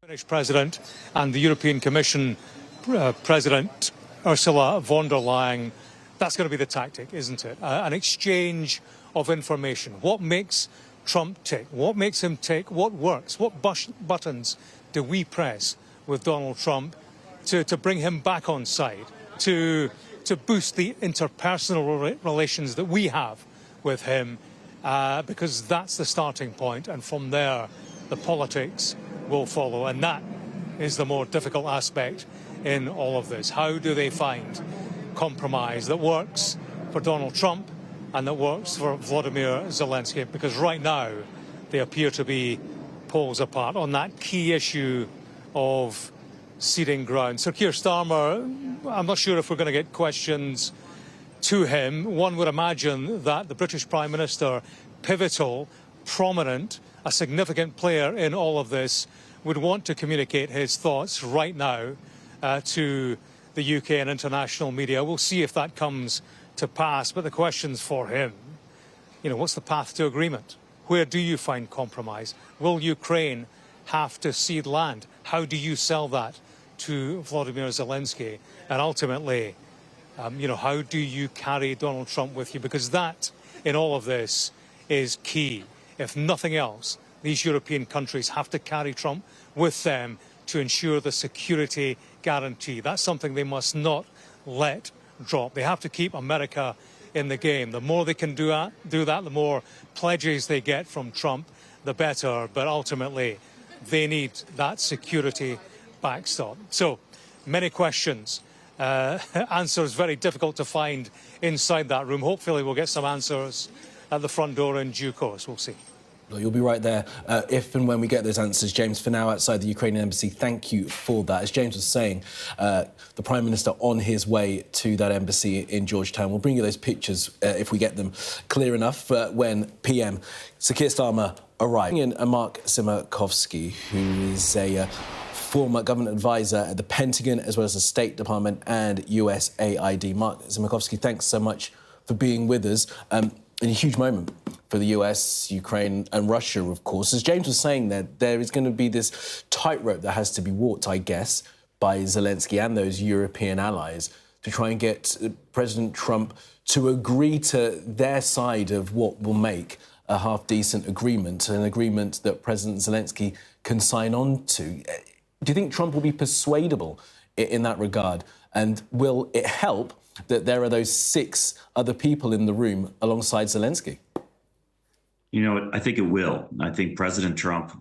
British President and the European Commission President Ursula von der Leyen, that's going to be the tactic, isn't it? An exchange of information. What makes Trump tick? What makes him tick? What works? What buttons do we press with Donald Trump to bring him back on side, to boost the interpersonal relations that we have with him, because that's the starting point, and from there the politics will follow, and that is the more difficult aspect in all of this. How do they find compromise that works for Donald Trump and that works for Volodymyr Zelenskyy? Because right now they appear to be poles apart on that key issue of ceding ground. Sir Keir Starmer, I'm not sure if we're going to get questions to him. One would imagine that the British Prime Minister, pivotal, prominent, a significant player in all of this, would want to communicate his thoughts right now to the UK and international media. We'll see if that comes to pass, but the question's for him. You know, what's the path to agreement? Where do you find compromise? Will Ukraine have to cede land? How do you sell that to Volodymyr Zelenskyy? And ultimately, you know, how do you carry Donald Trump with you? Because that, in all of this, is key. If nothing else, these European countries have to carry Trump with them to ensure the security guarantee. That's something they must not let drop. They have to keep America in the game. The more they can do that, the more pledges they get from Trump, the better. But ultimately, they need that security backstop. So, many questions. Answers very difficult to find inside that room. Hopefully, we'll get some answers at the front door in due course. We'll see. Well, you'll be right there if and when we get those answers, James. For now, outside the Ukrainian embassy, thank you for that. As James was saying, the Prime Minister on his way to that embassy in Georgetown. We'll bring you those pictures if we get them clear enough when PM Sir Keir Starmer arrives. And Mark Simakovsky, who is a former government advisor at the Pentagon, as well as the State Department and USAID. Mark Simakovsky, thanks so much for being with us. In a huge moment for the US, Ukraine and Russia, of course. As James was saying, there is going to be this tightrope that has to be walked, I guess, by Zelensky and those European allies to try and get President Trump to agree to their side of what will make a half-decent agreement, an agreement that President Zelensky can sign on to. Do you think Trump will be persuadable in that regard? And will it help that there are those 6 other people in the room alongside Zelensky? You know, I think it will. I think President Trump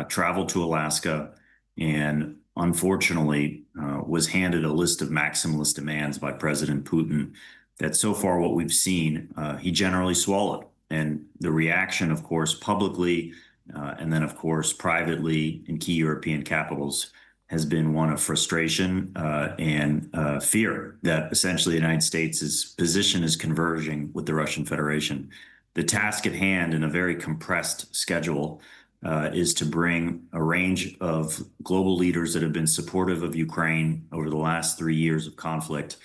traveled to Alaska and unfortunately was handed a list of maximalist demands by President Putin that so far what we've seen, he generally swallowed. And the reaction, of course, publicly and then, of course, privately in key European capitals has been one of frustration and fear that essentially the United States' position is converging with the Russian Federation. The task at hand in a very compressed schedule is to bring a range of global leaders that have been supportive of Ukraine over the last 3 years of conflict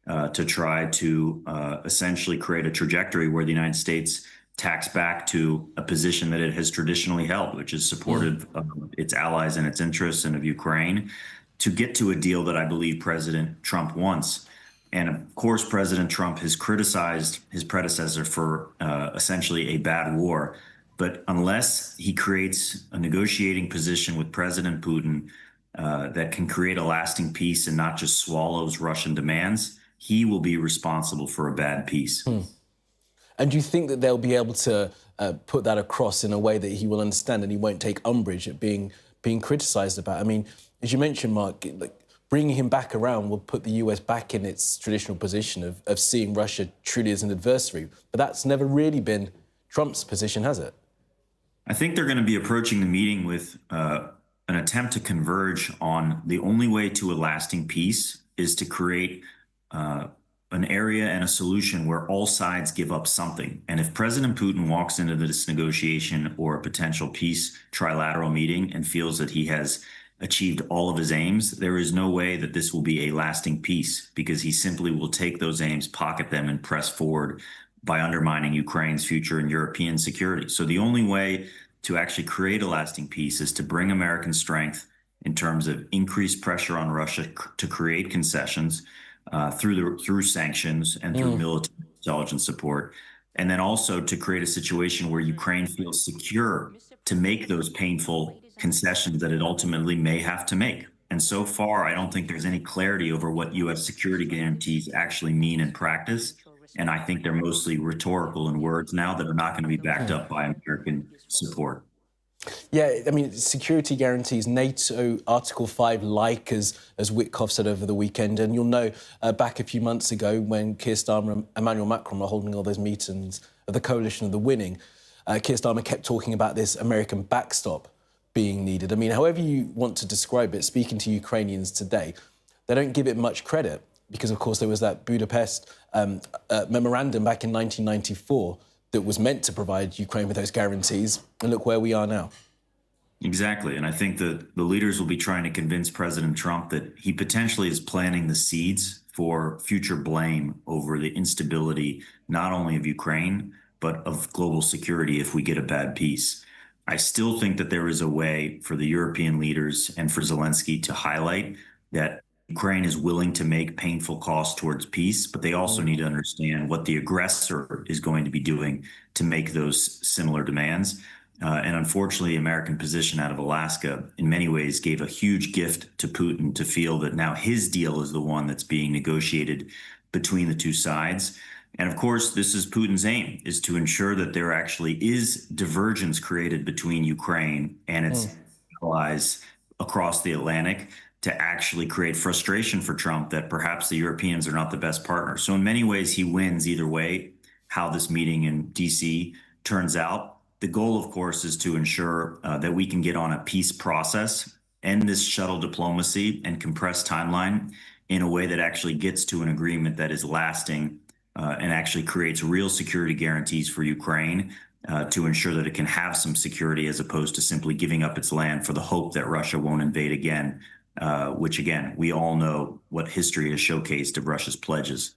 to try to essentially create a trajectory where the United States tacks back to a position that it has traditionally held, which is supportive of its allies and its interests and of Ukraine, to get to a deal that I believe President Trump wants. And of course, President Trump has criticized his predecessor for essentially a bad war. But unless he creates a negotiating position with President Putin that can create a lasting peace and not just swallows Russian demands, he will be responsible for a bad peace. And do you think that they'll be able to put that across in a way that he will understand and he won't take umbrage at being criticised about? I mean, as you mentioned, Mark, like, bringing him back around will put the US back in its traditional position of seeing Russia truly as an adversary. But that's never really been Trump's position, has it? I think they're going to be approaching the meeting with an attempt to converge on the only way to a lasting peace is to create an area and a solution where all sides give up something. And if President Putin walks into this negotiation or a potential peace trilateral meeting and feels that he has achieved all of his aims, there is no way that this will be a lasting peace, because he simply will take those aims, pocket them, and press forward by undermining Ukraine's future and European security. So the only way to actually create a lasting peace is to bring American strength in terms of increased pressure on Russia to create concessions through sanctions and through military intelligence support, and then also to create a situation where Ukraine feels secure to make those painful concessions that it ultimately may have to make. And so far, I don't think there's any clarity over what U.S. security guarantees actually mean in practice. And I think they're mostly rhetorical in words now that are not going to be backed up by American support. Yeah, I mean, security guarantees, NATO Article 5, like as Witkoff said over the weekend. And you'll know back a few months ago when Keir Starmer and Emmanuel Macron were holding all those meetings of the coalition of the winning, Keir Starmer kept talking about this American backstop being needed. I mean, however you want to describe it, speaking to Ukrainians today, they don't give it much credit because, of course, there was that Budapest memorandum back in 1994 that was meant to provide Ukraine with those guarantees. And look where we are now. Exactly. And I think that the leaders will be trying to convince President Trump that he potentially is planting the seeds for future blame over the instability, not only of Ukraine, but of global security if we get a bad peace. I still think that there is a way for the European leaders and for Zelensky to highlight that Ukraine is willing to make painful costs towards peace, but they also need to understand what the aggressor is going to be doing to make those similar demands. And unfortunately, the American position out of Alaska, in many ways, gave a huge gift to Putin to feel that now his deal is the one that's being negotiated between the two sides. And of course, this is Putin's aim, is to ensure that there actually is divergence created between Ukraine and its allies across the Atlantic, to actually create frustration for Trump that perhaps the Europeans are not the best partner. So in many ways, he wins either way, how this meeting in D.C. turns out. The goal, of course, is to ensure that we can get on a peace process, end this shuttle diplomacy and compressed timeline in a way that actually gets to an agreement that is lasting and actually creates real security guarantees for Ukraine to ensure that it can have some security as opposed to simply giving up its land for the hope that Russia won't invade again. Which, again, we all know what history has showcased of Russia's pledges.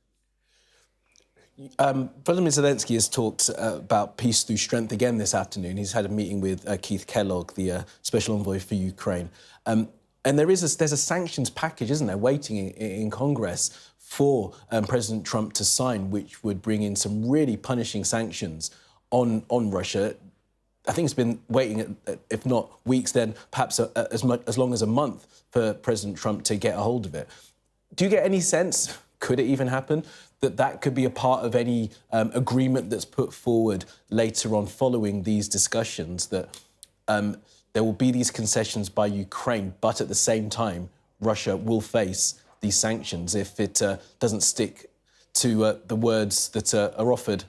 Volodymyr Zelenskyy has talked about peace through strength again this afternoon. He's had a meeting with Keith Kellogg, the Special Envoy for Ukraine. And there's a sanctions package, isn't there, waiting in Congress for President Trump to sign, which would bring in some really punishing sanctions on Russia. I think it's been waiting, if not weeks, then perhaps as long as a month for President Trump to get a hold of it. Do you get any sense, could it even happen, that could be a part of any agreement that's put forward later on following these discussions, that there will be these concessions by Ukraine, but at the same time, Russia will face these sanctions if it doesn't stick to the words that are offered?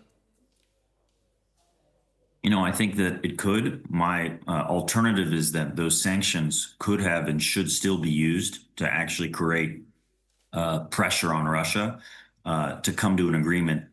You know, I think that it could. My alternative is that those sanctions could have and should still be used to actually create pressure on Russia to come to an agreement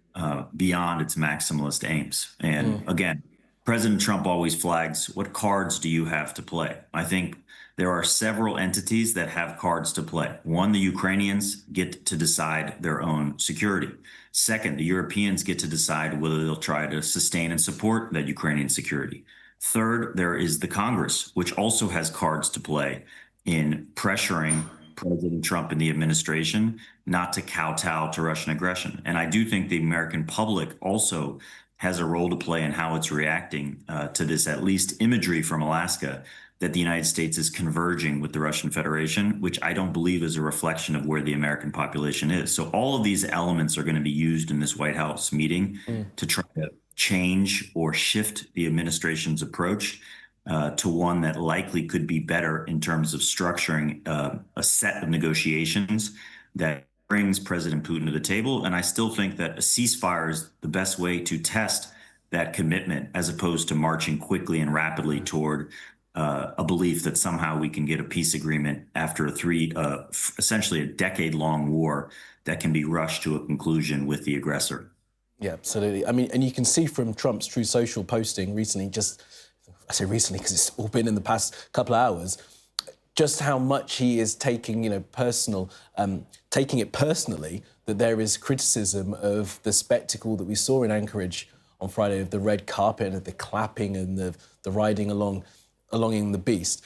beyond its maximalist aims. And again, President Trump always flags, what cards do you have to play? I think there are several entities that have cards to play. One, the Ukrainians get to decide their own security. Second, the Europeans get to decide whether they'll try to sustain and support that Ukrainian security. Third, there is the Congress, which also has cards to play in pressuring President Trump and the administration not to kowtow to Russian aggression. And I do think the American public also has a role to play in how it's reacting to this, at least imagery from Alaska, that the United States is converging with the Russian Federation, which I don't believe is a reflection of where the American population is. So all of these elements are going to be used in this White House meeting to try to change or shift the administration's approach to one that likely could be better in terms of structuring a set of negotiations that brings President Putin to the table. And I still think that a ceasefire is the best way to test that commitment, as opposed to marching quickly and rapidly toward a belief that somehow we can get a peace agreement after essentially a decade-long war that can be rushed to a conclusion with the aggressor. Yeah, absolutely. I mean, and you can see from Trump's True Social posting recently, I say recently because it's all been in the past couple of hours, just how much he is taking, taking it personally, that there is criticism of the spectacle that we saw in Anchorage on Friday of the red carpet and of the clapping and the riding along in the beast.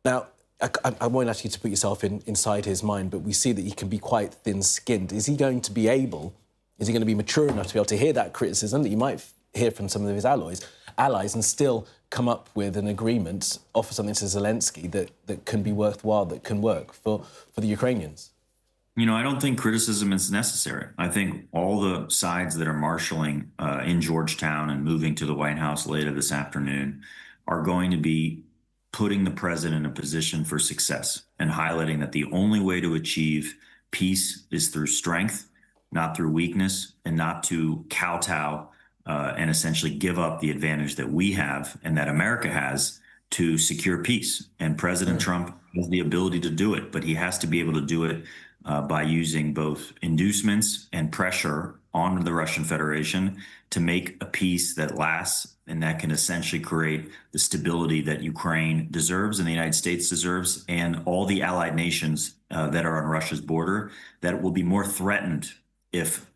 Now, I won't ask you to put yourself inside his mind, but we see that he can be quite thin-skinned. Is he going to be mature enough to be able to hear that criticism that you might hear from some of his allies and still come up with an agreement, offer something to Zelensky that can be worthwhile, that can work for the Ukrainians? You know, I don't think criticism is necessary. I think all the sides that are marshaling in Georgetown and moving to the White House later this afternoon are going to be putting the president in a position for success and highlighting that the only way to achieve peace is through strength, not through weakness, and not to kowtow and essentially give up the advantage that we have and that America has to secure peace. And President Trump has the ability to do it, but he has to be able to do it by using both inducements and pressure on the Russian Federation to make a peace that lasts and that can essentially create the stability that Ukraine deserves and the United States deserves, and all the allied nations that are on Russia's border that will be more threatened if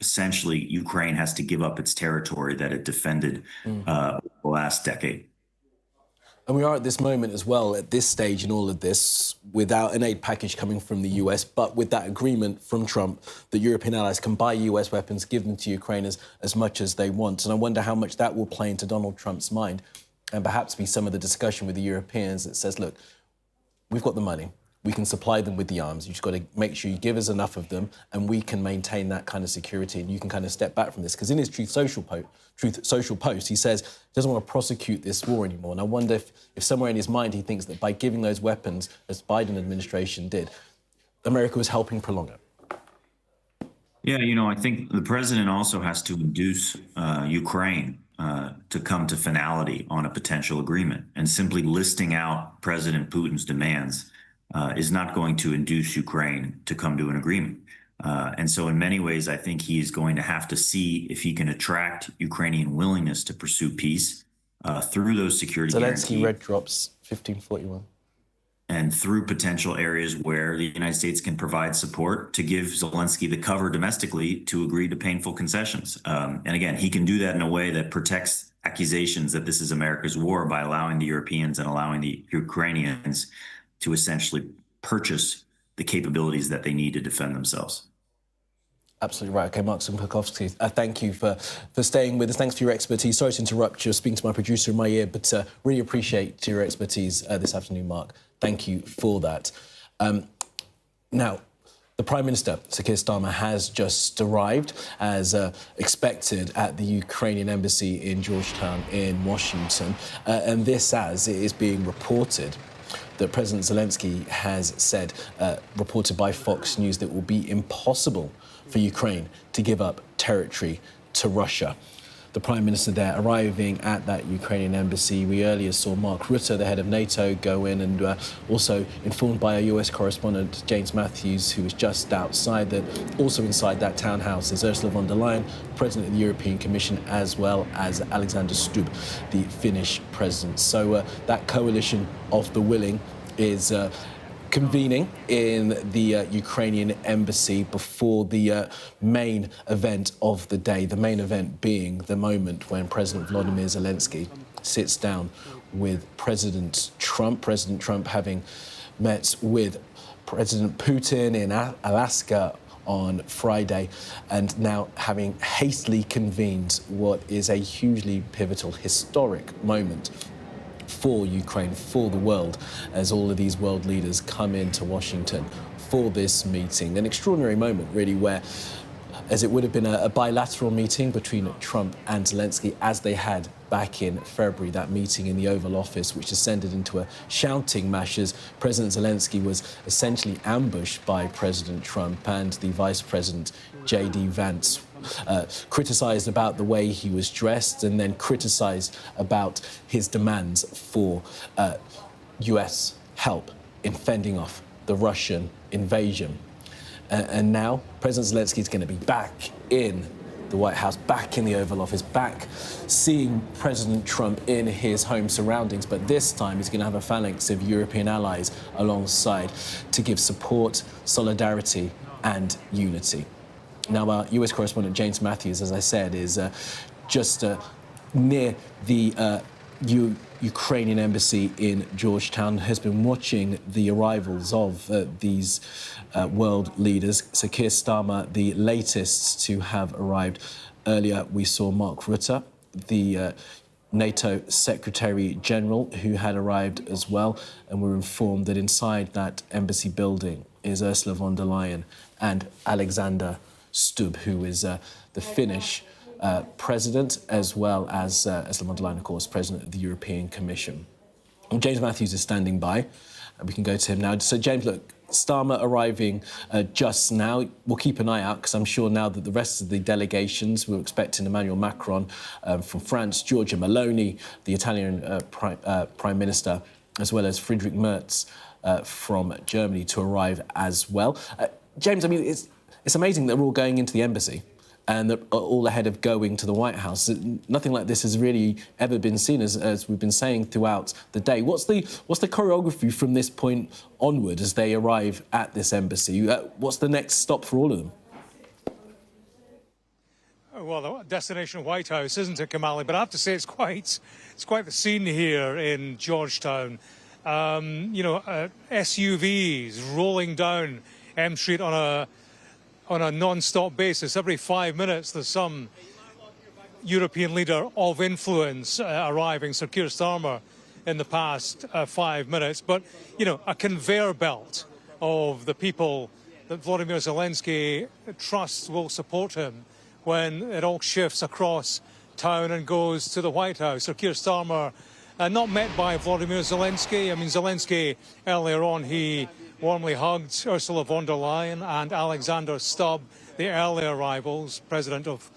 essentially Ukraine has to give up its territory that it defended the last decade. And we are at this moment as well, at this stage in all of this, without an aid package coming from the US, but with that agreement from Trump that European allies can buy US weapons, give them to Ukraine as much as they want. And I wonder how much that will play into Donald Trump's mind and perhaps be some of the discussion with the Europeans that says, look, we've got the money. We can supply them with the arms. You've just got to make sure you give us enough of them and we can maintain that kind of security and you can kind of step back from this. Because in his Truth Social post, he says he doesn't want to prosecute this war anymore. And I wonder if somewhere in his mind he thinks that by giving those weapons, as Biden administration did, America was helping prolong it. Yeah, you know, I think the president also has to induce Ukraine to come to finality on a potential agreement. And simply listing out President Putin's demands is not going to induce Ukraine to come to an agreement. And so in many ways, I think he's going to have to see if he can attract Ukrainian willingness to pursue peace through those security Zelenskyy red drops 1541. And through potential areas where the United States can provide support to give Zelenskyy the cover domestically to agree to painful concessions. And again, he can do that in a way that protects accusations that this is America's war by allowing the Europeans and allowing the Ukrainians to essentially purchase the capabilities that they need to defend themselves. Absolutely right. Okay, Mark Simpakowski, thank you for staying with us. Thanks for your expertise. Sorry to interrupt you, speaking to my producer in my ear, but really appreciate your expertise this afternoon, Mark. Thank you for that. Now, the Prime Minister, Sir Keir Starmer, has just arrived, as expected, at the Ukrainian embassy in Georgetown in Washington. And this as it is being reported that President Zelenskyy has said, reported by Fox News, that it will be impossible for Ukraine to give up territory to Russia. The Prime Minister there arriving at that Ukrainian embassy. We earlier saw Mark Rutte, the head of NATO, go in, and also informed by our US correspondent, James Matthews, who was just outside that. Also inside that townhouse is Ursula von der Leyen, President of the European Commission, as well as Alexander Stubb, the Finnish president. So that coalition of the willing is convening in the Ukrainian embassy before the main event of the day, the main event being the moment when President Volodymyr Zelenskyy sits down with President Trump having met with President Putin in Alaska on Friday, and now having hastily convened what is a hugely pivotal, historic moment for Ukraine, for the world, as all of these world leaders come into Washington for this meeting. An extraordinary moment, really, where, as it would have been a bilateral meeting between Trump and Zelenskyy, as they had back in February, that meeting in the Oval Office, which descended into a shouting match as President Zelenskyy was essentially ambushed by President Trump, and the Vice President, J.D. Vance, criticised about the way he was dressed, and then criticised about his demands for US help in fending off the Russian invasion. And now President Zelenskyy is going to be back in the White House, back in the Oval Office, back seeing President Trump in his home surroundings. But this time he's going to have a phalanx of European allies alongside to give support, solidarity and unity. Now, our US correspondent, James Matthews, as I said, is just near the Ukrainian embassy in Georgetown has been watching the arrivals of these world leaders. So Keir Starmer, the latest to have arrived. Earlier, we saw Mark Rutte, the NATO Secretary General, who had arrived as well. And we're informed that inside that embassy building is Ursula von der Leyen and Alexander Stubb, who is the Finnish president, as well as Ursula von der Leyen, of course, president of the European Commission. And James Matthews is standing by, and we can go to him now. So, James, look, Starmer arriving just now. We'll keep an eye out, because I'm sure now that the rest of the delegations, we're expecting Emmanuel Macron from France, Giorgia Meloni, the Italian Prime Minister, as well as Friedrich Merz from Germany to arrive as well. James, I mean, it's amazing that we're all going into the embassy and they're all ahead of going to the White House. Nothing like this has really ever been seen, as we've been saying throughout the day. What's the choreography from this point onward as they arrive at this embassy? What's the next stop for all of them? Well, the destination White House, isn't it, Kamali? But I have to say it's quite the scene here in Georgetown. SUVs rolling down M Street on a non-stop basis. Every 5 minutes there's some European leader of influence arriving. Sir Keir Starmer in the past 5 minutes. But, a conveyor belt of the people that Volodymyr Zelenskyy trusts will support him when it all shifts across town and goes to the White House. Sir Keir Starmer not met by Volodymyr Zelenskyy. I mean, Zelenskyy, earlier on, he warmly hugged Ursula von der Leyen and Alexander Stubb, the early arrivals, President of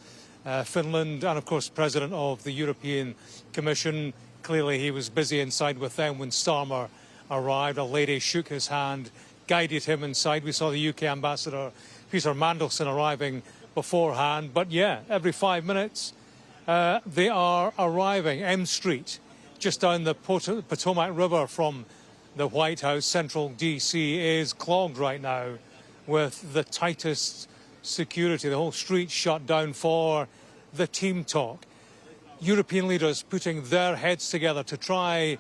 Finland and, of course, President of the European Commission. Clearly, he was busy inside with them when Starmer arrived. A lady shook his hand, guided him inside. We saw the UK Ambassador, Peter Mandelson, arriving beforehand. But, yeah, every 5 minutes they are arriving. M Street, just down the Potomac River from the White House, central DC, is clogged right now with the tightest security. The whole street shut down for the team talk. European leaders putting their heads together to try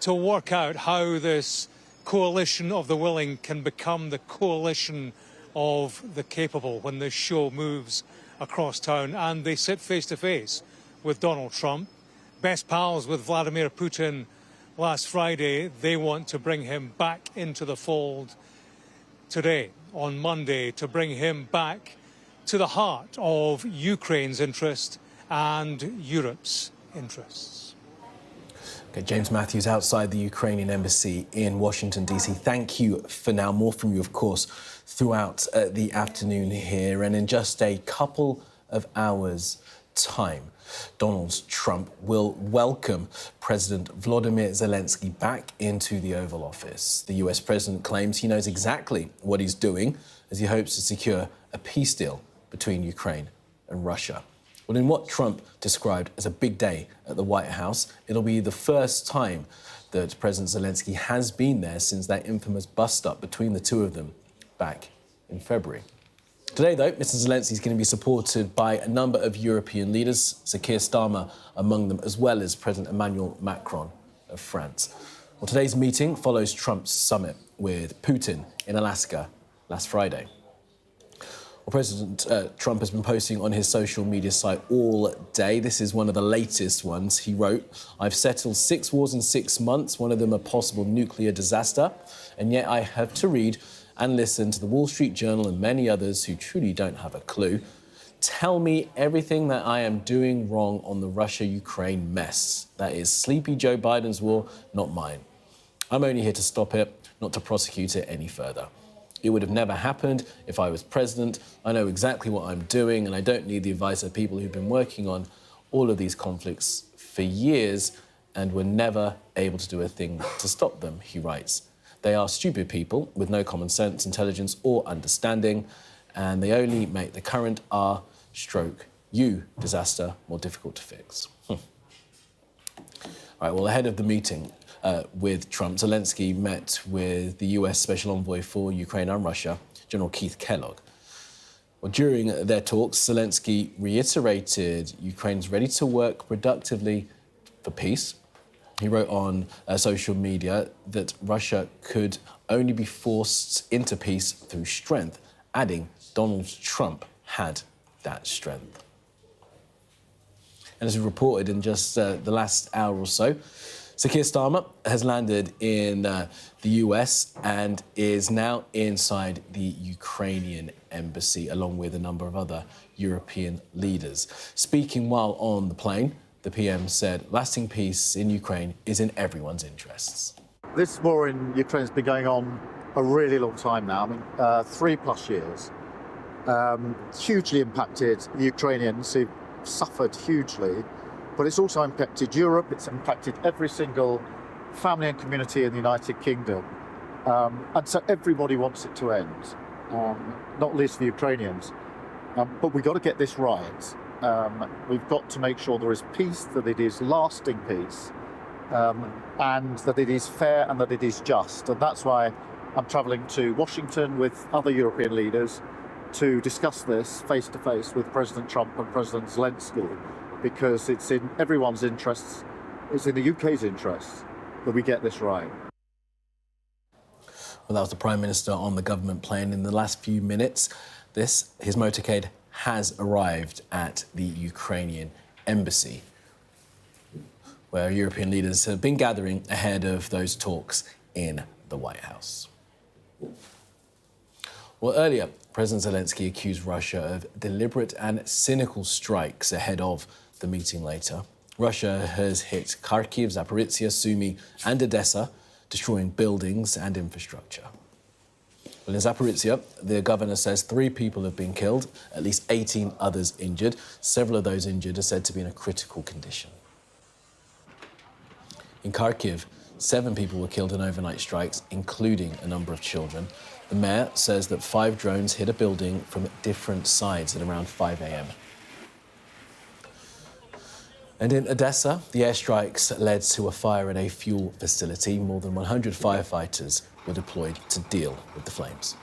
to work out how this coalition of the willing can become the coalition of the capable when this show moves across town. And they sit face to face with Donald Trump, best pals with Vladimir Putin. Last Friday, they want to bring him back into the fold today, on Monday, to bring him back to the heart of Ukraine's interest and Europe's interests. Okay, James Matthews outside the Ukrainian embassy in Washington, D.C. Thank you for now. More from you, of course, throughout the afternoon here. And in just a couple of hours' time, Donald Trump will welcome President Volodymyr Zelenskyy back into the Oval Office. The US president claims he knows exactly what he's doing as he hopes to secure a peace deal between Ukraine and Russia. Well, in what Trump described as a big day at the White House, it'll be the first time that President Zelenskyy has been there since that infamous bust-up between the two of them back in February. Today, though, Mr. Zelenskyy is going to be supported by a number of European leaders, Sir Keir Starmer among them, as well as President Emmanuel Macron of France. Well, today's meeting follows Trump's summit with Putin in Alaska last Friday. Well, President Trump has been posting on his social media site all day. This is one of the latest ones. He wrote, "I've settled 6 wars in 6 months, one of them a possible nuclear disaster, and yet I have to read and listen to the Wall Street Journal and many others who truly don't have a clue tell me everything that I am doing wrong on the Russia-Ukraine mess. That is sleepy Joe Biden's war, not mine. I'm only here to stop it, not to prosecute it any further. It would have never happened if I was president. I know exactly what I'm doing, and I don't need the advice of people who've been working on all of these conflicts for years and were never able to do a thing to stop them," he writes. "They are stupid people with no common sense, intelligence or understanding, and they only make the current R-U disaster more difficult to fix." All right, well, ahead of the meeting with Trump, Zelenskyy met with the US Special Envoy for Ukraine and Russia, General Keith Kellogg. Well, during their talks, Zelenskyy reiterated Ukraine's ready to work productively for peace, He wrote on social media that Russia could only be forced into peace through strength, adding Donald Trump had that strength. And as we reported in just the last hour or so, Sir Keir Starmer has landed in the US and is now inside the Ukrainian embassy, along with a number of other European leaders. Speaking while on the plane, the PM said lasting peace in Ukraine is in everyone's interests. This war in Ukraine has been going on a really long time now, 3+ years. Hugely impacted the Ukrainians who've suffered hugely, but it's also impacted Europe, it's impacted every single family and community in the United Kingdom. And so everybody wants it to end, not least the Ukrainians. But we've got to get this right. We've got to make sure there is peace, that it is lasting peace, and that it is fair and that it is just. And that's why I'm travelling to Washington with other European leaders to discuss this face-to-face with President Trump and President Zelenskyy, because it's in everyone's interests, it's in the UK's interests that we get this right. Well, that was the Prime Minister on the government plane. In the last few minutes, his motorcade has arrived at the Ukrainian embassy, where European leaders have been gathering ahead of those talks in the White House. Well, earlier, President Zelenskyy accused Russia of deliberate and cynical strikes ahead of the meeting later. Russia has hit Kharkiv, Zaporizhzhia, Sumy and Odessa, destroying buildings and infrastructure. Well, in Zaporizhzhia, the governor says 3 people have been killed, at least 18 others injured. Several of those injured are said to be in a critical condition. In Kharkiv, 7 people were killed in overnight strikes, including a number of children. The mayor says that 5 drones hit a building from different sides at around 5 a.m. And in Odessa, the airstrikes led to a fire at a fuel facility. More than 100 firefighters were deployed to deal with the flames.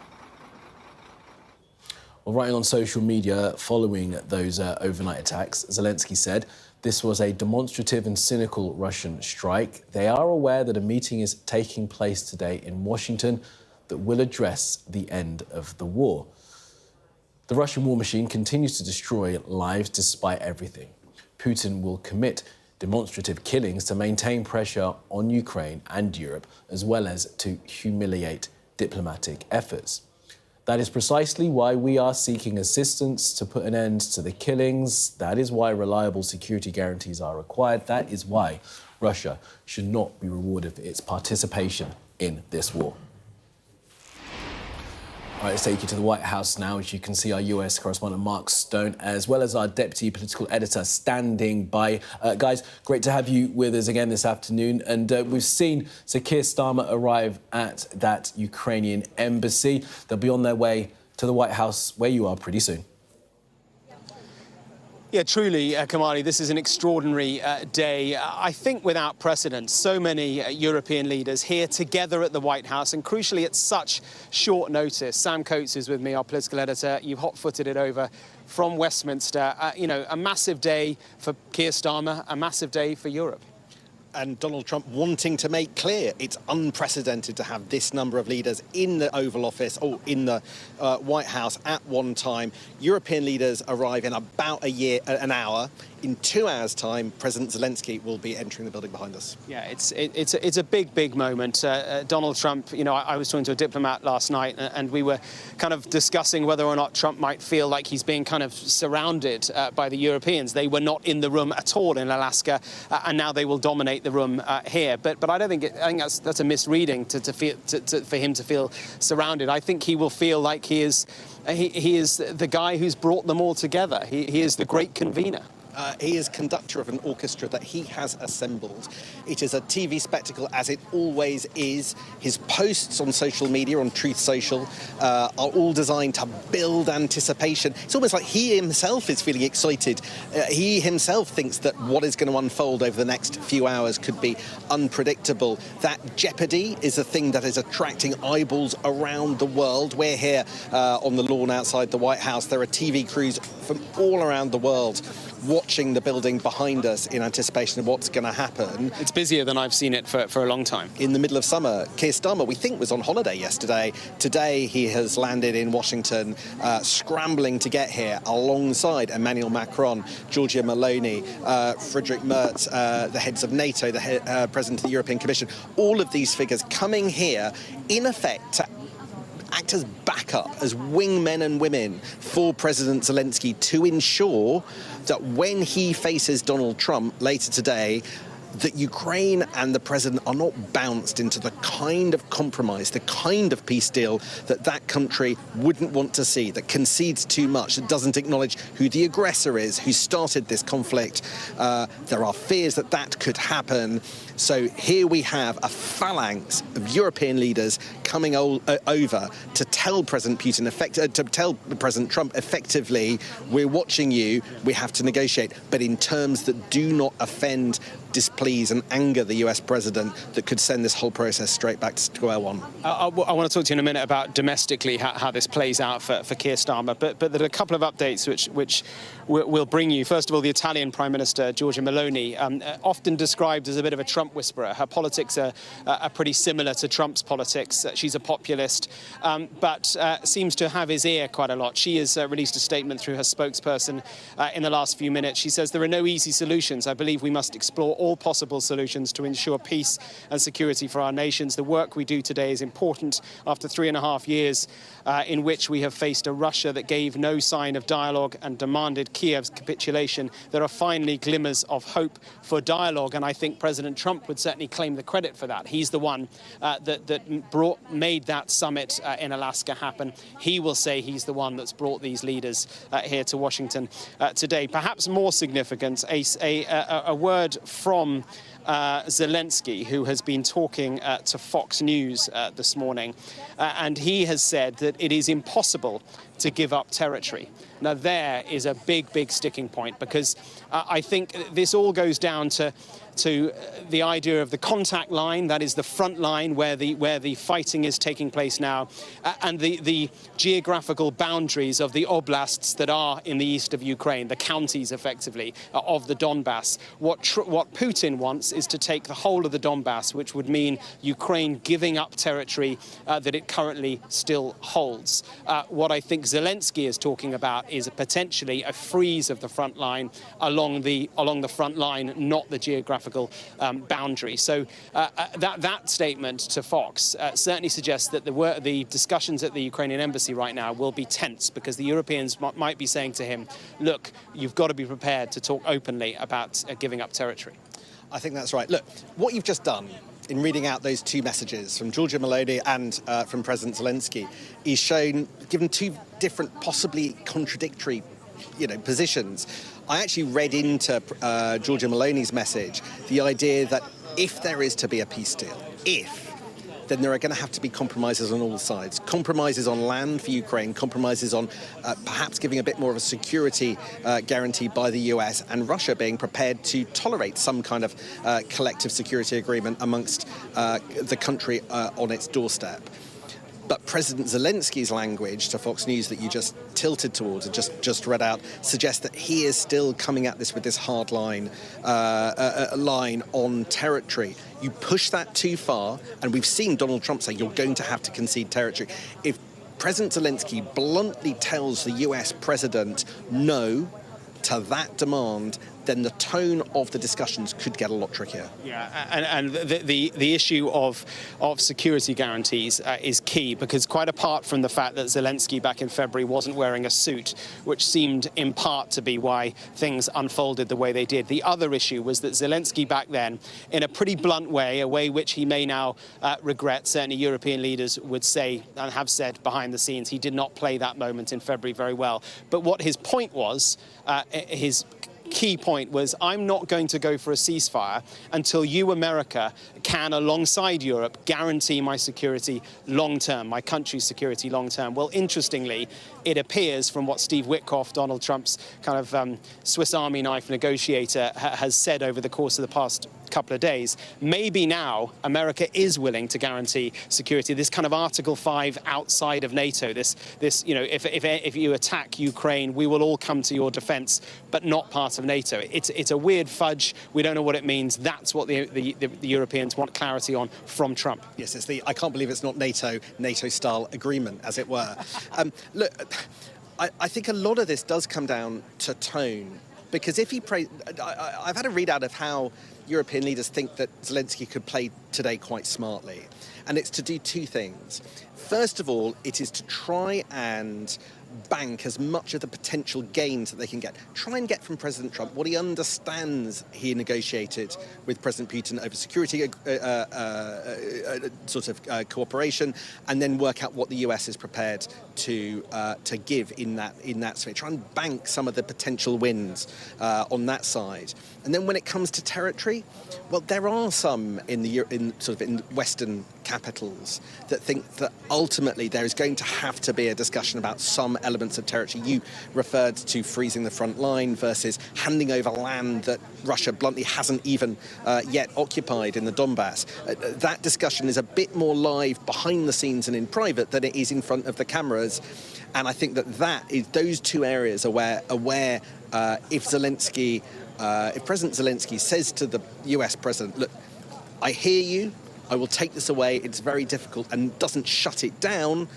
Well, writing on social media following those overnight attacks, Zelenskyy said this was a demonstrative and cynical Russian strike. They are aware that a meeting is taking place today in Washington that will address the end of the war. The Russian war machine continues to destroy lives despite everything. Putin will commit demonstrative killings to maintain pressure on Ukraine and Europe, as well as to humiliate diplomatic efforts. That is precisely why we are seeking assistance to put an end to the killings. That is why reliable security guarantees are required. That is why Russia should not be rewarded for its participation in this war. All right, let's take you to the White House now. As you can see, our US correspondent Mark Stone, as well as our deputy political editor, standing by. Guys, great to have you with us again this afternoon. And we've seen Sir Keir Starmer arrive at that Ukrainian embassy. They'll be on their way to the White House, where you are, pretty soon. Yeah, truly, Kamali, this is an extraordinary day. I think without precedent, so many European leaders here together at the White House, and crucially at such short notice. Sam Coates is with me, our political editor. You've hot-footed it over from Westminster. You know, a massive day for Keir Starmer, a massive day for Europe. And Donald Trump wanting to make clear it's unprecedented to have this number of leaders in the Oval Office or in the White House at one time. European leaders arrive in about an hour. In 2 hours' time, President Zelenskyy will be entering the building behind us. Yeah, it's a big moment. Donald Trump, you know, I was talking to a diplomat last night, and we were kind of discussing whether or not Trump might feel like he's being kind of surrounded by the Europeans. They were not in the room at all in Alaska, and now they will dominate the room here. But I don't think I think that's a misreading for him to feel surrounded. I think he will feel like he is the guy who's brought them all together. He is the great convener. He is conductor of an orchestra that he has assembled. It is a TV spectacle, as it always is. His posts on social media, on Truth Social, are all designed to build anticipation. It's almost like he himself is feeling excited. He himself thinks that what is going to unfold over the next few hours could be unpredictable. That jeopardy is a thing that is attracting eyeballs around the world. We're here on the lawn outside the White House. There are TV crews from all around the world watching the building behind us in anticipation of what's going to happen. It's busier than I've seen it for a long time. In the middle of summer, Keir Starmer, we think, was on holiday yesterday. Today, he has landed in Washington, scrambling to get here alongside Emmanuel Macron, Giorgia Meloni, Friedrich Merz, the heads of NATO, the President of the European Commission. All of these figures coming here, in effect, to act as backup, as wingmen and women for President Zelensky to ensure that when he faces Donald Trump later today, that Ukraine and the president are not bounced into the kind of compromise, the kind of peace deal that country wouldn't want to see, that concedes too much, that doesn't acknowledge who the aggressor is, who started this conflict. There are fears that could happen. So here we have a phalanx of European leaders coming over to tell President Putin, to tell President Trump effectively, we're watching you, we have to negotiate, but in terms that do not offend, displease and anger the US president, that could send this whole process straight back to square one. I want to talk to you in a minute about domestically how this plays out for Keir Starmer, but there are a couple of updates which we'll bring you. First of all, the Italian Prime Minister, Giorgia Meloni, often described as a bit of a Trump whisperer. Her politics are pretty similar to Trump's politics. She's a populist, but seems to have his ear quite a lot. She has released a statement through her spokesperson in the last few minutes. She says there are no easy solutions. I believe we must explore all possible solutions to ensure peace and security for our nations. The work we do today is important after 3.5 years in which we have faced a Russia that gave no sign of dialogue and demanded Kiev's capitulation. There are finally glimmers of hope for dialogue, and I think President Trump would certainly claim the credit for that. He's the one that made that summit in Alaska happen. He will say he's the one that's brought these leaders here to Washington today. Perhaps more significant, a word from Zelensky, who has been talking to Fox News this morning, and he has said that it is impossible to give up territory. Now, there is a big sticking point, because I think this all goes down to the idea of the contact line, that is the front line where the fighting is taking place now, and the geographical boundaries of the oblasts that are in the east of Ukraine, the counties effectively of the Donbass. What Putin wants is to take the whole of the Donbass, which would mean Ukraine giving up territory that it currently still holds. What I think Zelensky is talking about is potentially a freeze of the front line along the front line, not the geographical boundary. So that statement to Fox certainly suggests that the discussions at the Ukrainian embassy right now will be tense, because the Europeans might be saying to him, look, you've got to be prepared to talk openly about giving up territory. I think that's right. Look, what you've just done in reading out those two messages from Giorgia Meloni and from President Zelensky is given two different, possibly contradictory positions. I actually read into Giorgia Meloni's message the idea that if there is to be a peace deal, then there are going to have to be compromises on all sides. Compromises on land for Ukraine, compromises on perhaps giving a bit more of a security guarantee by the US, and Russia being prepared to tolerate some kind of collective security agreement amongst the country on its doorstep. But President Zelensky's language to Fox News that you just tilted towards and just read out suggests that he is still coming at this with this hard line on territory. You push that too far, and we've seen Donald Trump say you're going to have to concede territory. If President Zelensky bluntly tells the US president no to that demand, then the tone of the discussions could get a lot trickier. Yeah, and the issue of security guarantees is key, because quite apart from the fact that Zelensky back in February wasn't wearing a suit, which seemed in part to be why things unfolded the way they did, the other issue was that Zelensky back then, in a pretty blunt way, a way which he may now regret, certainly European leaders would say and have said behind the scenes, he did not play that moment in February very well. But what his point was, his key point was, I'm not going to go for a ceasefire until you, America, can, alongside Europe, guarantee my security long-term, my country's security long-term. Well, interestingly, it appears from what Steve Witkoff, Donald Trump's kind of Swiss Army knife negotiator, has said over the course of the past couple of days. Maybe now America is willing to guarantee security. This kind of Article 5 outside of NATO. This if you attack Ukraine, we will all come to your defence, but not part of NATO. It's a weird fudge. We don't know what it means. That's what the Europeans want clarity on from Trump. Yes, it's I can't believe it's not NATO-style agreement, as it were. Look, I think a lot of this does come down to tone, because if I've had a readout of how European leaders think that Zelensky could play today quite smartly, and it's to do two things. First of all, it is to try and bank as much of the potential gains that they can get. Try and get from President Trump what he understands he negotiated with President Putin over security cooperation, and then work out what the US is prepared to give in that sphere. Try and bank some of the potential wins on that side. And then when it comes to territory, well, there are some in Western capitals that think that ultimately there is going to have to be a discussion about some elements of territory. You referred to freezing the front line versus handing over land that Russia bluntly hasn't even yet occupied in the Donbass. That discussion is a bit more live behind the scenes and in private than it is in front of the cameras. And I think that is those two areas are where if President Zelensky says to the US president, look, I hear you, I will take this away, it's very difficult, and doesn't shut it down,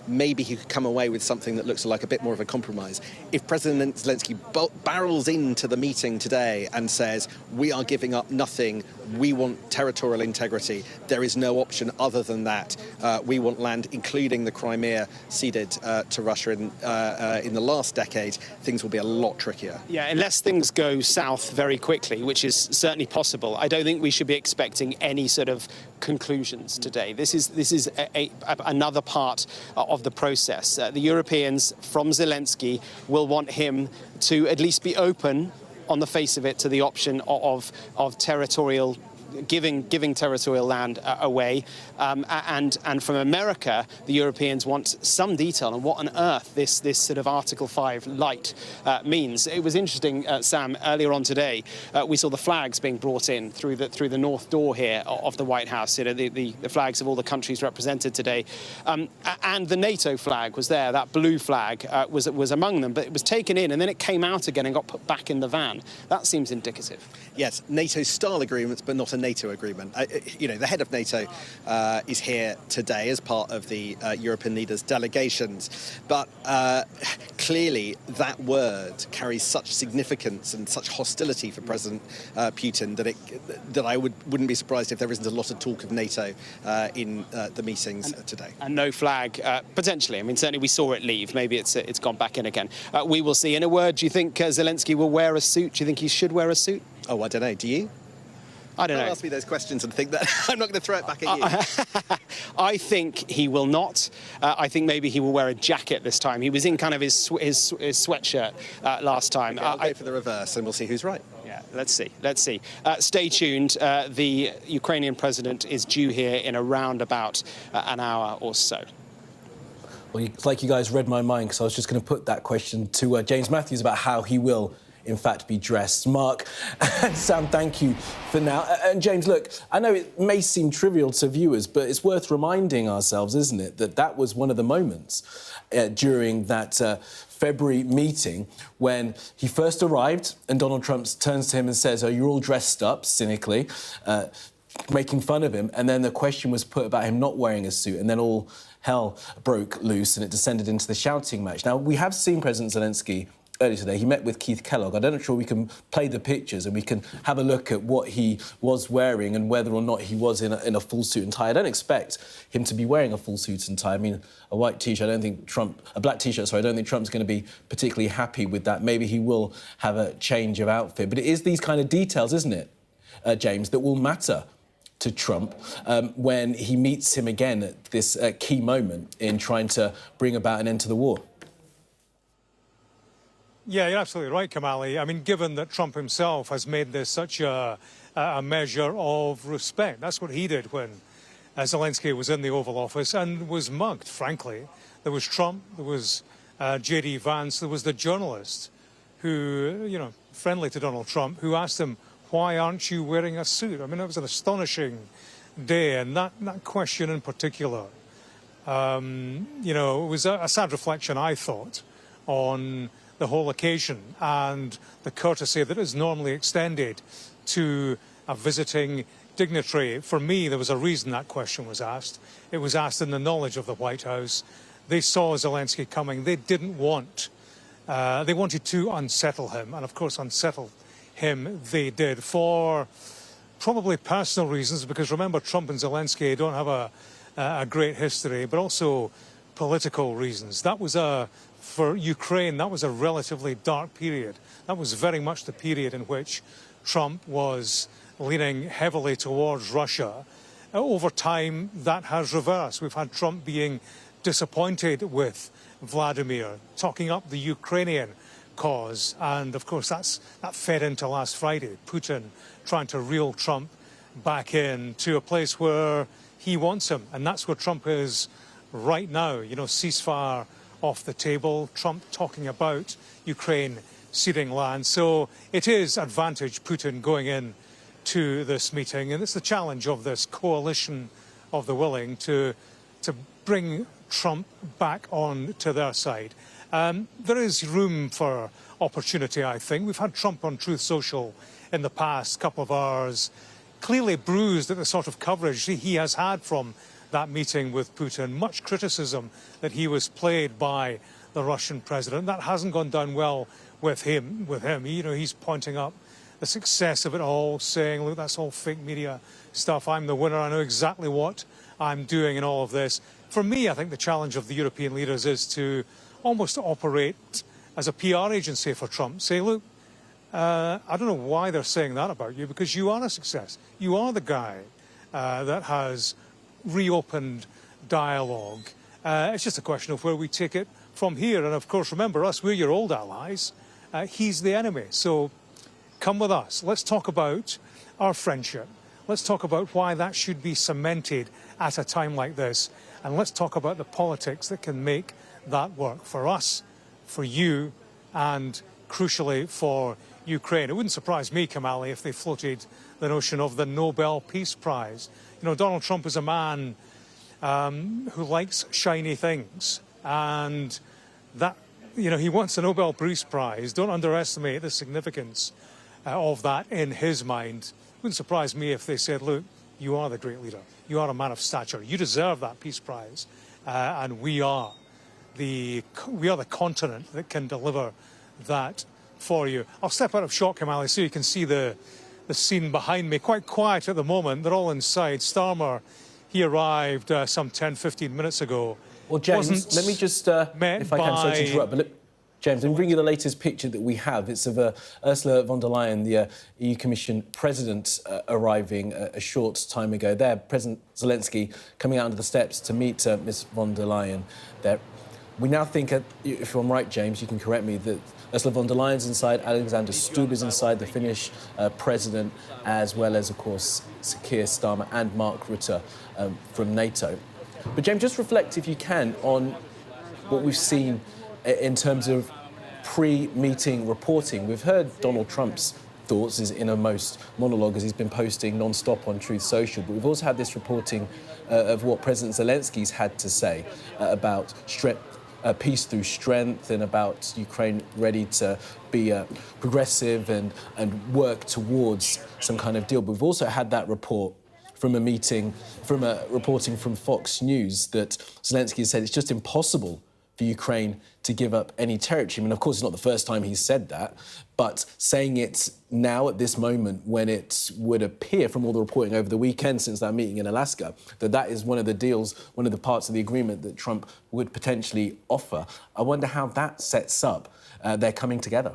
maybe he could come away with something that looks like a bit more of a compromise. If President Zelensky barrels into the meeting today and says, we are giving up nothing, we want territorial integrity, there is no option other than that, we want land, including the Crimea ceded to Russia in the last decade, things will be a lot trickier. Yeah, unless things go south very quickly, which is certainly possible, I don't think we should be expecting any sort of conclusions today. This is another part of the process. The Europeans, from Zelensky, will want him to at least be open on the face of it to the option of territorial giving territorial land away, and from America, the Europeans want some detail on what on earth this sort of Article 5 light means. It was interesting, Sam, earlier on today, we saw the flags being brought in through the north door here of the White House. You know, the flags of all the countries represented today, and the NATO flag was there. That blue flag was among them, but it was taken in and then it came out again and got put back in the van. That seems indicative. Yes, NATO-style agreements, but not a NATO agreement. The head of NATO is here today as part of the European leaders' delegations, but clearly that word carries such significance and such hostility for President Putin that I wouldn't be surprised if there isn't a lot of talk of NATO in the meetings today. And no flag, potentially. I mean, certainly we saw it leave. Maybe it's gone back in again. We will see. In a word, do you think Zelensky will wear a suit? Do you think he should wear a suit? Oh, I don't know. Do you? I don't know. Don't ask me those questions and think that I'm not going to throw it back at you. I think he will not. I think maybe he will wear a jacket this time. He was in kind of his sweatshirt last time. Okay, I'll go for the reverse and we'll see who's right. Yeah, let's see. Stay tuned. The Ukrainian president is due here in around about an hour or so. Well, it's like you guys read my mind, because I was just going to put that question to James Matthews about how he will in fact be dressed. Mark and Sam, thank you for now. And James, look, I know it may seem trivial to viewers, but it's worth reminding ourselves, isn't it, that was one of the moments during that February meeting when he first arrived and Donald Trump turns to him and says, "Oh, you're all dressed up," cynically, making fun of him. And then the question was put about him not wearing a suit, and then all hell broke loose and it descended into the shouting match. Now, we have seen President Zelensky earlier today. He met with Keith Kellogg. I'm not sure we can play the pictures and we can have a look at what he was wearing and whether or not he was in a full suit and tie. I don't expect him to be wearing a full suit and tie. I mean, a white T-shirt, a black T-shirt, I don't think Trump's going to be particularly happy with that. Maybe he will have a change of outfit. But it is these kind of details, isn't it, James, that will matter to Trump when he meets him again at this key moment in trying to bring about an end to the war. Yeah, you're absolutely right, Kamali. I mean, given that Trump himself has made this such a measure of respect, that's what he did when Zelensky was in the Oval Office and was mugged, frankly. There was Trump, there was J.D. Vance, there was the journalist who, friendly to Donald Trump, who asked him why aren't you wearing a suit? I mean, it was an astonishing day, and that question in particular, you know, it was a sad reflection, I thought, on the whole occasion and the courtesy that is normally extended to a visiting dignitary. For me, there was a reason that question was asked. It was asked in the knowledge of the White House. They saw Zelensky coming. They didn't want, they wanted to unsettle him. And of course, unsettle him they did for probably personal reasons, because remember, Trump and Zelensky don't have a great history, but also political reasons. That was for Ukraine, that was a relatively dark period. That was very much the period in which Trump was leaning heavily towards Russia. Over time, that has reversed. We've had Trump being disappointed with Vladimir, talking up the Ukrainian cause. And of course, that fed into last Friday, Putin trying to reel Trump back in to a place where he wants him. And that's where Trump is right now. You know, ceasefire off the table, Trump talking about Ukraine ceding land. So it is advantage Putin going in to this meeting. And it's the challenge of this coalition of the willing to bring Trump back on to their side. There is room for opportunity, I think. We've had Trump on Truth Social in the past couple of hours, clearly bruised at the sort of coverage he has had from that meeting with Putin. Much criticism that he was played by the Russian president. That hasn't gone down well with him. You know, he's pointing up the success of it all, saying, look, that's all fake media stuff. I'm the winner. I know exactly what I'm doing in all of this. For me, I think the challenge of the European leaders is to almost operate as a PR agency for Trump. Say, look, I don't know why they're saying that about you, because you are a success. You are the guy that has reopened dialogue. It's just a question of where we take it from here. And of course, remember us, we're your old allies. He's the enemy. So come with us. Let's talk about our friendship. Let's talk about why that should be cemented at a time like this. And let's talk about the politics that can make that work for us, for you, and crucially for Ukraine. It wouldn't surprise me, Kamali, if they floated the notion of the Nobel Peace Prize. You know, Donald Trump is a man who likes shiny things, and that, you know, he wants a Nobel Peace Prize. Don't underestimate the significance of that in his mind. It wouldn't surprise me if they said, look, you are the great leader. You are a man of stature. You deserve that Peace Prize, and we are the continent that can deliver that for you. I'll step out of shot, Kamali, so you can see the scene behind me. Quite quiet at the moment. They're all inside. Starmer, he arrived some 10, 15 minutes ago. Well, James, let me just, if I can, sorry to interrupt, but look, James, let me bring you the latest picture that we have. It's of Ursula von der Leyen, the EU Commission President, arriving a short time ago. There, President Zelensky coming out onto the steps to meet Ms von der Leyen there. We now think, if I'm right, James, you can correct me, that Ursula von der Leyen's inside, Alexander Stubb is inside, the Finnish president, as well as, of course, Sir Keir Starmer and Mark Rutte from NATO. But, James, just reflect, if you can, on what we've seen in terms of pre-meeting reporting. We've heard Donald Trump's thoughts in a most monologue, as he's been posting non-stop on Truth Social, but we've also had this reporting of what President Zelensky's had to say about peace through strength, and about Ukraine ready to be progressive and work towards some kind of deal. But we've also had that report from reporting from Fox News that Zelensky said it's just impossible for Ukraine to give up any territory. I mean, of course, it's not the first time he's said that, but saying it now at this moment when it would appear from all the reporting over the weekend since that meeting in Alaska, that is one of the deals, one of the parts of the agreement that Trump would potentially offer. I wonder how that sets up their coming together.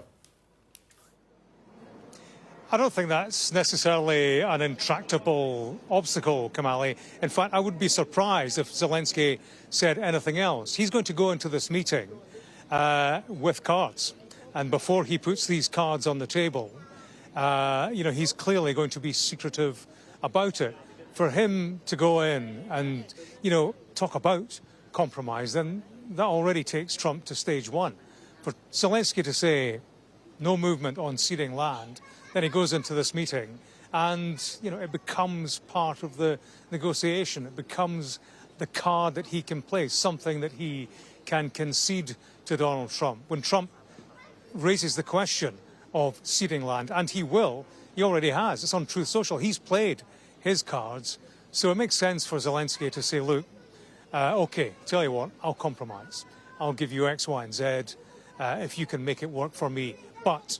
I don't think that's necessarily an intractable obstacle, Kamali. In fact, I would be surprised if Zelensky said anything else. He's going to go into this meeting with cards. And before he puts these cards on the table, you know, he's clearly going to be secretive about it. For him to go in and, you know, talk about compromise, then that already takes Trump to stage one. For Zelensky to say no movement on ceding land, then he goes into this meeting and, it becomes part of the negotiation. It becomes the card that he can play, something that he can concede to Donald Trump. When Trump raises the question of ceding land, and he will, he already has, it's on Truth Social, he's played his cards. So it makes sense for Zelensky to say, look, OK, tell you what, I'll compromise. I'll give you X, Y, and Z if you can make it work for me. But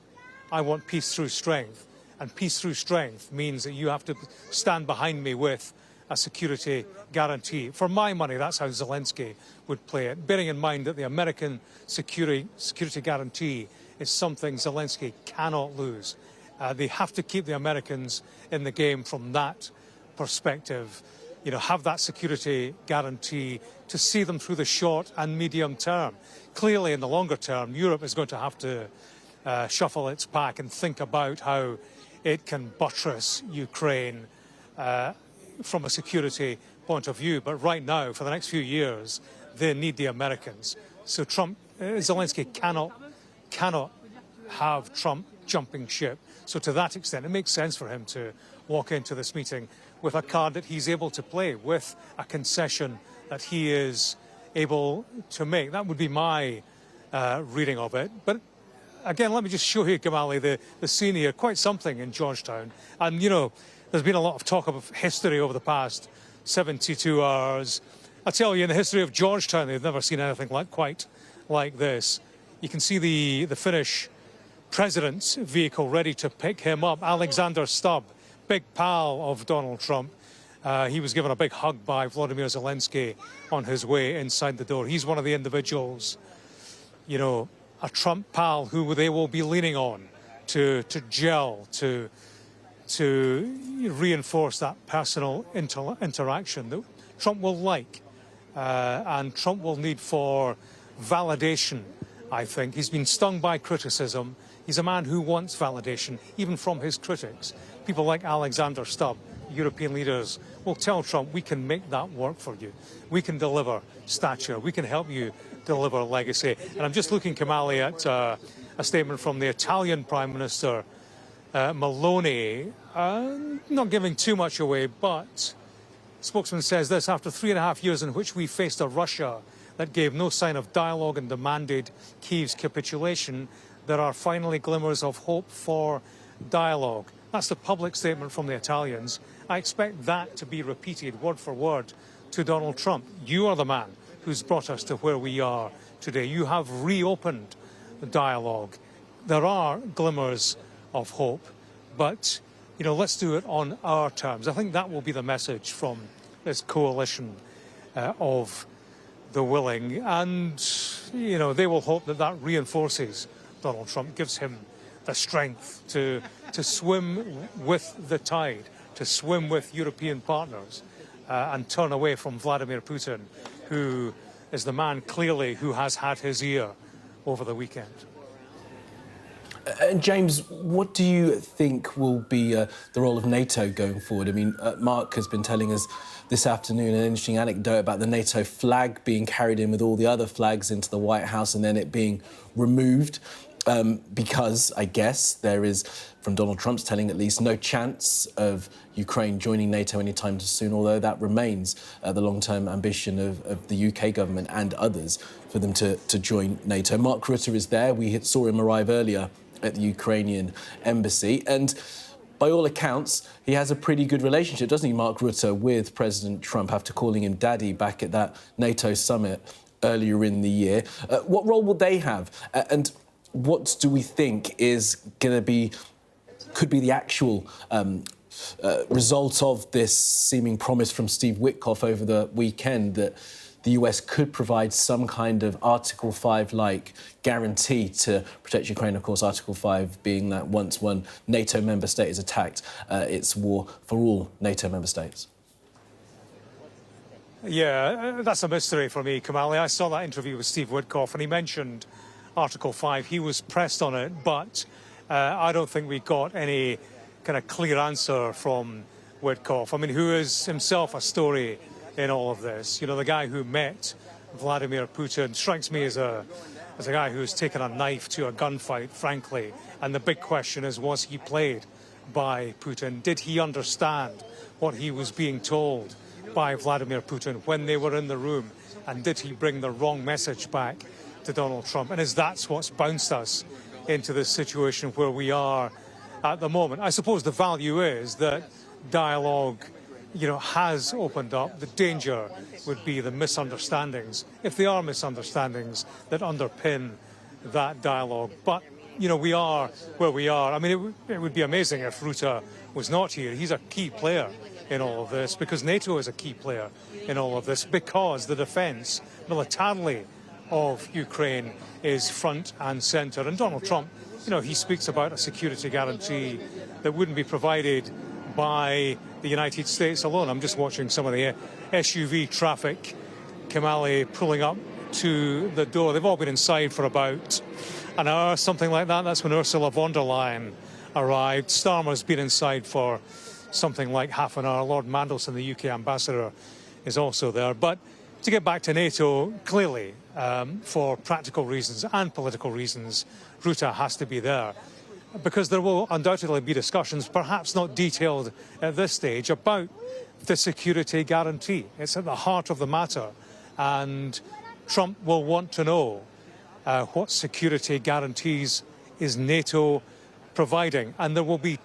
I want peace through strength. And peace through strength means that you have to stand behind me with a security guarantee. For my money, that's how Zelensky would play it, bearing in mind that the American security guarantee is something Zelensky cannot lose. They have to keep the Americans in the game from that perspective, have that security guarantee to see them through the short and medium term. Clearly, in the longer term, Europe is going to have to shuffle its pack and think about how it can buttress Ukraine from a security point of view. But right now, for the next few years, they need the Americans. So Zelensky cannot have Trump jumping ship. So to that extent, it makes sense for him to walk into this meeting with a card that he's able to play, with a concession that he is able to make. That would be my reading of it. But again, let me just show you, Kamali, the scene here. Quite something in Georgetown. And, there's been a lot of talk of history over the past 72 hours. I tell you, in the history of Georgetown, they've never seen anything quite like this. You can see the Finnish president's vehicle ready to pick him up. Alexander Stubb, big pal of Donald Trump. He was given a big hug by Volodymyr Zelensky on his way inside the door. He's one of the individuals, a Trump pal who they will be leaning on to gel, to reinforce that personal interaction that Trump will like. And Trump will need for validation, I think. He's been stung by criticism. He's a man who wants validation, even from his critics. People like Alexander Stubb, European leaders, will tell Trump, we can make that work for you. We can deliver stature. We can help you deliver legacy. And I'm just looking, Kamali, at a statement from the Italian Prime Minister, Meloni, not giving too much away, but spokesman says this: after 3.5 years in which we faced a Russia that gave no sign of dialogue and demanded Kyiv's capitulation, there are finally glimmers of hope for dialogue. That's the public statement from the Italians. I expect that to be repeated word for word to Donald Trump. You are the man who's brought us to where we are today. You have reopened the dialogue. There are glimmers of hope, but let's do it on our terms. I think that will be the message from this coalition of the willing, and they will hope that that reinforces Donald Trump, gives him the strength to swim with the tide, to swim with European partners, and turn away from Vladimir Putin, who is the man clearly who has had his ear over the weekend. And James, what do you think will be the role of NATO going forward? I mean, Mark has been telling us this afternoon an interesting anecdote about the NATO flag being carried in with all the other flags into the White House and then it being removed because, I guess, there is, from Donald Trump's telling at least, no chance of Ukraine joining NATO anytime soon, although that remains the long-term ambition of the UK government and others for them to join NATO. Mark Rutte is there. We saw him arrive earlier at the Ukrainian embassy. And by all accounts, he has a pretty good relationship, doesn't he, Mark Rutte, with President Trump after calling him daddy back at that NATO summit earlier in the year. What role will they have? And what do we think is going to be, could be the actual result of this seeming promise from Steve Witkoff over the weekend that the US could provide some kind of Article 5-like guarantee to protect Ukraine? Of course, Article 5 being that once one NATO member state is attacked, it's war for all NATO member states. Yeah, that's a mystery for me, Kamali. I saw that interview with Steve Witkoff and he mentioned Article 5. He was pressed on it, but I don't think we got any kind of clear answer from Witkoff. I mean, who is himself a story in all of this. The guy who met Vladimir Putin strikes me as a as a guy who's taken a knife to a gunfight, frankly. And the big question is, was he played by Putin? Did he understand what he was being told by Vladimir Putin when they were in the room? And did he bring the wrong message back to Donald Trump? And is that what's bounced us into this situation where we are at the moment? I suppose the value is that dialogue, has opened up. The danger would be the misunderstandings, if there are misunderstandings that underpin that dialogue. But, we are where we are. I mean, it would be amazing if Rutte was not here. He's a key player in all of this, because NATO is a key player in all of this, because the defence militarily of Ukraine is front and centre. And Donald Trump, he speaks about a security guarantee that wouldn't be provided by the United States alone. I'm just watching some of the SUV traffic, Kamali pulling up to the door. They've all been inside for about an hour, something like that. That's when Ursula von der Leyen arrived. Starmer's been inside for something like half an hour. Lord Mandelson, the UK ambassador, is also there. But to get back to NATO, clearly, for practical reasons and political reasons, Rutte has to be there, because there will undoubtedly be discussions, perhaps not detailed at this stage, about the security guarantee. It's at the heart of the matter, and Trump will want to know what security guarantees is NATO providing. And there will be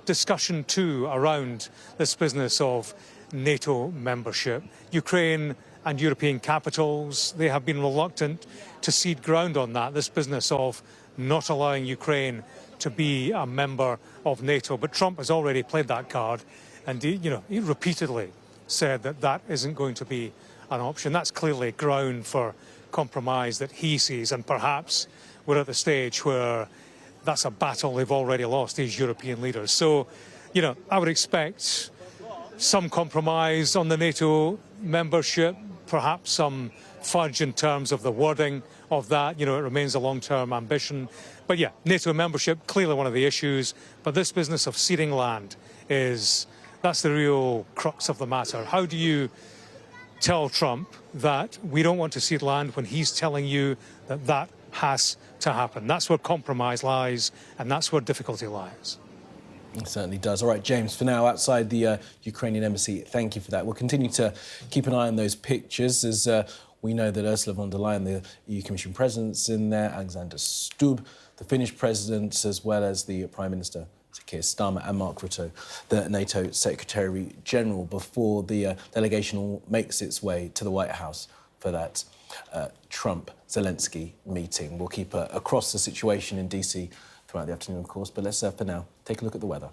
discussion too around this business of NATO membership. Ukraine and European capitals, they have been reluctant to cede ground on that, this business of not allowing Ukraine to be a member of NATO. But Trump has already played that card, and he repeatedly said that that isn't going to be an option. That's clearly ground for compromise that he sees, and perhaps we're at the stage where that's a battle they've already lost, these European leaders. So, I would expect some compromise on the NATO membership, perhaps some fudge in terms of the wording of that. It remains a long-term ambition. But yeah, NATO membership, clearly one of the issues. But this business of ceding land that's the real crux of the matter. How do you tell Trump that we don't want to cede land when he's telling you that that has to happen? That's where compromise lies, and that's where difficulty lies. It certainly does. All right, James, for now, outside the Ukrainian embassy, thank you for that. We'll continue to keep an eye on those pictures, as we know that Ursula von der Leyen, the EU Commission President's in there, Alexander Stubb, the Finnish President, as well as the Prime Minister, Keir Starmer, and Mark Rutte, the NATO Secretary-General, before the delegation makes its way to the White House for that Trump-Zelensky meeting. We'll keep across the situation in DC throughout the afternoon, of course, but let's, for now, take a look at the weather.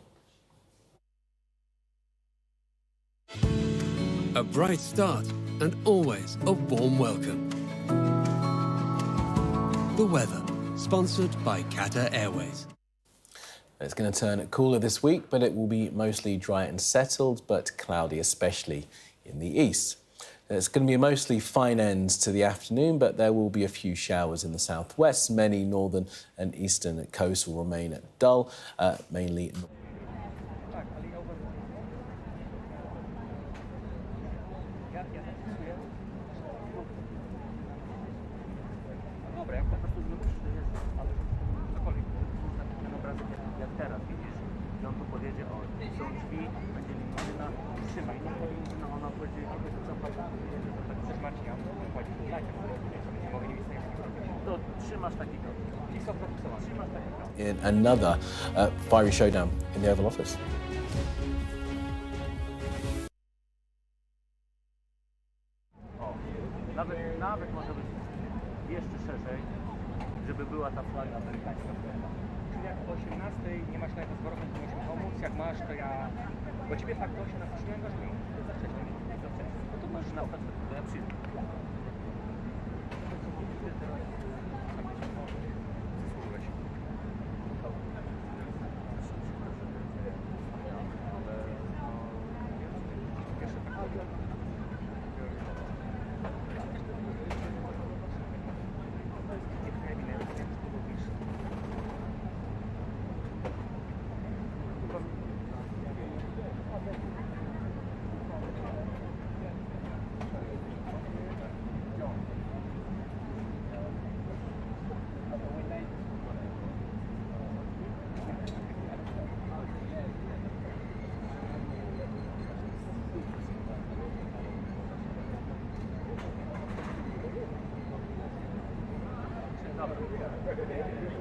A bright start and always a warm welcome. The weather, sponsored by Qatar Airways. It's going to turn cooler this week, but it will be mostly dry and settled, but cloudy, especially in the east. It's going to be a mostly fine end to the afternoon, but there will be a few showers in the southwest. Many northern and eastern coasts will remain dull, mainly. In another fiery showdown in the Oval Office. Nawet może być jeszcze szerzej, żeby była ta flaga amerykańska. Czyli jak o 18 nie masz nawet zborową, to musimy pomóc, jak masz, to ja... Bo ciebie fakt o 18 nie angażuję. Za wcześnie, za wcześnie. No to masz na przykład, to ja przyjdę.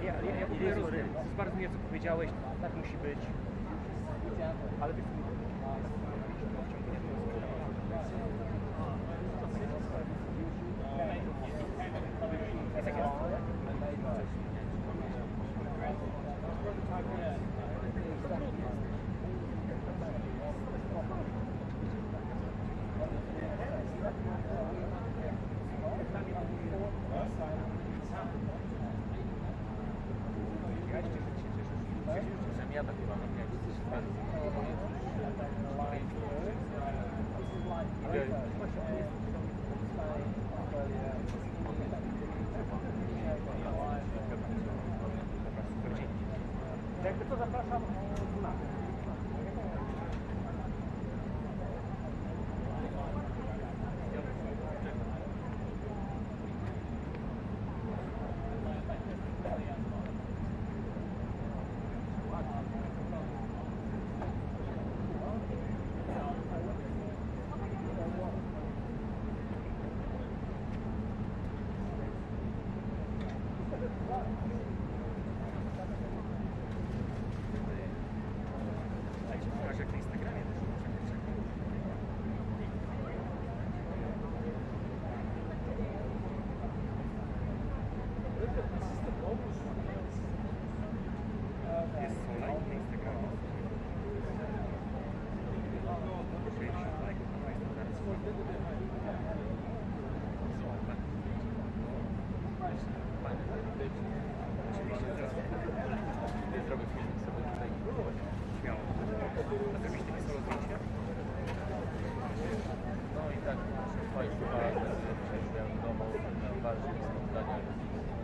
Ja w ogóle rozumiem. To jest bardzo miłe, co powiedziałeś. Tak musi być. Ale ty jakby to zapraszam na.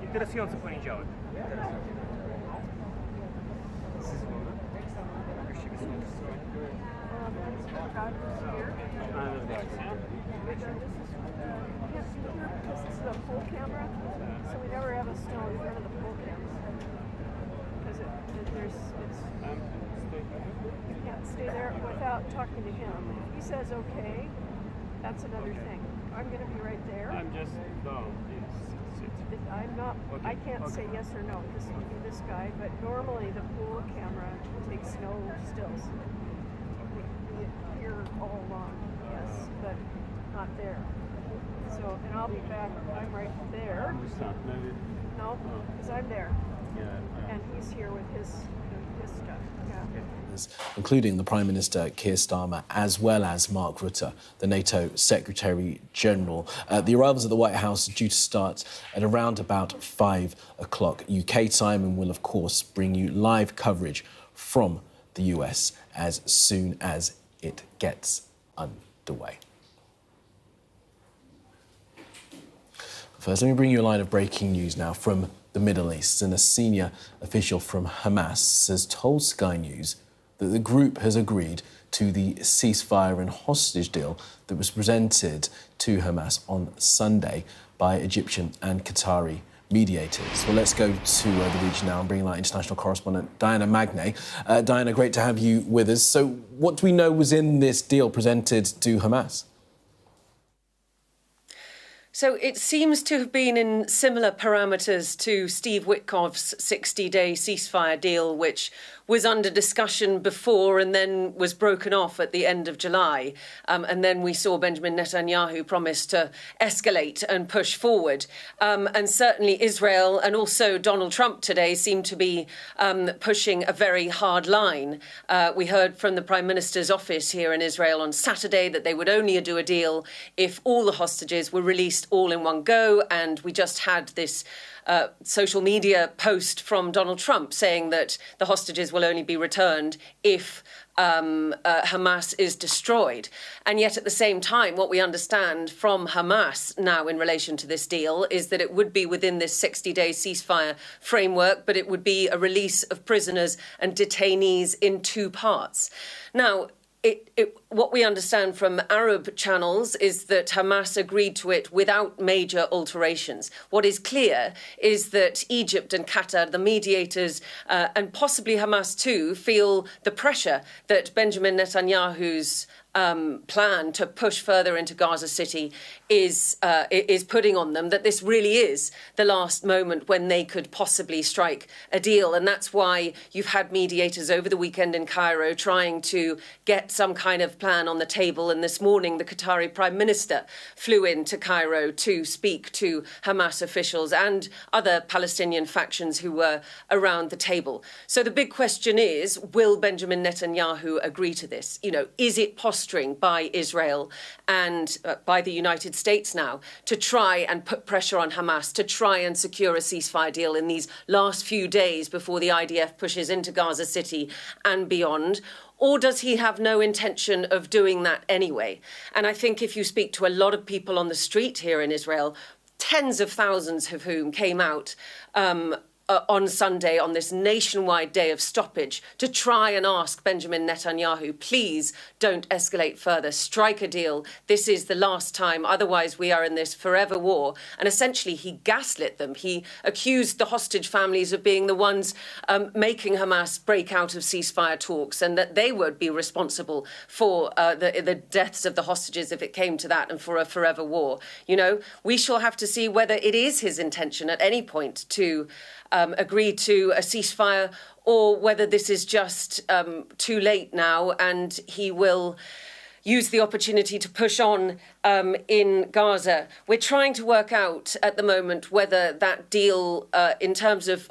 Interesujący poniedziałek. This is a full camera, so we never have a snow in front of the full camera. Because you can't stay there without talking to him. If he says okay, that's another thing. I'm going to be right there. I'm just, no, I'm not, okay. I can't say yes or no. This would be this guy, but normally the pool camera takes no stills. Here all along, yes, but not there. So, and I'll be back, I'm right there. No, because I'm there. And he's here with his stuff. Yeah. Including the Prime Minister Keir Starmer as well as Mark Rutte, the NATO Secretary General. The arrivals at the White House are due to start at around about 5 o'clock UK time, and will of course bring you live coverage from the US as soon as it gets underway. First, let me bring you a line of breaking news now from the Middle East. And a senior official from Hamas has told Sky News that the group has agreed to the ceasefire and hostage deal that was presented to Hamas on Sunday by Egyptian and Qatari mediators. Well, let's go to the region now and bring our international correspondent Diana Magne. Diana, great to have you with us. So what do we know was in this deal presented to Hamas? So it seems to have been in similar parameters to Steve Witkoff's 60-day ceasefire deal, which was under discussion before and then was broken off at the end of July. And then we saw Benjamin Netanyahu promise to escalate and push forward. And certainly Israel and also Donald Trump today seem to be pushing a very hard line. We heard from the Prime Minister's office here in Israel on Saturday that they would only do a deal if all the hostages were released all in one go. And we just had this social media post from Donald Trump saying that the hostages will only be returned if Hamas is destroyed. And yet at the same time, what we understand from Hamas now in relation to this deal is that it would be within this 60-day ceasefire framework, but it would be a release of prisoners and detainees in two parts. Now, what we understand from Arab channels is that Hamas agreed to it without major alterations. What is clear is that Egypt and Qatar, the mediators, and possibly Hamas too, feel the pressure that Benjamin Netanyahu's plan to push further into Gaza City is putting on them, that this really is the last moment when they could possibly strike a deal. And that's why you've had mediators over the weekend in Cairo trying to get some kind of plan on the table. And this morning, the Qatari Prime Minister flew into Cairo to speak to Hamas officials and other Palestinian factions who were around the table. So the big question is, will Benjamin Netanyahu agree to this? You know, is it posturing by Israel and by the United States now to try and put pressure on Hamas, to try and secure a ceasefire deal in these last few days before the IDF pushes into Gaza City and beyond? Or does he have no intention of doing that anyway? And I think if you speak to a lot of people on the street here in Israel, tens of thousands of whom came out on Sunday on this nationwide day of stoppage to try and ask Benjamin Netanyahu, please don't escalate further, strike a deal. This is the last time, otherwise we are in this forever war. And essentially he gaslit them. He accused the hostage families of being the ones making Hamas break out of ceasefire talks, and that they would be responsible for the deaths of the hostages if it came to that, and for a forever war. You know, we shall have to see whether it is his intention at any point to agree to a ceasefire, or whether this is just too late now and he will use the opportunity to push on in Gaza. We're trying to work out at the moment whether that deal in terms of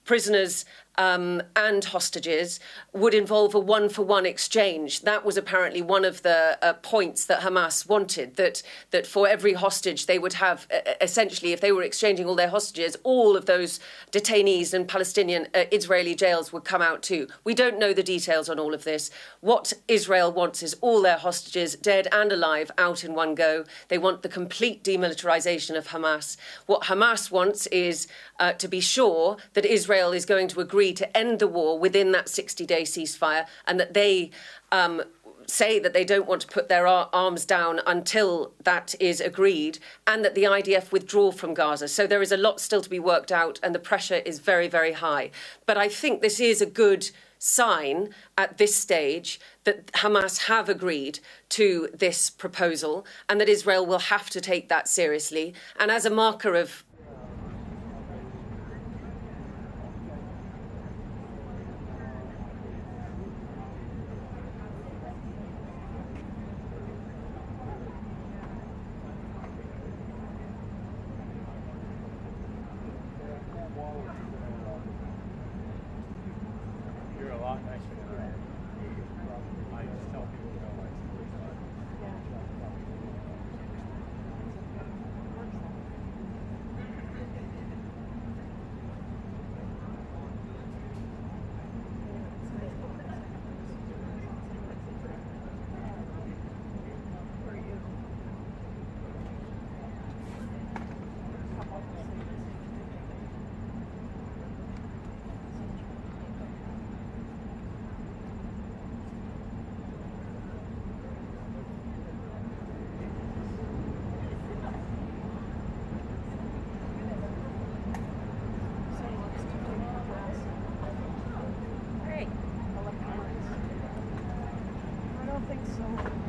prisoners and hostages would involve a one-for-one exchange. That was apparently one of the points that Hamas wanted, that for every hostage they would have, essentially, if they were exchanging all their hostages, all of those detainees in Palestinian Israeli jails would come out too. We don't know the details on all of this. What Israel wants is all their hostages, dead and alive, out in one go. They want the complete demilitarization of Hamas. What Hamas wants is to be sure that Israel is going to agree to end the war within that 60-day ceasefire, and that they say that they don't want to put their arms down until that is agreed, and that the IDF withdraw from Gaza. So there is a lot still to be worked out, and the pressure is very, very high. But I think this is a good sign at this stage that Hamas have agreed to this proposal, and that Israel will have to take that seriously. And as a marker of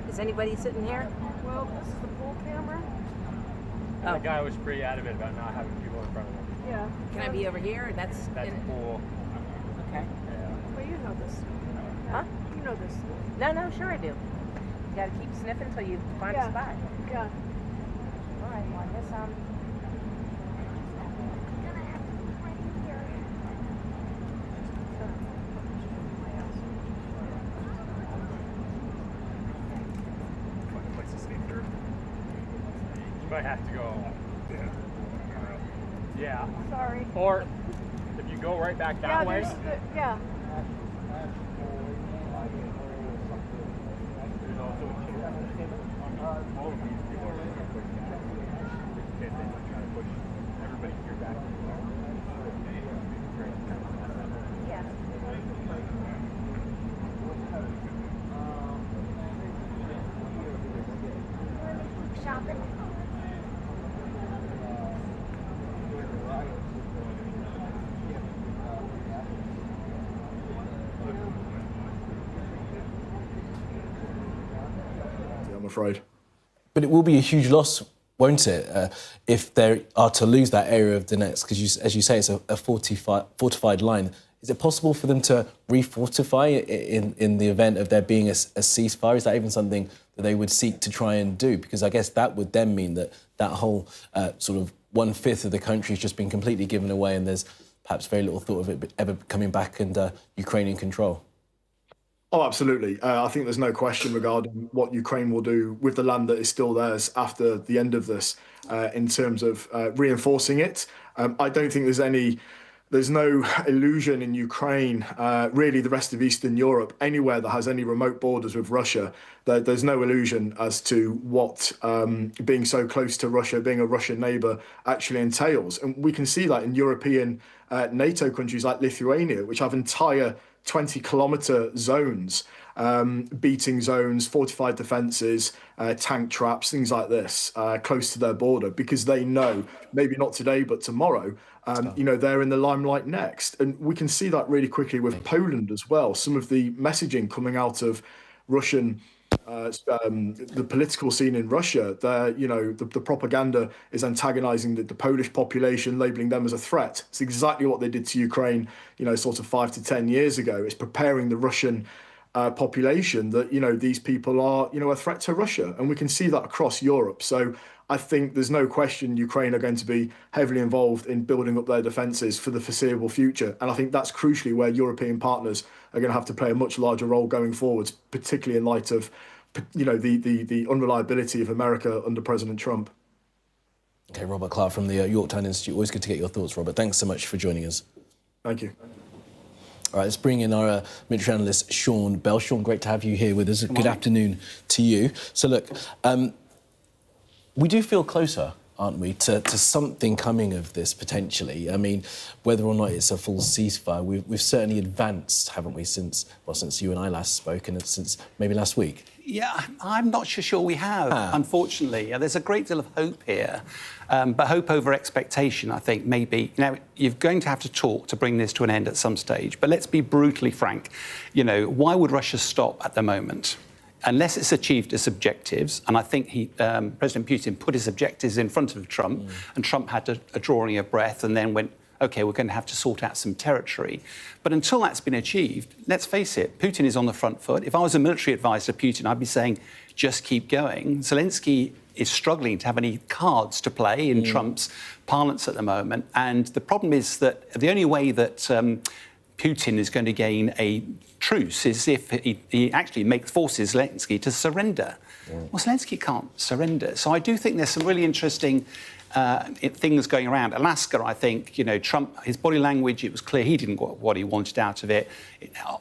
Is anybody sitting here? Well, this is the pool camera. And the guy was pretty adamant about not having people in front of him. Yeah. Can I be over here? That's cool. Okay. Yeah. Well, you know this. Huh? You know this. No, sure I do. You gotta keep sniffing until you find a spot. Yeah. All right, well, I guess You might have to go. Yeah. Sorry. Or if you go right back that way. Yeah. There's also a chair. All of these people are trying to push everybody here back. yeah. I'm afraid. But it will be a huge loss, won't it, if they are to lose that area of Donetsk? Because, as you say, it's a fortified line. Is it possible for them to refortify in the event of there being a ceasefire? Is that even something that they would seek to try and do? Because I guess that would then mean that that whole sort of 1/5 of the country has just been completely given away, and there's perhaps very little thought of it ever coming back under Ukrainian control. Oh, absolutely. I think there's no question regarding what Ukraine will do with the land that is still theirs after the end of this in terms of reinforcing it. I don't think there's no illusion in Ukraine, really the rest of Eastern Europe, anywhere that has any remote borders with Russia. There's no illusion as to what being so close to Russia, being a Russian neighbour, actually entails. And we can see that in European NATO countries like Lithuania, which have entire 20-kilometre zones, beating zones, fortified defences, tank traps, things like this, close to their border, because they know, maybe not today, but tomorrow, they're in the limelight next. And we can see that really quickly with Poland as well. Some of the messaging coming out of Russian, the political scene in Russia, the propaganda is antagonising the Polish population, labelling them as a threat. It's exactly what they did to Ukraine, sort of 5 to 10 years ago. It's preparing the Russian population that, these people are, a threat to Russia. And we can see that across Europe. So I think there's no question Ukraine are going to be heavily involved in building up their defences for the foreseeable future. And I think that's crucially where European partners are going to have to play a much larger role going forwards, particularly in light of, the unreliability of America under President Trump. OK, Robert Clark from the Yorktown Institute. Always good to get your thoughts, Robert. Thanks so much for joining us. Thank you. All right, let's bring in our military analyst, Sean Bell. Sean, great to have you here with us. Good afternoon to you. So, look, we do feel closer, aren't we, to something coming of this, potentially. I mean, whether or not it's a full ceasefire, we've certainly advanced, haven't we, since you and I last spoke, and since maybe last week? Yeah, I'm not sure we have, unfortunately. There's a great deal of hope here, but hope over expectation, I think, maybe. Now, you're going to have to talk to bring this to an end at some stage, but let's be brutally frank. Why would Russia stop at the moment? Unless it's achieved its objectives, and I think President Putin put his objectives in front of Trump, and Trump had a drawing of breath and then went, OK, we're going to have to sort out some territory. But until that's been achieved, let's face it, Putin is on the front foot. If I was a military advisor to Putin, I'd be saying, just keep going. Zelenskyy is struggling to have any cards to play in Trump's parlance at the moment. And the problem is that the only way that Putin is going to gain a truce is if he actually forces Zelenskyy to surrender. Well, Zelenskyy can't surrender. So I do think there's some really interesting things going around. Alaska, I think, Trump, his body language, it was clear he didn't get what he wanted out of it.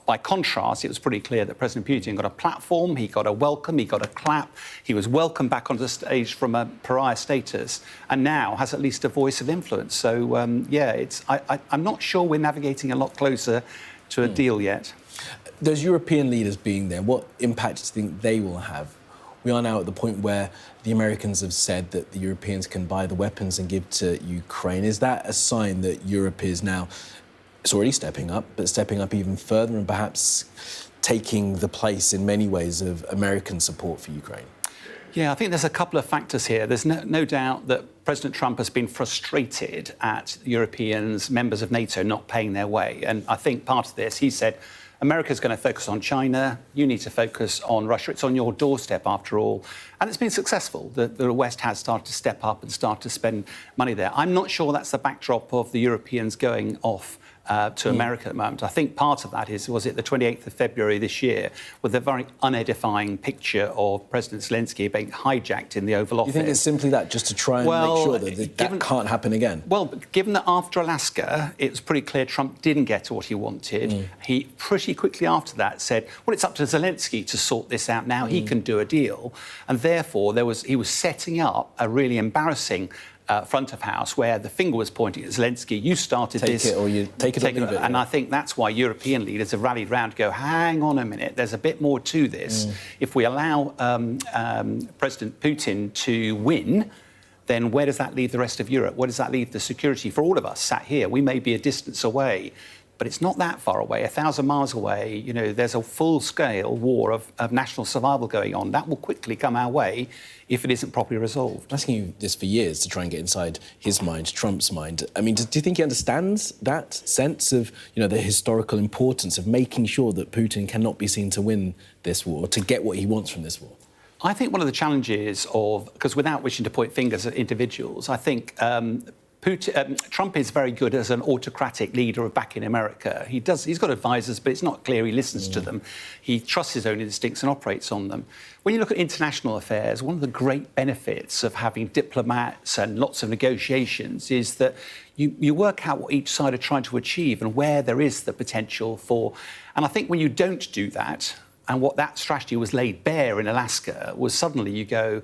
By contrast, it was pretty clear that President Putin got a platform, he got a welcome, he got a clap, he was welcomed back onto the stage from a pariah status, and now has at least a voice of influence. So, I'm not sure we're navigating a lot closer to a deal yet. Those European leaders being there, what impact do you think they will have? We are now at the point where the Americans have said that the Europeans can buy the weapons and give to Ukraine. Is that a sign that Europe is now, it's already stepping up, but stepping up even further and perhaps taking the place in many ways of American support for Ukraine? Yeah, I think there's a couple of factors here. There's no doubt that President Trump has been frustrated at Europeans, members of NATO, not paying their way. And I think part of this, he said, America's going to focus on China, you need to focus on Russia. It's on your doorstep, after all. And it's been successful. The West has started to step up and start to spend money there. I'm not sure that's the backdrop of the Europeans going off to America at the moment. I think part of that was it the 28th of February this year, with a very unedifying picture of President Zelenskyy being hijacked in the Oval Office. You think it's simply that, just to try and make sure that that can't happen again? Well, given that after Alaska, it was pretty clear Trump didn't get what he wanted, he pretty quickly after that said, well, it's up to Zelenskyy to sort this out now. He can do a deal. And therefore, he was setting up a really embarrassing front of house where the finger was pointing at Zelenskyy. You started this. Take it or you take it or leave it. And I think that's why European leaders have rallied round to go, hang on a minute, there's a bit more to this. If we allow President Putin to win, then where does that leave the rest of Europe? Where does that leave the security for all of us sat here? We may be a distance away, But it's not that far away, 1,000 miles away. You know, there's a full-scale war of national survival going on. That will quickly come our way if it isn't properly resolved. I'm asking you this for years to try and get inside his mind, Trump's mind. I mean, do you think he understands that sense of, you know, the historical importance of making sure that Putin cannot be seen to win this war, to get what he wants from this war? I think one of the challenges of, because without wishing to point fingers at individuals, I think Trump is very good as an autocratic leader back in America. He's got advisors, but it's not clear he listens to them. He trusts his own instincts and operates on them. When you look at international affairs, one of the great benefits of having diplomats and lots of negotiations is that you work out what each side are trying to achieve and where there is the potential for. And I think when you don't do that, and what that strategy was laid bare in Alaska, was suddenly you go,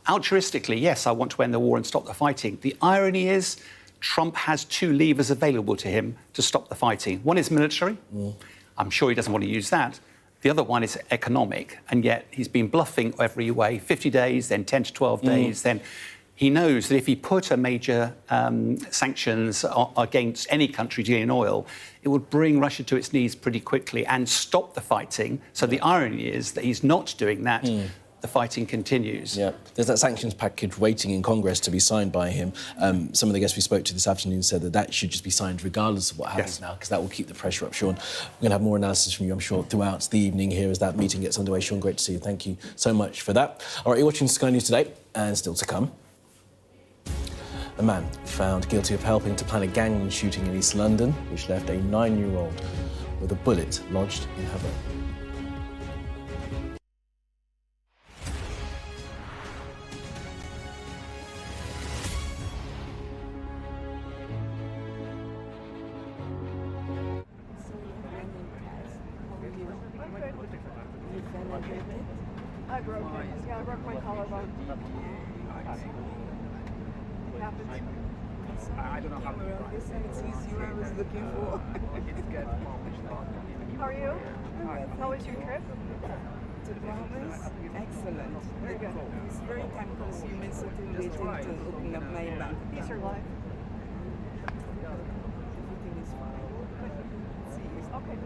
altruistically, yes, I want to end the war and stop the fighting. The irony is Trump has two levers available to him to stop the fighting. One is military. I'm sure he doesn't want to use that. The other one is economic, and yet he's been bluffing every way, 50 days, then 10 to 12 days, then he knows that if he put a major sanctions against any country dealing in oil, it would bring Russia to its knees pretty quickly and stop the fighting. So the irony is that he's not doing that. The fighting continues. Yeah, there's that sanctions package waiting in Congress to be signed by him. Some of the guests we spoke to this afternoon said that should just be signed regardless of what happens now, because that will keep the pressure up. Sean, we're going to have more analysis from you, I'm sure, throughout the evening here as that meeting gets underway. Sean, great to see you. Thank you so much for that. All right, you're watching Sky News Today, and still to come. A man found guilty of helping to plan a gang shooting in East London, which left a 9-year-old with a bullet lodged in her brain. I broke my collarbone. What happened? I don't know how to do it. This is you I was looking for. How are you? How was your trip? To Bahamas? Excellent. Very good. It's very time consuming, so to waiting to open up my bank. These are live. Everything is fine. See you. Okay.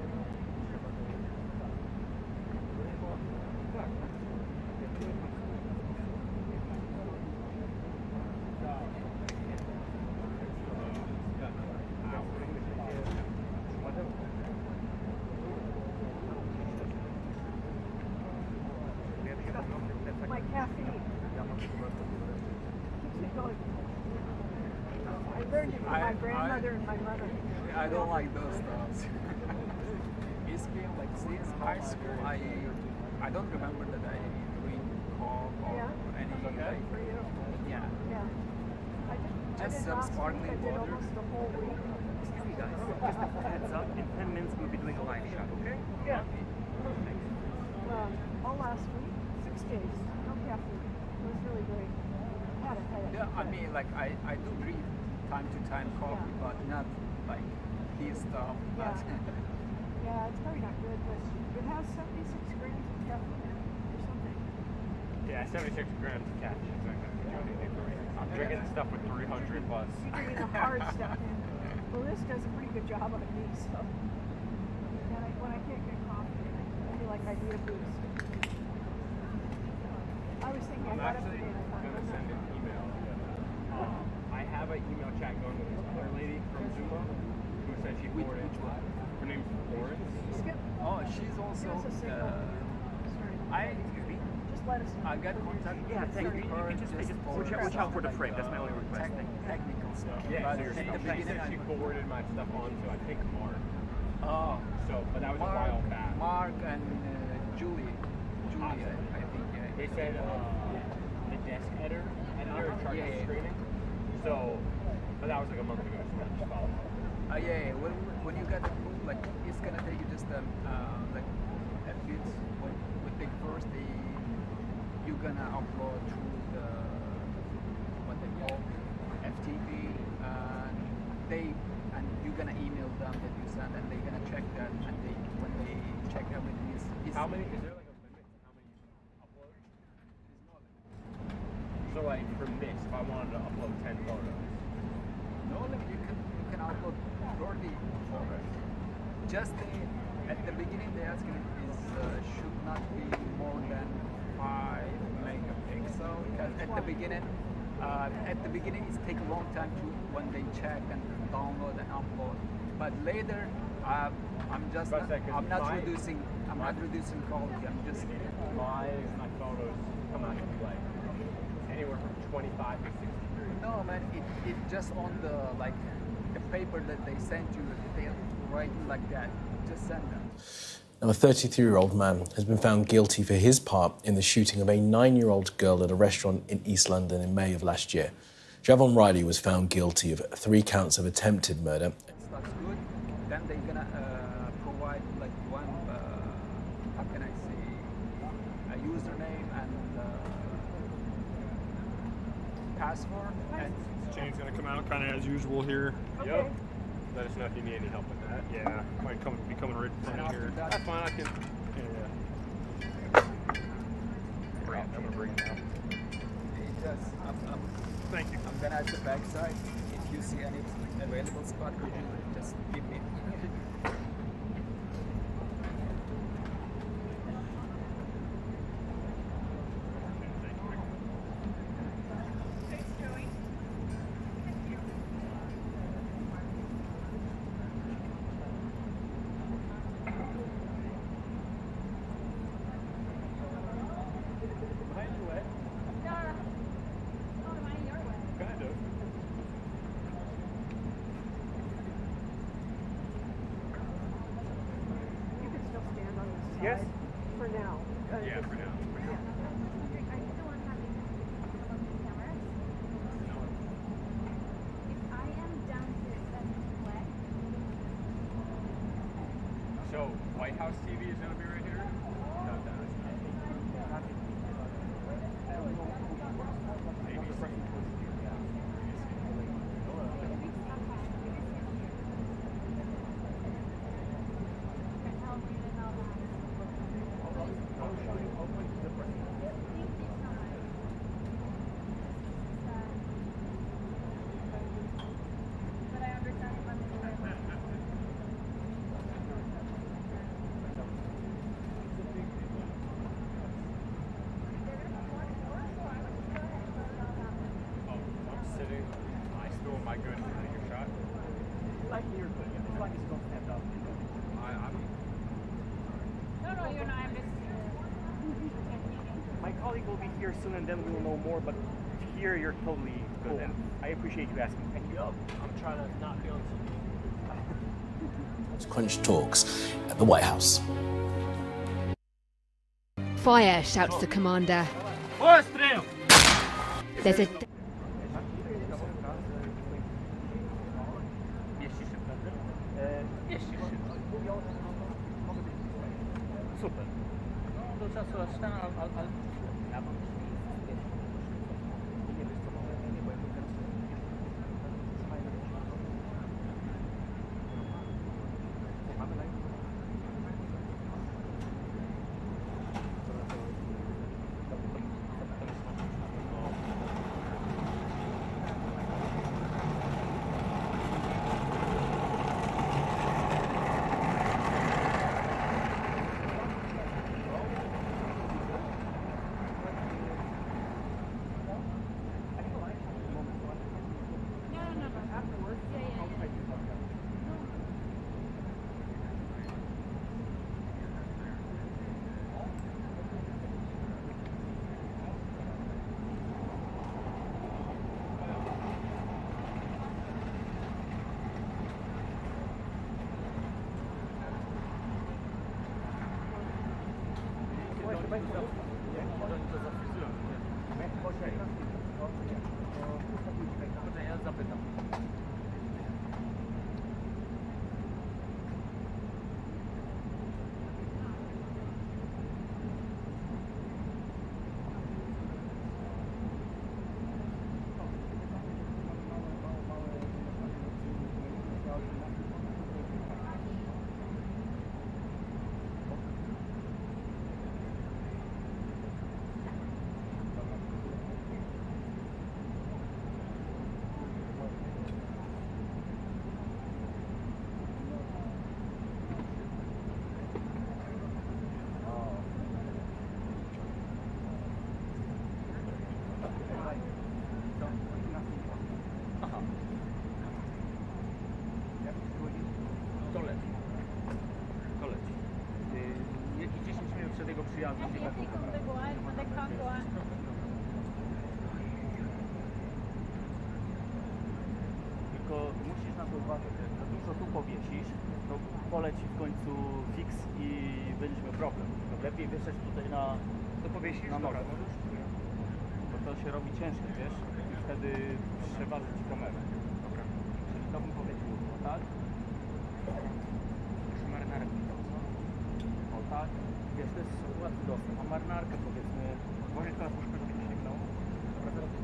My caffeine keeps me going. I learned it from my grandmother and my mother. I don't like those stuff. It's been like since high school. I don't remember that I drink coffee or any. Okay. For you. Yeah. Yeah. I Just did some last sparkling week. I did water. almost the whole week. Excuse me, guys. Just a heads up. In 10 minutes, we'll be doing a live shot, okay? Yeah. All last week, 6 days. No caffeine. It was really great. Had it. Yeah, I mean, like I do drink time to time coffee, but not like this stuff. Yeah. Yeah, it's probably not good, but it has 76 grams of caffeine in it or something. Yeah, 76 grams of caffeine is not going to do anything for me. I'm drinking stuff with 300 plus. You're drinking the hard stuff. Well, this does a pretty good job on me, so. And when I can't get coffee, I feel like I need a boost. I was thinking I'm I got up actually today and I thought, going to send an email. I have an email chat going with this other lady from Zuma who said she forwarded. Her name's Florence. Skip. Oh, she's also. Give us a signal. Sorry. Excuse me? Just let us know. I got contact. Yeah, thank you. You can just watch out for the frame. That's my only request. Technical stuff. Yeah, But so in the she beginning, said she forwarded my stuff on to, I think, Mark. Oh. So, but that was a while back. Mark and Julie, I think. Yeah. They said the desk editor in charge of streaming. So, but that was like a month ago, so I just followed up. Yeah. When you get the book, like it's gonna take you just like a bit. What they first you're gonna upload through the what they call FTP, and you're gonna email them that you sent, and they're gonna check that, and when they check everything is how many? Is there like a limit to how many you can upload? So like for this, if I wanted to upload 10 photos. No limit. You can upload 30 photos. at the beginning. It takes a long time to when they check and download and upload. But later, I'm not reducing quality. I'm just my photos come out to be like anywhere from 25 to 63. No, man, it just on the paper that they sent you, they write like that. Just send them. Now, a 33-year-old man has been found guilty for his part in the shooting of a 9-year-old girl at a restaurant in East London in May of last year. Javon Riley was found guilty of 3 counts of attempted murder. That's good. Then they're gonna provide like one, how can I say, a username and password. And James gonna come out kind of as usual here. Okay. Yep. Let us know if you need any help with that. Yeah, might be coming right in front of here. That's fine. I can. Yeah. I'm gonna bring it out. Thank you. I'm gonna at the backside. If you see any available spot, could you just give me. Yes? For now. Yeah, for now. So, White House TV is going to be right here? No, that is not. Will be here soon and then we'll know more, but here you're totally good and I appreciate you asking. Thank you. I'm trying to not be on TV. It's Crunch Talks at the White House. Fire, shouts the commander. There's a... Super. Do czasu aż ten, ale ja mam Tylko musisz na to uważać, jak za dużo tu powiesisz, to poleci w końcu fix i będziesz miał problem. To lepiej wieszać tutaj na... To powiesisz? Na nogę. Bo to się robi ciężkie, wiesz? I wtedy przeważy ci kamerę. Dobra. Czyli to bym powiedział, o tak? Proszę marynarkę. O tak? Wiesz, to jest łatwy dostęp. A marynarkę powiedzmy... Może teraz muszę powiedzieć, że się nie grało. Dobra, teraz to.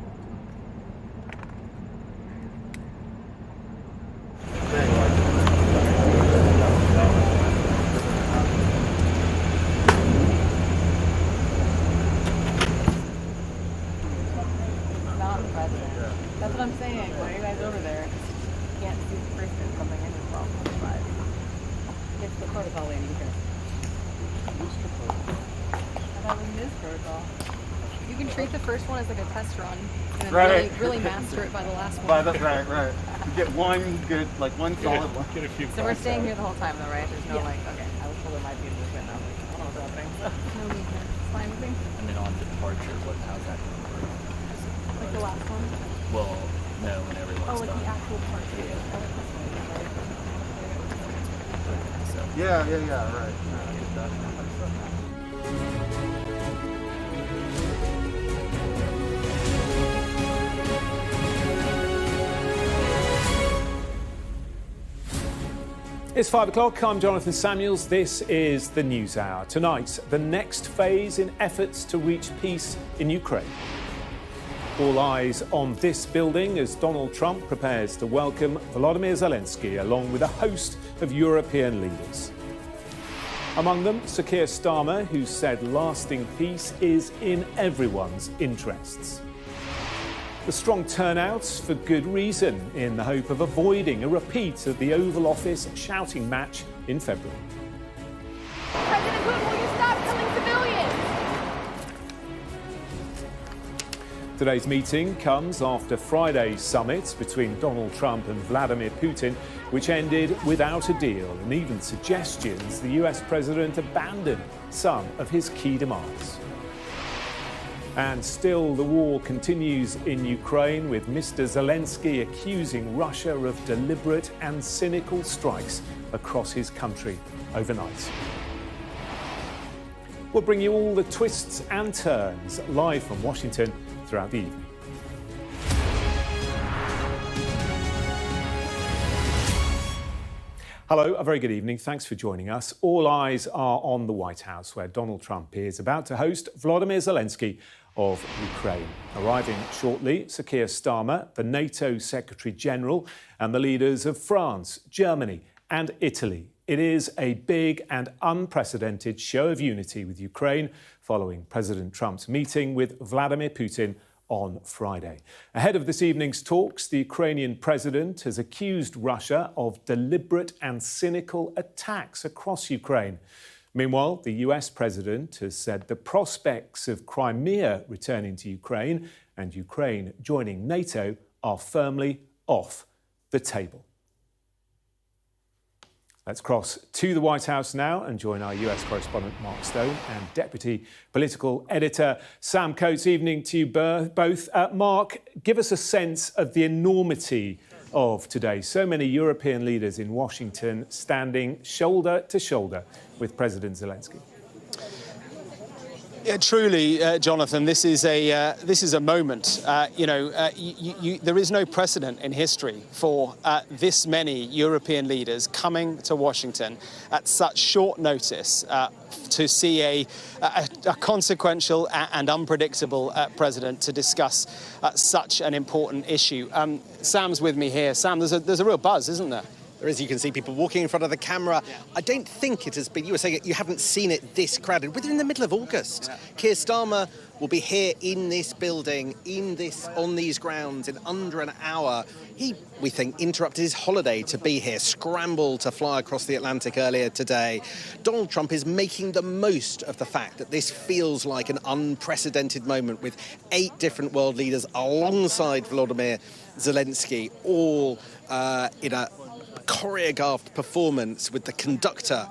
That's what I'm saying. Why are you guys over there? You can't see the person coming in as well. But it's the protocol, Andy. You can. I thought we missed protocol. You can treat the first one as like a test run, and then Right. really master it by the last one. Right. You get one good, like one solid one. Get a few. So we're staying here the whole time, though, right? There's no like. Okay, I was told there might be a movement. I was like, I don't know what's happening. No need here. Fine with me. And then on departure, how's that going to work? Like the last one. Well, no, when everyone's Oh, like done. the actual part. Yeah, right. I get that. It's 5 o'clock. I'm Jonathan Samuels. This is the News Hour. Tonight, the next phase in efforts to reach peace in Ukraine. All eyes on this building as Donald Trump prepares to welcome Volodymyr Zelenskyy along with a host of European leaders. Among them, Sir Keir Starmer, who said lasting peace is in everyone's interests. The strong turnouts for good reason in the hope of avoiding a repeat of the Oval Office shouting match in February. President Putin, will you stop killing civilians? Today's meeting comes after Friday's summit between Donald Trump and Vladimir Putin, which ended without a deal, and even suggestions the US president abandon some of his key demands. And still, the war continues in Ukraine, with Mr. Zelenskyy accusing Russia of deliberate and cynical strikes across his country overnight. We'll bring you all the twists and turns live from Washington throughout the evening. Hello, a very good evening. Thanks for joining us. All eyes are on the White House, where Donald Trump is about to host Volodymyr Zelenskyy of Ukraine. Arriving shortly, Sir Keir Starmer, the NATO Secretary-General, and the leaders of France, Germany and Italy. It is a big and unprecedented show of unity with Ukraine following President Trump's meeting with Vladimir Putin on Friday. Ahead of this evening's talks, the Ukrainian president has accused Russia of deliberate and cynical attacks across Ukraine. Meanwhile, the US president has said the prospects of Crimea returning to Ukraine and Ukraine joining NATO are firmly off the table. Let's cross to the White House now and join our US correspondent Mark Stone and Deputy Political Editor Sam Coates. Evening to you both. Mark, give us a sense of the enormity of today. So many European leaders in Washington standing shoulder to shoulder with President Zelenskyy. Yeah, truly, Jonathan, this is a moment. There is no precedent in history for this many European leaders coming to Washington at such short notice to see a consequential and unpredictable president to discuss such an important issue. Sam's with me here. Sam, there's a real buzz, isn't there? There is, you can see people walking in front of the camera. I don't think it has been, you were saying it, you haven't seen it this crowded. We're in the middle of August. Keir Starmer will be here in this building, on these grounds in under an hour. He, we think, interrupted his holiday to be here, scrambled to fly across the Atlantic earlier today. Donald Trump is making the most of the fact that this feels like an unprecedented moment with 8 different world leaders alongside Volodymyr Zelenskyy, all in a choreographed performance with the conductor,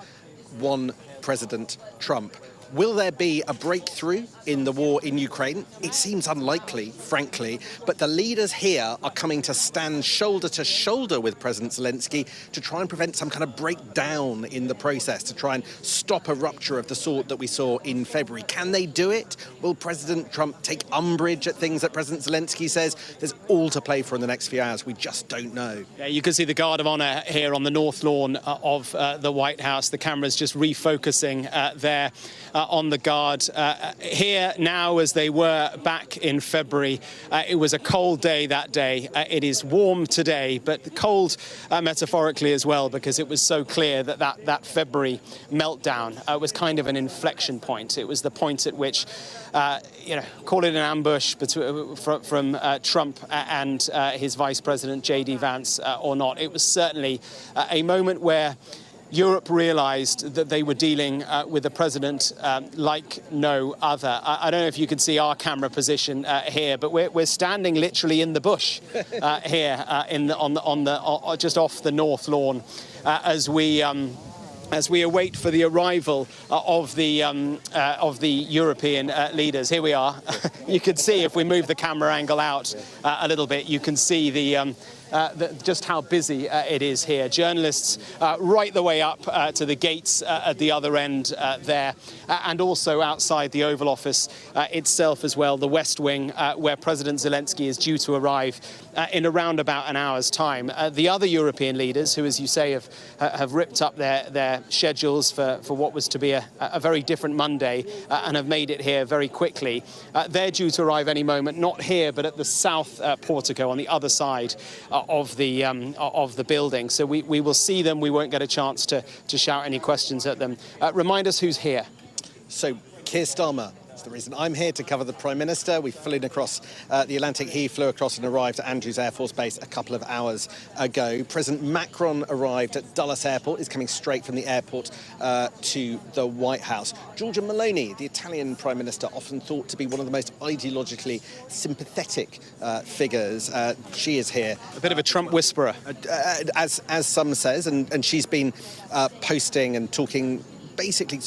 one President Trump. Will there be a breakthrough in the war in Ukraine? It seems unlikely, frankly, but the leaders here are coming to stand shoulder to shoulder with President Zelensky to try and prevent some kind of breakdown in the process, to try and stop a rupture of the sort that we saw in February. Can they do it? Will President Trump take umbrage at things that President Zelensky says? There's all to play for in the next few hours. We just don't know. Yeah, you can see the Guard of Honour here on the north lawn of the White House. The camera's just refocusing there on the Guard. Here now, as they were back in February, it was a cold day that day. It is warm today, but cold metaphorically as well, because it was so clear that that February meltdown was kind of an inflection point. It was the point at which, call it an ambush from Trump and his Vice President J.D. Vance or not. It was certainly a moment where Europe realised that they were dealing with a president like no other. I don't know if you can see our camera position here, but we're standing literally in the bush here just off the north lawn as we await for the arrival of the European leaders. Here we are. You can see, if we move the camera angle out a little bit, you can see just how busy it is here. Journalists right the way up to the gates at the other end there, and also outside the Oval Office itself as well, the West Wing, where President Zelensky is due to arrive in around about an hour's time. The other European leaders, who, as you say, have ripped up their schedules for what was to be a very different Monday and have made it here very quickly, they're due to arrive any moment, not here, but at the south portico on the other side of the building. So we will see them. We won't get a chance to shout any questions at them. Remind us who's here. So Keir Starmer. The reason I'm here to cover the Prime Minister. We've flown across the Atlantic. He flew across and arrived at Andrews Air Force Base a couple of hours ago. President Macron arrived at Dulles Airport. Is coming straight from the airport to the White House. Giorgia Meloni, the Italian Prime Minister, often thought to be one of the most ideologically sympathetic figures. She is here. A bit of a Trump whisperer. As some says, and she's been posting and talking, basically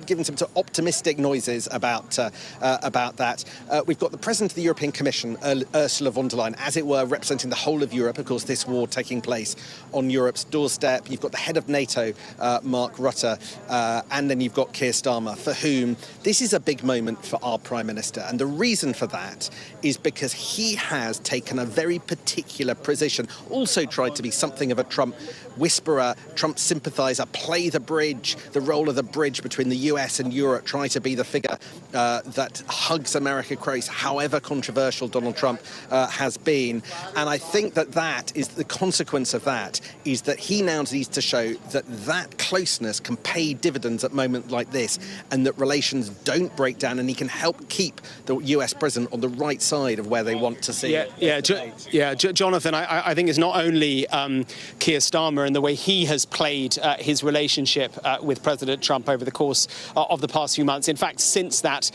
giving some sort of optimistic noises about that. We've got the President of the European Commission, Ursula von der Leyen, as it were, representing the whole of Europe. Of course, this war taking place on Europe's doorstep. You've got the head of NATO, Mark Rutte, and then you've got Keir Starmer, for whom this is a big moment for our Prime Minister. And the reason for that is because he has taken a very particular position, also tried to be something of a Trump whisperer, Trump sympathiser, play the bridge, the role of the bridge between the US and Europe, try to be the figure that hugs America close, however controversial Donald Trump has been. And I think that is the consequence of that, is that he now needs to show that closeness can pay dividends at moments like this, and that relations don't break down, and he can help keep the US president on the right side of where they want to see it. Jonathan, I think it's not only Keir Starmer and the way he has played his relationship with President Trump over the course of the past few months. In fact, since that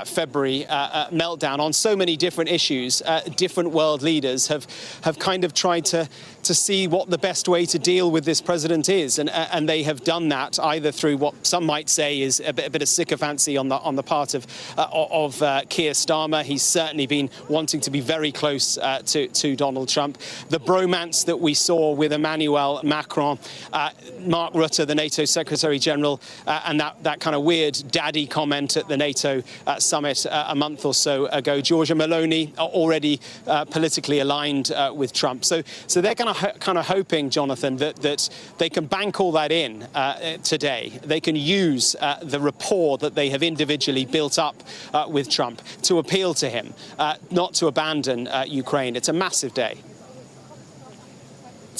February meltdown on so many different issues, different world leaders have kind of tried to see what the best way to deal with this president is, and they have done that either through what some might say is a bit of sycophancy on the part of Keir Starmer. He's certainly been wanting to be very close to Donald Trump. The bromance that we saw with Emmanuel Macron, Mark Rutte, the NATO Secretary General, and that kind of weird daddy comment at the NATO summit a month or so ago. Giorgia Meloni already politically aligned with Trump. So they're kind of hoping, Jonathan, that they can bank all that in today. They can use the rapport that they have individually built up with Trump to appeal to him, not to abandon Ukraine. It's a massive day.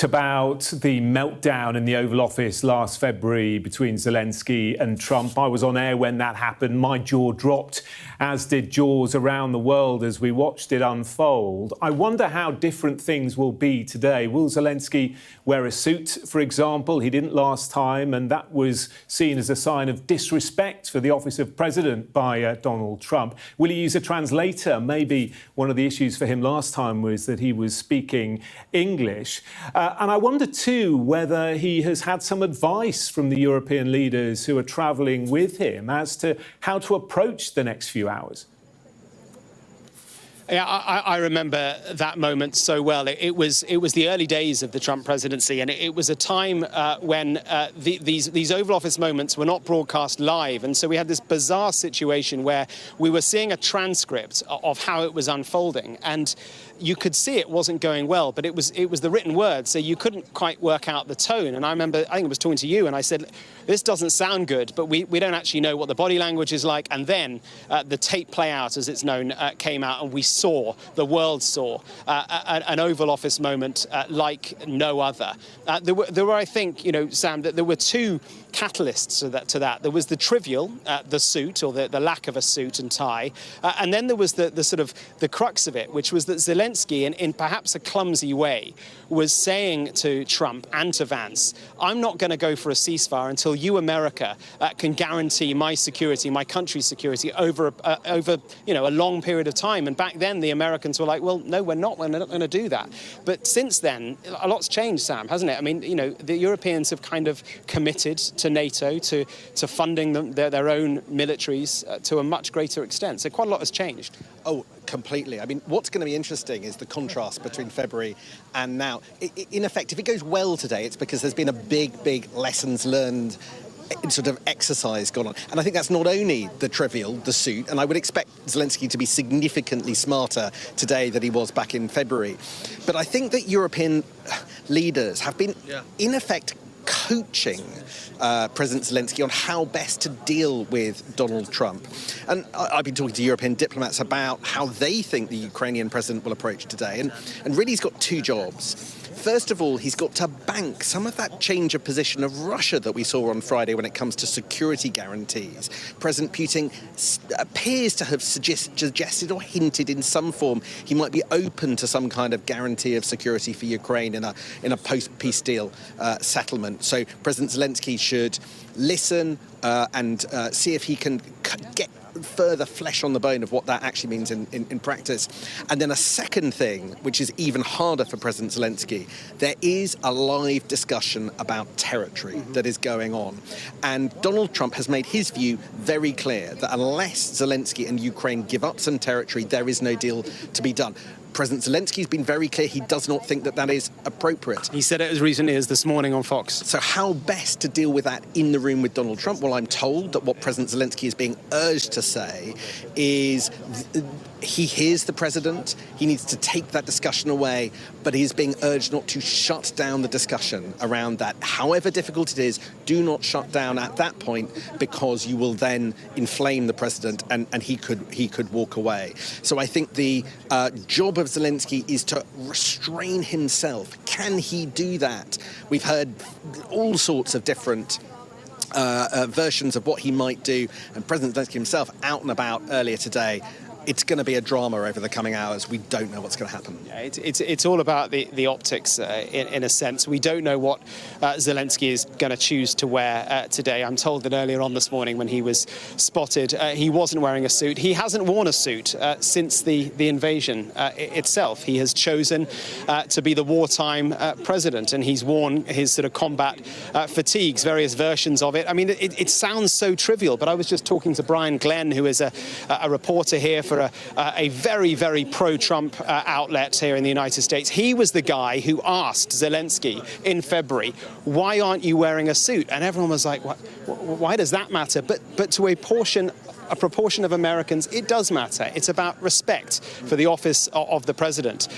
About the meltdown in the Oval Office last February between Zelensky and Trump. I was on air when that happened. My jaw dropped, as did jaws around the world as we watched it unfold. I wonder how different things will be today. Will Zelensky wear a suit, for example? He didn't last time, and that was seen as a sign of disrespect for the office of president by Donald Trump. Will he use a translator? Maybe one of the issues for him last time was that he was speaking English. And I wonder, too, whether he has had some advice from the European leaders who are travelling with him as to how to approach the next few hours. Yeah, I remember that moment so well. It was the early days of the Trump presidency, and it was a time when these Oval Office moments were not broadcast live, and so we had this bizarre situation where we were seeing a transcript of how it was unfolding, and you could see it wasn't going well, but it was the written word, so you couldn't quite work out the tone. And I remember, I think I was talking to you, and I said, this doesn't sound good, but we don't actually know what the body language is like. And then the tape play out, as it's known, came out, and the world saw an Oval Office moment like no other. There were, I think, Sam, that there were two catalysts to that. There was the trivial, the suit, or the lack of a suit and tie, and then there was the sort of the crux of it, which was that Zelensky, in perhaps a clumsy way, was saying to Trump and to Vance, I'm not going to go for a ceasefire until you, America, can guarantee my security, my country's security over a long period of time. And back then, the Americans were like, well, no, we're not going to do that. But since then, a lot's changed, Sam, hasn't it? I mean, the Europeans have kind of committed to NATO, to funding their own militaries to a much greater extent. So quite a lot has changed. Oh, completely. I mean, what's going to be interesting is the contrast between February and now. In effect, if it goes well today, it's because there's been a big lessons learned sort of exercise gone on. And I think that's not only the trivial, the suit, and I would expect Zelensky to be significantly smarter today than he was back in February. But I think that European leaders have been, in effect, coaching President Zelensky on how best to deal with Donald Trump. And I've been talking to European diplomats about how they think the Ukrainian president will approach today. And really, he's got two jobs. First of all, he's got to bank some of that change of position of Russia that we saw on Friday when it comes to security guarantees. President Putin appears to have suggested or hinted in some form he might be open to some kind of guarantee of security for Ukraine in a post-peace deal settlement. So President Zelensky should listen and see if he can get further flesh on the bone of what that actually means in practice. And then a second thing, which is even harder for President Zelensky, there is a live discussion about territory that is going on. And Donald Trump has made his view very clear that unless Zelensky and Ukraine give up some territory, there is no deal to be done. President Zelensky's been very clear he does not think that that is appropriate. He said it as recently as this morning on Fox. So how best to deal with that in the room with Donald Trump? Well, I'm told that what President Zelensky is being urged to say is he hears the president, he needs to take that discussion away, but he is being urged not to shut down the discussion around that. However difficult it is, do not shut down at that point, because you will then inflame the president and he could walk away. So I think the job of Zelensky is to restrain himself. Can he do that? We've heard all sorts of different versions of what he might do, and President Zelensky himself out and about earlier today. It's going to be a drama over the coming hours. We don't know what's going to happen. Yeah, it's all about the optics in a sense. We don't know what Zelensky is going to choose to wear today. I'm told that earlier on this morning when he was spotted, he wasn't wearing a suit. He hasn't worn a suit since the invasion itself. He has chosen to be the wartime president, and he's worn his sort of combat fatigues, various versions of it. I mean, it sounds so trivial, but I was just talking to Brian Glenn, who is a reporter here for a very pro-Trump outlet here in the United States. He was the guy who asked Zelensky in February, why aren't you wearing a suit? And everyone was like, why does that matter? But to a proportion of Americans, it does matter. It's about respect for the office of the president.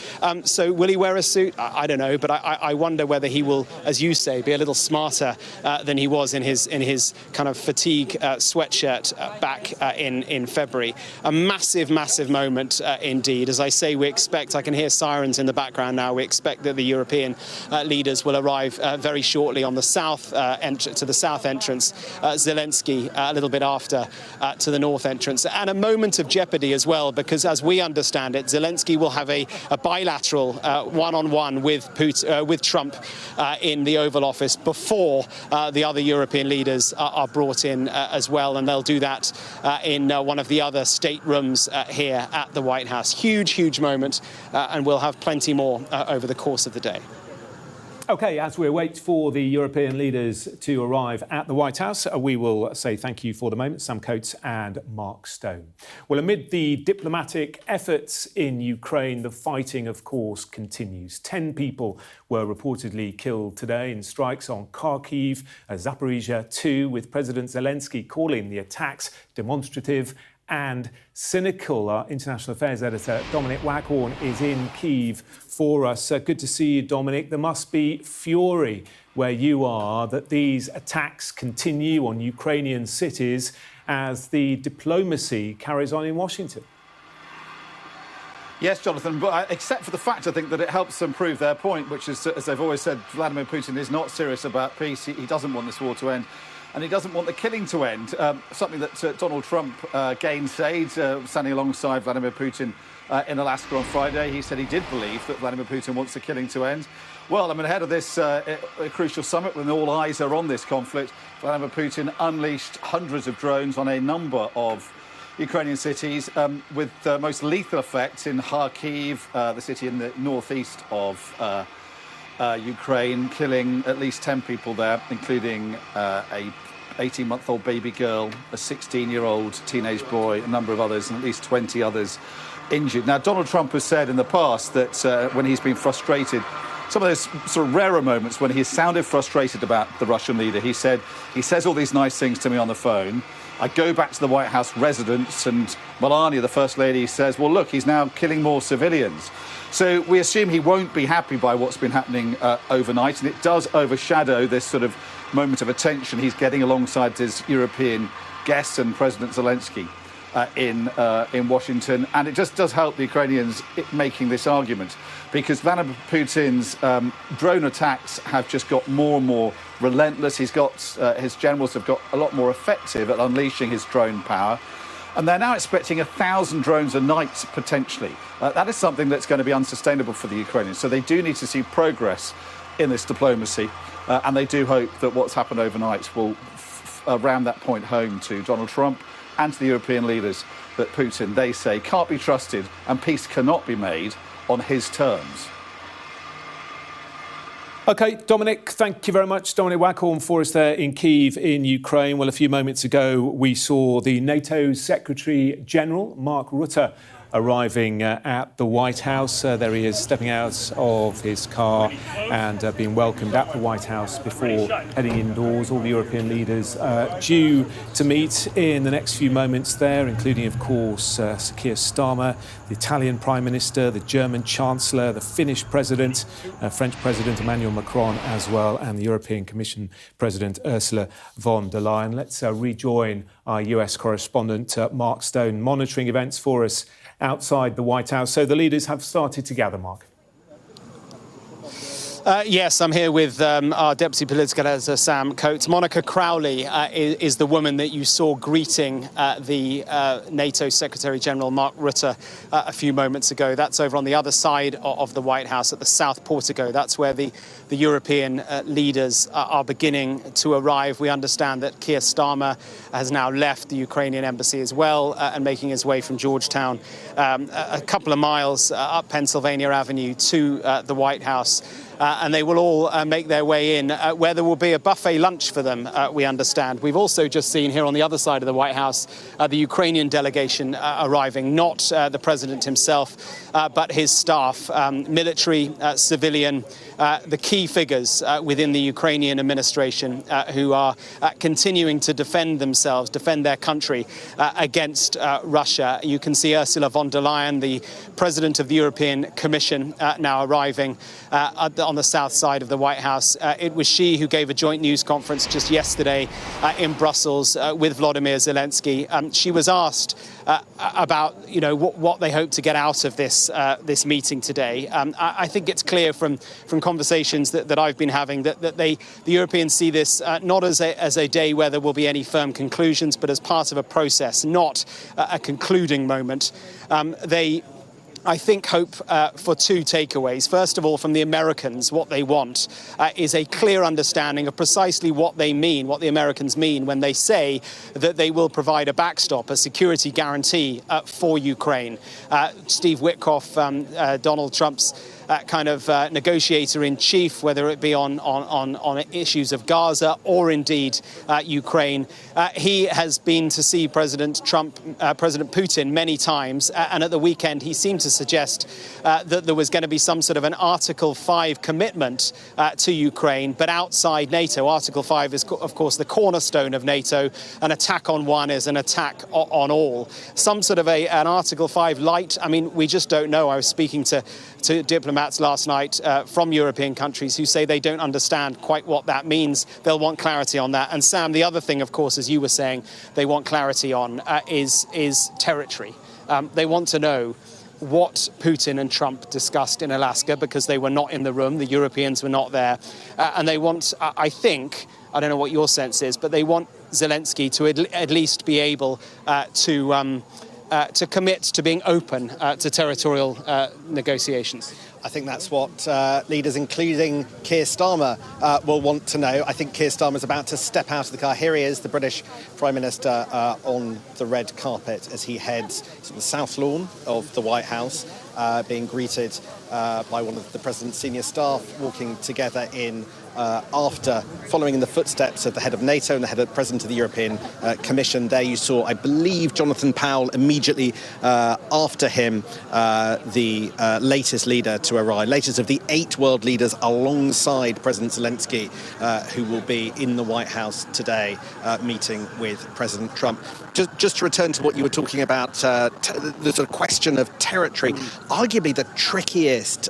So will he wear a suit? I don't know, but I wonder whether he will, as you say, be a little smarter than he was in his kind of fatigue sweatshirt back in February. A massive moment indeed. As I say, I can hear sirens in the background now. We expect that the European leaders will arrive very shortly on the south to the south entrance. Zelensky a little bit after to the north entrance, and a moment of jeopardy as well, because as we understand it, Zelensky will have a bilateral one-on-one with Trump in the Oval Office before the other European leaders are brought in as well, and they'll do that in one of the other staterooms here at the White House. Huge moment, and we'll have plenty more over the course of the day. OK, as we wait for the European leaders to arrive at the White House, we will say thank you for the moment, Sam Coates and Mark Stone. Well, amid the diplomatic efforts in Ukraine, the fighting, of course, continues. 10 people were reportedly killed today in strikes on Kharkiv, Zaporizhia too, with President Zelensky calling the attacks demonstrative and cynical. Our international affairs editor, Dominic Waghorn, is in Kyiv for us. Good to see you, Dominic. There must be fury where you are that these attacks continue on Ukrainian cities as the diplomacy carries on in Washington. Yes, Jonathan, but except for the fact, I think, that it helps them prove their point, which is, as they've always said, Vladimir Putin is not serious about peace. He doesn't want this war to end. And he doesn't want the killing to end, something that Donald Trump gainsaid, standing alongside Vladimir Putin in Alaska on Friday. He said he did believe that Vladimir Putin wants the killing to end. Well, I mean, ahead of this crucial summit, when all eyes are on this conflict, Vladimir Putin unleashed hundreds of drones on a number of Ukrainian cities, with the most lethal effects in Kharkiv, the city in the northeast of Ukraine, killing at least 10 people there, including a 18-month-old baby girl, a 16-year-old teenage boy, a number of others, and at least 20 others injured. Now, Donald Trump has said in the past that when he's been frustrated, some of those sort of rarer moments when he has sounded frustrated about the Russian leader, he says all these nice things to me on the phone. I go back to the White House residence and Melania, the First Lady, says, well, look, he's now killing more civilians. So we assume he won't be happy by what's been happening overnight, and it does overshadow this sort of moment of attention he's getting alongside his European guests and President Zelensky in Washington. And it just does help the Ukrainians making this argument, because Vladimir Putin's drone attacks have just got more and more relentless. He's got his generals have got a lot more effective at unleashing his drone power. And they're now expecting 1,000 drones a night, potentially. That is something that's going to be unsustainable for the Ukrainians. So they do need to see progress in this diplomacy. And they do hope that what's happened overnight will ram that point home to Donald Trump and to the European leaders that Putin, they say, can't be trusted and peace cannot be made on his terms. OK, Dominic, thank you very much. Dominic Waghorn for us there in Kyiv in Ukraine. Well, a few moments ago, we saw the NATO Secretary General, Mark Rutte, arriving at the White House. There he is, stepping out of his car and being welcomed at the White House before heading indoors. All the European leaders due to meet in the next few moments there, including, of course, Keir Starmer, the Italian Prime Minister, the German Chancellor, the Finnish President, French President Emmanuel Macron as well, and the European Commission President Ursula von der Leyen. Let's rejoin our US correspondent, Mark Stone, monitoring events for us outside the White House. So the leaders have started to gather, Mark. Yes, I'm here with our Deputy Political Editor, Sam Coates. Monica Crowley is the woman that you saw greeting the NATO Secretary-General Mark Rutte a few moments ago. That's over on the other side of the White House at the South Portico. That's where the European leaders are beginning to arrive. We understand that Keir Starmer has now left the Ukrainian embassy as well and making his way from Georgetown a couple of miles up Pennsylvania Avenue to the White House. And they will all make their way in, where there will be a buffet lunch for them, we understand. We've also just seen here on the other side of the White House the Ukrainian delegation arriving, not the president himself, but his staff, military, civilian, the key figures within the Ukrainian administration who are continuing to defend themselves, defend their country against Russia. You can see Ursula von der Leyen, the president of the European Commission, now arriving on the south side of the White House. It was she who gave a joint news conference just yesterday in Brussels with Volodymyr Zelensky. She was asked about, what they hope to get out of this meeting today. I think it's clear from conversations that I've been having that the Europeans see this not as a day where there will be any firm conclusions, but as part of a process, not a concluding moment. They, I think, hope for two takeaways. First of all, from the Americans, what they want is a clear understanding of precisely what they mean, what the Americans mean when they say that they will provide a backstop, a security guarantee for Ukraine. Steve Witkoff, Donald Trump's kind of negotiator-in-chief, whether it be on issues of Gaza or indeed Ukraine. He has been to see President Putin many times, and at the weekend he seemed to suggest that there was going to be some sort of an Article 5 commitment to Ukraine, but outside NATO. Article 5 is, of course, the cornerstone of NATO. An attack on one is an attack on all. Some sort of an Article 5 light, I mean, we just don't know. I was speaking to diplomats last night from European countries who say they don't understand quite what that means. They'll want clarity on that. And Sam, the other thing, of course, as you were saying, they want clarity on is territory. They want to know what Putin and Trump discussed in Alaska, because they were not in the room. The Europeans were not there. And they want, I think, I don't know what your sense is, but they want Zelensky to at least be able to commit to being open to territorial negotiations. I think that's what leaders, including Keir Starmer, will want to know. I think Keir Starmer's about to step out of the car. Here he is, the British Prime Minister, on the red carpet as he heads to the South Lawn of the White House, being greeted by one of the President's senior staff, walking together in following in the footsteps of the head of NATO and the President of the European Commission. There you saw, I believe, Jonathan Powell immediately after him, the latest leader to arrive, latest of the 8 world leaders alongside President Zelensky, who will be in the White House today meeting with President Trump. Just to return to what you were talking about, the sort of question of territory, arguably the trickiest,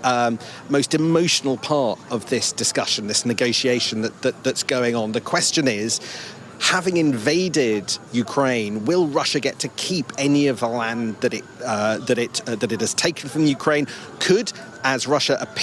most emotional part of this discussion, this negotiation that's going on. The question is, having invaded Ukraine, will Russia get to keep any of the land that it has taken from Ukraine? Could, as President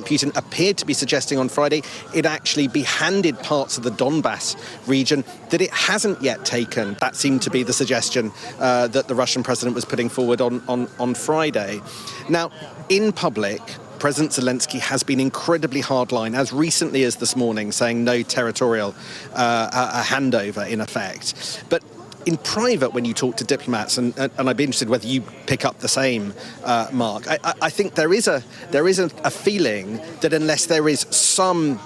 Putin appeared to be suggesting on Friday, it actually be handed parts of the Donbass region that it hasn't yet taken? That seemed to be the suggestion that the Russian president was putting forward on Friday. Now, in public, President Zelensky has been incredibly hardline, as recently as this morning, saying no territorial a handover, in effect. But in private, when you talk to diplomats, and I'd be interested whether you pick up the same, Mark, I think there is a feeling that unless there is some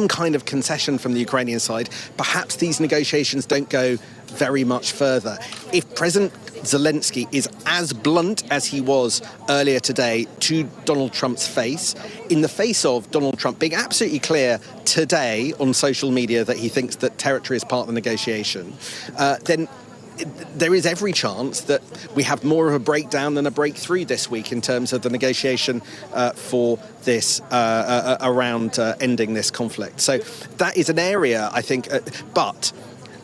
kind of concession from the Ukrainian side, perhaps these negotiations don't go very much further. If President Zelensky is as blunt as he was earlier today to Donald Trump's face, in the face of Donald Trump being absolutely clear today on social media that he thinks that territory is part of the negotiation, then there is every chance that we have more of a breakdown than a breakthrough this week in terms of the negotiation for this around ending this conflict. So that is an area, I think, but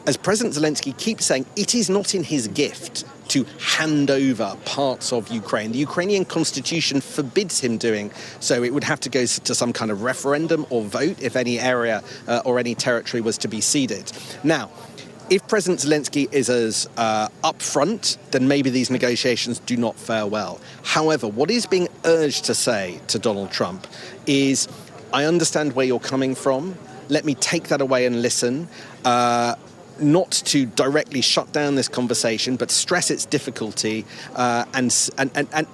as President Zelensky keeps saying, it is not in his gift to hand over parts of Ukraine. The Ukrainian constitution forbids him doing so. It would have to go to some kind of referendum or vote if any area or any territory was to be ceded. Now, if President Zelensky is as upfront, then maybe these negotiations do not fare well. However, what is being urged to say to Donald Trump is, I understand where you're coming from. Let me take that away and listen. Not to directly shut down this conversation, but stress its difficulty and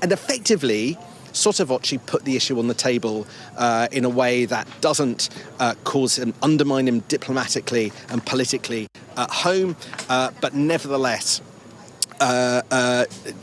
effectively sotto voce put the issue on the table in a way that doesn't cause him, undermine him diplomatically and politically at home, but nevertheless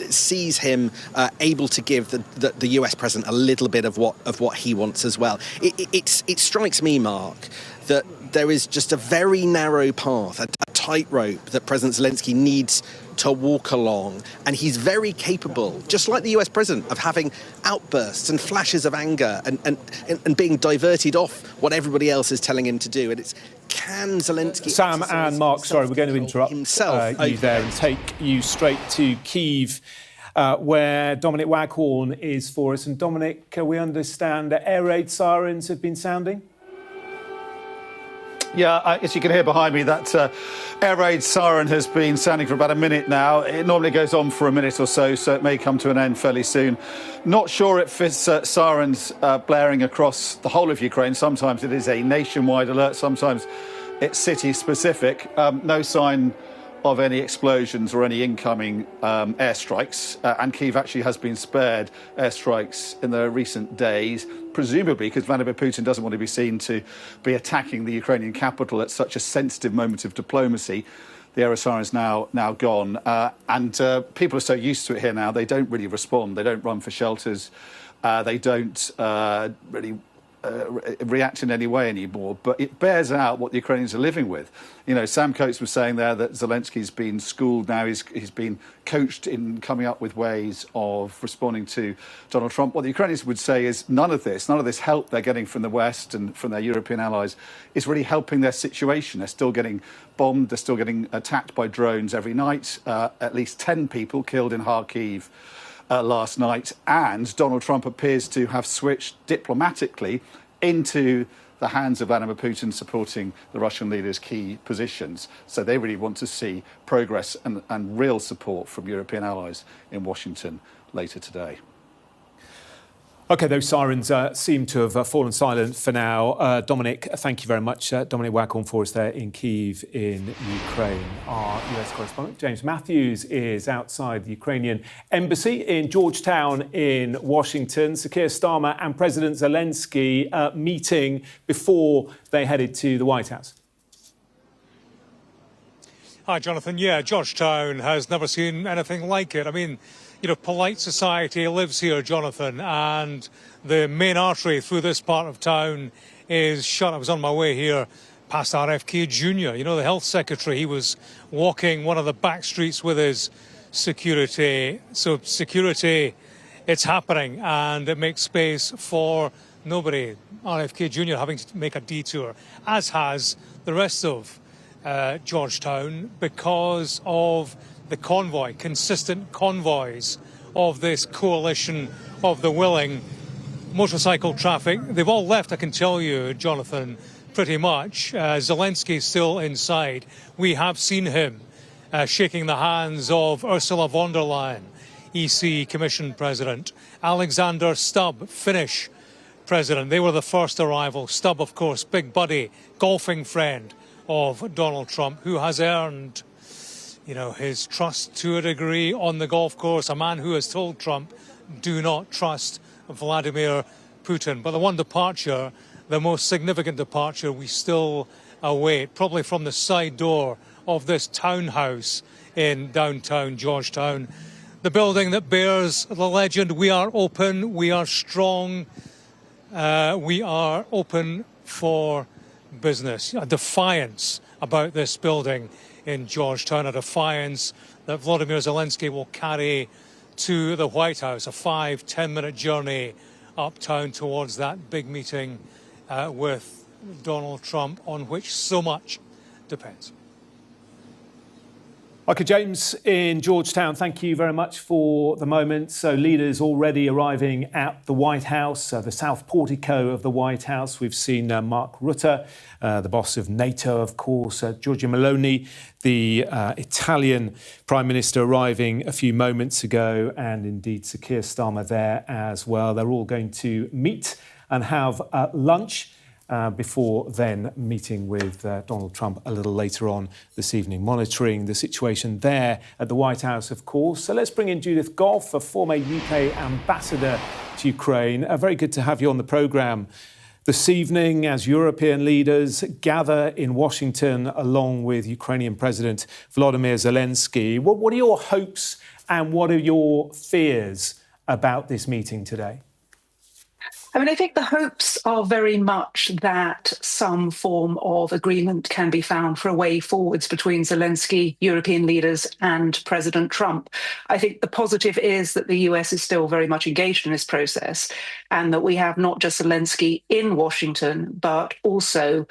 sees him able to give the US president a little bit of what he wants as well. It strikes me, Mark, that there is just a very narrow path, a tightrope that President Zelensky needs to walk along. And he's very capable, just like the US president, of having outbursts and flashes of anger and being diverted off what everybody else is telling him to do. And can Zelensky... Sam and Mark, sorry, we're going to interrupt you there and take you straight to Kyiv, where Dominic Waghorn is for us. And Dominic, we understand that air raid sirens have been sounding? Yeah, as you can hear behind me, that air raid siren has been sounding for about a minute now. It normally goes on for a minute or so, so it may come to an end fairly soon. Not sure if it's sirens blaring across the whole of Ukraine. Sometimes it is a nationwide alert, sometimes it's city-specific. No sign of any explosions or any incoming airstrikes. And Kyiv actually has been spared airstrikes in the recent days, presumably because Vladimir Putin doesn't want to be seen to be attacking the Ukrainian capital at such a sensitive moment of diplomacy. The RSR is now gone. And people are so used to it here now, they don't really respond. They don't run for shelters. They don't really react in any way anymore. But it bears out what the Ukrainians are living with. You know, Sam Coates was saying there that Zelensky's been schooled now. He's been coached in coming up with ways of responding to Donald Trump. What the Ukrainians would say is none of this help they're getting from the West and from their European allies is really helping their situation. They're still getting bombed. They're still getting attacked by drones every night. At least 10 people killed in Kharkiv last night, and Donald Trump appears to have switched diplomatically into the hands of Vladimir Putin supporting the Russian leader's key positions. So they really want to see progress and real support from European allies in Washington later today. OK, those sirens seem to have fallen silent for now. Dominic, thank you very much. Dominic Waghorn for us there in Kyiv in Ukraine. Our US correspondent, James Matthews, is outside the Ukrainian embassy in Georgetown in Washington. Sir Keir Starmer and President Zelensky meeting before they headed to the White House. Hi, Jonathan. Yeah, Georgetown has never seen anything like it. I mean, you know, polite society lives here, Jonathan, and the main artery through this part of town is shut. I was on my way here past RFK Jr., you know, the health secretary. He was walking one of the back streets with his security. So security, it's happening, and it makes space for nobody. RFK Jr. having to make a detour, as has the rest of Georgetown, because of the convoy, consistent convoys of this coalition of the willing. Motorcycle traffic, they've all left, I can tell you, Jonathan, pretty much. Zelensky's still inside. We have seen him shaking the hands of Ursula von der Leyen, EC Commission President, Alexander Stubb, Finnish President. They were the first arrival. Stubb, of course, big buddy, golfing friend of Donald Trump, who has earned, you know, his trust to a degree on the golf course, a man who has told Trump, do not trust Vladimir Putin. But the one departure, the most significant departure we still await, probably from the side door of this townhouse in downtown Georgetown. The building that bears the legend, we are open, we are strong, we are open for business. A defiance about this building in Georgetown, a defiance that Volodymyr Zelensky will carry to the White House, a 5-10 minute journey uptown towards that big meeting with Donald Trump, on which so much depends. OK, James in Georgetown, thank you very much for the moment. So leaders already arriving at the White House, the south portico of the White House. We've seen Mark Rutte, the boss of NATO, of course, Giorgia Meloni, the Italian Prime Minister, arriving a few moments ago, and indeed Sir Keir Starmer there as well. They're all going to meet and have lunch before then meeting with Donald Trump a little later on this evening, monitoring the situation there at the White House, of course. So let's bring in Judith Gough, a former UK ambassador to Ukraine. Very good to have you on the programme this evening as European leaders gather in Washington along with Ukrainian President Volodymyr Zelensky. What are your hopes and what are your fears about this meeting today? I mean, I think the hopes are very much that some form of agreement can be found for a way forwards between Zelensky, European leaders, and President Trump. I think the positive is that the US is still very much engaged in this process, and that we have not just Zelensky in Washington, but also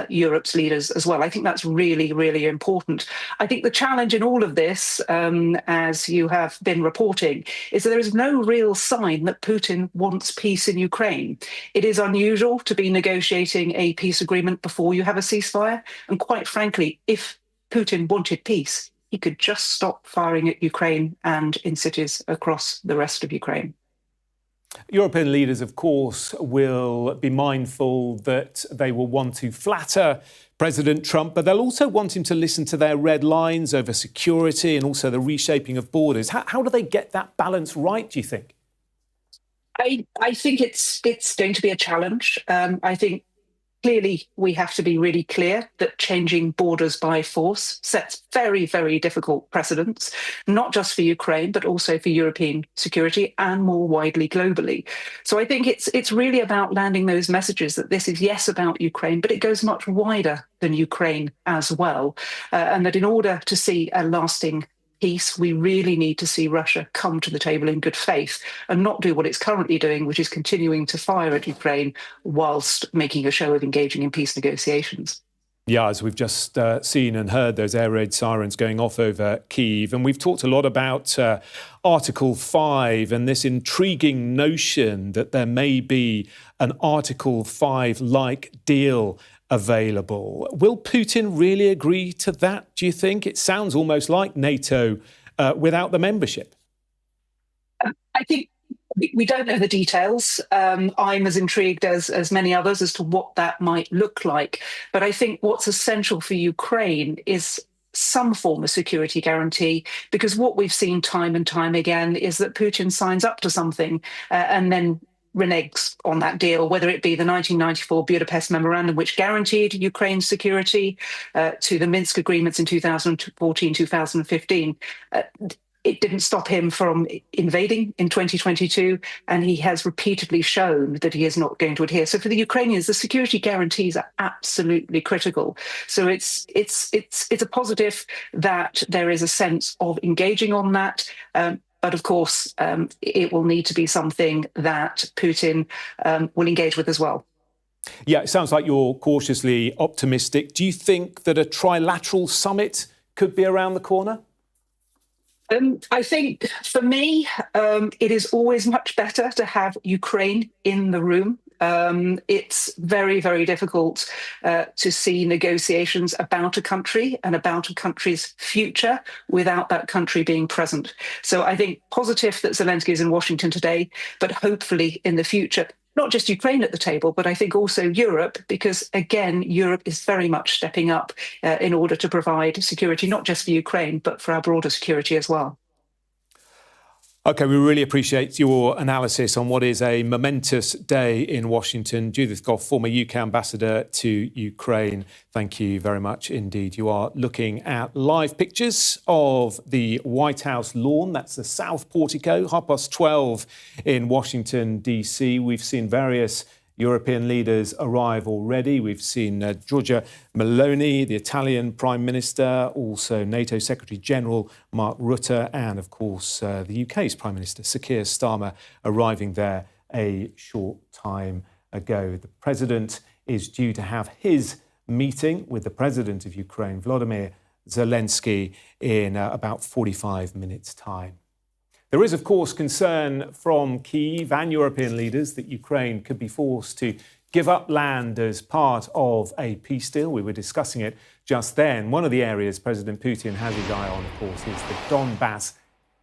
Europe's leaders as well. I think that's really, really important. I think the challenge in all of this, as you have been reporting, is that there is no real sign that Putin wants peace in Ukraine. It is unusual to be negotiating a peace agreement before you have a ceasefire. And quite frankly, if Putin wanted peace, he could just stop firing at Ukraine and in cities across the rest of Ukraine. European leaders, of course, will be mindful that they will want to flatter President Trump, but they'll also want him to listen to their red lines over security and also the reshaping of borders. How do they get that balance right, do you think? I think it's going to be a challenge. I think clearly we have to be really clear that changing borders by force sets very, very difficult precedents, not just for Ukraine, but also for European security and more widely globally. So I think it's really about landing those messages that this is, yes, about Ukraine, but it goes much wider than Ukraine as well. And that in order to see a lasting peace, we really need to see Russia come to the table in good faith and not do what it's currently doing, which is continuing to fire at Ukraine whilst making a show of engaging in peace negotiations. Yeah, as we've just seen and heard, those air raid sirens going off over Kyiv. And we've talked a lot about Article 5 and this intriguing notion that there may be an Article 5-like deal available. Will Putin really agree to that, do you think? It sounds almost like NATO without the membership. I think we don't know the details. I'm as intrigued as many others as to what that might look like. But I think what's essential for Ukraine is some form of security guarantee, because what we've seen time and time again is that Putin signs up to something and then reneges on that deal, whether it be the 1994 Budapest Memorandum, which guaranteed Ukraine's security, to the Minsk agreements in 2014, 2015. It didn't stop him from invading in 2022, and he has repeatedly shown that he is not going to adhere. So for the Ukrainians, the security guarantees are absolutely critical. So it's a positive that there is a sense of engaging on that. But of course, it will need to be something that Putin will engage with as well. Yeah, it sounds like you're cautiously optimistic. Do you think that a trilateral summit could be around the corner? I think for me, it is always much better to have Ukraine in the room. It's very, very difficult to see negotiations about a country and about a country's future without that country being present. So I think positive that Zelenskyy is in Washington today, but hopefully in the future, not just Ukraine at the table, but I think also Europe, because again, Europe is very much stepping up in order to provide security, not just for Ukraine, but for our broader security as well. OK, we really appreciate your analysis on what is a momentous day in Washington. Judith Gough, former UK ambassador to Ukraine, thank you very much indeed. You are looking at live pictures of the White House lawn. That's the South Portico, 12:30 in Washington, D.C. We've seen various European leaders arrive already. We've seen Giorgia Meloni, the Italian Prime Minister, also NATO Secretary-General Mark Rutte, and of course the UK's Prime Minister, Sir Keir Starmer, arriving there a short time ago. The President is due to have his meeting with the President of Ukraine, Volodymyr Zelenskyy, in about 45 minutes' time. There is, of course, concern from Kyiv and European leaders that Ukraine could be forced to give up land as part of a peace deal. We were discussing it just then. One of the areas President Putin has his eye on, of course, is the Donbass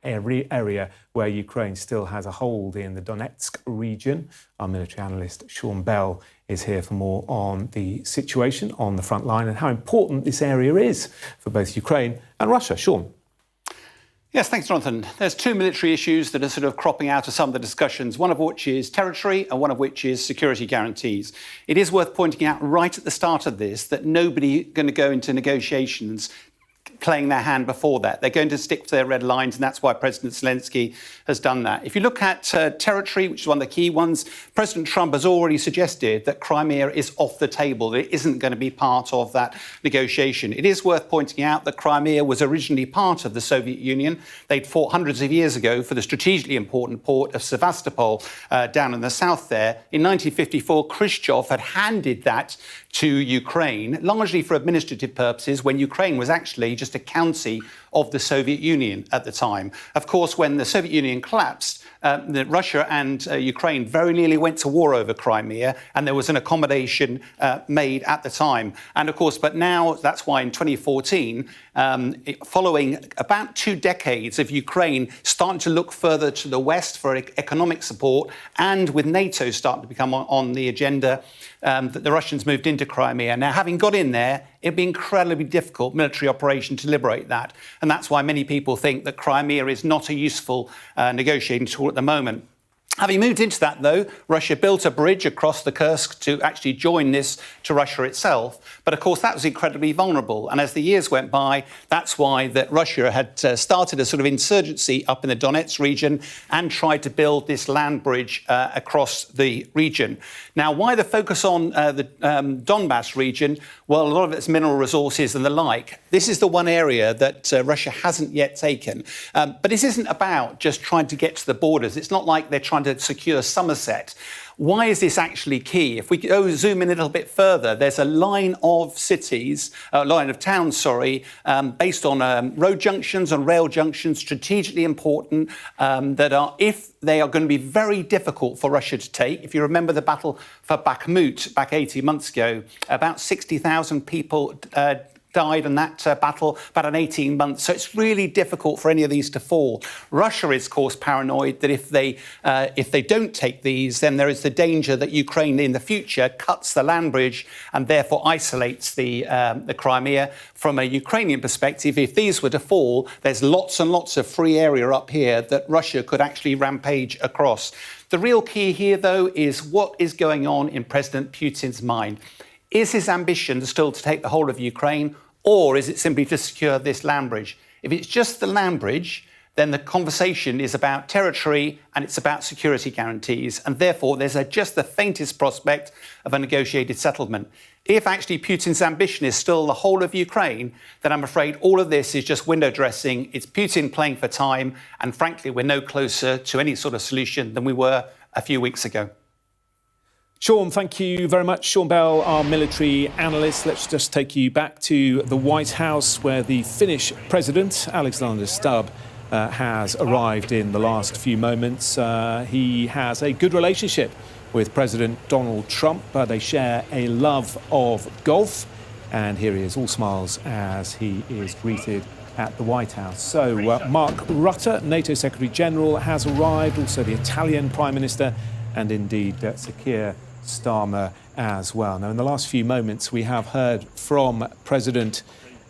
area where Ukraine still has a hold in the Donetsk region. Our military analyst, Sean Bell, is here for more on the situation on the front line and how important this area is for both Ukraine and Russia. Sean. Yes, thanks, Jonathan. There's two military issues that are sort of cropping out of some of the discussions, one of which is territory and one of which is security guarantees. It is worth pointing out right at the start of this that nobody going to go into negotiations playing their hand before that. They're going to stick to their red lines, and that's why President Zelenskyy has done that. If you look at territory, which is one of the key ones, President Trump has already suggested that Crimea is off the table, that it isn't going to be part of that negotiation. It is worth pointing out that Crimea was originally part of the Soviet Union. They'd fought hundreds of years ago for the strategically important port of Sevastopol down in the south there. In 1954, Khrushchev had handed that to Ukraine, largely for administrative purposes, when Ukraine was actually just a county of the Soviet Union at the time. Of course, when the Soviet Union collapsed, Russia and Ukraine very nearly went to war over Crimea, and there was an accommodation made at the time. And of course, but now that's why in 2014, following about 2 decades of Ukraine starting to look further to the west for economic support, and with NATO starting to become on the agenda, that the Russians moved into Crimea. Now, having got in there, it'd be incredibly difficult military operation to liberate that. And that's why many people think that Crimea is not a useful negotiating tool at the moment. Having moved into that, though, Russia built a bridge across the Kursk to actually join this to Russia itself. But, of course, that was incredibly vulnerable. And as the years went by, that's why that Russia had started a sort of insurgency up in the Donetsk region and tried to build this land bridge across the region. Now, why the focus on the Donbass region? Well, a lot of it's mineral resources and the like. This is the one area that Russia hasn't yet taken. But this isn't about just trying to get to the borders. It's not like they're trying to secure Somerset. Why is this actually key? If we zoom in a little bit further, there's a line of cities, based on road junctions and rail junctions, strategically important, that are, if they are going to be very difficult for Russia to take. If you remember the battle for Bakhmut back 18 months ago, about 60,000 people died in that battle about 18 months. So it's really difficult for any of these to fall. Russia is, of course, paranoid that if they don't take these, then there is the danger that Ukraine in the future cuts the land bridge and therefore isolates the Crimea. From a Ukrainian perspective, if these were to fall, there's lots and lots of free area up here that Russia could actually rampage across. The real key here, though, is what is going on in President Putin's mind. Is his ambition still to take the whole of Ukraine, or is it simply to secure this land bridge? If it's just the land bridge, then the conversation is about territory and it's about security guarantees, and therefore there's just the faintest prospect of a negotiated settlement. If actually Putin's ambition is still the whole of Ukraine, then I'm afraid all of this is just window dressing. It's Putin playing for time, and frankly, we're no closer to any sort of solution than we were a few weeks ago. Sean, thank you very much. Sean Bell, our military analyst. Let's just take you back to the White House, where the Finnish president, Alexander Stubb, has arrived in the last few moments. He has a good relationship with President Donald Trump. They share a love of golf. And here he is, all smiles, as he is greeted at the White House. So Mark Rutte, NATO Secretary General, has arrived, also the Italian Prime Minister, and indeed Keir Starmer as well. Now, in the last few moments, we have heard from President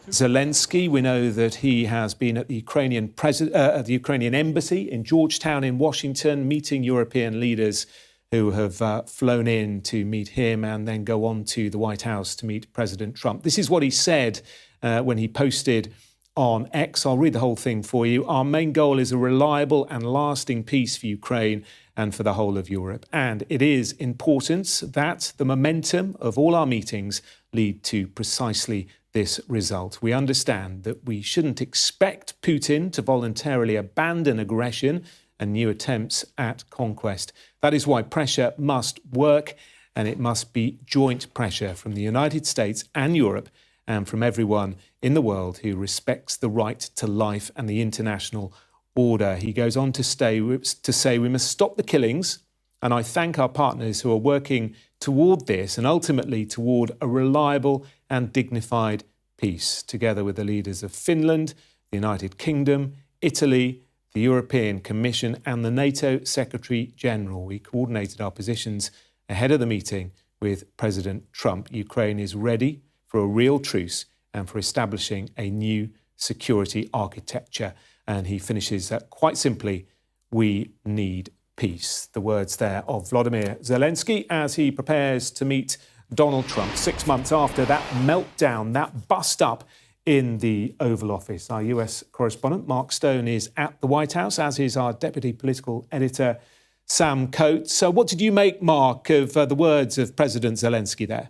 Zelensky. We know that he has been at the Ukrainian embassy in Georgetown in Washington, meeting European leaders who have flown in to meet him and then go on to the White House to meet President Trump. This is what he said when he posted on X. I'll read the whole thing for you. Our main goal is a reliable and lasting peace for Ukraine and for the whole of Europe. And it is important that the momentum of all our meetings lead to precisely this result. We understand that we shouldn't expect Putin to voluntarily abandon aggression and new attempts at conquest. That is why pressure must work, and it must be joint pressure from the United States and Europe and from everyone in the world who respects the right to life and the international order. He goes on to say we must stop the killings, and I thank our partners who are working toward this and ultimately toward a reliable and dignified peace, together with the leaders of Finland, the United Kingdom, Italy, the European Commission and the NATO Secretary General. We coordinated our positions ahead of the meeting with President Trump. Ukraine is ready for a real truce and for establishing a new security architecture. And he finishes quite simply, we need peace. The words there of Volodymyr Zelensky as he prepares to meet Donald Trump 6 months after that meltdown, that bust-up in the Oval Office. Our US correspondent, Mark Stone, is at the White House, as is our deputy political editor, Sam Coates. So what did you make, Mark, of the words of President Zelensky there?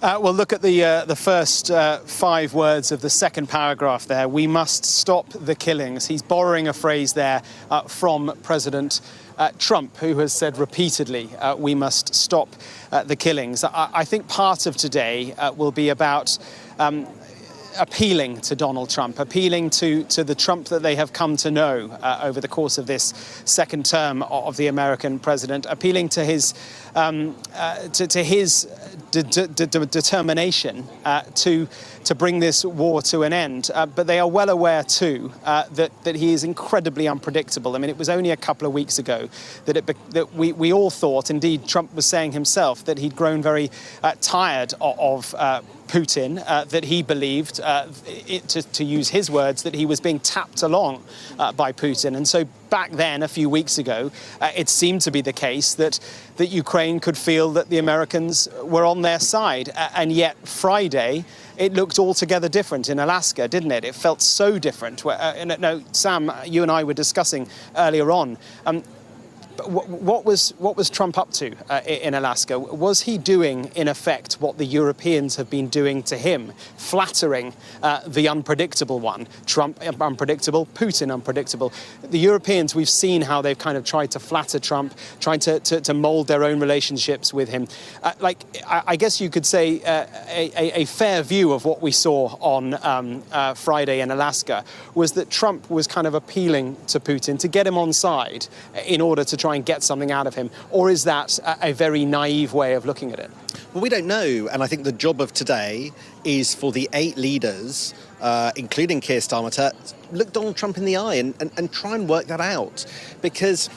Well, look at the first 5 words of the second paragraph there. We must stop the killings. He's borrowing a phrase there from President Trump, who has said repeatedly, we must stop the killings. I think part of today will be about appealing to Donald Trump, appealing to the Trump that they have come to know over the course of this second term of the American president, appealing to his determination to bring this war to an end. But they are well aware too that he is incredibly unpredictable. I mean, it was only a couple of weeks ago that we all thought, indeed Trump was saying himself, that he'd grown very tired of Putin, that he believed, to use his words, that he was being tapped along by Putin. And so back then, a few weeks ago, it seemed to be the case that Ukraine could feel that the Americans were on their side. And yet Friday, it looked altogether different in Alaska, didn't it? It felt so different. No, Sam, you and I were discussing earlier on. What was Trump up to in Alaska? Was he doing, in effect, what the Europeans have been doing to him, flattering the unpredictable one? Trump unpredictable, Putin unpredictable. The Europeans, we've seen how they've kind of tried to flatter Trump, trying to mould their own relationships with him. I guess you could say a fair view of what we saw on Friday in Alaska was that Trump was kind of appealing to Putin to get him on side in order to try and get something out of him? Or is that a very naive way of looking at it? Well, we don't know. And I think the job of today is for the 8 leaders, including Keir Starmer, to look Donald Trump in the eye and try and work that out. Because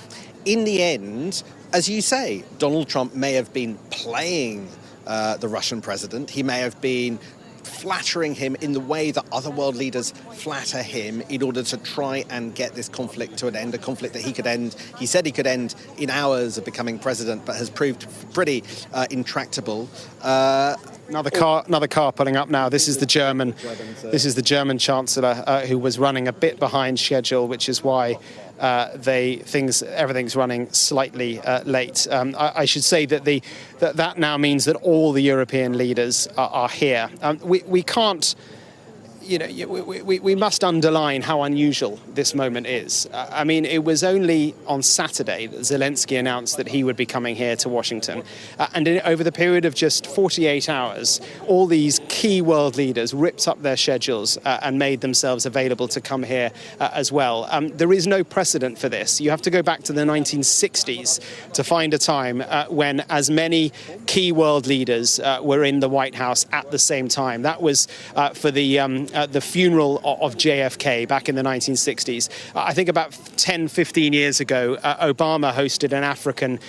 in the end, as you say, Donald Trump may have been playing the Russian president. He may have been flattering him in the way that other world leaders flatter him in order to try and get this conflict to an end, a conflict that he could end. He said he could end in hours of becoming president, but has proved pretty intractable. Another car pulling up now. This is the German Chancellor who was running a bit behind schedule, which is why everything's running slightly late. I should say that that now means that all the European leaders are here. We can't. We must underline how unusual this moment is. I mean, it was only on Saturday that Zelensky announced that he would be coming here to Washington. And over the period of just 48 hours, all these key world leaders ripped up their schedules and made themselves available to come here as well. There is no precedent for this. You have to go back to the 1960s to find a time when as many key world leaders were in the White House at the same time. That was for the funeral of JFK back in the 1960s. I think about 10, 15 years ago, Obama hosted an African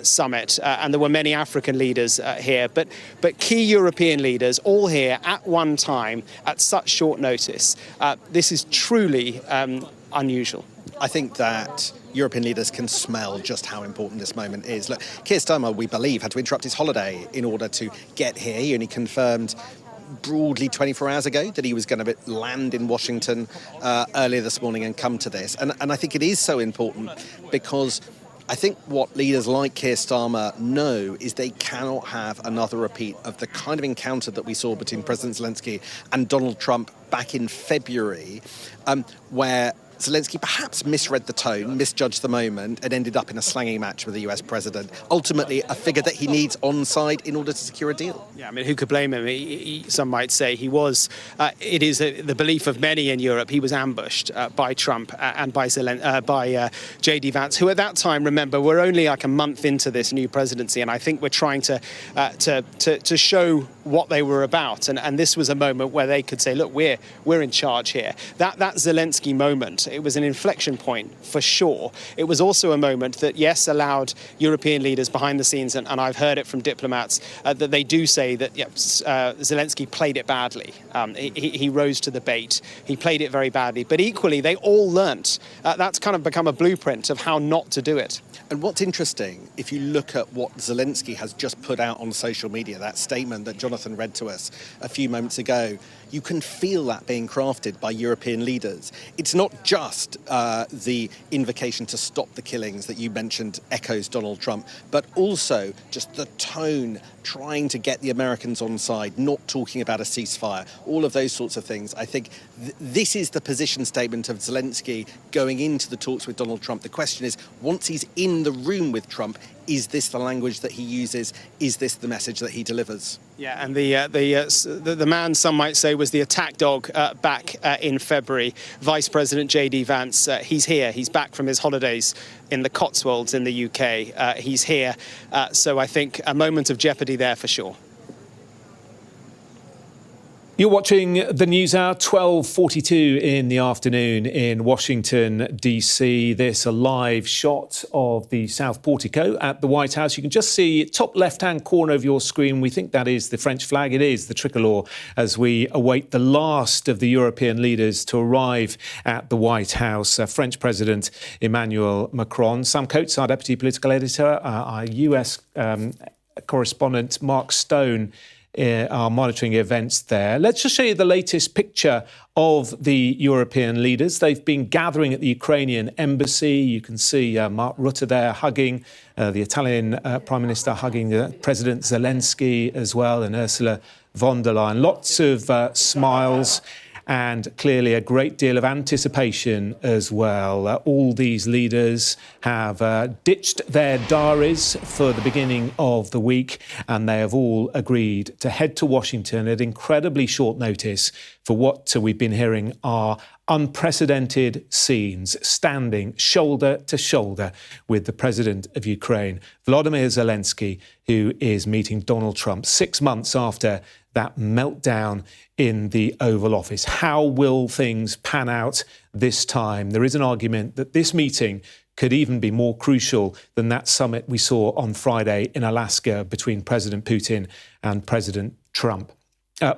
summit, and there were many African leaders here. But key European leaders all here at one time at such short notice. This is truly unusual. I think that European leaders can smell just how important this moment is. Look, Keir Starmer, we believe, had to interrupt his holiday in order to get here. He only confirmed broadly 24 hours ago that he was going to land in Washington earlier this morning and come to this. And I think it is so important because I think what leaders like Keir Starmer know is they cannot have another repeat of the kind of encounter that we saw between President Zelensky and Donald Trump back in February, where Zelensky perhaps misread the tone, misjudged the moment, and ended up in a slanging match with the US president. Ultimately, a figure that he needs on side in order to secure a deal. Yeah, I mean, who could blame him? Some might say he was. It is the belief of many in Europe. He was ambushed by Trump and by J.D. Vance, who at that time, remember, we're only like a month into this new presidency, and I think we're trying to show what they were about. And this was a moment where they could say, look, we're in charge here. That Zelensky moment, it was an inflection point for sure. It was also a moment that, yes, allowed European leaders behind the scenes, and I've heard it from diplomats, that they do say that Zelensky played it badly. He rose to the bait. He played it very badly. But equally, they all learnt. That's kind of become a blueprint of how not to do it. And what's interesting, if you look at what Zelensky has just put out on social media, that statement that Jonathan read to us a few moments ago, you can feel that being crafted by European leaders. It's not just the invocation to stop the killings that you mentioned echoes Donald Trump, but also just the tone, trying to get the Americans on side, not talking about a ceasefire, all of those sorts of things. I think this is the position statement of Zelensky going into the talks with Donald Trump. The question is, once he's in the room with Trump, is this the language that he uses? Is this the message that he delivers? Yeah, and the man, some might say, was the attack dog back in February. Vice President J.D. Vance, he's here. He's back from his holidays in the Cotswolds in the UK. He's here. So I think a moment of jeopardy there for sure. You're watching the News Hour, 12:42 in the afternoon in Washington, D.C. This a live shot of the South Portico at the White House. You can just see top left-hand corner of your screen. We think that is the French flag. It is the tricolour as we await the last of the European leaders to arrive at the White House. French President Emmanuel Macron. Sam Coates, our Deputy Political Editor, our US correspondent Mark Stone are monitoring events there. Let's just show you the latest picture of the European leaders. They've been gathering at the Ukrainian embassy. You can see Mark Rutte there hugging the Italian Prime Minister, hugging President Zelensky as well, and Ursula von der Leyen. Lots of smiles and clearly a great deal of anticipation as well. All these leaders have ditched their diaries for the beginning of the week, and they have all agreed to head to Washington at incredibly short notice for what we've been hearing are unprecedented scenes, standing shoulder to shoulder with the president of Ukraine, Volodymyr Zelensky, who is meeting Donald Trump 6 months after that meltdown in the Oval Office. How will things pan out this time? There is an argument that this meeting could even be more crucial than that summit we saw on Friday in Alaska between President Putin and President Trump.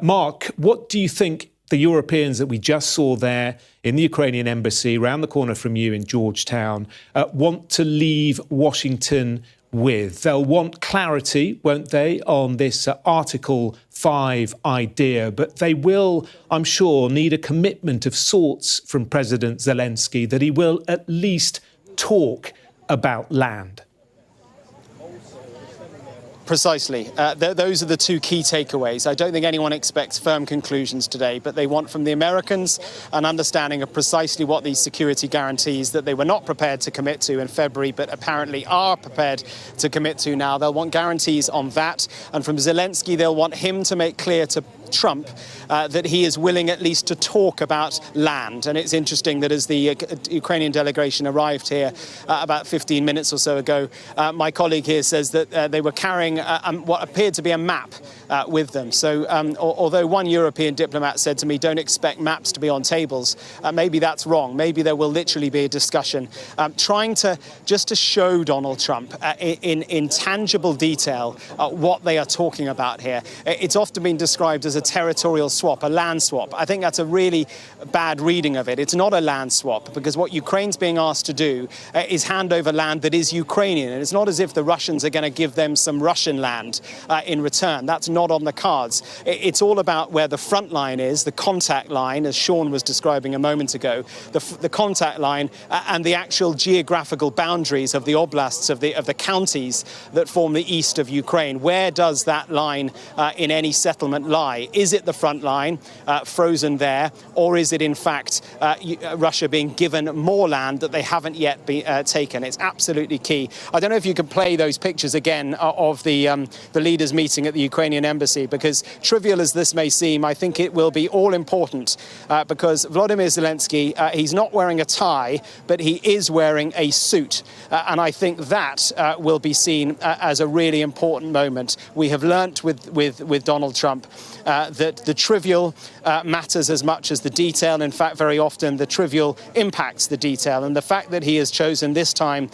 Mark, what do you think the Europeans that we just saw there in the Ukrainian embassy, around the corner from you in Georgetown, want to leave Washington with? They'll want clarity, won't they, on this Article 5 idea, but they will, I'm sure, need a commitment of sorts from President Zelensky that he will at least talk about land. Precisely. Those are the two key takeaways. I don't think anyone expects firm conclusions today, but they want from the Americans an understanding of precisely what these security guarantees that they were not prepared to commit to in February, but apparently are prepared to commit to now. They'll want guarantees on that. And from Zelensky, they'll want him to make clear to Trump that he is willing at least to talk about land. And it's interesting that as the Ukrainian delegation arrived here about 15 minutes or so ago, my colleague here says that they were carrying what appeared to be a map with them. So although one European diplomat said to me, don't expect maps to be on tables, maybe that's wrong. Maybe there will literally be a discussion trying to just to show Donald Trump in tangible detail what they are talking about here. It's often been described as a territorial swap, a land swap. I think that's a really bad reading of it. It's not a land swap, because what Ukraine's being asked to do is hand over land that is Ukrainian. And it's not as if the Russians are going to give them some Russian land in return. That's not on the cards. It's all about where the front line is, the contact line, as Sean was describing a moment ago, the contact line and the actual geographical boundaries of the oblasts, of the counties that form the east of Ukraine. Where does that line in any settlement lie? Is it the front line, frozen there, or is it in fact Russia being given more land that they haven't yet taken? It's absolutely key. I don't know if you can play those pictures again of the leaders meeting at the Ukrainian embassy, because trivial as this may seem, I think it will be all important because Volodymyr Zelensky, he's not wearing a tie, but he is wearing a suit. And I think that will be seen as a really important moment. We have learnt with Donald Trump that the trivial matters as much as the detail. In fact, very often the trivial impacts the detail. And the fact that he has chosen this time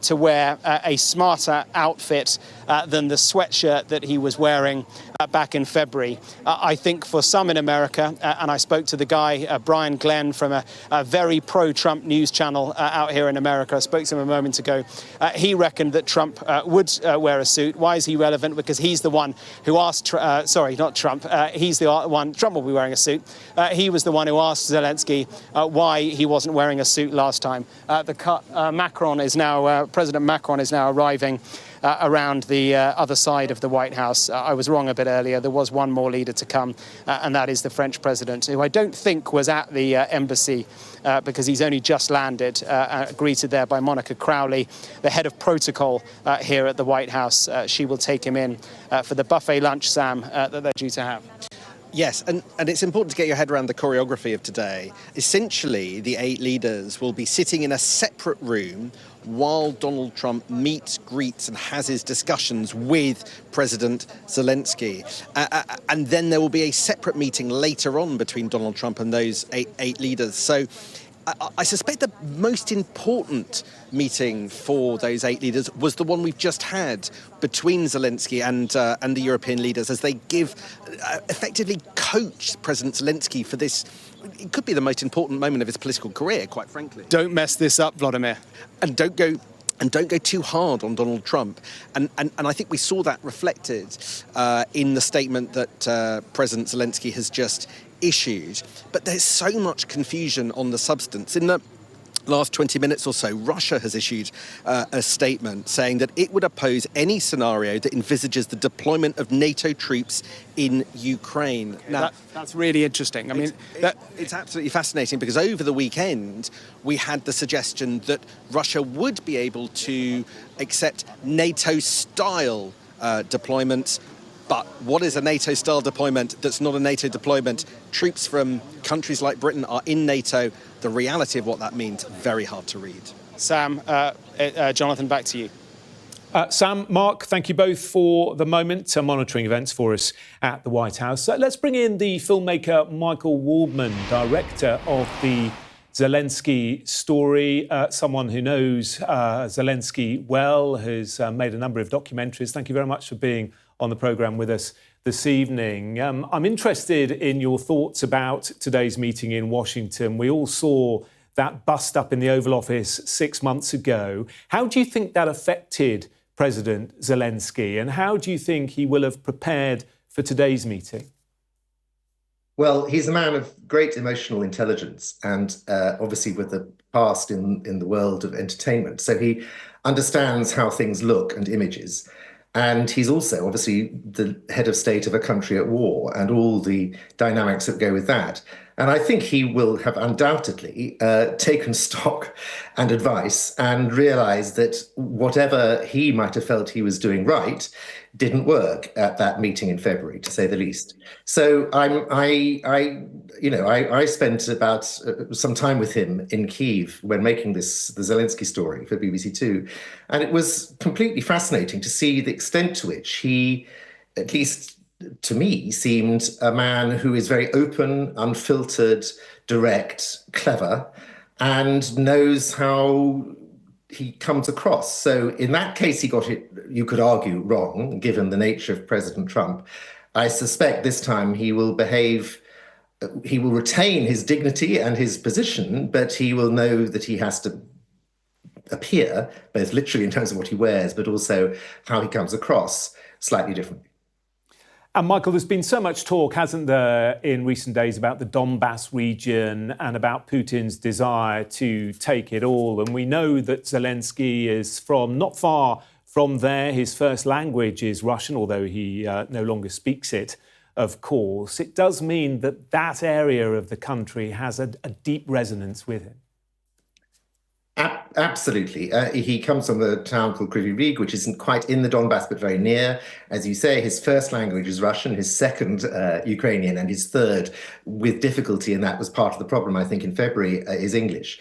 to wear a smarter outfit than the sweatshirt that he was wearing back in February, I think for some in America, and I spoke to the guy, Brian Glenn, from a very pro-Trump news channel out here in America. I spoke to him a moment ago. He reckoned that Trump would wear a suit. Why is he relevant? Because he's the one who asked, sorry, not Trump, he's the one, Trump will be wearing a suit. He was the one who asked Zelensky why he wasn't wearing a suit last time. Macron is now, President Macron is now arriving around the other side of the White House. I was wrong a bit said earlier, there was one more leader to come, and that is the French president, who I don't think was at the embassy because he's only just landed, greeted there by Monica Crowley, the head of protocol here at the White House. She will take him in for the buffet lunch, Sam, that they're due to have. Yes, and it's important to get your head around the choreography of today. Essentially, the 8 leaders will be sitting in a separate room while Donald Trump meets, greets and has his discussions with President Zelensky. And then there will be a separate meeting later on between Donald Trump and those eight leaders. So I suspect the most important meeting for those 8 leaders was the one we've just had between Zelensky and the European leaders, as they effectively coach President Zelensky for this. It could be the most important moment of his political career, quite frankly. Don't mess this up, Volodymyr. And don't go too hard on Donald Trump. And I think we saw that reflected in the statement that President Zelensky has just issued. But there's so much confusion on the substance. In the last 20 minutes or so, Russia has issued a statement saying that it would oppose any scenario that envisages the deployment of NATO troops in Ukraine. Now, that's really interesting. I mean, it's absolutely fascinating, because over the weekend we had the suggestion that Russia would be able to accept NATO-style deployments. But what is a NATO-style deployment that's not a NATO deployment? Troops from countries like Britain are in NATO. The reality of what that means, very hard to read. Sam, Jonathan, back to you. Sam, Mark, thank you both for the moment, monitoring events for us at the White House. Let's bring in the filmmaker Michael Waldman, director of the Zelensky story, someone who knows Zelensky well, has made a number of documentaries. Thank you very much for being on the programme with us this evening. I'm interested in your thoughts about today's meeting in Washington. We all saw that bust up in the Oval Office 6 months ago. How do you think that affected President Zelensky, and how do you think he will have prepared for today's meeting? Well, he's a man of great emotional intelligence and obviously with a past in the world of entertainment. So he understands how things look and images. And he's also obviously the head of state of a country at war and all the dynamics that go with that. And I think he will have undoubtedly taken stock and advice and realized that whatever he might have felt he was doing right didn't work at that meeting in February, to say the least. So I spent about some time with him in Kyiv when making the Zelensky story for BBC Two, and it was completely fascinating to see the extent to which he, at least to me, seemed a man who is very open, unfiltered, direct, clever, and knows how he comes across. So in that case, he got it, you could argue, wrong, given the nature of President Trump. I suspect this time he will retain his dignity and his position, but he will know that he has to appear, both literally in terms of what he wears, but also how he comes across, slightly differently. And Michael, there's been so much talk, hasn't there, in recent days about the Donbass region and about Putin's desire to take it all. And we know that Zelensky is from not far from there. His first language is Russian, although he no longer speaks it, of course. It does mean that that area of the country has a deep resonance with him. Absolutely. He comes from a town called Kryvyi Rih, which isn't quite in the Donbass, but very near. As you say, his first language is Russian, his second Ukrainian, and his third, with difficulty, and that was part of the problem, I think, in February, is English.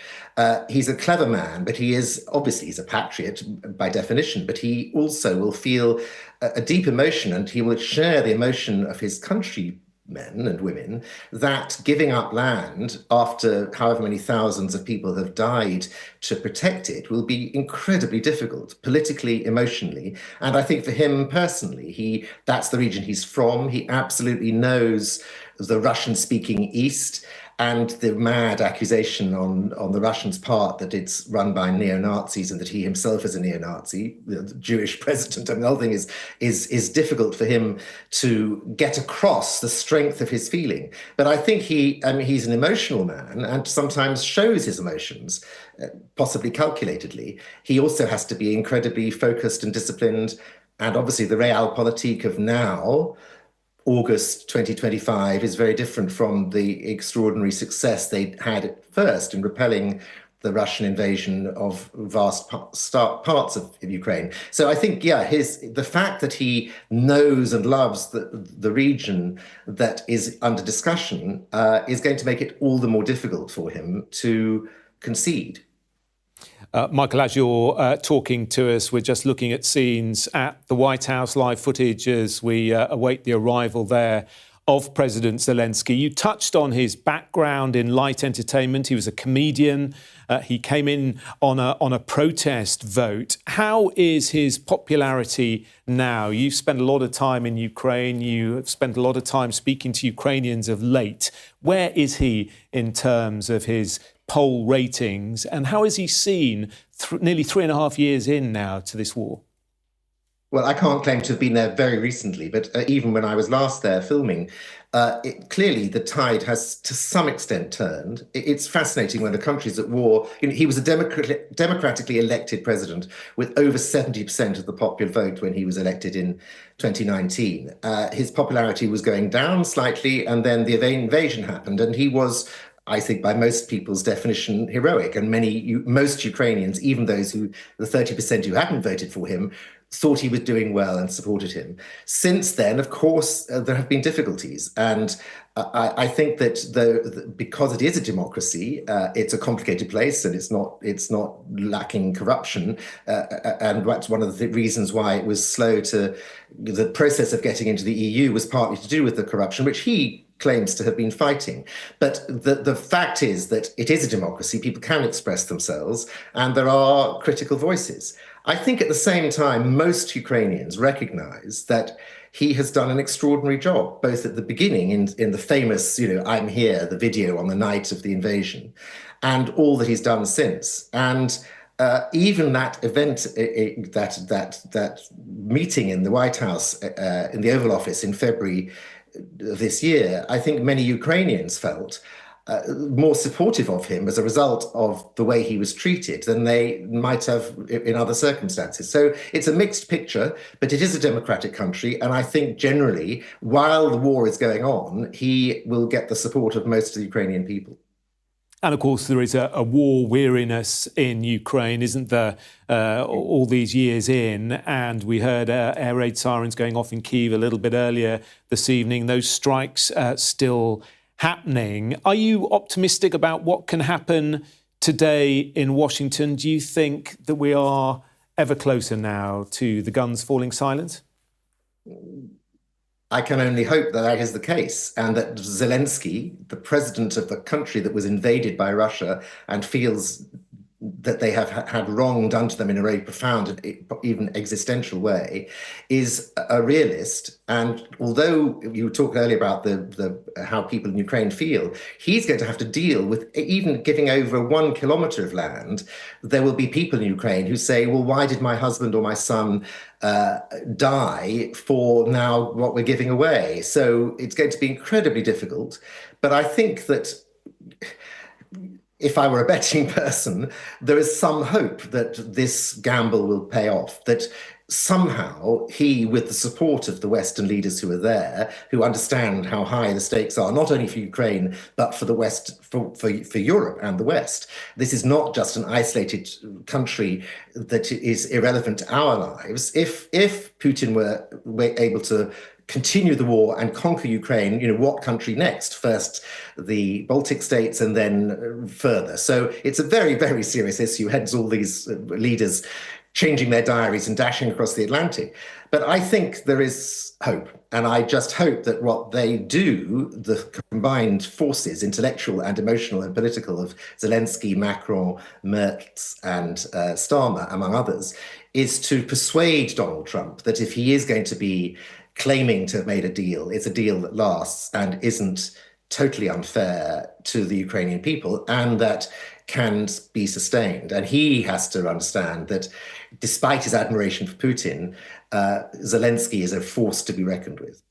He's a clever man, but he's a patriot by definition, but he also will feel a deep emotion, and he will share the emotion of his countrymen and women, that giving up land after however many thousands of people have died to protect it will be incredibly difficult, politically, emotionally. And I think for him personally, that's the region he's from. He absolutely knows the Russian-speaking East, and the mad accusation on the Russians' part that it's run by neo-Nazis and that he himself is a neo-Nazi, the Jewish president. I mean, the whole thing is difficult for him to get across the strength of his feeling. But I think he's an emotional man and sometimes shows his emotions, possibly calculatedly. He also has to be incredibly focused and disciplined. And obviously the realpolitik of now August 2025 is very different from the extraordinary success they had at first in repelling the Russian invasion of vast parts of Ukraine. So I think, the fact that he knows and loves the region that is under discussion is going to make it all the more difficult for him to concede. Michael, as you're talking to us, we're just looking at scenes at the White House, live footage as we await the arrival there of President Zelensky. You touched on his background in light entertainment. He was a comedian. He came in on a protest vote. How is his popularity now? You've spent a lot of time in Ukraine. You have spent a lot of time speaking to Ukrainians of late. Where is he in terms of his poll ratings, and how is he seen nearly 3.5 years in now to this war? Well, I can't claim to have been there very recently, but even when I was last there filming, clearly the tide has to some extent turned. It's fascinating when a country's at war. He was a democratically elected president with over 70% of the popular vote when he was elected in 2019. His popularity was going down slightly, and then the invasion happened, and he was, I think, by most people's definition, heroic. And most Ukrainians, even those the 30% who hadn't voted for him, thought he was doing well and supported him. Since then, of course, there have been difficulties. And I think that because it is a democracy, it's a complicated place, and it's not lacking corruption. And that's one of the reasons why it was slow the process of getting into the EU was partly to do with the corruption, which he claims to have been fighting. But the fact is that it is a democracy. People can express themselves, and there are critical voices. I think at the same time, most Ukrainians recognize that he has done an extraordinary job, both at the beginning in the famous, I'm here, the video on the night of the invasion, and all that he's done since. And even that event, that meeting in the White House, in the Oval Office in February this year, I think many Ukrainians felt more supportive of him as a result of the way he was treated than they might have in other circumstances. So it's a mixed picture, but it is a democratic country. And I think generally, while the war is going on, he will get the support of most of the Ukrainian people. And of course, there is a war weariness in Ukraine, isn't there, all these years in? And we heard air raid sirens going off in Kyiv a little bit earlier this evening. Those strikes still happening. Are you optimistic about what can happen today in Washington? Do you think that we are ever closer now to the guns falling silent? I can only hope that is the case, and that Zelensky, the president of the country that was invaded by Russia and feels that they have had wrong done to them in a very profound and even existential way, is a realist. And although you talked earlier about how people in Ukraine feel, he's going to have to deal with, even giving over 1 kilometer of land, there will be people in Ukraine who say, well, why did my husband or my son die for now what we're giving away? So it's going to be incredibly difficult. But I think that if I were a betting person, there is some hope that this gamble will pay off, that somehow he, with the support of the Western leaders who are there, who understand how high the stakes are, not only for Ukraine, but for the West, for Europe and the West. This is not just an isolated country that is irrelevant to our lives. If Putin were able to continue the war and conquer Ukraine, what country next? First, the Baltic states, and then further. So it's a very, very serious issue, hence all these leaders changing their diaries and dashing across the Atlantic. But I think there is hope. And I just hope that what they do, the combined forces, intellectual and emotional and political, of Zelensky, Macron, Merz and Starmer, among others, is to persuade Donald Trump that if he is going to be claiming to have made a deal, it's a deal that lasts and isn't totally unfair to the Ukrainian people, and that can be sustained. And he has to understand that despite his admiration for Putin, Zelensky is a force to be reckoned with.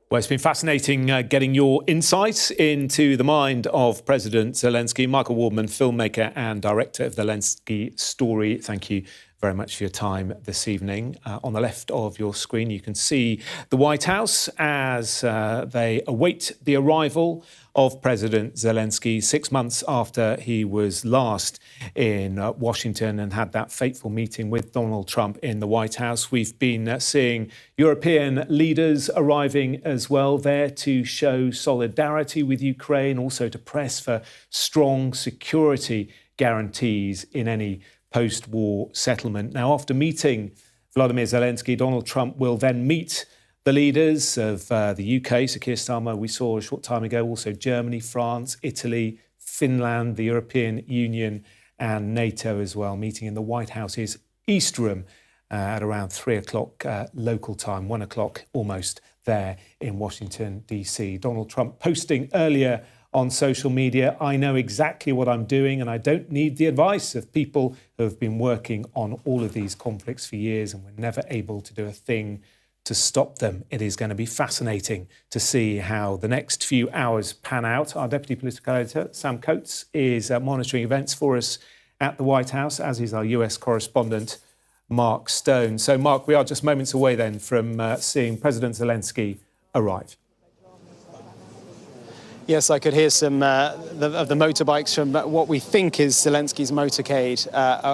Well, it's been fascinating getting your insights into the mind of President Zelensky. Michael Wardman, filmmaker and director of the Zelensky story. Thank you very much for your time this evening. On the left of your screen, you can see the White House as they await the arrival of President Zelensky 6 months after he was last in Washington and had that fateful meeting with Donald Trump in the White House. We've been seeing European leaders arriving as well there to show solidarity with Ukraine, also to press for strong security guarantees in any post-war settlement. Now, after meeting Volodymyr Zelensky, Donald Trump will then meet the leaders of the UK, Sir Keir Starmer, we saw a short time ago, also Germany, France, Italy, Finland, the European Union and NATO as well, meeting in the White House's East Room at around 3 o'clock local time, 1 o'clock almost there in Washington, DC. Donald Trump posting earlier on social media, "I know exactly what I'm doing and I don't need the advice of people who have been working on all of these conflicts for years and were never able to do a thing to stop them." It is going to be fascinating to see how the next few hours pan out. Our Deputy Political Editor, Sam Coates, is monitoring events for us at the White House, as is our US correspondent, Mark Stone. So, Mark, we are just moments away then from seeing President Zelensky arrive. Yes, I could hear some of the motorbikes from what we think is Zelensky's motorcade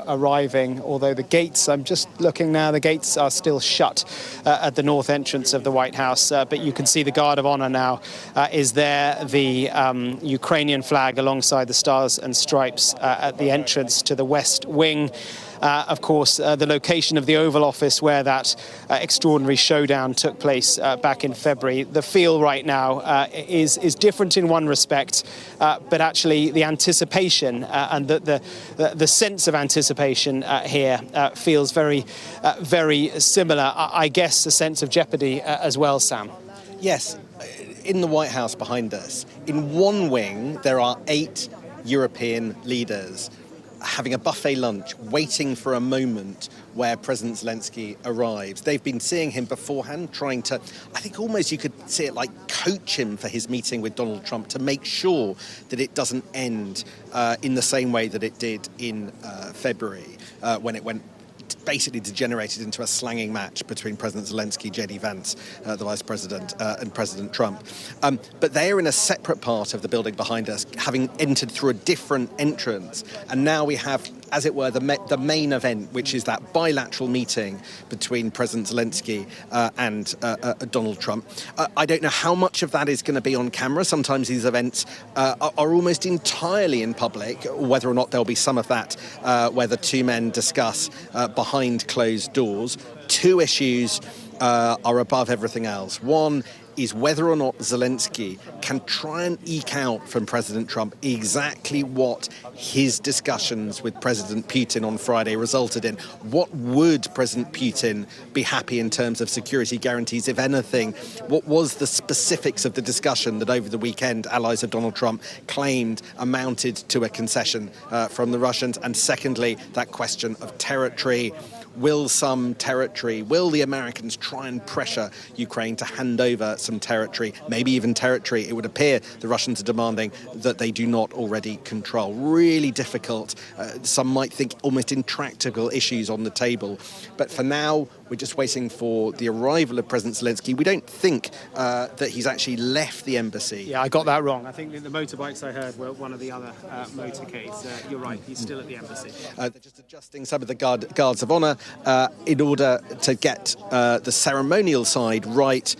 arriving, although the gates, I'm just looking now, the gates are still shut at the north entrance of the White House, but you can see the Guard of Honor now is there, the Ukrainian flag alongside the Stars and Stripes at the entrance to the West Wing. Of course, the location of the Oval Office where that extraordinary showdown took place back in February. The feel right now is different in one respect, but actually the anticipation and the sense of anticipation here feels very, very similar. I guess a sense of jeopardy as well, Sam. Yes, in the White House behind us, in one wing, there are 8 European leaders having a buffet lunch, waiting for a moment where President Zelensky arrives. They've been seeing him beforehand, trying to, I think almost you could see it like coach him for his meeting with Donald Trump to make sure that it doesn't end in the same way that it did in February, when it went basically degenerated into a slanging match between President Zelensky, J.D. Vance, the Vice President, and President Trump. But they are in a separate part of the building behind us, having entered through a different entrance. And now we have, as it were, the main event, which is that bilateral meeting between President Zelensky and Donald Trump. I don't know how much of that is going to be on camera. Sometimes these events are almost entirely in public, whether or not there'll be some of that where the two men discuss behind closed doors. 2 issues are above everything else. One is whether or not Zelensky can try and eke out from President Trump exactly what his discussions with President Putin on Friday resulted in. What would President Putin be happy in terms of security guarantees, if anything? What was the specifics of the discussion that over the weekend allies of Donald Trump claimed amounted to a concession from the Russians? And secondly, that question of territory. Will the Americans try and pressure Ukraine to hand over some territory, maybe even territory it would appear the Russians are demanding that they do not already control? Really difficult, some might think almost intractable issues on the table. But for now, we're just waiting for the arrival of President Zelensky. We don't think that he's actually left the embassy. Yeah, I got that wrong. I think the motorbikes I heard were one of the other motorcades. You're right, he's still at the embassy. They're just adjusting some of the guards of honour in order to get the ceremonial side right.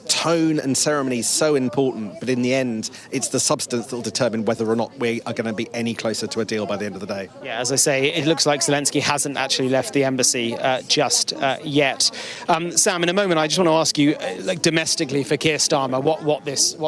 Tone and ceremony is so important, but in the end, it's the substance that will determine whether or not we are going to be any closer to a deal by the end of the day. Yeah, as I say, it looks like Zelensky hasn't actually left the embassy just yet. Sam, in a moment, I just want to ask you, like domestically for Keir Starmer, what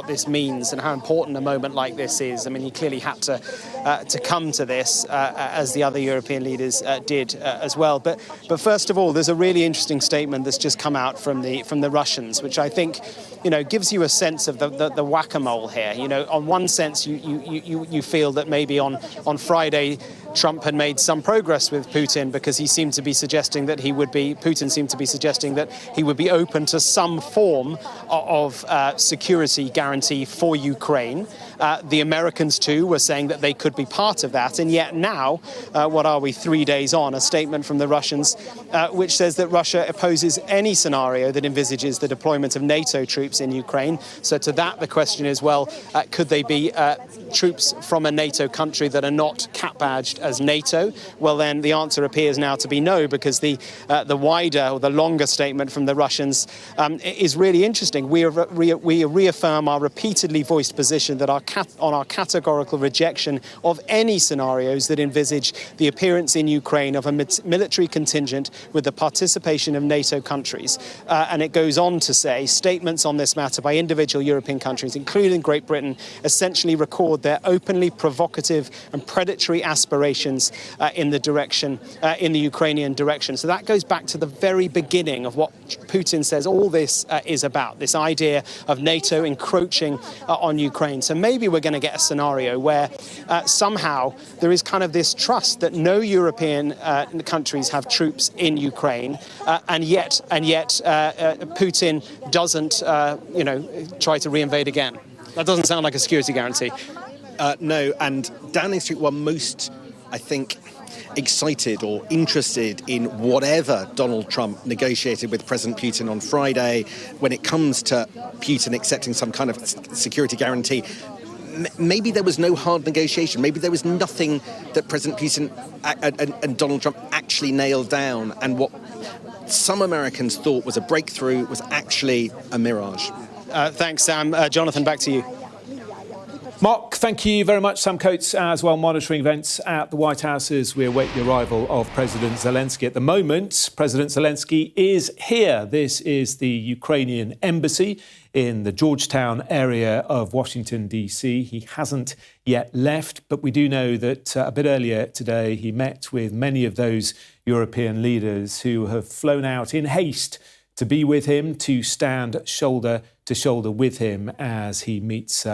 this means and how important a moment like this is. I mean, he clearly had to come to this, as the other European leaders did as well. But first of all, there's a really interesting statement that's just come out from the Russians, which I think, you know, gives you a sense of the whack-a-mole here. You know, on one sense, you feel that maybe on Friday, Trump had made some progress with Putin, because he seemed to be suggesting that Putin seemed to be suggesting that he would be open to some form of security guarantee for Ukraine. The Americans, too, were saying that they could be part of that. And yet now, what are we, 3 days on, a statement from the Russians which says that Russia opposes any scenario that envisages the deployment of NATO troops in Ukraine. So to that, the question is, well, could they be troops from a NATO country that are not cap-badged as NATO? Well, then the answer appears now to be no, because the wider or the longer statement from the Russians is really interesting. We reaffirm our repeatedly voiced position that on our categorical rejection of any scenarios that envisage the appearance in Ukraine of a military contingent with the participation of NATO countries. And it goes on to say statements on this matter by individual European countries, including Great Britain, essentially record their openly provocative and predatory aspirations in the Ukrainian direction. So that goes back to the very beginning of what Putin says all this is about, this idea of NATO encroaching on Ukraine. So maybe we're going to get a scenario where somehow there is kind of this trust that no European countries have troops in Ukraine, and yet Putin doesn't, try to reinvade again. That doesn't sound like a security guarantee. No, and Downing Street were most, I think, excited or interested in whatever Donald Trump negotiated with President Putin on Friday. When it comes to Putin accepting some kind of security guarantee, maybe there was no hard negotiation. Maybe there was nothing that President Putin and Donald Trump actually nailed down. And what some Americans thought was a breakthrough was actually a mirage. Thanks, Sam. Jonathan, back to you. Mark, thank you very much. Sam Coates as well, monitoring events at the White House as we await the arrival of President Zelensky. At the moment, President Zelensky is here. This is the Ukrainian embassy in the Georgetown area of Washington, D.C. He hasn't yet left, but we do know that a bit earlier today he met with many of those European leaders who have flown out in haste to be with him, to stand shoulder to shoulder with him as he meets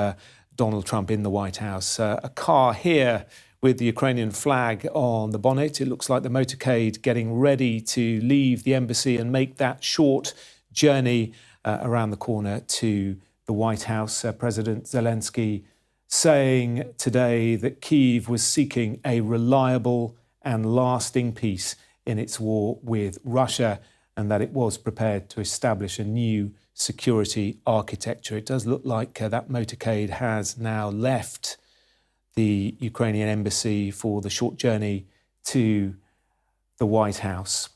Donald Trump in the White House. A car here with the Ukrainian flag on the bonnet. It looks like the motorcade getting ready to leave the embassy and make that short journey around the corner to the White House. President Zelensky saying today that Kyiv was seeking a reliable and lasting peace in its war with Russia, and that it was prepared to establish a new security architecture. It does look like that motorcade has now left the Ukrainian embassy for the short journey to the White House.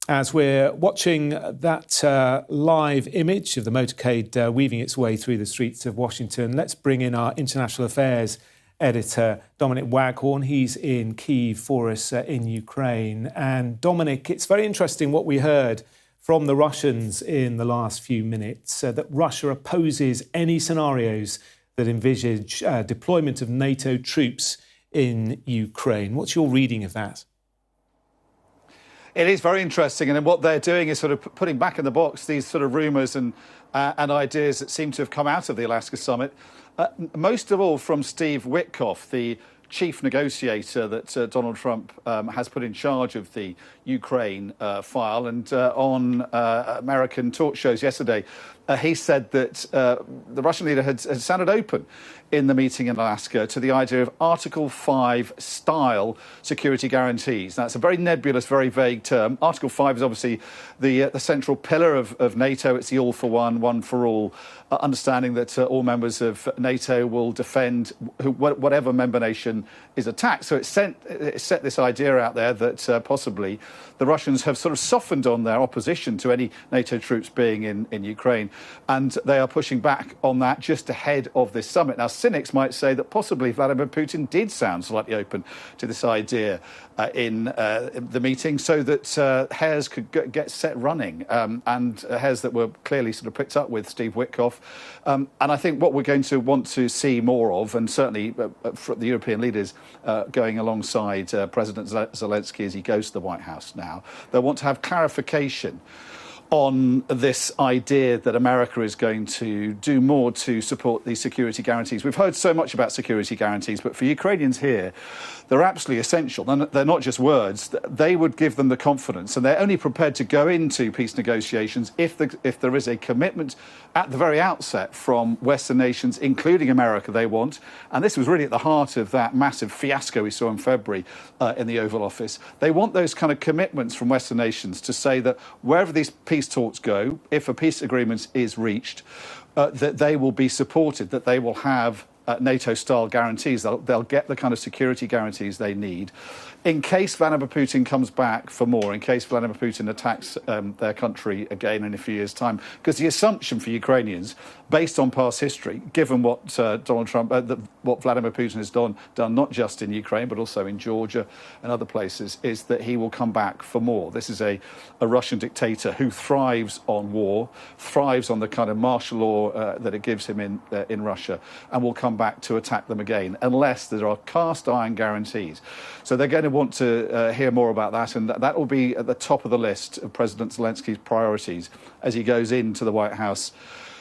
As we're watching that live image of the motorcade weaving its way through the streets of Washington, let's bring in our international affairs editor, Dominic Waghorn. He's in Kyiv for us in Ukraine. And Dominic, it's very interesting what we heard from the Russians in the last few minutes, that Russia opposes any scenarios that envisage deployment of NATO troops in Ukraine. What's your reading of that? It is very interesting, and what they're doing is sort of putting back in the box these sort of rumours and ideas that seem to have come out of the Alaska summit. Most of all from Steve Witkoff, the chief negotiator that Donald Trump has put in charge of the Ukraine file. And on American talk shows yesterday, he said that the Russian leader had sounded open in the meeting in Alaska to the idea of Article 5 style security guarantees. Now, it's a very nebulous, very vague term. Article 5 is obviously the central pillar of NATO. It's the all for one, one for all understanding that all members of NATO will defend whatever member nation is attacked. So it set this idea out there that possibly the Russians have sort of softened on their opposition to any NATO troops being in Ukraine, and they are pushing back on that just ahead of this summit. Now, cynics might say that possibly Vladimir Putin did sound slightly open to this idea in the meeting so that hairs could get set running, and hairs that were clearly sort of picked up with Steve Witkoff. And I think what we're going to want to see more of, and certainly the European leaders going alongside President Zelensky as he goes to the White House now, they'll want to have clarification on this idea that America is going to do more to support these security guarantees. We've heard so much about security guarantees, but for Ukrainians here, they're absolutely essential. They're not just words. They would give them the confidence, and they're only prepared to go into peace negotiations if there is a commitment at the very outset from Western nations, including America, they want. And this was really at the heart of that massive fiasco we saw in February in the Oval Office. They want those kind of commitments from Western nations to say that wherever these peace talks go, if a peace agreement is reached, that they will be supported, that they will have NATO-style guarantees. They'll get the kind of security guarantees they need in case Vladimir Putin comes back for more, in case Vladimir Putin attacks their country again in a few years' time. Because the assumption for Ukrainians, based on past history, given what Donald Trump, what Vladimir Putin has done not just in Ukraine but also in Georgia and other places, is that he will come back for more. This is a Russian dictator who thrives on war, thrives on the kind of martial law that it gives him in Russia, and will come back to attack them again unless there are cast iron guarantees. So they're going to want to hear more about that, and that will be at the top of the list of President Zelensky's priorities as he goes into the White House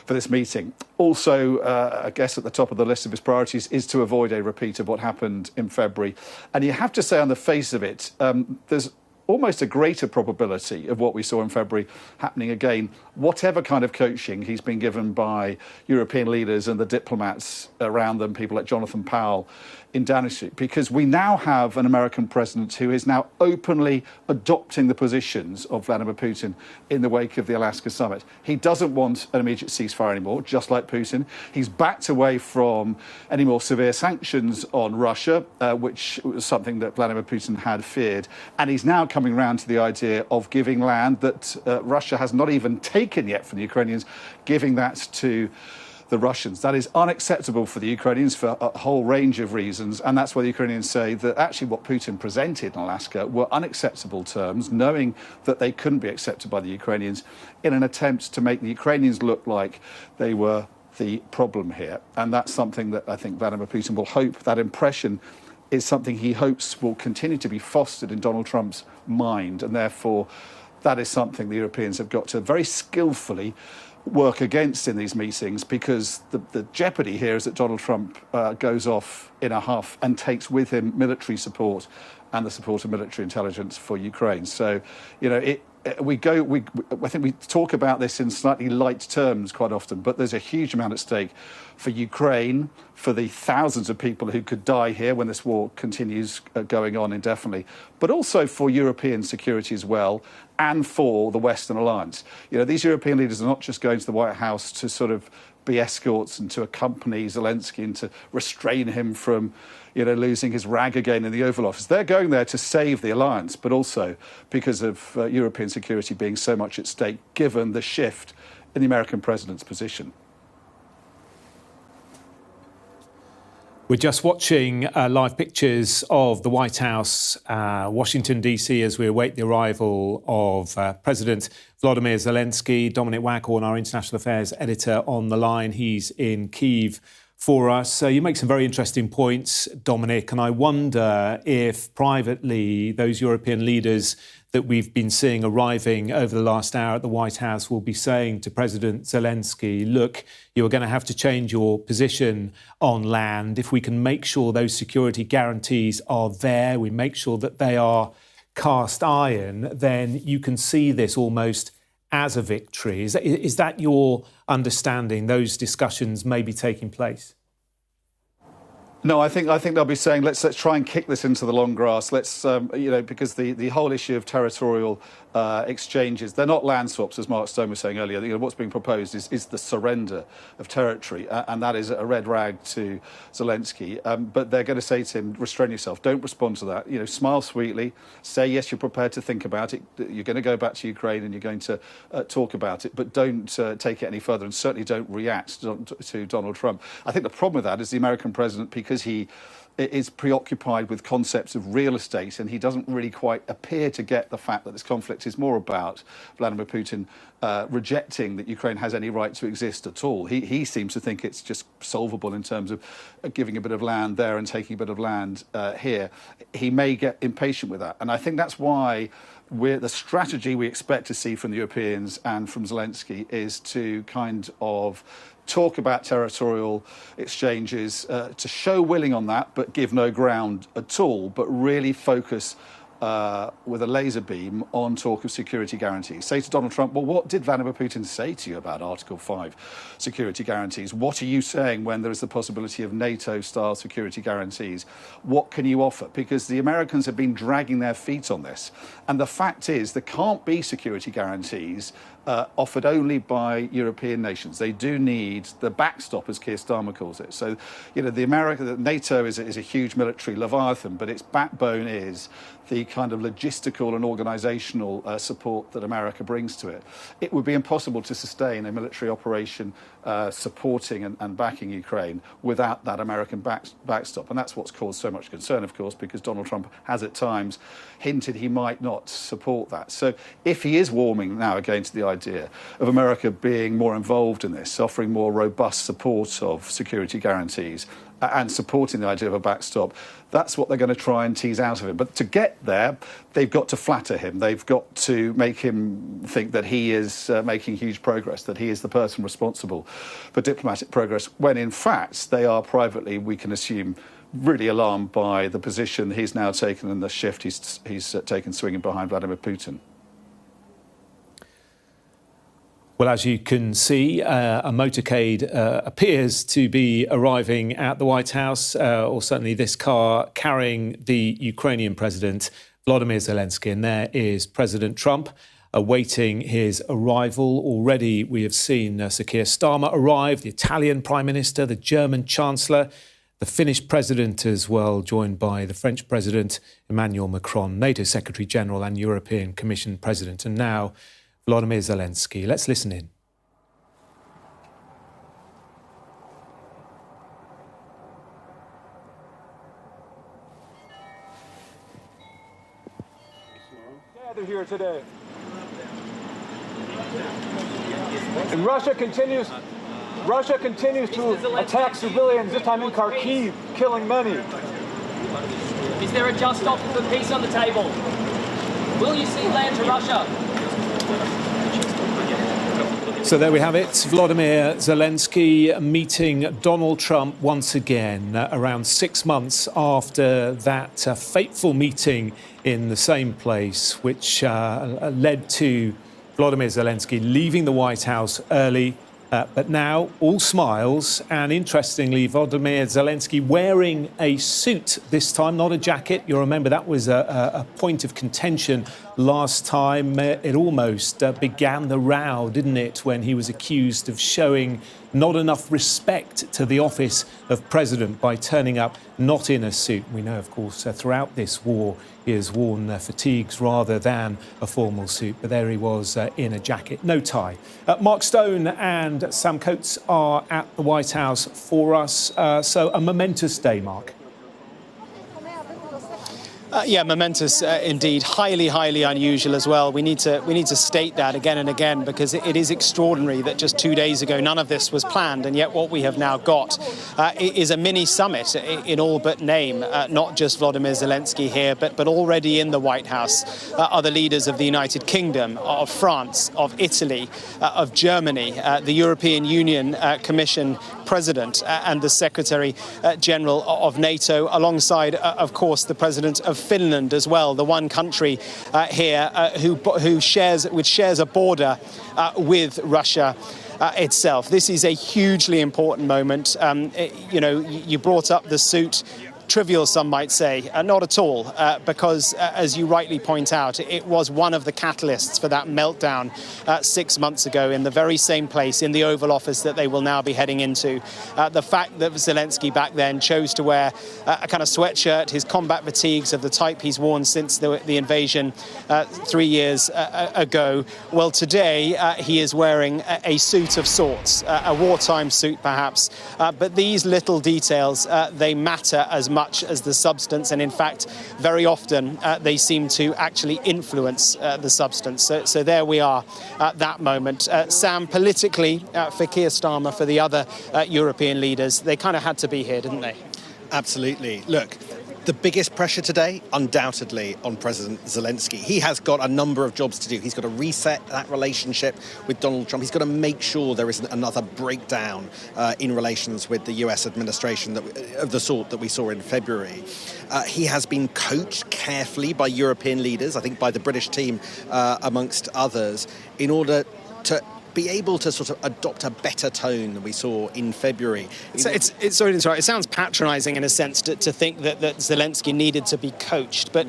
for this meeting. Also, I guess at the top of the list of his priorities is to avoid a repeat of what happened in February. And you have to say on the face of it, there's almost a greater probability of what we saw in February happening again, whatever kind of coaching he's been given by European leaders and the diplomats around them, people like Jonathan Powell in Downing Street, because we now have an American president who is now openly adopting the positions of Vladimir Putin in the wake of the Alaska summit. He doesn't want an immediate ceasefire anymore, just like Putin. He's backed away from any more severe sanctions on Russia, which was something that Vladimir Putin had feared. And he's now coming round to the idea of giving land that Russia has not even taken yet from the Ukrainians, giving that to the Russians. That is unacceptable for the Ukrainians for a whole range of reasons, and that's why the Ukrainians say that actually what Putin presented in Alaska were unacceptable terms, knowing that they couldn't be accepted by the Ukrainians, in an attempt to make the Ukrainians look like they were the problem here. And that's something that I think Vladimir Putin will hope, that impression is something he hopes will continue to be fostered in Donald Trump's mind, and therefore that is something the Europeans have got to very skillfully work against in these meetings, because the jeopardy here is that Donald Trump goes off in a huff and takes with him military support and the support of military intelligence for Ukraine. So, you know, I think we talk about this in slightly light terms quite often, but there's a huge amount at stake for Ukraine, for the thousands of people who could die here when this war continues going on indefinitely, but also for European security as well, and for the Western alliance. You know, these European leaders are not just going to the White House to sort of be escorts and to accompany Zelensky and to restrain him from, you know, losing his rag again in the Oval Office. They're going there to save the alliance, but also because of European security being so much at stake, given the shift in the American president's position. We're just watching live pictures of the White House, Washington, D.C., as we await the arrival of President Volodymyr Zelensky. Dominic Waghorn, our international affairs editor, on the line. He's in Kyiv for us. You make some very interesting points, Dominic, and I wonder if privately those European leaders that we've been seeing arriving over the last hour at the White House will be saying to President Zelensky, look, you're going to have to change your position on land. If we can make sure those security guarantees are there, we make sure that they are cast iron, then you can see this almost as a victory. Is that your understanding? Those discussions may be taking place? No, I think they'll be saying let's try and kick this into the long grass. Let's you know, because the whole issue of territorial exchanges, they're not land swaps, as Mark Stone was saying earlier. You know, what's being proposed is the surrender of territory, and that is a red rag to Zelensky. But they're going to say to him, restrain yourself, don't respond to that. You know, smile sweetly, say yes, you're prepared to think about it. You're going to go back to Ukraine and you're going to talk about it, but don't take it any further, and certainly don't react to Donald Trump. I think the problem with that is the American president, because he is preoccupied with concepts of real estate, and he doesn't really quite appear to get the fact that this conflict is more about Vladimir Putin rejecting that Ukraine has any right to exist at all. He seems to think it's just solvable in terms of giving a bit of land there and taking a bit of land here. He may get impatient with that. And I think that's why the strategy we expect to see from the Europeans and from Zelensky is to kind of talk about territorial exchanges, to show willing on that, but give no ground at all, but really focus with a laser beam on talk of security guarantees. Say to Donald Trump, well, what did Vladimir Putin say to you about Article 5 security guarantees? What are you saying when there is the possibility of NATO-style security guarantees? What can you offer? Because the Americans have been dragging their feet on this. And the fact is there can't be security guarantees offered only by European nations. They do need the backstop, as Keir Starmer calls it. So, NATO is a huge military leviathan, but its backbone is the kind of logistical and organisational support that America brings to it. It would be impossible to sustain a military operation supporting and backing Ukraine without that American backstop. And that's what's caused so much concern, of course, because Donald Trump has at times hinted he might not support that. So if he is warming now again to the idea of America being more involved in this, offering more robust support of security guarantees and supporting the idea of a backstop, that's what they're going to try and tease out of him. But to get there, they've got to flatter him. They've got to make him think that he is making huge progress, that he is the person responsible for diplomatic progress, when in fact they are privately, we can assume, really alarmed by the position he's now taken and the shift he's taken swinging behind Vladimir Putin. Well, as you can see, a motorcade appears to be arriving at the White House, or certainly this car carrying the Ukrainian president, Volodymyr Zelenskyy. And there is President Trump awaiting his arrival. Already we have seen Sir Keir Starmer arrive, the Italian Prime Minister, the German Chancellor, the Finnish President as well, joined by the French President Emmanuel Macron, NATO Secretary General and European Commission President. And now Volodymyr Zelenskyy. Let's listen in. Gathered here today. And Russia continues to attack civilians, this time in Kharkiv, killing many. Is there a just offer for peace on the table? Will you cede land to Russia? So there we have it. Volodymyr Zelenskyy meeting Donald Trump once again, around 6 months after that fateful meeting in the same place, which led to Volodymyr Zelenskyy leaving the White House early. But now all smiles, and interestingly, Volodymyr Zelenskyy wearing a suit this time, not a jacket. You'll remember that was a point of contention last time. It almost began the row, didn't it, when he was accused of showing not enough respect to the office of president by turning up not in a suit. We know, of course, throughout this war, he has worn fatigues rather than a formal suit, but there he was in a jacket, no tie. Mark Stone and Sam Coates are at the White House for us. So a momentous day, Mark. Yeah, momentous indeed. Highly, highly unusual as well. We need to state that again and again, because it is extraordinary that just 2 days ago none of this was planned, and yet what we have now got is a mini summit in all but name. Not just Volodymyr Zelenskyy here, but already in the White House are the leaders of the United Kingdom, of France, of Italy, of Germany, the European Union Commission President and the Secretary General of NATO, alongside, of course, the President of Finland as well, the one country here which shares a border with Russia itself. This is a hugely important moment. You brought up the suit. Trivial, some might say. Not at all, because, as you rightly point out, it was one of the catalysts for that meltdown 6 months ago in the very same place, in the Oval Office that they will now be heading into. The fact that Zelenskyy back then chose to wear a kind of sweatshirt, his combat fatigues of the type he's worn since the invasion 3 years ago. Well, today he is wearing a suit of sorts, a wartime suit perhaps. But these little details, they matter as much much as the substance, and in fact, very often they seem to actually influence the substance. So there we are at that moment. Sam, politically, for Keir Starmer, for the other European leaders, they kind of had to be here, didn't they? Absolutely. Look, the biggest pressure today, undoubtedly, on President Zelensky. He has got a number of jobs to do. He's got to reset that relationship with Donald Trump. He's got to make sure there isn't another breakdown in relations with the US administration of the sort that we saw in February. He has been coached carefully by European leaders, I think by the British team, amongst others, in order to be able to sort of adopt a better tone than we saw in February. Sorry to interrupt. It sounds patronising in a sense to think that Zelensky needed to be coached, but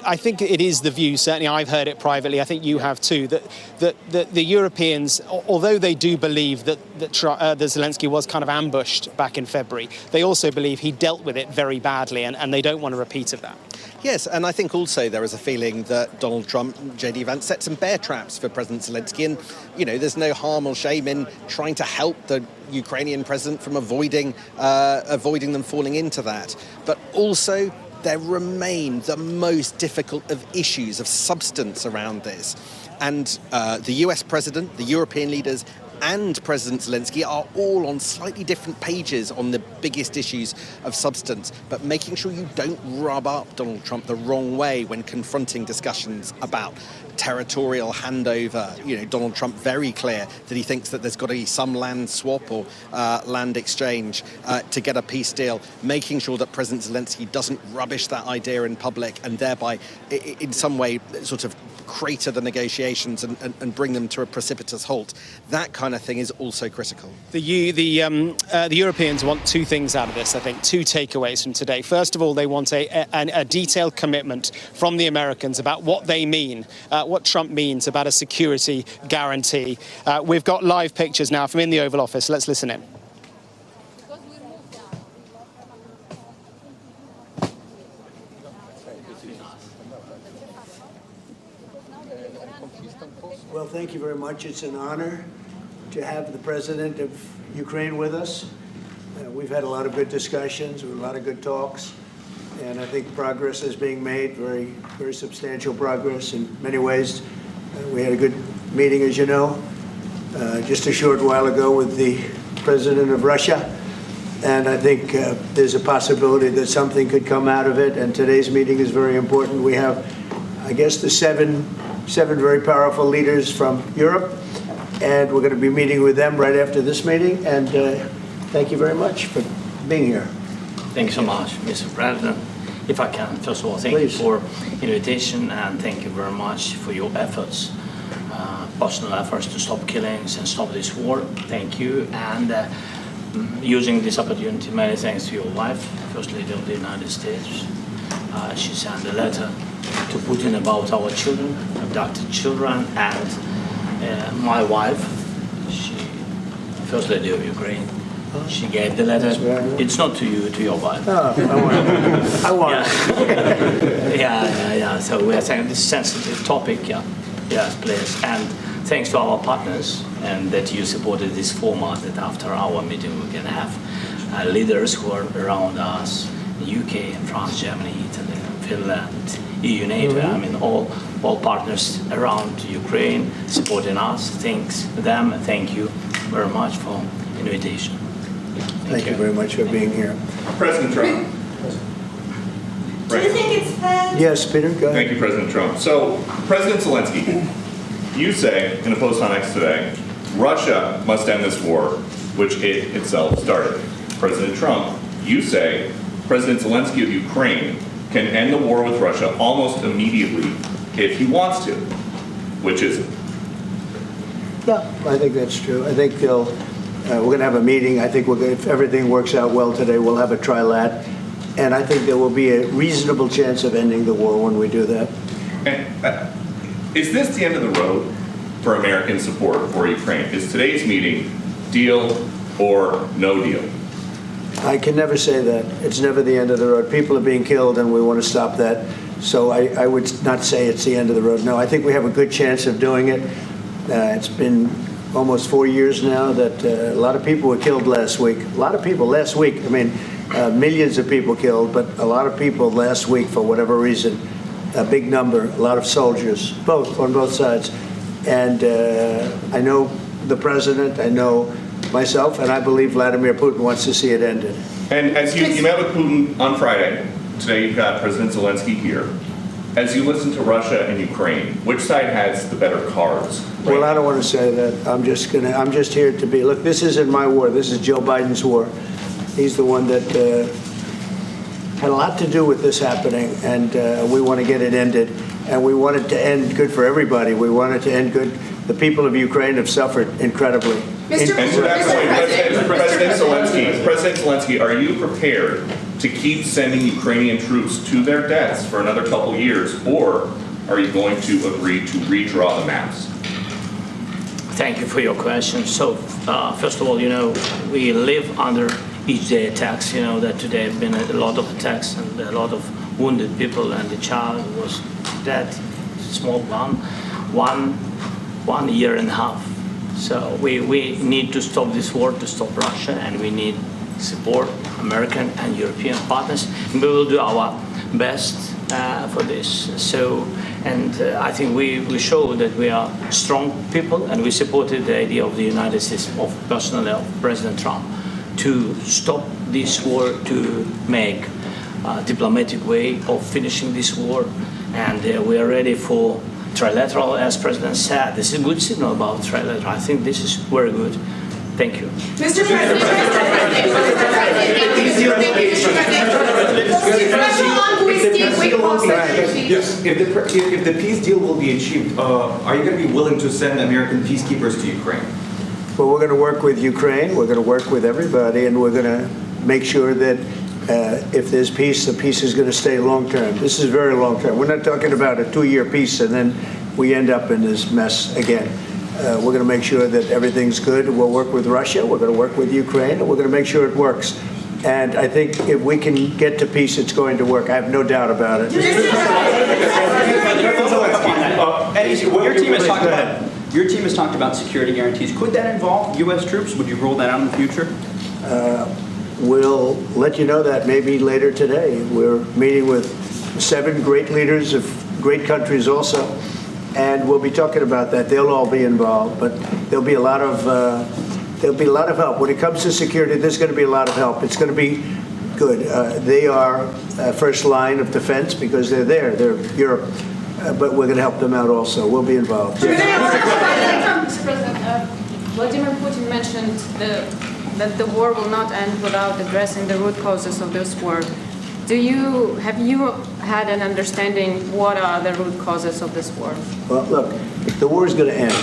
I think it is the view, certainly I've heard it privately, I think you have too, that the Europeans, although they do believe that Zelensky was kind of ambushed back in February, they also believe he dealt with it very badly, and they don't want a repeat of that. Yes, and I think also there is a feeling that Donald Trump, JD Vance, set some bear traps for President Zelensky, and, you know, there's no harm or shame in trying to help the Ukrainian president from avoiding them falling into that. But also, there remain the most difficult of issues of substance around this. And the US president, the European leaders, and President Zelensky are all on slightly different pages on the biggest issues of substance, but making sure you don't rub up Donald Trump the wrong way when confronting discussions about territorial handover. You know, Donald Trump very clear that he thinks that there's got to be some land swap or land exchange to get a peace deal, making sure that President Zelensky doesn't rubbish that idea in public and thereby in some way sort of crater the negotiations and bring them to a precipitous halt. That kind of thing is also critical. The Europeans want two things out of this, I think, two takeaways from today. First of all, they want a detailed commitment from the Americans about what they mean, what Trump means about a security guarantee. We've got live pictures now from in the Oval Office. Let's listen in. Well, thank you very much. It's an honor to have the president of Ukraine with us. We've had a lot of good discussions, a lot of good talks, and I think progress is being made, very, very substantial progress in many ways. We had a good meeting, as you know, just a short while ago with the president of Russia, and I think there's a possibility that something could come out of it, and today's meeting is very important. We have, I guess, the seven very powerful leaders from Europe, and we're going to be meeting with them right after this meeting. And thank you very much for being here. Thank you so much, Mr. President. If I can, first of all, thank you for invitation, and thank you very much for your efforts, personal efforts to stop killings and stop this war. Thank you. And using this opportunity, many thanks to your wife, First Lady of the United States. She sent a letter to Putin about our children, abducted children, and my wife, she, First Lady of Ukraine, she gave the letter. It's not to you, to your wife. Oh, I want it. Yeah. So we are saying this sensitive topic, yes, please. And thanks to our partners, and that you supported this format, that after our meeting we can have leaders who are around us, UK, France, Germany, Italy, Finland, EU, NATO, I mean all partners around Ukraine supporting us. Thanks them, and thank you very much for invitation. Thank you very much for being here. President Trump. Do you think it's fair? Yes, Peter, go ahead. Thank you, President Trump. So, President Zelensky, you say in a post on X today, Russia must end this war, which it itself started. President Trump, you say President Zelensky of Ukraine can end the war with Russia almost immediately if he wants to. Which is it? Yeah, I think that's true. I think we're going to have a meeting. I think if everything works out well today, we'll have a trilat. And I think there will be a reasonable chance of ending the war when we do that. And, is this the end of the road for American support for Ukraine? Is today's meeting deal or no deal? I can never say that. It's never the end of the road. People are being killed, and we want to stop that. So I would not say it's the end of the road. No, I think we have a good chance of doing it. It's been almost 4 years now that a lot of people were killed last week. A lot of people last week. I mean, millions of people killed, but a lot of people last week, for whatever reason, a big number, a lot of soldiers, on both sides. And I know the president, I know myself, and I believe Vladimir Putin wants to see it ended. And as you met with Putin on Friday, today you've got President Zelensky here. As you listen to Russia and Ukraine, which side has the better cards? Right? Well, I don't want to say that. I'm just here to be. Look, this isn't my war. This is Joe Biden's war. He's the one that had a lot to do with this happening, and we want to get it ended. And we want it to end good for everybody. We want it to end good. The people of Ukraine have suffered incredibly. And to that point, President Zelensky, are you prepared to keep sending Ukrainian troops to their deaths for another couple years, or are you going to agree to redraw the maps? Thank you for your question. So, first of all, we live under each day attacks. That today have been a lot of attacks and a lot of wounded people, and the child was dead, small one year and a half. So we need to stop this war, to stop Russia, and we need support American and European partners. And we will do our best for this. So, and I think we show that we are strong people, and we supported the idea of the United States, personally of President Trump, to stop this war, to make a diplomatic way of finishing this war. And we are ready for trilateral, as President said. This is a good signal about trilateral. I think this is very good. Thank you. Mr. President, yes, if the peace deal will be achieved, are you going to be willing to send American peacekeepers to Ukraine? Well, we're going to work with Ukraine. We're going to work with everybody, and we're going to make sure that if there's peace, the peace is going to stay long term. This is very long term. We're not talking about a 2-year peace and then we end up in this mess again. We're going to make sure that everything's good. We'll work with Russia. We're going to work with Ukraine, and we're going to make sure it works. And I think if we can get to peace, it's going to work. I have no doubt about it. Your team has talked about security guarantees. Could that involve U.S. troops? Would you rule that out in the future? We'll let you know that maybe later today. We're meeting with 7 great leaders of great countries also, and we'll be talking about that. They'll all be involved, but there'll be a lot of help when it comes to security. There's going to be a lot of help. It's going to be good. They are first line of defense because they're there. They're Europe, but we're going to help them out also. We'll be involved. Mr. President, Vladimir Putin mentioned that the war will not end without addressing the root causes of this war. Have you had an understanding what are the root causes of this war? Well, look, the war is going to end.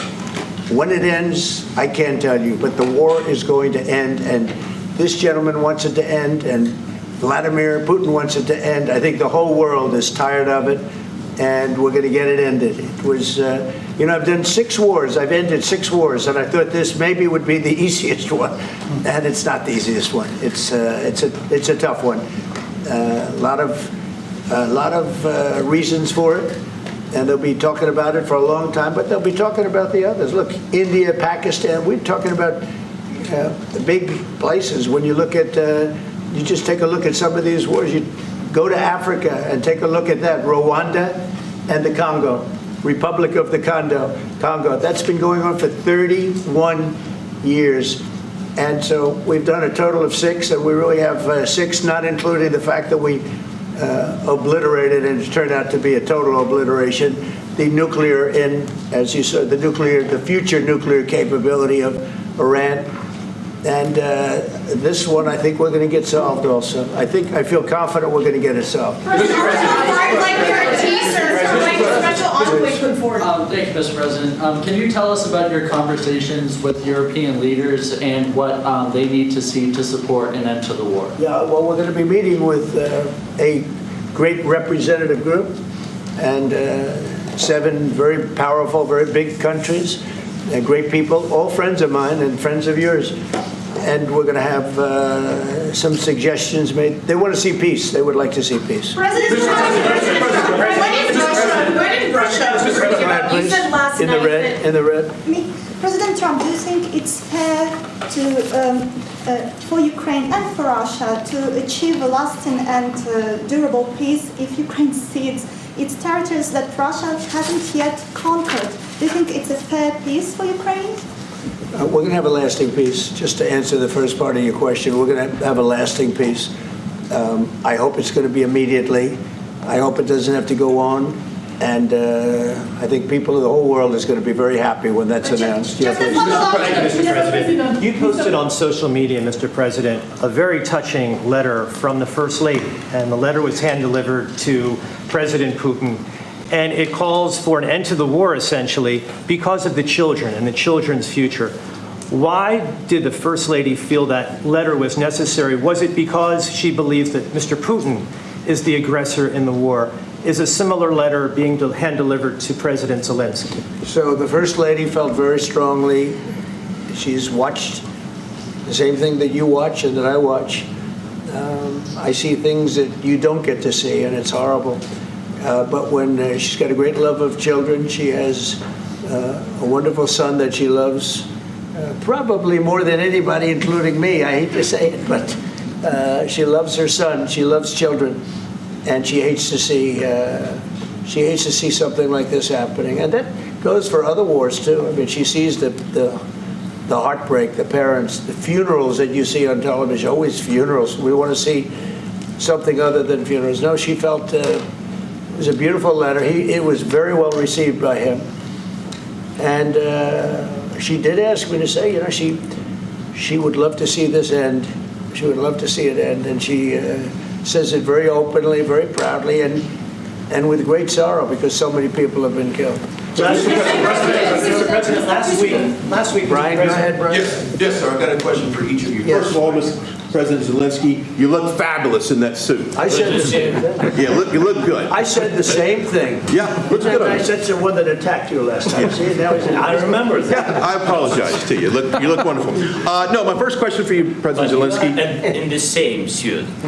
When it ends, I can't tell you, but the war is going to end, and this gentleman wants it to end, and Vladimir Putin wants it to end. I think the whole world is tired of it, and we're going to get it ended. It was, I've done 6 wars. I've ended 6 wars, and I thought this maybe would be the easiest one, and it's not the easiest one. It's a tough one. A lot of reasons for it, and they'll be talking about it for a long time. But they'll be talking about the others. Look, India, Pakistan. We're talking about the big places. When you look at, you just take a look at some of these wars. You go to Africa and take a look at that. Rwanda and the Congo, Republic of the Congo. That's been going on for 31 years. And so we've done a total of 6, and we really have 6, not including the fact that we obliterated, and it turned out to be a total obliteration, the nuclear, as you said, the future nuclear capability of Iran. And this one, I think we're going to get solved also. I feel confident we're going to get it solved. Thank you, Mr. President. Can you tell us about your conversations with European leaders and what they need to see to support an end to the war? Yeah, well, we're going to be meeting with a great representative group and 7 very powerful, very big countries, and great people, all friends of mine and friends of yours. And we're going to have some suggestions made. They want to see peace. They would like to see peace. President Trump, when did Russia in the red. President Trump, do you think it's fair for Ukraine and for Russia to achieve a lasting and durable peace if Ukraine cedes its territories that Russia hasn't yet conquered? Do you think it's a fair peace for Ukraine? We're going to have a lasting peace. Just to answer the first part of your question, we're going to have a lasting peace. I hope it's going to be immediately. I hope it doesn't have to go on. And I think people of the whole world is going to be very happy when that's announced. Mr. President, you posted on social media, Mr. President, a very touching letter from the First Lady. And the letter was hand-delivered to President Putin. And it calls for an end to the war, essentially, because of the children and the children's future. Why did the First Lady feel that letter was necessary? Was it because she believes that Mr. Putin is the aggressor in the war? Is a similar letter being hand-delivered to President Zelensky? So the First Lady felt very strongly. She's watched the same thing that you watch and that I watch. I see things that you don't get to see, and it's horrible. But when she's got a great love of children, she has a wonderful son that she loves, probably more than anybody, including me. I hate to say it, but she loves her son. She loves children, and she hates to see something like this happening. And that goes for other wars too. I mean, she sees the heartbreak, the parents, the funerals that you see on television. Always funerals. We want to see something other than funerals. No, she felt. It was a beautiful letter. It was very well received by him. And she did ask me to say, you know, she would love to see this end. She would love to see it end. And she says it very openly, very proudly, and with great sorrow because so many people have been killed. Mr. President, last week, Brian, go ahead, Brian. Yes, sir. I've got a question for each of you. Yes. First of all, Mr. President Zelensky, you look fabulous in that suit. I said the same thing. Yeah, you look good. I said the same thing. Yeah, looks good. I said the one that attacked you last time. See, now I remember that. Yeah, I apologize to you. You look wonderful. No, my first question for you, President Zelensky. In the same suit. You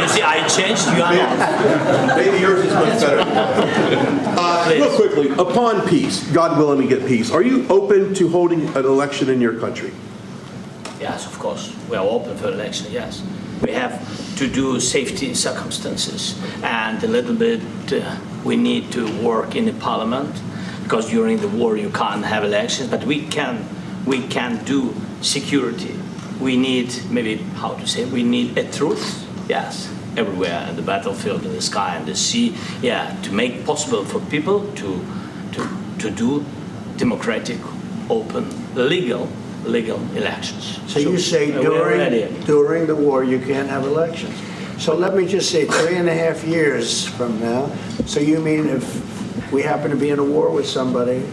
see, I changed. You are not. Maybe yours is much better. Real quickly, upon peace, God willing we get peace, are you open to holding an election in your country? Yes, of course. We are open for election, yes. We have to do safety circumstances, and a little bit we need to work in the parliament, because during the war you can't have elections, but we can do security. We need, maybe, how to say, we need a truth, yes, everywhere, in the battlefield, in the sky, in the sea, yeah, to make possible for people to do democratic, open, legal elections. So you say during the war you can't have elections. So let me just say 3.5 years from now. So you mean if we happen to be in a war with somebody,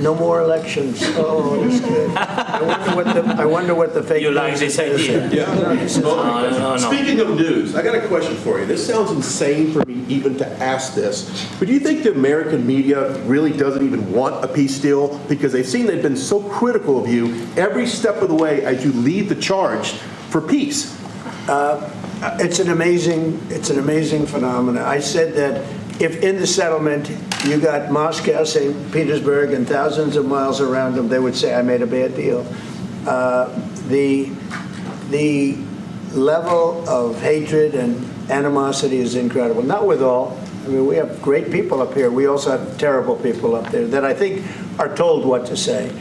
no more elections? Oh, that's good. I wonder what the fake. You like this idea? Yeah. No. Speaking of news, I got a question for you. This sounds insane for me even to ask this, but do you think the American media really doesn't even want a peace deal because they've seen they've been so critical of you every step of the way as you lead the charge for peace? It's an amazing phenomenon. I said that if in the settlement you got Moscow, St. Petersburg, and thousands of miles around them, they would say I made a bad deal. The level of hatred and animosity is incredible. Not with all. I mean, we have great people up here. We also have terrible people up there that I think are told what to say.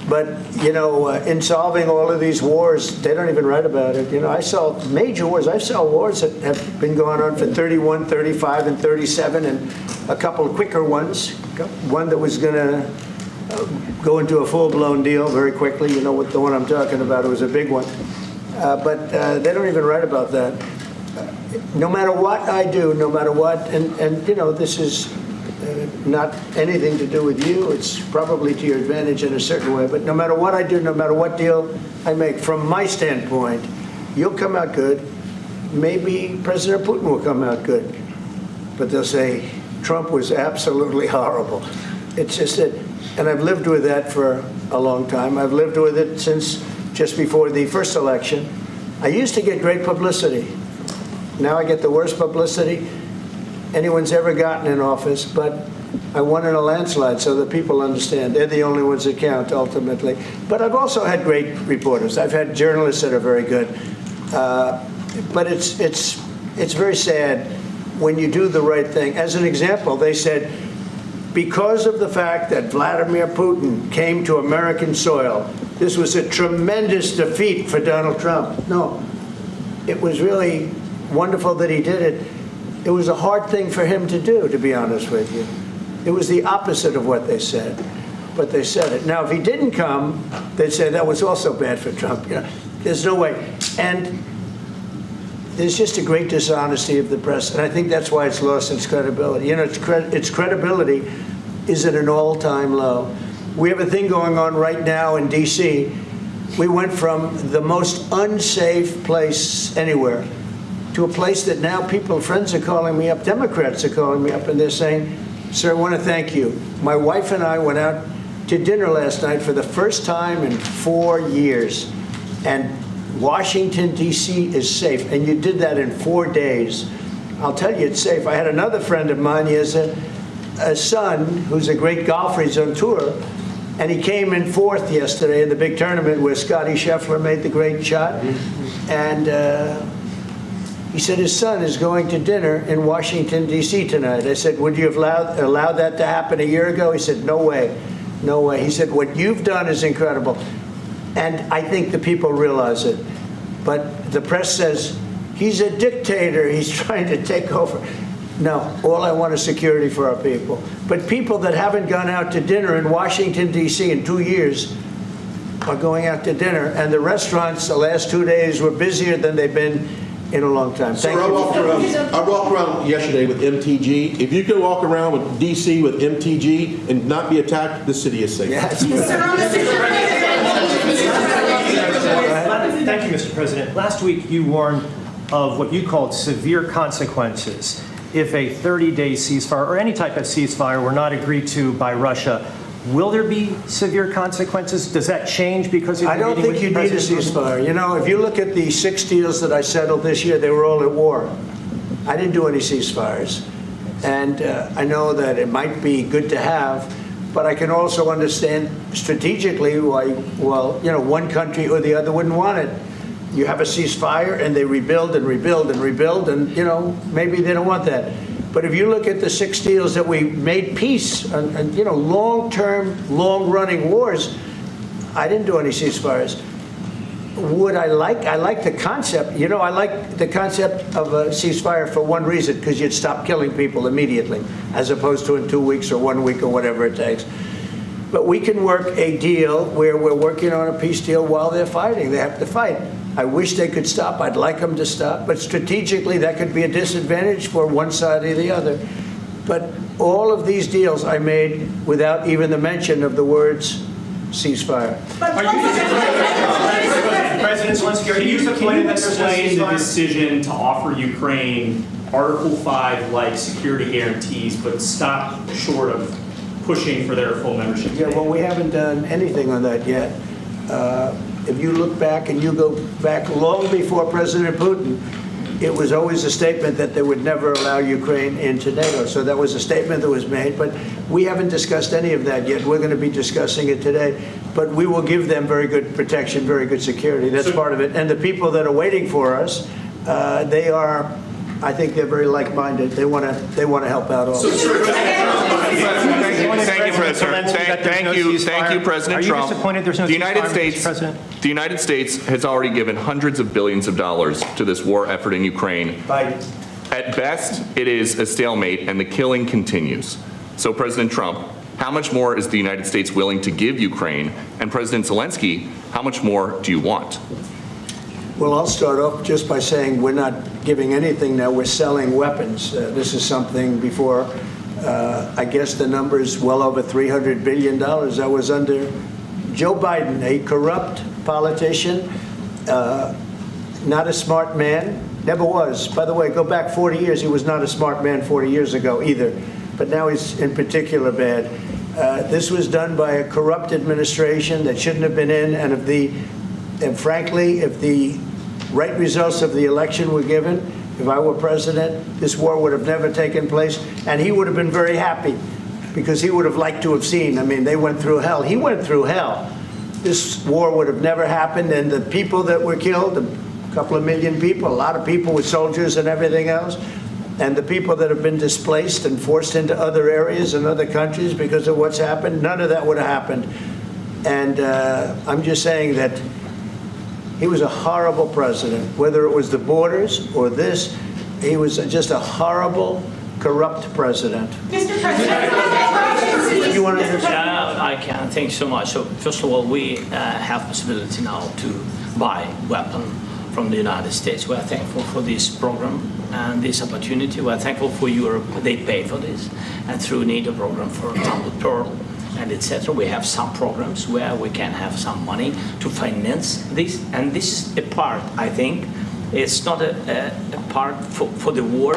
But, you know, in solving all of these wars, they don't even write about it. You know, I saw major wars. I saw wars that have been going on for 31, 35, and 37, and a couple of quicker ones. One that was going to go into a full-blown deal very quickly. You know what the one I'm talking about. It was a big one. But they don't even write about that. No matter what I do, no matter what, and you know, this is not anything to do with you. It's probably to your advantage in a certain way. But no matter what I do, no matter what deal I make, from my standpoint, you'll come out good. Maybe President Putin will come out good. But they'll say, Trump was absolutely horrible. It's just that, and I've lived with that for a long time. I've lived with it since just before the first election. I used to get great publicity. Now I get the worst publicity anyone's ever gotten in office, but I won in a landslide, so that people understand. They're the only ones that count, ultimately. But I've also had great reporters. I've had journalists that are very good. But it's very sad when you do the right thing. As an example, they said, because of the fact that Vladimir Putin came to American soil, this was a tremendous defeat for Donald Trump. No, it was really wonderful that he did it. It was a hard thing for him to do, to be honest with you. It was the opposite of what they said, but they said it. Now, if he didn't come, they'd say that was also bad for Trump. You know, there's no way. And there's just a great dishonesty of the press, and I think that's why it's lost its credibility. You know, its credibility is at an all-time low. We have a thing going on right now in D.C. We went from the most unsafe place anywhere to a place that now friends are calling me up, Democrats are calling me up, and they're saying, sir, I want to thank you. My wife and I went out to dinner last night for the first time in 4 years, and Washington, D.C. is safe, and you did that in 4 days. I'll tell you, it's safe. I had another friend of mine. He has a son who's a great golfer. He's on tour, and he came in fourth yesterday in the big tournament where Scotty Scheffler made the great shot. And he said his son is going to dinner in Washington, D.C. tonight. I said, would you have allowed that to happen a year ago? He said, no way, no way. He said, what you've done is incredible. And I think the people realize it. But the press says, he's a dictator, he's trying to take over. No, all I want is security for our people. But people that haven't gone out to dinner in Washington, D.C. in 2 years are going out to dinner. And the restaurants the last 2 days were busier than they've been in a long time. Thank you. I walked around yesterday with MTG. If you can walk around with D.C. with MTG and not be attacked, the city is safe. Yes. Thank you, Mr. President. Last week, you warned of what you called severe consequences if a 30-day ceasefire or any type of ceasefire were not agreed to by Russia. Will there be severe consequences? Does that change because of I don't think you need a ceasefire. You know, if you look at the 6 deals that I settled this year, they were all at war. I didn't do any ceasefires. And I know that it might be good to have, but I can also understand strategically why, well, you know, one country or the other wouldn't want it. You have a ceasefire and they rebuild and rebuild and rebuild, and, you know, maybe they don't want that. But if you look at the 6 deals that we made peace and you know, long-term, long-running wars, I didn't do any ceasefires. Would I like the concept, you know, I like the concept of a ceasefire for one reason, because you'd stop killing people immediately, as opposed to in 2 weeks or 1 week or whatever it takes. But we can work a deal where we're working on a peace deal while they're fighting. They have to fight. I wish they could stop. I'd like them to stop. But strategically, that could be a disadvantage for one side or the other. But all of these deals I made without even the mention of the words ceasefire. President Zelenskyy, can you explain the decision to offer Ukraine Article 5-like security guarantees, but stop short of pushing for their full membership? Yeah, well, we haven't done anything on that yet. If you look back and you go back long before President Putin, it was always a statement that they would never allow Ukraine into NATO. So that was a statement that was made, but we haven't discussed any of that yet. We're going to be discussing it today, but we will give them very good protection, very good security. That's part of it. And the people that are waiting for us, they are, I think they're very like-minded. They want to help out all. Thank you, President. Thank you, President Trump. Are you disappointed there's no ceasefire, The United States has already given hundreds of billions of dollars to this war effort in Ukraine. At best, it is a stalemate, and the killing continues. So, President Trump, how much more is the United States willing to give Ukraine? And President Zelensky, how much more do you want? Well, I'll start off just by saying we're not giving anything now. We're selling weapons. This is something before, I guess the number is well over $300 billion. That was under Joe Biden, a corrupt politician, not a smart man, never was. By the way, go back 40 years, he was not a smart man 40 years ago either, but now he's in particular bad. This was done by a corrupt administration that shouldn't have been in, and frankly, if the right results of the election were given, if I were president, this war would have never taken place, and he would have been very happy. because he would have liked to have seen. I mean, they went through hell. He went through hell. This war would have never happened, and the people that were killed, a couple of million people, a lot of people with soldiers and everything else, and the people that have been displaced and forced into other areas and other countries because of what's happened, none of that would have happened. And I'm just saying that he was a horrible president, whether it was the borders or this. He was just a horrible, corrupt president. Mr. President, you want to I can. Thank you so much. So first of all, we have possibility now to buy weapon from the United States. We are thankful for this program and this opportunity. We are thankful for Europe. They pay for this, and through NATO program, for example, Pearl and etc. We have some programs where we can have some money to finance this, and this is a part. I think it's not a part for the war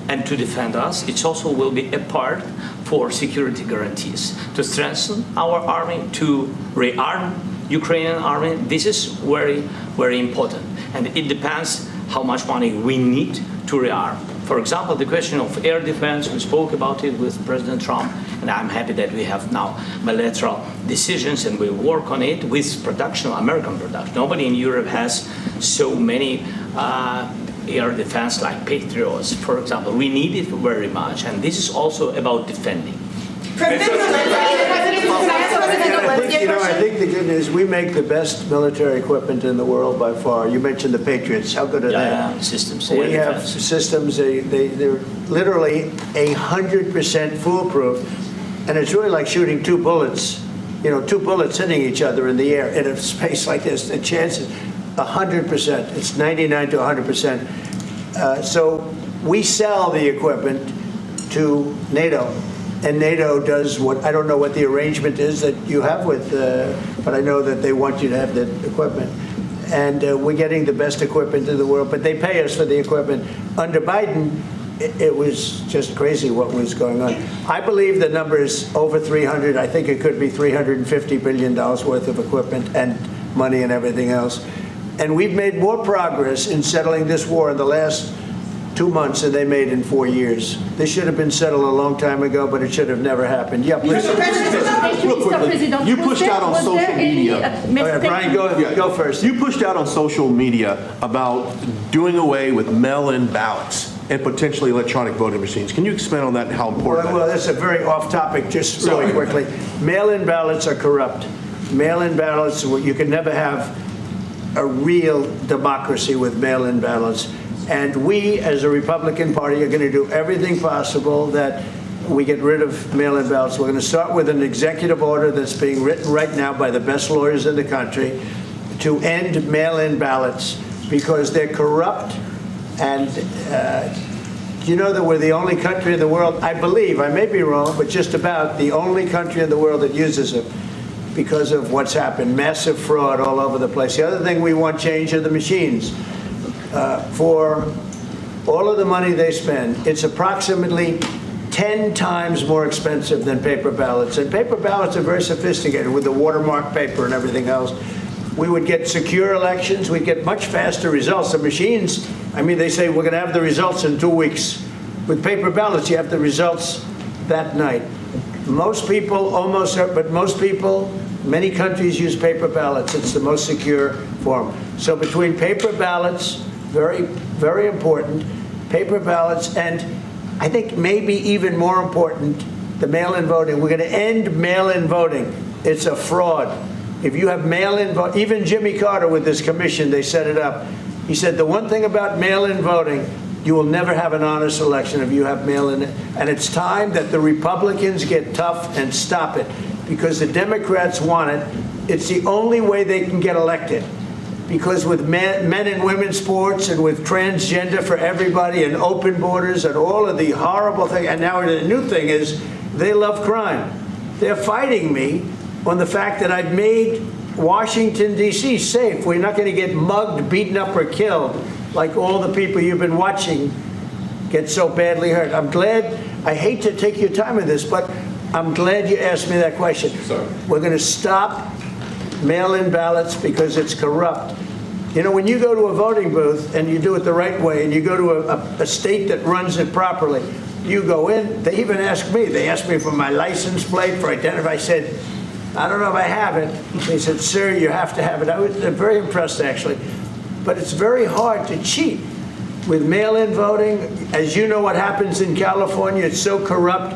and to defend us. It also will be a part for security guarantees, to strengthen our army, to rearm Ukrainian army. This is very, very important. And it depends how much money we need to rearm. For example, the question of air defense, we spoke about it with President Trump, and I'm happy that we have now bilateral decisions and we work on it with production, American production. Nobody in Europe has so many air defense like Patriots, for example. We need it very much, and this is also about defending. I think the good news, we make the best military equipment in the world by far. You mentioned the Patriots. How good are they? Yeah, systems. We have systems, they're literally 100% foolproof. And it's really like shooting two bullets, two bullets hitting each other in the air in a space like this. The chance is 100%. It's 99 to 100%. So we sell the equipment to NATO. And NATO does what, I don't know what the arrangement is that you have with, but I know that they want you to have the equipment. And we're getting the best equipment in the world, but they pay us for the equipment. Under Biden, it was just crazy what was going on. I believe the number is over 300. I think it could be $350 billion worth of equipment and money and everything else. And we've made more progress in settling this war in the last 2 months than they made in 4 years. This should have been settled a long time ago, but it should have never happened. Yeah, please. Real quickly, you pushed out on social media. Brian, go first. You pushed out on social media about doing away with mail-in ballots and potentially electronic voting machines. Can you expand on that and how important Well, that's a very off-topic, just really quickly. Mail-in ballots are corrupt. Mail-in ballots, you can never have a real democracy with mail-in ballots. And we, as a Republican Party, are going to do everything possible that we get rid of mail-in ballots. We're going to start with an executive order that's being written right now by the best lawyers in the country to end mail-in ballots because they're corrupt. And you know that we're the only country in the world, I believe, I may be wrong, but just about the only country in the world that uses them because of what's happened. Massive fraud all over the place. The other thing we want change are the machines. For all of the money they spend, it's approximately 10 times more expensive than paper ballots. And paper ballots are very sophisticated with the watermark paper and everything else. We would get secure elections. We'd get much faster results. The machines, I mean, they say we're going to have the results in 2 weeks. With paper ballots, you have the results that night. Most people, but most people, many countries use paper ballots. It's the most secure form. So between paper ballots, very, very important, paper ballots, and I think maybe even more important, the mail-in voting. We're going to end mail-in voting. It's a fraud. If you have mail-in vote, even Jimmy Carter with this commission, they set it up. He said the one thing about mail-in voting, you will never have an honest election if you have mail-in. And it's time that the Republicans get tough and stop it because the Democrats want it. It's the only way they can get elected. Because with men and women's sports and with transgender for everybody and open borders and all of the horrible things, and now the new thing is they love crime. They're fighting me on the fact that I've made Washington, D.C. safe. We're not going to get mugged, beaten up, or killed like all the people you've been watching get so badly hurt. I'm glad, I hate to take your time with this, but I'm glad you asked me that question. Sorry. We're going to stop mail-in ballots because it's corrupt. You know, when you go to a voting booth and you do it the right way and you go to a state that runs it properly, you go in, they even ask me. They asked me for my license plate for identity. I said, I don't know if I have it. They said, sir, you have to have it. I was very impressed, actually. But it's very hard to cheat with mail-in voting. As you know what happens in California, it's so corrupt,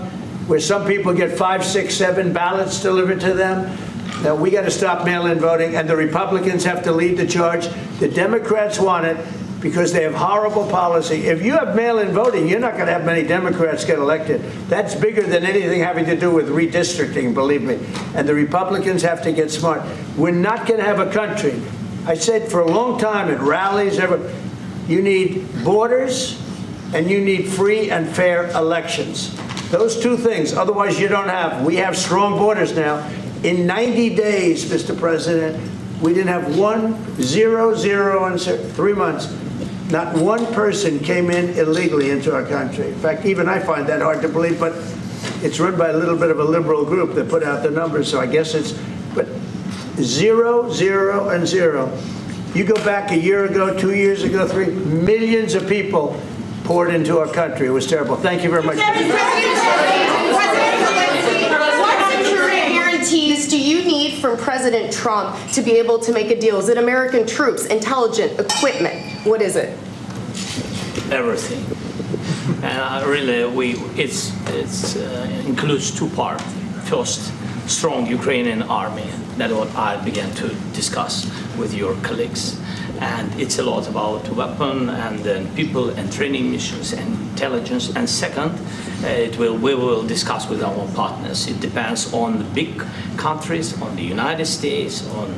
where some people get 5, 6, 7 ballots delivered to them. Now, we got to stop mail-in voting, and the Republicans have to lead the charge. The Democrats want it because they have horrible policy. If you have mail-in voting, you're not going to have many Democrats get elected. That's bigger than anything having to do with redistricting, believe me. And the Republicans have to get smart. We're not going to have a country. I said for a long time at rallies, you need borders and you need free and fair elections. Those two things, otherwise you don't have. We have strong borders now. In 90 days, Mr. President, we didn't have 0 in 3 months. Not one person came in illegally into our country. In fact, even I find that hard to believe, but it's run by a little bit of a liberal group that put out the numbers, so I guess it's, but 0, 0, and 0. You go back a year ago, 2 years ago, 3 millions of people poured into our country. It was terrible. Thank you very much. What security guarantees do you need from President Trump to be able to make a deal? Is it American troops, intelligence, equipment? What is it? Everything. And really, it includes two parts. First, strong Ukrainian army. That's what I began to discuss with your colleagues. And it's a lot about weapon and then people and training missions and intelligence. And second, we will discuss with our partners. It depends on the big countries, on the United States, on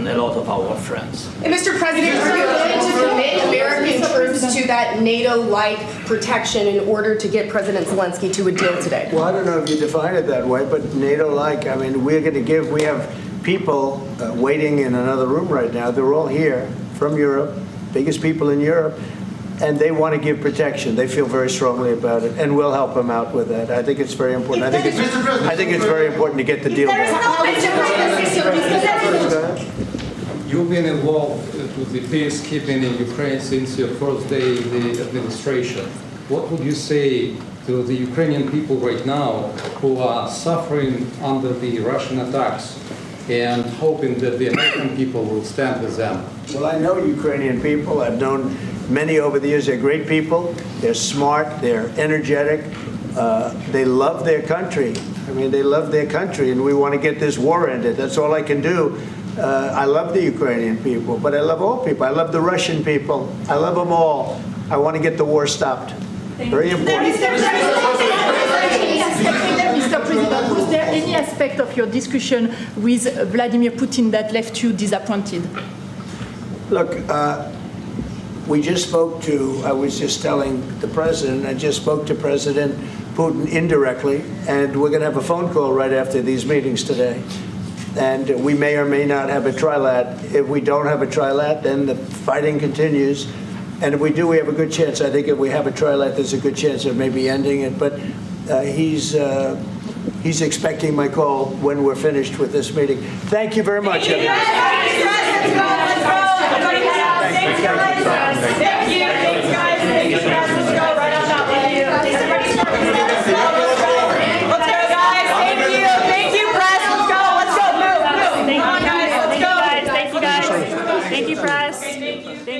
a lot of our friends. And Mr. President, are you willing to commit American troops to that NATO-like protection in order to get President Zelenskyy to a deal today? Well, I don't know if you define it that way, but NATO-like, I mean, we have people waiting in another room right now. They're all here from Europe, biggest people in Europe, and they want to give protection. They feel very strongly about it, and we'll help them out with that. I think it's very important. I think it's very important to get the deal done. You've been involved with the peacekeeping in Ukraine since your first day in the administration. What would you say to the Ukrainian people right now who are suffering under the Russian attacks and hoping that the American people will stand with them? Well, I know Ukrainian people. I've known many over the years. They're great people. They're smart. They're energetic. They love their country. I mean, they love their country, and we want to get this war ended. That's all I can do. I love the Ukrainian people, but I love all people. I love the Russian people. I love them all. I want to get the war stopped. Very important. Mr. President, was there any aspect of your discussion with Vladimir Putin that left you disappointed? Look, we just spoke to, I was just telling the president, I just spoke to President Putin indirectly, and we're going to have a phone call right after these meetings today. And we may or may not have a trilat. If we don't have a trilat, then the fighting continues. And if we do, we have a good chance. I think if we have a trilat, there's a good chance of maybe ending it. But he's expecting my call when we're finished with this meeting. Thank you very much. Thank you, press.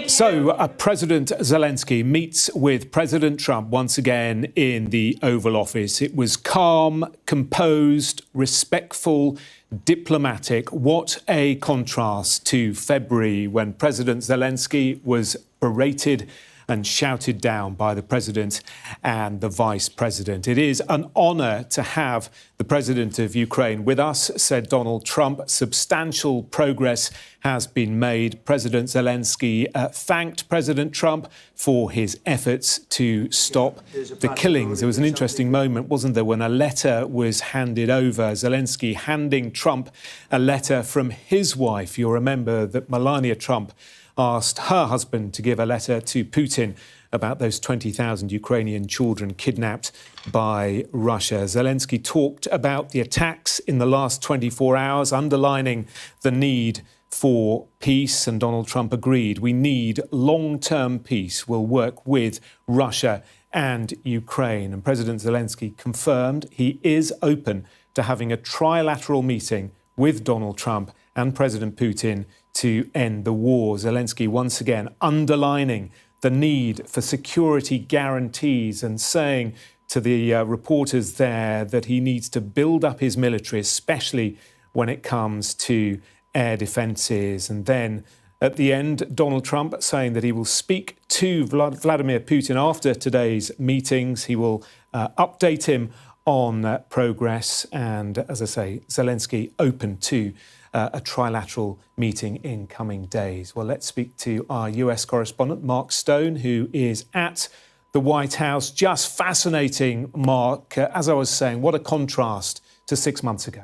So, President Zelenskyy meets with President Trump once again in the Oval Office. It was calm, composed, respectful, diplomatic. What a contrast to February when President Zelenskyy was berated and shouted down by the president and the vice president. It is an honour to have the president of Ukraine with us, said Donald Trump. Substantial progress has been made. President Zelenskyy thanked President Trump for his efforts to stop the killings. There was an interesting moment, wasn't there, when a letter was handed over, Zelenskyy handing Trump a letter from his wife. You'll remember that Melania Trump asked her husband to give a letter to Putin about those 20,000 Ukrainian children kidnapped by Russia. Zelenskyy talked about the attacks in the last 24 hours, underlining the need for peace, and Donald Trump agreed. We need long-term peace. We'll work with Russia and Ukraine. And President Zelensky confirmed he is open to having a trilateral meeting with Donald Trump and President Putin to end the war. Zelensky once again underlining the need for security guarantees and saying to the reporters there that he needs to build up his military, especially when it comes to air defences. And then at the end, Donald Trump saying that he will speak to Vladimir Putin after today's meetings. He will update him on progress. And as I say, Zelensky open to a trilateral meeting in coming days. Well, let's speak to our US correspondent, Mark Stone, who is at the White House. Just fascinating, Mark. As I was saying, what a contrast to 6 months ago.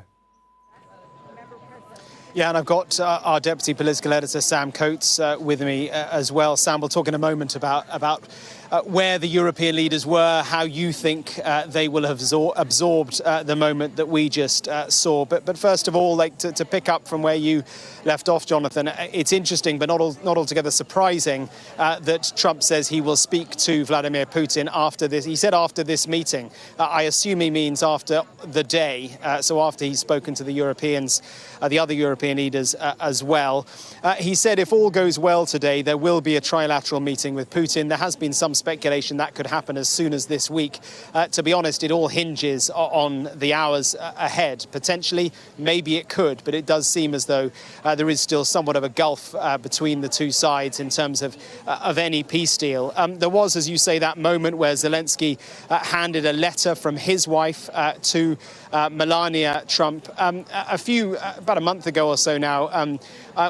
Yeah, and I've got our deputy political editor, Sam Coates, with me as well. Sam, we'll talk in a moment about where the European leaders were, how you think they will have absorbed the moment that we just saw. But first of all, to pick up from where you left off, Jonathan, it's interesting, but not altogether surprising, that Trump says he will speak to Vladimir Putin after this. He said after this meeting. I assume he means after the day, so after he's spoken to the Europeans, the other European leaders as well. He said if all goes well today, there will be a trilateral meeting with Putin. There has been some speculation that could happen as soon as this week. To be honest, it all hinges on the hours ahead. Potentially, maybe it could, but it does seem as though there is still somewhat of a gulf between the two sides in terms of any peace deal. There was, as you say, that moment where Zelensky handed a letter from his wife to Melania Trump. About a month ago or so now,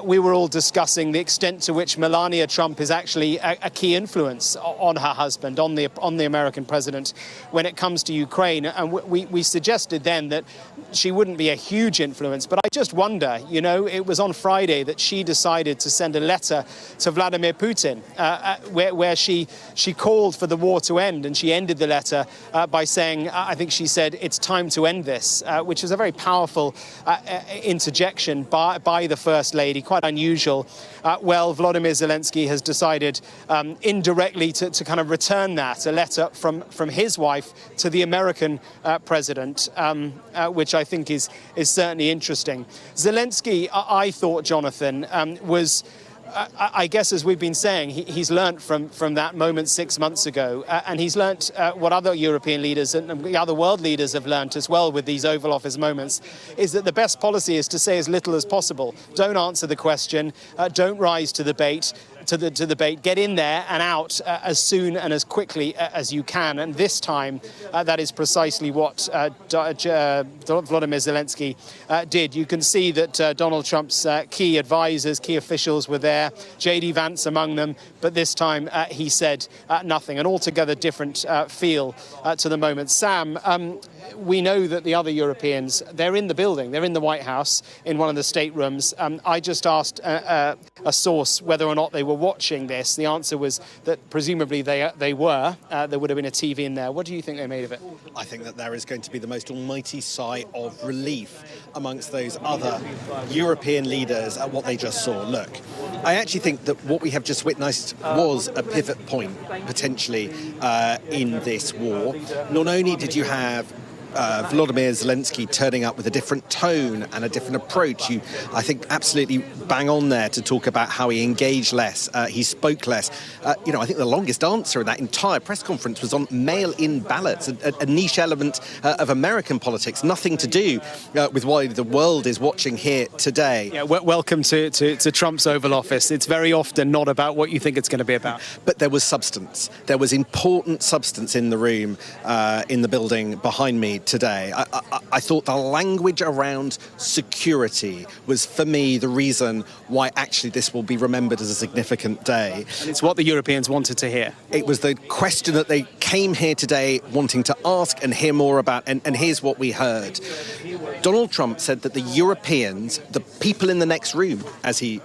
we were all discussing the extent to which Melania Trump is actually a key influence on her husband, on the American president, when it comes to Ukraine. And we suggested then that she wouldn't be a huge influence. But I just wonder, it was on Friday that she decided to send a letter to Vladimir Putin, where she called for the war to end. And she ended the letter by saying, I think she said, it's time to end this, which was a very powerful interjection by the First Lady, quite unusual. Volodymyr Zelensky has decided indirectly to kind of return that, a letter from his wife to the American president, which I think is certainly interesting. Zelensky, I thought, Jonathan, was... I guess, as we've been saying, he's learnt from that moment 6 months ago, and he's learnt what other European leaders and the other world leaders have learnt as well with these Oval Office moments, is that the best policy is to say as little as possible. Don't answer the question, don't rise to the bait. To the debate, get in there and out as soon and as quickly as you can. And this time, that is precisely what Volodymyr Zelensky did. You can see that Donald Trump's key advisors, key officials were there, J.D. Vance among them, but this time he said nothing. An altogether different feel to the moment. Sam, we know that the other Europeans, they're in the building, they're in the White House, in one of the staterooms. I just asked a source whether or not they were watching this. The answer was that presumably they were. There would have been a TV in there. What do you think they made of it? I think that there is going to be the most almighty sigh of relief amongst those other European leaders at what they just saw. Look, I actually think that what we have just witnessed was a pivot point, potentially, in this war. Not only did you have Volodymyr Zelensky turning up with a different tone and a different approach. You, I think, absolutely bang on there to talk about how he engaged less, he spoke less. I think the longest answer in that entire press conference was on mail-in ballots, a niche element of American politics, nothing to do with why the world is watching here today. Yeah, welcome to Trump's Oval Office. It's very often not about what you think it's going to be about. But there was substance. There was important substance in the room, in the building behind me today. I thought the language around security was, for me, the reason why actually this will be remembered as a significant day. And it's what the Europeans wanted to hear. It was the question that they came here today wanting to ask and hear more about, and here's what we heard. Donald Trump said that the Europeans, the people in the next room, as he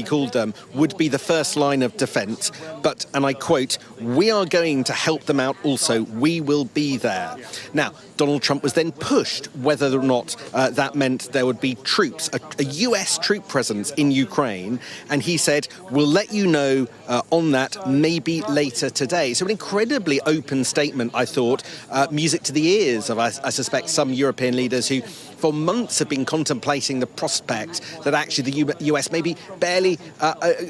called them, would be the first line of defence, but, and I quote, "We are going to help them out also. We will be there." Now, Donald Trump was then pushed whether or not that meant there would be troops, a US troop presence in Ukraine. And he said, we'll let you know on that maybe later today. So an incredibly open statement, I thought, music to the ears of, I suspect, some European leaders who for months have been contemplating the prospect that actually the US may be barely,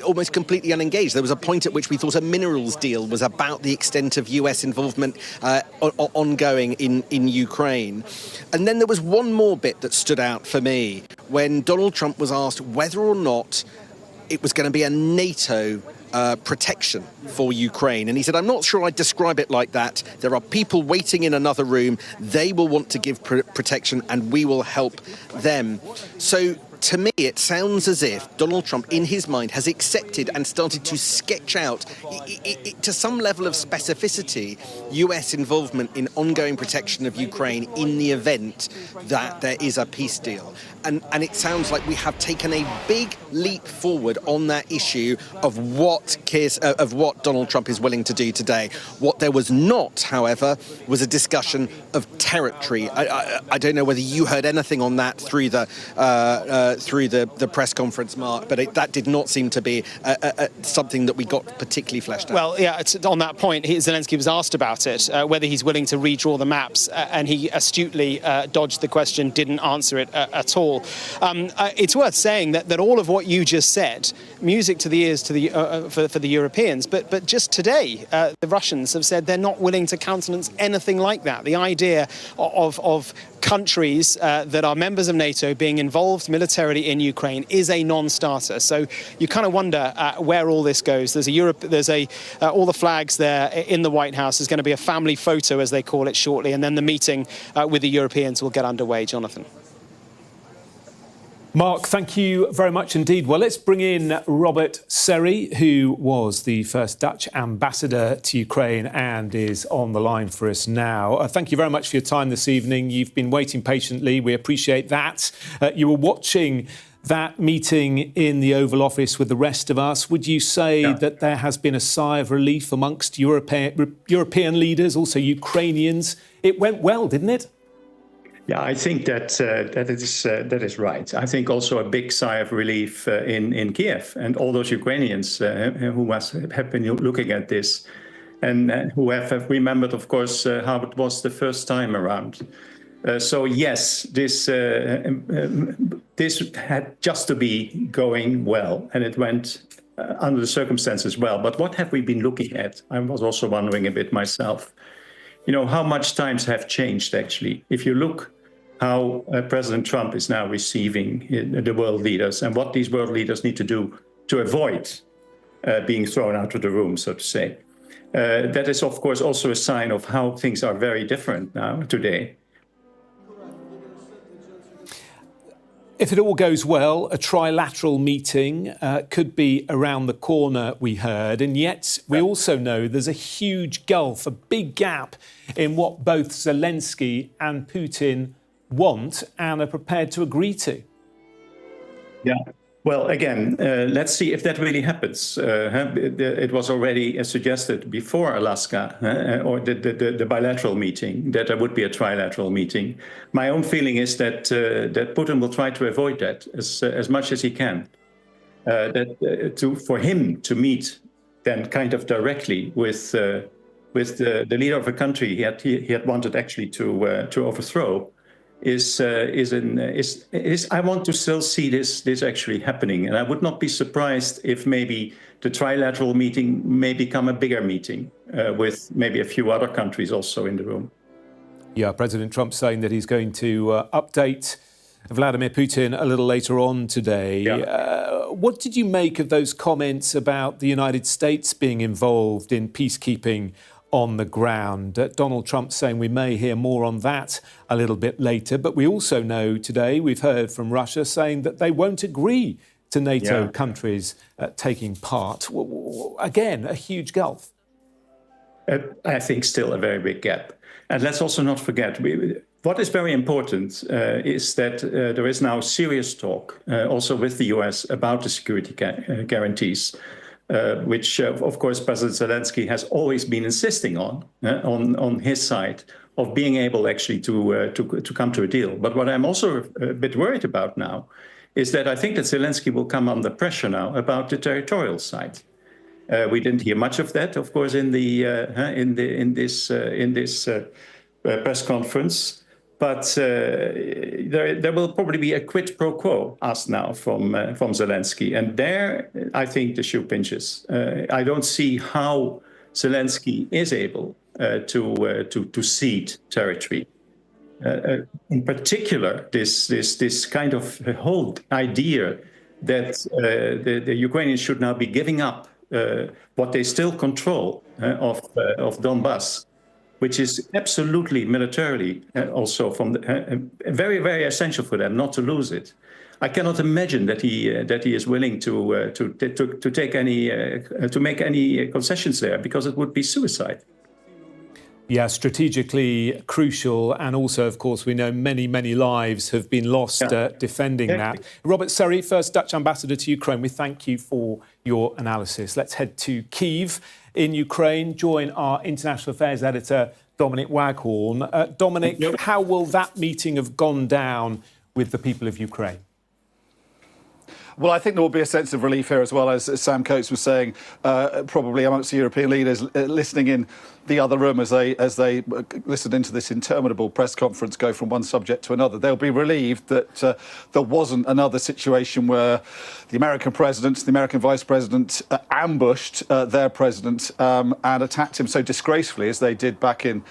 almost completely unengaged. There was a point at which we thought a minerals deal was about the extent of US involvement ongoing in Ukraine. And then there was one more bit that stood out for me when Donald Trump was asked whether or not it was going to be a NATO protection for Ukraine. And he said, I'm not sure I'd describe it like that. There are people waiting in another room. They will want to give protection and we will help them. So to me, it sounds as if Donald Trump, in his mind, has accepted and started to sketch out, to some level of specificity, US involvement in ongoing protection of Ukraine in the event that there is a peace deal. And it sounds like we have taken a big leap forward on that issue of what Donald Trump is willing to do today. What there was not, however, was a discussion of territory. I don't know whether you heard anything on that through the press conference, Mark, but that did not seem to be something that we got particularly fleshed out. Well, yeah, on that point, Zelenskyy was asked about it, whether he's willing to redraw the maps, and he astutely dodged the question, didn't answer it at all. It's worth saying that all of what you just said, music to the ears to for the Europeans, but just today, the Russians have said they're not willing to countenance anything like that. The idea of countries that are members of NATO being involved militarily in Ukraine is a non-starter. So you kind of wonder where all this goes. There's all the flags there in the White House. There's going to be a family photo, as they call it, shortly, and then the meeting with the Europeans will get underway. Jonathan. Mark, thank you very much indeed. Well, let's bring in Robert Serry, who was the first Dutch ambassador to Ukraine and is on the line for us now. Thank you very much for your time this evening. You've been waiting patiently. We appreciate that. You were watching that meeting in the Oval Office with the rest of us. Would you say that there has been a sigh of relief amongst European leaders, also Ukrainians? It went well, didn't it? Yeah, I think that that is right. I think also a big sigh of relief in Kiev and all those Ukrainians who have been looking at this and who have remembered, of course, how it was the first time around. So yes, this had just to be going well, and it went under the circumstances well. But what have we been looking at? I was also wondering a bit myself. You know, how much times have changed, actually. If you look how President Trump is now receiving the world leaders and what these world leaders need to do to avoid being thrown out of the room, so to say. That is, of course, also a sign of how things are very different now today. If it all goes well, a trilateral meeting could be around the corner, we heard, and yet we also know there's a huge gulf, a big gap in what both Zelenskyy and Putin want and are prepared to agree to. Yeah. Well, again, let's see if that really happens. It was already suggested before Alaska or the bilateral meeting that there would be a trilateral meeting. My own feeling is that Putin will try to avoid that as much as he can. For him to meet then kind of directly with the leader of a country he had wanted actually to overthrow. I want to still see this actually happening. And I would not be surprised if maybe the trilateral meeting may become a bigger meeting with maybe a few other countries also in the room. Yeah, President Trump saying that he's going to update Vladimir Putin a little later on today. Yeah. What did you make of those comments about the United States being involved in peacekeeping on the ground? Donald Trump saying we may hear more on that a little bit later. But we also know today, we've heard from Russia saying that they won't agree to NATO countries taking part. Again, a huge gulf. I think still a very big gap. And let's also not forget, what is very important is that there is now serious talk also with the US about the security guarantees. Which, of course, President Zelenskyy has always been insisting on his side, of being able actually to come to a deal. But what I'm also a bit worried about now is that I think that Zelensky will come under pressure now about the territorial side. We didn't hear much of that, of course, in this press conference. But there will probably be a quid pro quo asked now from Zelensky, and there I think the shoe pinches. I don't see how Zelensky is able to cede territory. In particular, this kind of whole idea that the Ukrainians should now be giving up what they still control of Donbass, which is absolutely militarily also very, very essential for them not to lose it. I cannot imagine that he is willing to make any concessions there, because it would be suicide. Yeah, strategically crucial, and also, of course, we know many lives have been lost defending that. Robert Serry, first Dutch ambassador to Ukraine, we thank you for your analysis. Let's head to Kyiv in Ukraine, join our international affairs editor, Dominic Waghorn. Dominic, how will that meeting have gone down with the people of Ukraine? Well, I think there will be a sense of relief here, as well, as Sam Coates was saying, probably amongst the European leaders listening in the other room as they listened into this interminable press conference go from one subject to another. They'll be relieved that there wasn't another situation where the American president, the American vice president ambushed their president and attacked him so disgracefully as they did back in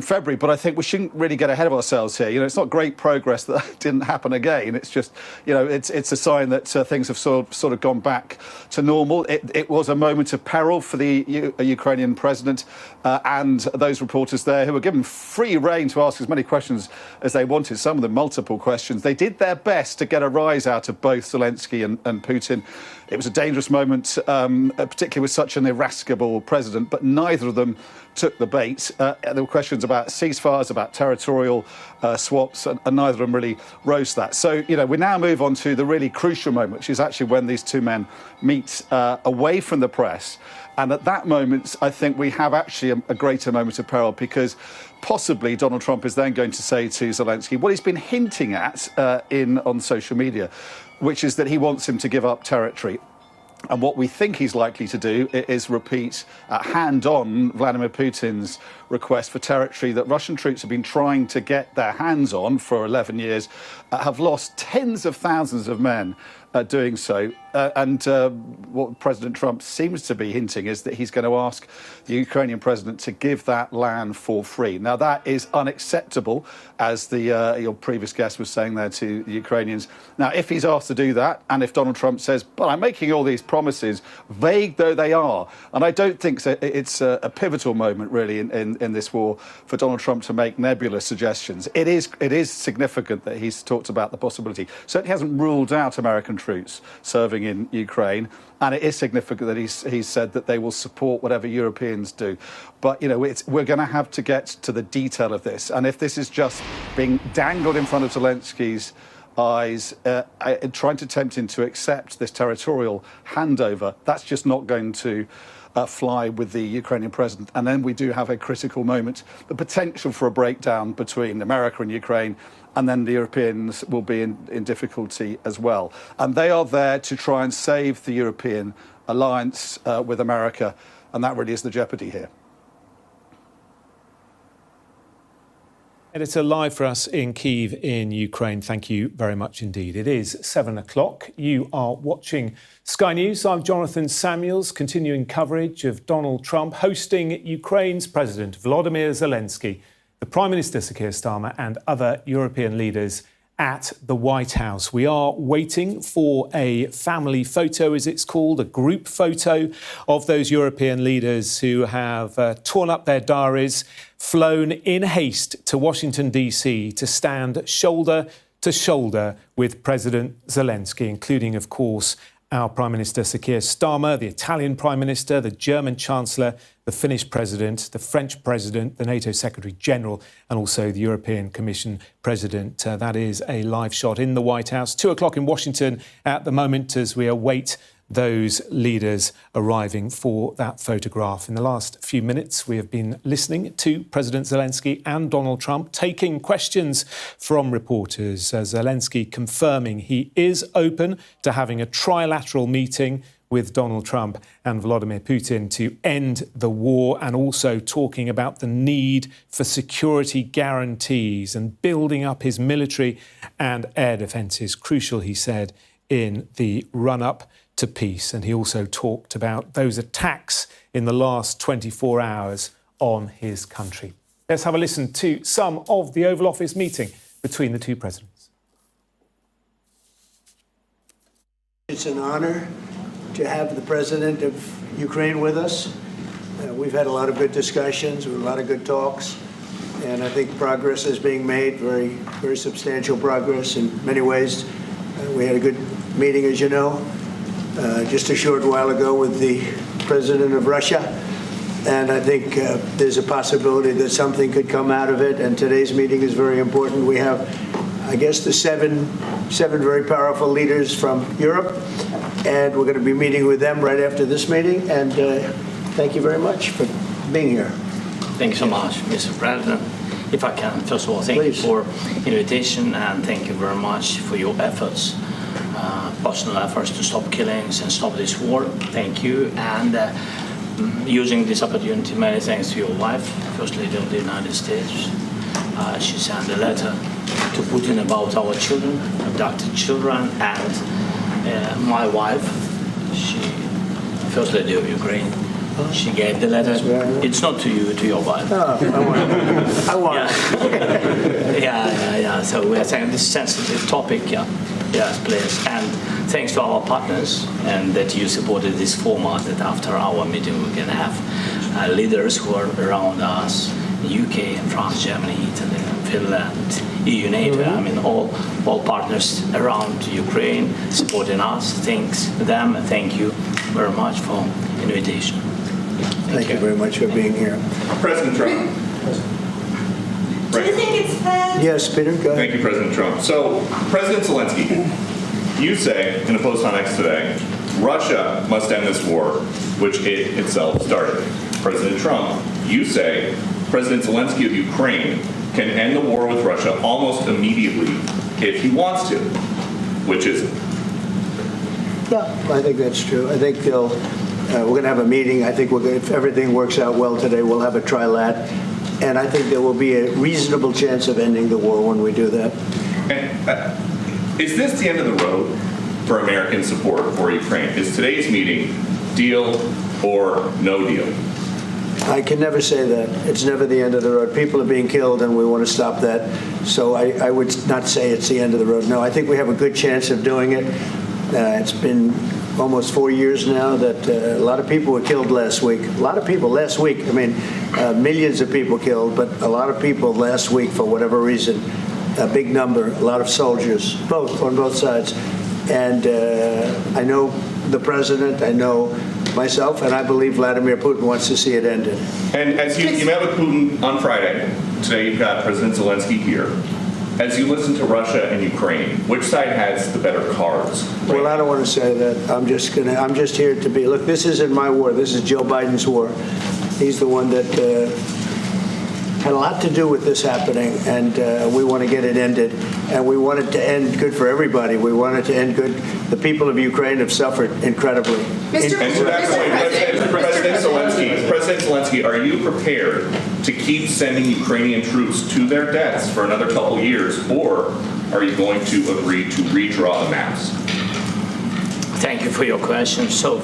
February. But I think we shouldn't really get ahead of ourselves here. You know, it's not great progress that didn't happen again. It's just, you know, it's a sign that things have sort of gone back to normal. It was a moment of peril for the Ukrainian president and those reporters there who were given free rein to ask as many questions as they wanted, some of them multiple questions. They did their best to get a rise out of both Zelensky and Putin. It was a dangerous moment, particularly with such an irascible president, but neither of them took the bait. There were questions about ceasefires, about territorial swaps, and neither of them really rose to that. So, you know, we now move on to the really crucial moment, which is actually when these two men meet away from the press. And at that moment, I think we have actually a greater moment of peril, because possibly Donald Trump is then going to say to Zelensky what he's been hinting at on social media, which is that he wants him to give up territory. And what we think he's likely to do is repeat hand-on Vladimir Putin's request for territory that Russian troops have been trying to get their hands on for 11 years, have lost tens of thousands of men doing so. And what President Trump seems to be hinting is that he's going to ask the Ukrainian president to give that land for free. Now, that is unacceptable, as your previous guest was saying there to the Ukrainians. Now, if he's asked to do that, and if Donald Trump says, but I'm making all these promises, vague though they are, and I don't think it's a pivotal moment, really, in this war for Donald Trump to make nebulous suggestions. It is significant that he's talked about the possibility. Certainly hasn't ruled out American troops serving in Ukraine, and it is significant that he's said that they will support whatever Europeans do. But, you know, we're going to have to get to the detail of this, and if this is just being dangled in front of Zelensky's eyes, trying to tempt him to accept this territorial handover, that's just not going to fly with the Ukrainian president. And then we do have a critical moment, the potential for a breakdown between America and Ukraine, and then the Europeans will be in difficulty as well. And they are there to try and save the European alliance with America, and that really is the jeopardy here. Editor, live for us in Kyiv in Ukraine. Thank you very much indeed. It is 7 o'clock. You are watching Sky News. I'm Jonathan Samuels, continuing coverage of Donald Trump hosting Ukraine's President Volodymyr Zelensky, the Prime Minister Sir Keir Starmer, and other European leaders at the White House. We are waiting for a family photo, as it's called, a group photo of those European leaders who have torn up their diaries, flown in haste to Washington, D.C. to stand shoulder to shoulder with President Zelensky, including, of course, our Prime Minister Sir Keir Starmer, the Italian Prime Minister, the German Chancellor, the Finnish President, the French President, the NATO Secretary General, and also the European Commission President. That is a live shot in the White House. 2 o'clock in Washington at the moment as we await those leaders arriving for that photograph. In the last few minutes, we have been listening to President Zelensky and Donald Trump taking questions from reporters. Zelensky confirming he is open to having a trilateral meeting with Donald Trump and Volodymyr Putin to end the war, and also talking about the need for security guarantees and building up his military and air defences. Crucial, he said, in the run-up to peace. And he also talked about those attacks in the last 24 hours on his country. Let's have a listen to some of the Oval Office meeting between the two presidents. It's an honor to have the president of Ukraine with us. We've had a lot of good discussions, a lot of good talks, and I think progress is being made, very, very substantial progress in many ways. We had a good meeting, as you know, just a short while ago with the president of Russia, and I think there's a possibility that something could come out of it, and today's meeting is very important. We have, I guess, the seven very powerful leaders from Europe, and we're going to be meeting with them right after this meeting, and thank you very much for being here. Thank you so much, Mr. President. If I can, first of all, thank you for invitation, and thank you very much for your efforts, personal efforts to stop killings and stop this war. Thank you. And using this opportunity, many thanks to your wife, First Lady of the United States. She sent a letter to Putin about our children, abducted children, and my wife, she, First Lady of Ukraine, she gave the letter. It's not to you, to your wife. Oh, I want it. Yeah. So we are saying this sensitive topic, yes, please. And thanks to our partners, and that you supported this format, that after our meeting we can have leaders who are around us, UK and France, Germany, Italy, Finland, EU, NATO, I mean all partners around Ukraine supporting us. Thanks to them, and thank you very much for invitation. Thank you very much for being here. President Trump. Do you think it's fair? Yes, Peter, go ahead. Thank you, President Trump. So, President Zelensky, you say in a post on X today, Russia must end this war, which it itself started. President Trump, you say President Zelensky of Ukraine can end the war with Russia almost immediately if he wants to. Which is it? Yeah, I think that's true. I think we're going to have a meeting. I think if everything works out well today, we'll have a trilat. And I think there will be a reasonable chance of ending the war when we do that. And is this the end of the road for American support for Ukraine? Is today's meeting deal or no deal? I can never say that. It's never the end of the road. People are being killed, and we want to stop that. So I would not say it's the end of the road. No, I think we have a good chance of doing it. It's been almost 4 years now that a lot of people were killed last week. A lot of people last week. I mean, millions of people killed, but a lot of people last week for whatever reason. A big number, a lot of soldiers, on both sides. And I know the president, I know myself, and I believe Vladimir Putin wants to see it ended. And as you met with Putin on Friday, today you've got President Zelensky here. As you listen to Russia and Ukraine, which side has the better cards? Right? Well, I don't want to say that. I'm just here to be. Look, this isn't my war. This is Joe Biden's war. He's the one that had a lot to do with this happening, and we want to get it ended. And we want it to end good for everybody. We want it to end good. The people of Ukraine have suffered incredibly. And to that point, President Zelensky, are you prepared to keep sending Ukrainian troops to their deaths for another couple years, or are you going to agree to redraw the maps? Thank you for your question. So,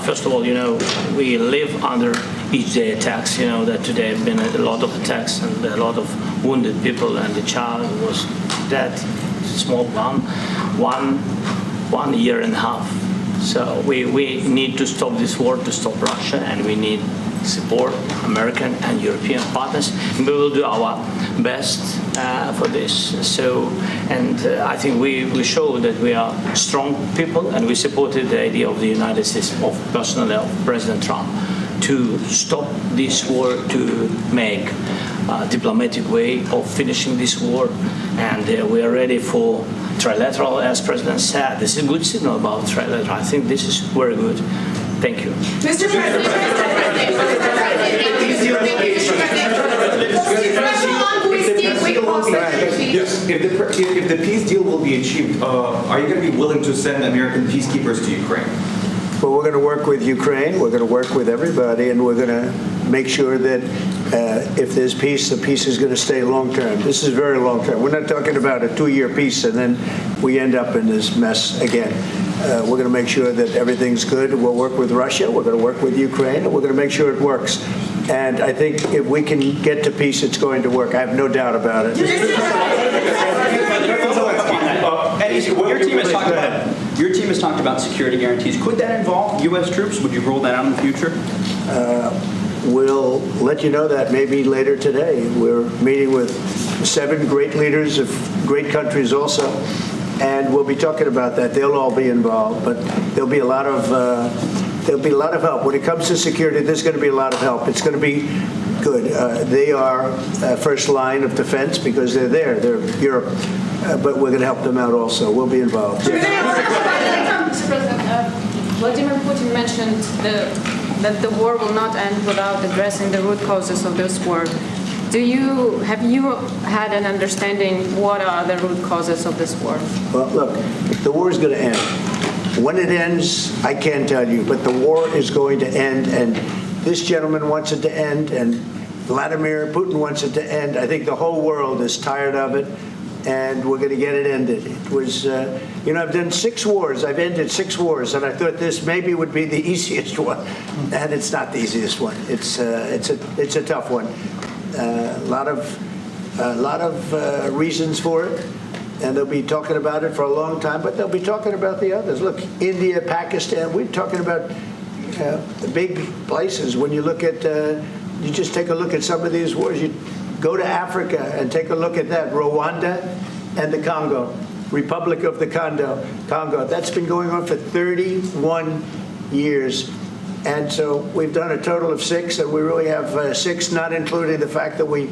first of all, we live under each day attacks. That today have been a lot of attacks and a lot of wounded people, and the child was dead, small one year and a half. So we need to stop this war, to stop Russia, and we need support American and European partners. And we will do our best for this. So, and I think we show that we are strong people, and we supported the idea of the United States, personally of President Trump, to stop this war, to make diplomatic way of finishing this war, and we are ready for trilateral, as President said. This is a good signal about trilateral. I think this is very good. Thank you. Mr. President, Yes, if the peace deal will be achieved, are you going to be willing to send American peacekeepers to Ukraine? Well, we're going to work with Ukraine, we're going to work with everybody, and we're going to make sure that if there's peace, the peace is going to stay long-term. This is very long-term. We're not talking about a 2-year peace and then we end up in this mess again. We're going to make sure that everything's good. We'll work with Russia, we're going to work with Ukraine, and we're going to make sure it works. And I think if we can get to peace, it's going to work. I have no doubt about it. Your team has talked about security guarantees. Could that involve U.S. troops? Would you roll that out in the future? We'll let you know that maybe later today. We're meeting with 7 great leaders of great countries also, and we'll be talking about that. They'll all be involved, but there'll be a lot of help. When it comes to security, there's going to be a lot of help. It's going to be good. They are first line of defense because they're there. They're Europe. But we're going to help them out also. We'll be involved. Mr. President, Vladimir Putin mentioned that the war will not end without addressing the root causes of this war. Have you had an understanding what are the root causes of this war? Well, look, the war is going to end. When it ends, I can't tell you, but the war is going to end, and this gentleman wants it to end, and Vladimir Putin wants it to end. I think the whole world is tired of it, and we're going to get it ended. It was, I've done 6 wars. I've ended 6 wars, and I thought this maybe would be the easiest one, and it's not the easiest one. It's a tough one. A lot of reasons for it, and they'll be talking about it for a long time. But they'll be talking about the others. Look, India, Pakistan. We're talking about the big places. When you look at, you just take a look at some of these wars. You go to Africa and take a look at that. Rwanda and the Congo, Republic of the Congo. That's been going on for 31 years. And so we've done a total of 6, and we really have 6, not including the fact that we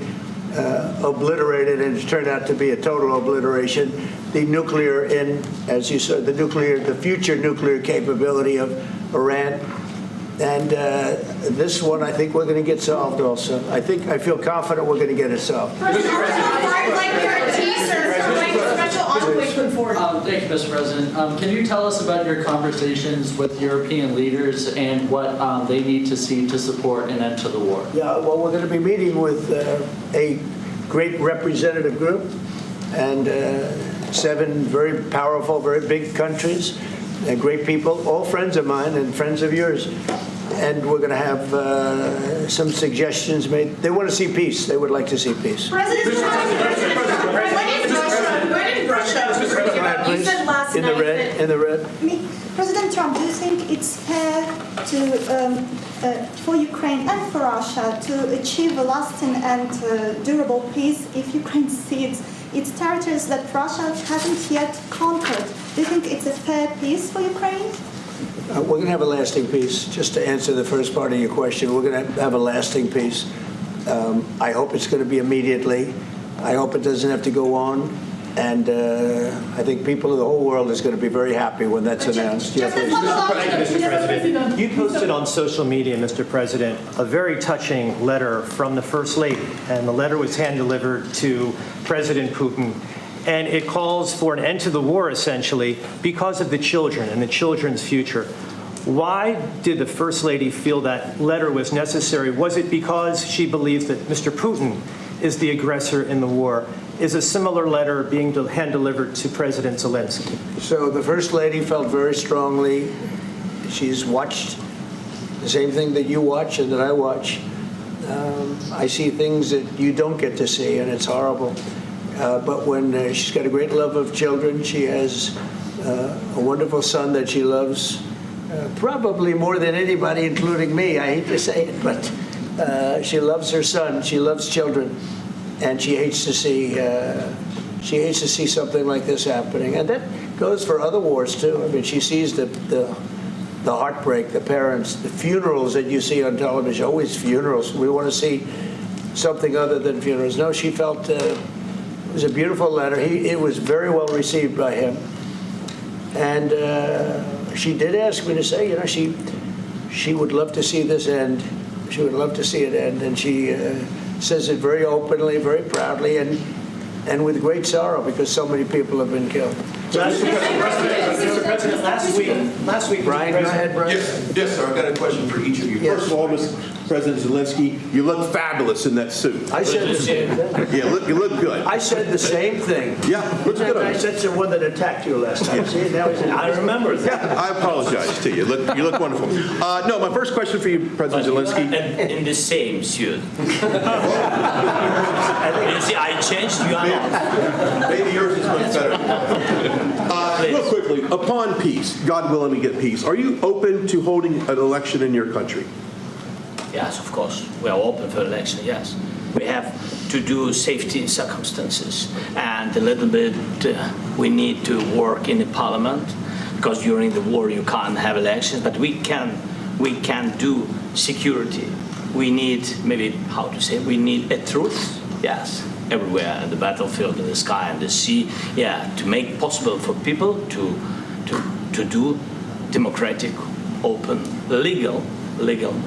obliterated, and it turned out to be a total obliteration, the nuclear, as you said, the future nuclear capability of Iran. And this one, I think we're going to get solved also. I feel confident we're going to get it solved. Thank you, Mr. President. Can you tell us about your conversations with European leaders and what they need to see to support an end to the war? Yeah, well, we're going to be meeting with a great representative group and 7 very powerful, very big countries, and great people, all friends of mine and friends of yours. And we're going to have some suggestions made. They want to see peace. They would like to see peace. President you said last in the red. In the red. President Trump, do you think it's fair for Ukraine and for Russia to achieve a lasting and durable peace if Ukraine cedes its territories that Russia hasn't yet conquered? Do you think it's a fair peace for Ukraine? We're going to have a lasting peace. Just to answer the first part of your question, we're going to have a lasting peace. I hope it's going to be immediately. I hope it doesn't have to go on. And I think people of the whole world is going to be very happy when that's announced. Mr. President, you posted on social media, Mr. President, a very touching letter from the First Lady, and the letter was hand-delivered to President Putin, and it calls for an end to the war, essentially, because of the children and the children's future. Why did the First Lady feel that letter was necessary? Was it because she believes that Mr. Putin is the aggressor in the war? Is a similar letter being hand-delivered to President Zelensky? So the First Lady felt very strongly. She's watched the same thing that you watch and that I watch. I see things that you don't get to see, and it's horrible. But when she's got a great love of children, she has a wonderful son that she loves, probably more than anybody, including me. I hate to say it, but she loves her son. She loves children. And she hates to see something like this happening, and that goes for other wars too. I mean, she sees the heartbreak, the parents, the funerals that you see on television. Always funerals. We want to see something other than funerals. No, she felt it was a beautiful letter. It was very well received by him. And she did ask me to say, you know, she would love to see this end. She would love to see it end. And she says it very openly, very proudly, and with great sorrow because so many people have been killed. Mr. President, last week, Brian, go ahead, Brian. Yes, sir. I've got a question for each of you. Yes. First of all, Mr. President Zelenskyy, you look fabulous in that suit. I said the same thing. Yeah, you look good. I said the same thing. Yeah, looks good. I said to the one that attacked you last time. See, now I remember that. I apologize to you. You look wonderful. No, my first question for you, President Zelenskyy. In the same suit. You see, I changed you. Maybe yours is much better. Real quickly, upon peace, God willing we get peace, are you open to holding an election in your country? Yes, of course. We are open for election, yes. We have to do safety circumstances. And a little bit, we need to work in the parliament, because during the war you can't have elections, but we can do security. We need, maybe, how to say, we need a truth, yes, everywhere, in the battlefield, in the sky, and the sea, yeah, to make possible for people to do democratic, open, legal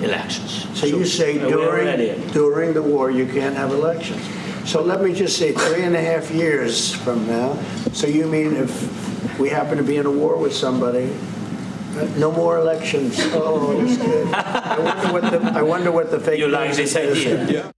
elections. So you say during the war you can't have elections. So let me just say 3.5 years from now. So you mean if we happen to be in a war with somebody, no more elections? Oh, that's good. I wonder what the fake. You like this idea? Yeah.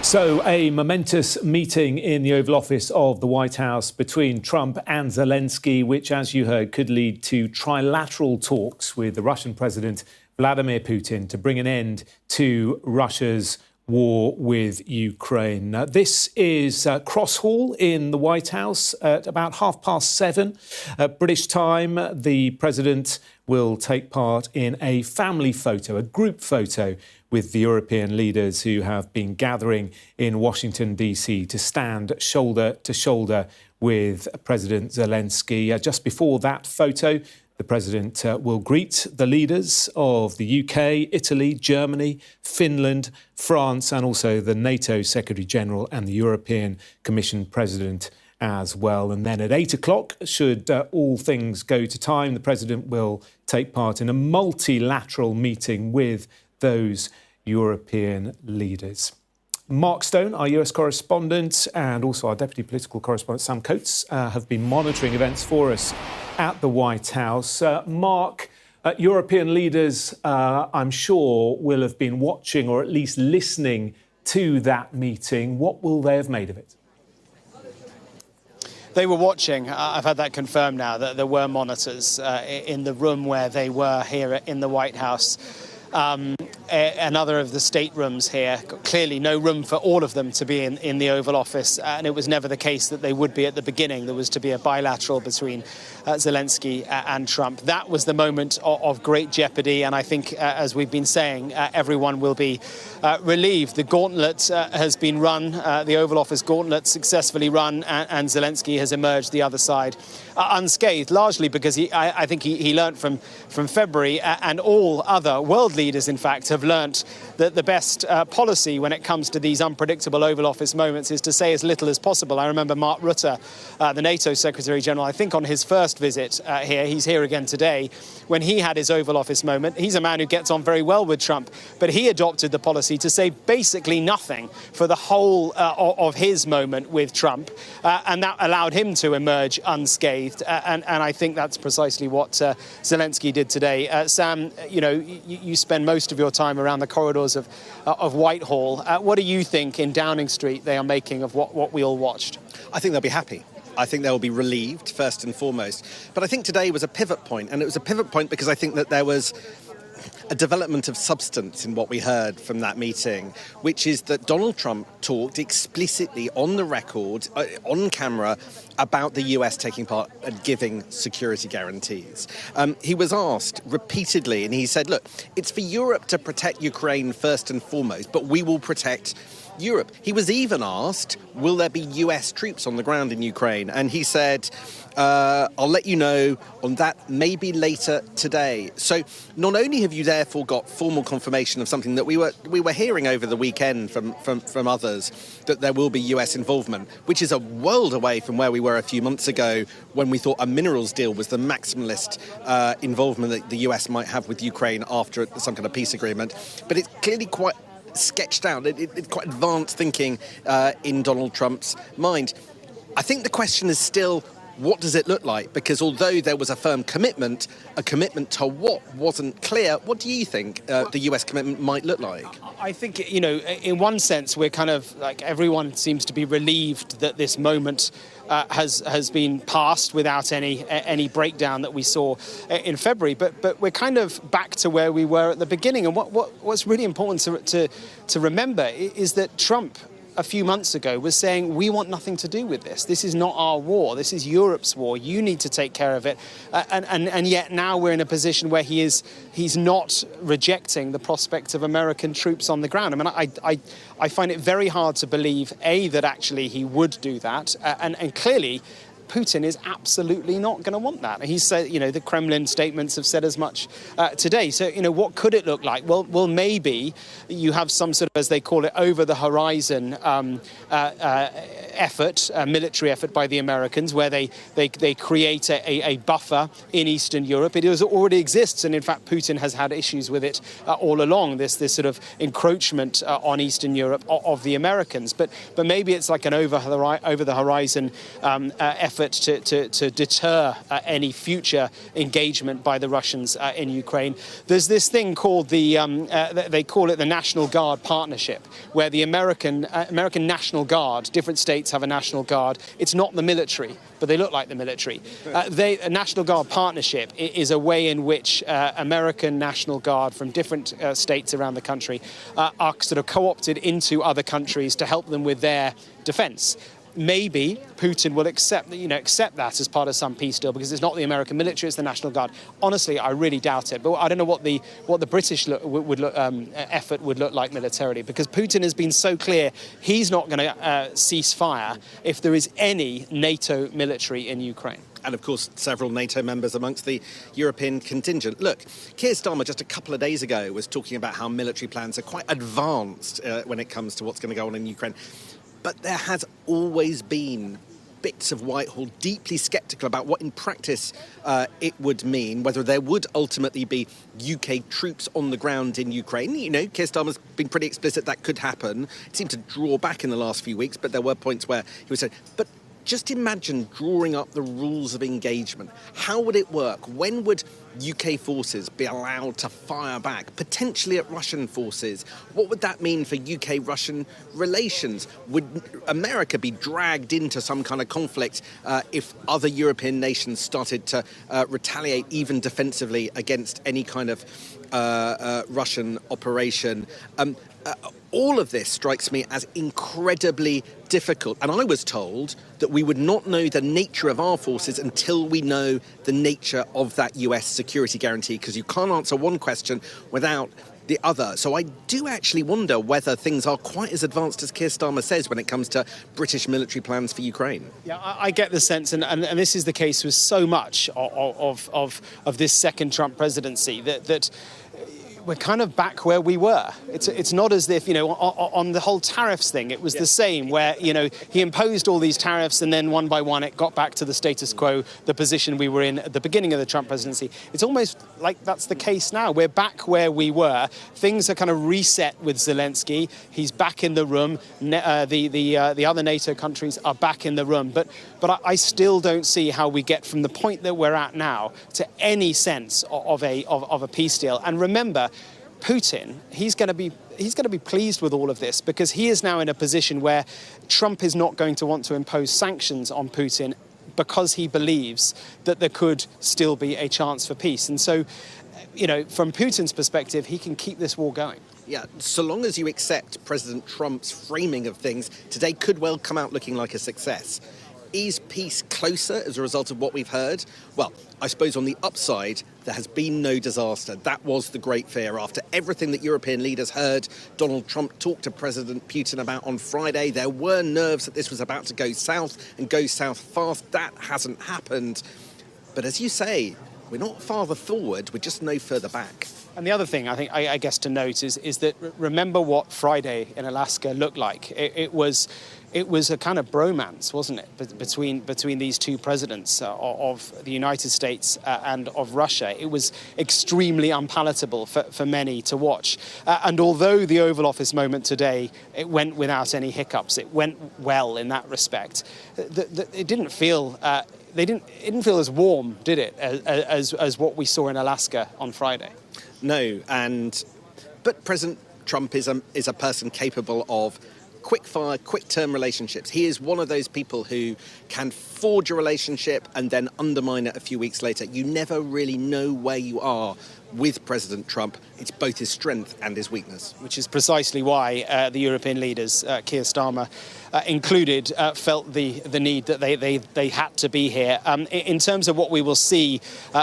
So, a momentous meeting in the Oval Office of the White House between Trump and Zelenskyy, which, as you heard, could lead to trilateral talks with the Russian President Vladimir Putin to bring an end to Russia's war with Ukraine. Now, this is Cross Hall in the White House at about 7:30 British time. The President will take part in a family photo, a group photo with the European leaders who have been gathering in Washington, D.C. to stand shoulder to shoulder with President Zelenskyy. Just before that photo, the President will greet the leaders of the UK, Italy, Germany, Finland, France, and also the NATO Secretary-General and the European Commission President as well. And then at 8 o'clock, should all things go to time, the President will take part in a multilateral meeting with those European leaders. Mark Stone, our US correspondent, and also our deputy political correspondent, Sam Coates, have been monitoring events for us at the White House. Mark, European leaders, I'm sure, will have been watching or at least listening to that meeting. What will they have made of it? They were watching. I've had that confirmed now, that there were monitors in the room where they were here in the White House. Another of the staterooms here, clearly no room for all of them to be in the Oval Office, and it was never the case that they would be at the beginning. There was to be a bilateral between Zelenskyy and Trump. That was the moment of great jeopardy, and I think, as we've been saying, everyone will be relieved. The gauntlet has been run, the Oval Office gauntlet successfully run, and Zelenskyy has emerged the other side unscathed, largely because I think he learnt from February, and all other world leaders, in fact, have learnt that the best policy when it comes to these unpredictable Oval Office moments is to say as little as possible. I remember Mark Rutte, the NATO Secretary-General, I think on his first visit here, he's here again today, when he had his Oval Office moment. He's a man who gets on very well with Trump, but he adopted the policy to say basically nothing for the whole of his moment with Trump, and that allowed him to emerge unscathed, and I think that's precisely what Zelenskyy did today. Sam, you spend most of your time around the corridors of Whitehall. What do you think in Downing Street they are making of what we all watched? I think they'll be happy. I think they'll be relieved, first and foremost. But I think today was a pivot point, and it was a pivot point because I think that there was a development of substance in what we heard from that meeting, which is that Donald Trump talked explicitly on the record, on camera, about the US taking part and giving security guarantees. He was asked repeatedly, and he said, look, it's for Europe to protect Ukraine first and foremost, but we will protect Europe. He was even asked, will there be US troops on the ground in Ukraine? And he said, I'll let you know on that maybe later today. So not only have you therefore got formal confirmation of something that we were hearing over the weekend from others, that there will be US involvement, which is a world away from where we were a few months ago when we thought a minerals deal was the maximalist involvement that the US might have with Ukraine after some kind of peace agreement. But it's clearly quite sketched out. It's quite advanced thinking in Donald Trump's mind. I think the question is still, what does it look like? Because although there was a firm commitment, a commitment to what wasn't clear. What do you think the US commitment might look like? I think, in one sense, we're kind of like everyone seems to be relieved that this moment has been passed without any breakdown that we saw in February. But we're kind of back to where we were at the beginning. And what's really important to remember is that Trump, a few months ago, was saying, we want nothing to do with this. This is not our war. This is Europe's war. You need to take care of it. And yet now we're in a position where he's not rejecting the prospect of American troops on the ground. I mean, I find it very hard to believe, that actually he would do that. And clearly, Putin is absolutely not going to want that. He said, the Kremlin statements have said as much today. So, what could it look like? Well, maybe you have some sort of, as they call it, over-the-horizon effort, military effort by the Americans, where they create a buffer in Eastern Europe. It already exists, and in fact, Putin has had issues with it all along. This sort of encroachment on Eastern Europe of the Americans. But maybe it's like an over-the-horizon effort to deter any future engagement by the Russians in Ukraine. There's this thing called they call it the National Guard Partnership, where the American National Guard, different states have a National Guard. It's not the military, but they look like the military. A National Guard Partnership is a way in which American National Guard from different states around the country are sort of co-opted into other countries to help them with their defense. Maybe Putin will accept that as part of some peace deal, because it's not the American military, it's the National Guard. Honestly, I really doubt it. But I don't know what the British effort would look like militarily, because Putin has been so clear he's not going to cease fire if there is any NATO military in Ukraine. And of course, several NATO members amongst the European contingent. Look, Keir Starmer just a couple of days ago was talking about how military plans are quite advanced when it comes to what's going to go on in Ukraine. But there has always been bits of Whitehall deeply sceptical about what in practice it would mean, whether there would ultimately be UK troops on the ground in Ukraine. Keir Starmer's been pretty explicit that could happen. It seemed to draw back in the last few weeks, but there were points where he was saying, but just imagine drawing up the rules of engagement. How would it work? When would UK forces be allowed to fire back, potentially at Russian forces? What would that mean for UK-Russian relations? Would America be dragged into some kind of conflict if other European nations started to retaliate, even defensively, against any kind of Russian operation? All of this strikes me as incredibly difficult. And I was told that we would not know the nature of our forces until we know the nature of that US security guarantee, because you can't answer one question without the other. So I do actually wonder whether things are quite as advanced as Keir Starmer says when it comes to British military plans for Ukraine. Yeah, I get the sense, and this is the case with so much of this second Trump presidency, that we're kind of back where we were. It's not as if, on the whole tariffs thing, it was the same, where, he imposed all these tariffs and then one by one it got back to the status quo, the position we were in at the beginning of the Trump presidency. It's almost like that's the case now. We're back where we were. Things are kind of reset with Zelensky. He's back in the room. The other NATO countries are back in the room. But I still don't see how we get from the point that we're at now to any sense of a peace deal. And remember, Putin, he's going to be pleased with all of this, because he is now in a position where Trump is not going to want to impose sanctions on Putin, because he believes that there could still be a chance for peace. And so, from Putin's perspective, he can keep this war going. Yeah, so long as you accept President Trump's framing of things, today could well come out looking like a success. Is peace closer as a result of what we've heard? Well, I suppose on the upside, there has been no disaster. That was the great fear. After everything that European leaders heard Donald Trump talk to President Putin about on Friday, there were nerves that this was about to go south and go south fast. That hasn't happened. But as you say, we're not farther forward, we're just no further back. And the other thing I guess to note is that remember what Friday in Alaska looked like. It was a kind of bromance, wasn't it, between these two presidents of the United States and of Russia. It was extremely unpalatable for many to watch. And although the Oval Office moment today, it went without any hiccups, it went well in that respect, it didn't feel... it didn't feel as warm, did it, as what we saw in Alaska on Friday? No, but President Trump is a person capable of quick-fire, quick-term relationships. He is one of those people who can forge a relationship and then undermine it a few weeks later. You never really know where you are with President Trump. It's both his strength and his weakness. Which is precisely why the European leaders, Keir Starmer included, felt the need that they had to be here. In terms of what we will see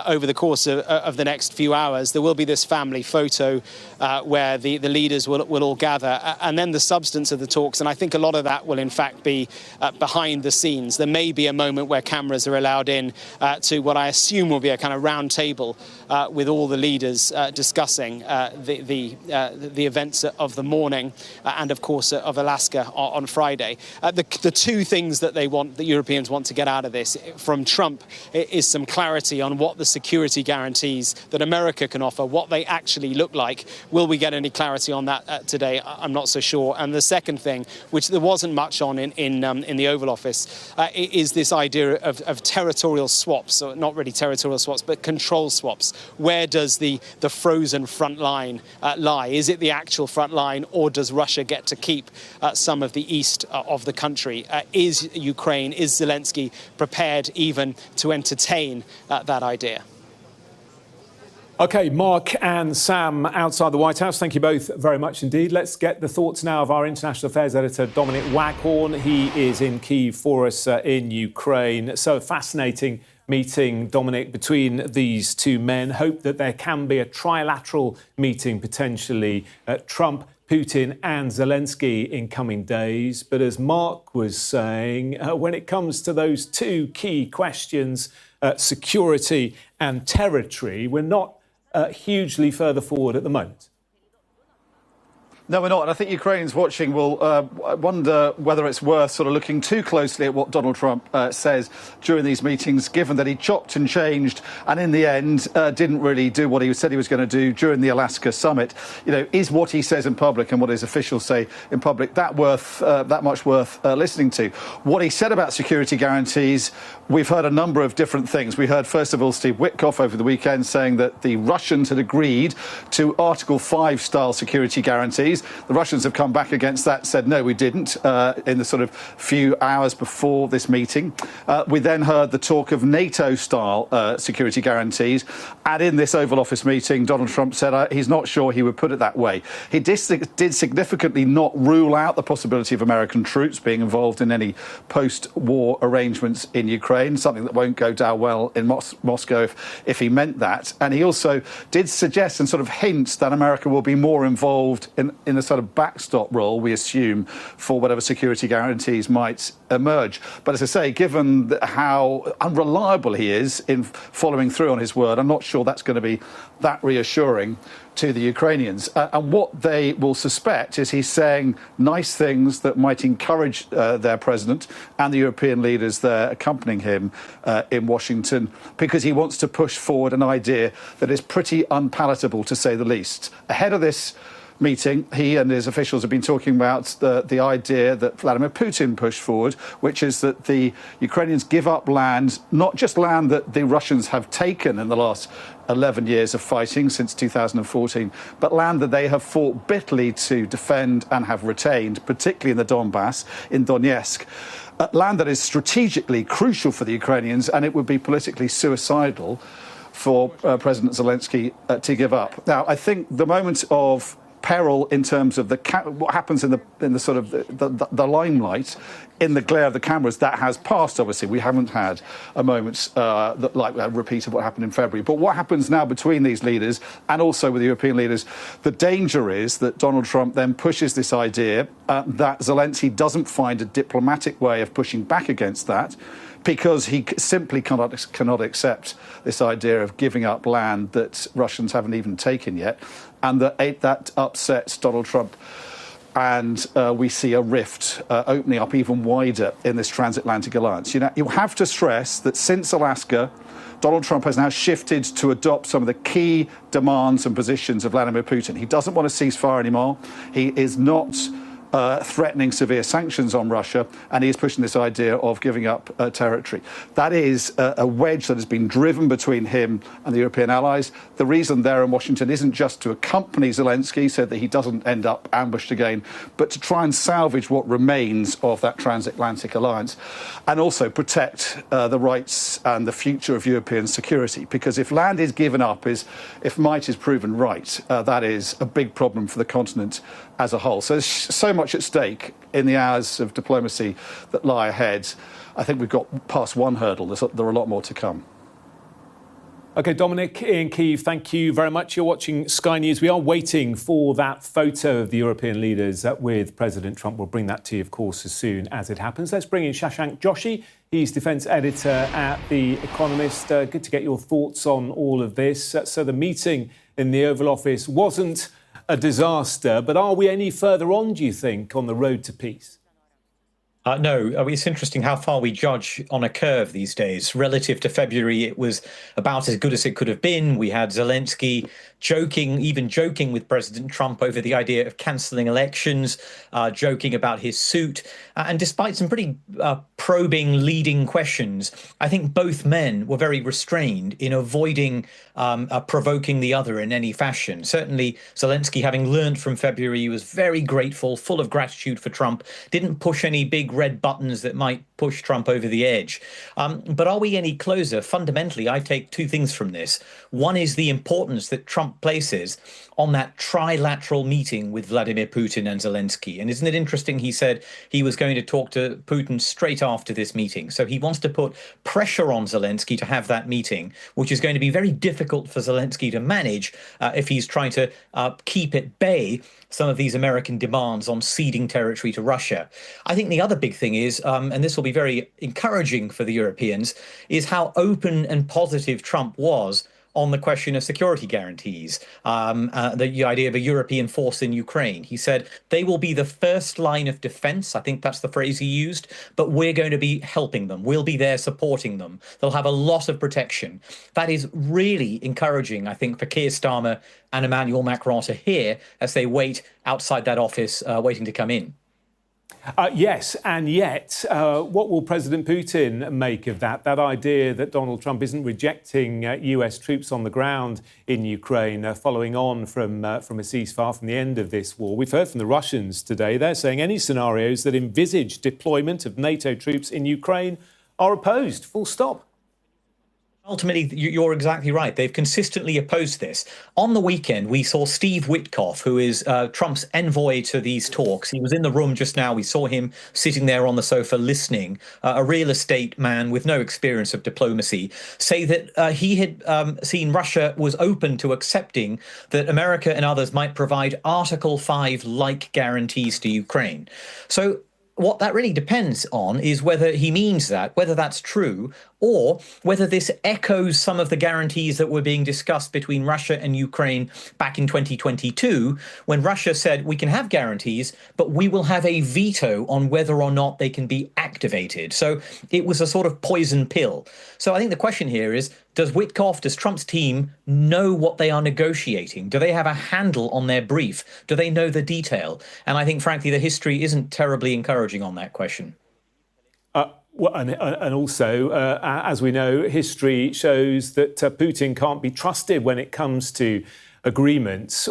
over the course of the next few hours, there will be this family photo where the leaders will all gather, and then the substance of the talks, and I think a lot of that will in fact be behind the scenes. There may be a moment where cameras are allowed in to what I assume will be a kind of round table with all the leaders discussing the events of the morning and of course of Alaska on Friday. The two things that the Europeans want to get out of this from Trump is some clarity on what the security guarantees that America can offer, what they actually look like. Will we get any clarity on that today? I'm not so sure. And the second thing, which there wasn't much on in the Oval Office, is this idea of territorial swaps, or not really territorial swaps, but control swaps. Where does the frozen front line lie? Is it the actual front line, or does Russia get to keep some of the east of the country? Is Ukraine, is Zelensky prepared even to entertain that idea? OK, Mark and Sam outside the White House, thank you both very much indeed. Let's get the thoughts now of our international affairs editor, Dominic Waghorn. He is in Kyiv for us in Ukraine. So a fascinating meeting, Dominic, between these two men. Hope that there can be a trilateral meeting, potentially, Trump, Putin and Zelensky in coming days. But as Mark was saying, when it comes to those two key questions, security and territory, we're not hugely further forward at the moment. No, we're not. And I think Ukrainians watching will wonder whether it's worth sort of looking too closely at what Donald Trump says during these meetings, given that he chopped and changed and in the end didn't really do what he said he was going to do during the Alaska summit. You know, is what he says in public and what his officials say in public that much worth listening to? What he said about security guarantees, we've heard a number of different things. We heard, first of all, Steve Witkoff over the weekend saying that the Russians had agreed to Article 5 style security guarantees. The Russians have come back against that, said no, we didn't, in the sort of few hours before this meeting. We then heard the talk of NATO-style security guarantees. And in this Oval Office meeting, Donald Trump said he's not sure he would put it that way. He did significantly not rule out the possibility of American troops being involved in any post-war arrangements in Ukraine, something that won't go down well in Moscow if he meant that. And he also did suggest and sort of hint that America will be more involved in a sort of backstop role, we assume, for whatever security guarantees might emerge. But as I say, given how unreliable he is in following through on his word, I'm not sure that's going to be that reassuring to the Ukrainians. And what they will suspect is he's saying nice things that might encourage their president and the European leaders there accompanying him in Washington, because he wants to push forward an idea that is pretty unpalatable, to say the least. Ahead of this meeting, he and his officials have been talking about the idea that Vladimir Putin pushed forward, which is that the Ukrainians give up land, not just land that the Russians have taken in the last 11 years of fighting since 2014, but land that they have fought bitterly to defend and have retained, particularly in the Donbass, in Donetsk. Land that is strategically crucial for the Ukrainians, and it would be politically suicidal for President Zelensky to give up. Now, I think the moment of peril in terms of what happens in the sort of the limelight, in the glare of the cameras. That has passed. Obviously, we haven't had a moment like a repeat of what happened in February. But what happens now between these leaders and also with the European leaders? The danger is that Donald Trump then pushes this idea that Zelensky doesn't find a diplomatic way of pushing back against that, because he simply cannot accept this idea of giving up land that Russians haven't even taken yet, and that upsets Donald Trump. And we see a rift opening up even wider in this transatlantic alliance. You have to stress that since Alaska, Donald Trump has now shifted to adopt some of the key demands and positions of Vladimir Putin. He doesn't want a ceasefire anymore. He is not threatening severe sanctions on Russia, and he is pushing this idea of giving up territory. That is a wedge that has been driven between him and the European allies. The reason they're in Washington isn't just to accompany Zelensky so that he doesn't end up ambushed again, but to try and salvage what remains of that transatlantic alliance, and also protect the rights and the future of European security. Because if land is given up, if might is proven right, that is a big problem for the continent as a whole. So there's so much at stake in the hours of diplomacy that lie ahead. I think we've got past one hurdle. There are a lot more to come. OK, Dominic in Kyiv, thank you very much. You're watching Sky News. We are waiting for that photo of the European leaders with President Trump. We'll bring that to you, of course, as soon as it happens. Let's bring in Shashank Joshi. He's defence editor at The Economist. Good to get your thoughts on all of this. So the meeting in the Oval Office wasn't a disaster, but are we any further on, do you think, on the road to peace? No, it's interesting how far we judge on a curve these days. Relative to February, it was about as good as it could have been. We had Zelensky joking with President Trump over the idea of cancelling elections, joking about his suit. And despite some pretty probing, leading questions, I think both men were very restrained in avoiding provoking the other in any fashion. Certainly, Zelensky, having learned from February, was very grateful, full of gratitude for Trump, didn't push any big red buttons that might push Trump over the edge. But are we any closer? Fundamentally, I take two things from this. One is the importance that Trump places on that trilateral meeting with Vladimir Putin and Zelensky. And isn't it interesting? He said he was going to talk to Putin straight after this meeting. So he wants to put pressure on Zelensky to have that meeting, which is going to be very difficult for Zelensky to manage if he's trying to keep at bay some of these American demands on ceding territory to Russia. I think the other big thing is, and this will be very encouraging for the Europeans, is how open and positive Trump was on the question of security guarantees, the idea of a European force in Ukraine. He said they will be the first line of defense. I think that's the phrase he used, but we're going to be helping them. We'll be there supporting them. They'll have a lot of protection. That is really encouraging, I think, for Keir Starmer and Emmanuel Macron to hear as they wait outside that office, waiting to come in. Yes, and yet, what will President Putin make of that? That idea that Donald Trump isn't rejecting US troops on the ground in Ukraine, following on from a ceasefire from the end of this war. We've heard from the Russians today. They're saying any scenarios that envisage deployment of NATO troops in Ukraine are opposed, full stop. Ultimately, you're exactly right. They've consistently opposed this. On the weekend, we saw Steve Witkoff, who is Trump's envoy to these talks. He was in the room just now. We saw him sitting there on the sofa listening, a real estate man with no experience of diplomacy, say that he had seen Russia was open to accepting that America and others might provide Article 5-like guarantees to Ukraine. So what that really depends on is whether he means that, whether that's true, or whether this echoes some of the guarantees that were being discussed between Russia and Ukraine back in 2022, when Russia said we can have guarantees, but we will have a veto on whether or not they can be activated. So it was a sort of poison pill. So I think the question here is, does Witkoff, does Trump's team know what they are negotiating? Do they have a handle on their brief? Do they know the detail? And I think, frankly, the history isn't terribly encouraging on that question. Well, and also, as we know, history shows that Putin can't be trusted when it comes to agreements.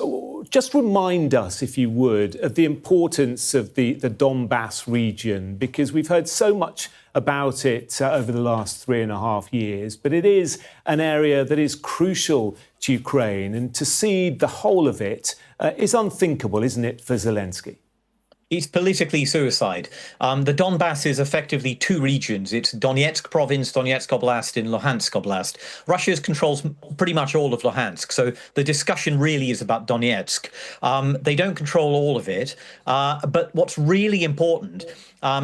Just remind us, if you would, of the importance of the Donbass region, because we've heard so much about it over the last 3.5 years, but it is an area that is crucial to Ukraine, and to cede the whole of it is unthinkable, isn't it, for Zelensky? It's politically suicide. The Donbass is effectively two regions. It's Donetsk province, Donetsk Oblast, and Luhansk Oblast. Russia controls pretty much all of Luhansk, so the discussion really is about Donetsk. They don't control all of it, but what's really important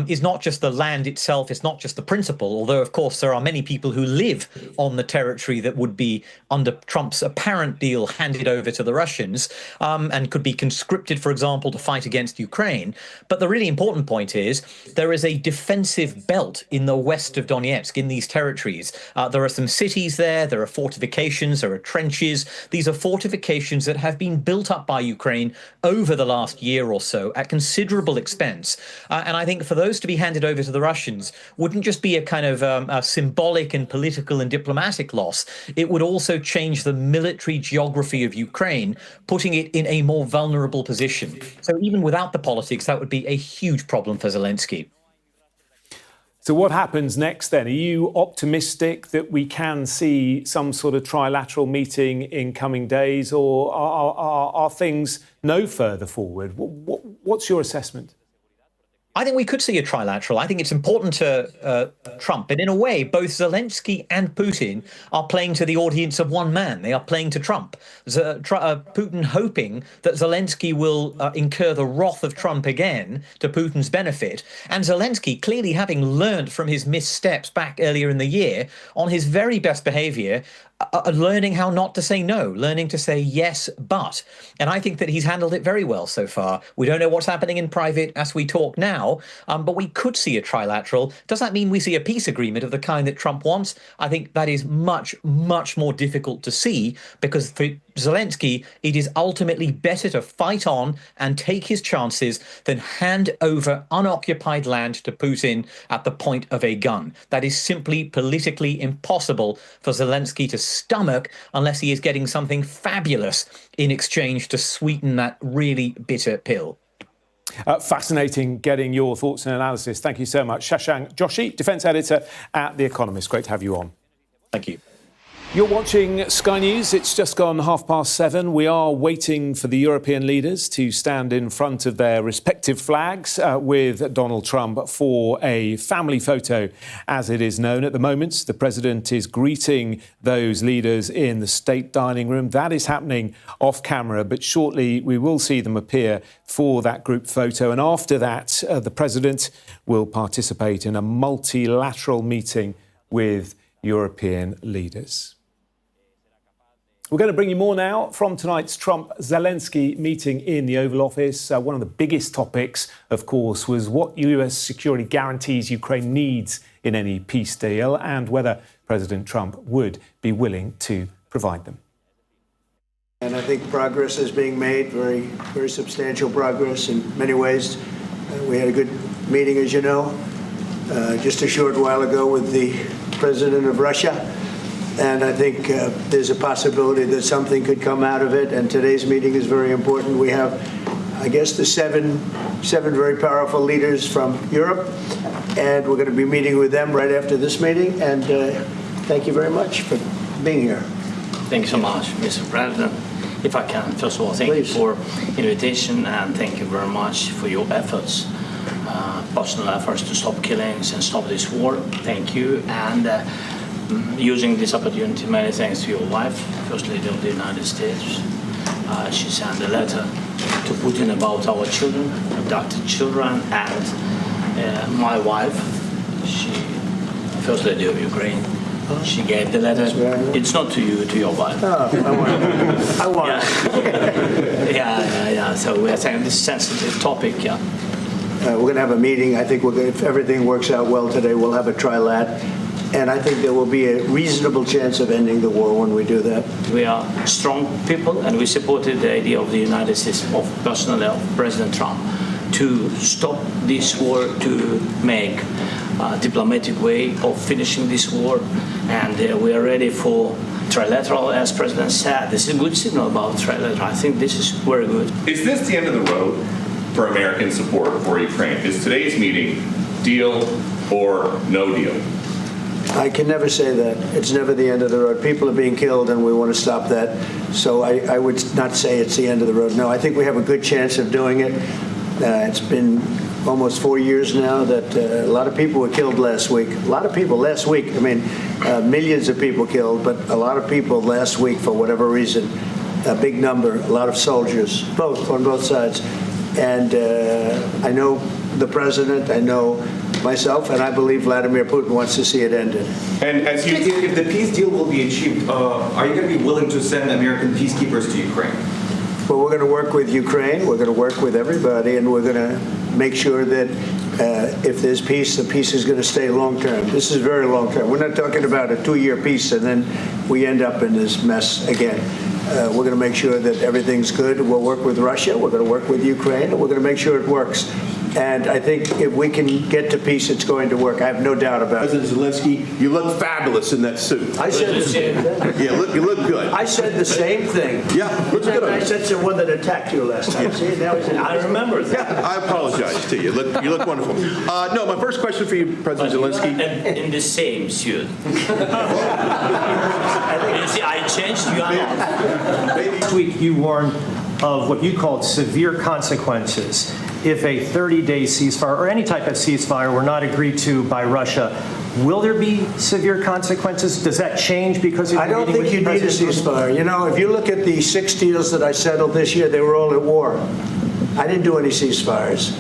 is not just the land itself, it's not just the principle, although, of course, there are many people who live on the territory that would be, under Trump's apparent deal, handed over to the Russians and could be conscripted, for example, to fight against Ukraine. But the really important point is there is a defensive belt in the west of Donetsk, in these territories. There are some cities there are fortifications, there are trenches. These are fortifications that have been built up by Ukraine over the last year or so at considerable expense. And I think for those to be handed over to the Russians wouldn't just be a kind of a symbolic and political and diplomatic loss. It would also change the military geography of Ukraine, putting it in a more vulnerable position. So even without the politics, that would be a huge problem for Zelensky. So what happens next then? Are you optimistic that we can see some sort of trilateral meeting in coming days, or are things no further forward? What's your assessment? I think we could see a trilateral. I think it's important to Trump. And in a way, both Zelensky and Putin are playing to the audience of one man. They are playing to Trump. Putin hoping that Zelensky will incur the wrath of Trump again to Putin's benefit. And Zelensky clearly having learned from his missteps back earlier in the year on his very best behavior, learning how not to say no, learning to say yes, but. And I think that he's handled it very well so far. We don't know what's happening in private as we talk now, but we could see a trilateral. Does that mean we see a peace agreement of the kind that Trump wants? I think that is much, much more difficult to see, because for Zelensky, it is ultimately better to fight on and take his chances than hand over unoccupied land to Putin at the point of a gun. That is simply politically impossible for Zelensky to stomach unless he is getting something fabulous in exchange to sweeten that really bitter pill. Fascinating getting your thoughts and analysis. Thank you so much. Shashank Joshi, defence editor at The Economist. Great to have you on. Thank you. You're watching Sky News. It's just gone 7:30. We are waiting for the European leaders to stand in front of their respective flags with Donald Trump for a family photo, as it is known at the moment. The president is greeting those leaders in the state dining room. That is happening off camera, but shortly we will see them appear for that group photo. And after that, the president will participate in a multilateral meeting with European leaders. We're going to bring you more now from tonight's Trump-Zelensky meeting in the Oval Office. One of the biggest topics, of course, was what US security guarantees Ukraine needs in any peace deal, and whether President Trump would be willing to provide them. And I think progress is being made, very, very substantial progress in many ways. We had a good meeting, as you know, just a short while ago with the president of Russia. And I think there's a possibility that something could come out of it. And today's meeting is very important. We have, I guess, the seven very powerful leaders from Europe. And we're going to be meeting with them right after this meeting. And thank you very much for being here. Thank you so much, Mr. President. If I can, first of all, thank you for invitation, and thank you very much for your efforts, personal efforts to stop killings and stop this war. Thank you. And using this opportunity, many thanks to your wife, First Lady of the United States. She sent a letter to Putin about our children, adopted children, and my wife, she, First Lady of Ukraine, she gave the letter. It's not to you, to your wife. Oh, I want it. Yeah. So we're saying this sensitive topic, yeah. We're going to have a meeting. I think if everything works out well today, we'll have a trilat. And I think there will be a reasonable chance of ending the war when we do that. We are strong people, and we supported the idea of the United States, of personally of President Trump, to stop this war, to make a diplomatic way of finishing this war. And we are ready for trilateral, as President said. This is a good signal about trilateral. I think this is very good. Is this the end of the road for American support for Ukraine? Is today's meeting deal or no deal? I can never say that. It's never the end of the road. People are being killed, and we want to stop that. So I would not say it's the end of the road. No, I think we have a good chance of doing it. It's been almost 4 years now that a lot of people were killed last week. A lot of people last week. I mean, millions of people killed, but a lot of people last week for whatever reason. A big number, a lot of soldiers, on both sides. And I know the president, I know myself, and I believe Vladimir Putin wants to see it ended. And if the peace deal will be achieved, are you going to be willing to send American peacekeepers to Ukraine? Well, we're going to work with Ukraine. We're going to work with everybody, and we're going to make sure that if there's peace, the peace is going to stay long-term. This is very long-term. We're not talking about a 2-year peace, and then we end up in this mess again. We're going to make sure that everything's good. We'll work with Russia. We're going to work with Ukraine, and we're going to make sure it works. And I think if we can get to peace, it's going to work. I have no doubt about it. President Zelensky, you look fabulous in that suit. I said the same thing. Yeah, you look good. I said the same thing. Yeah, looks good. I said to the one that attacked you last time. See, now he's I remember that. Yeah, I apologize to you. You look wonderful. No, my first question for you, President Zelensky. In the same suit. You see, I changed you. Last week you warned of what you called severe consequences if a 30-day ceasefire or any type of ceasefire were not agreed to by Russia. Will there be severe consequences? Does that change because I don't think you need a ceasefire. You know, if you look at the 6 deals that I settled this year, they were all at war. I didn't do any ceasefires.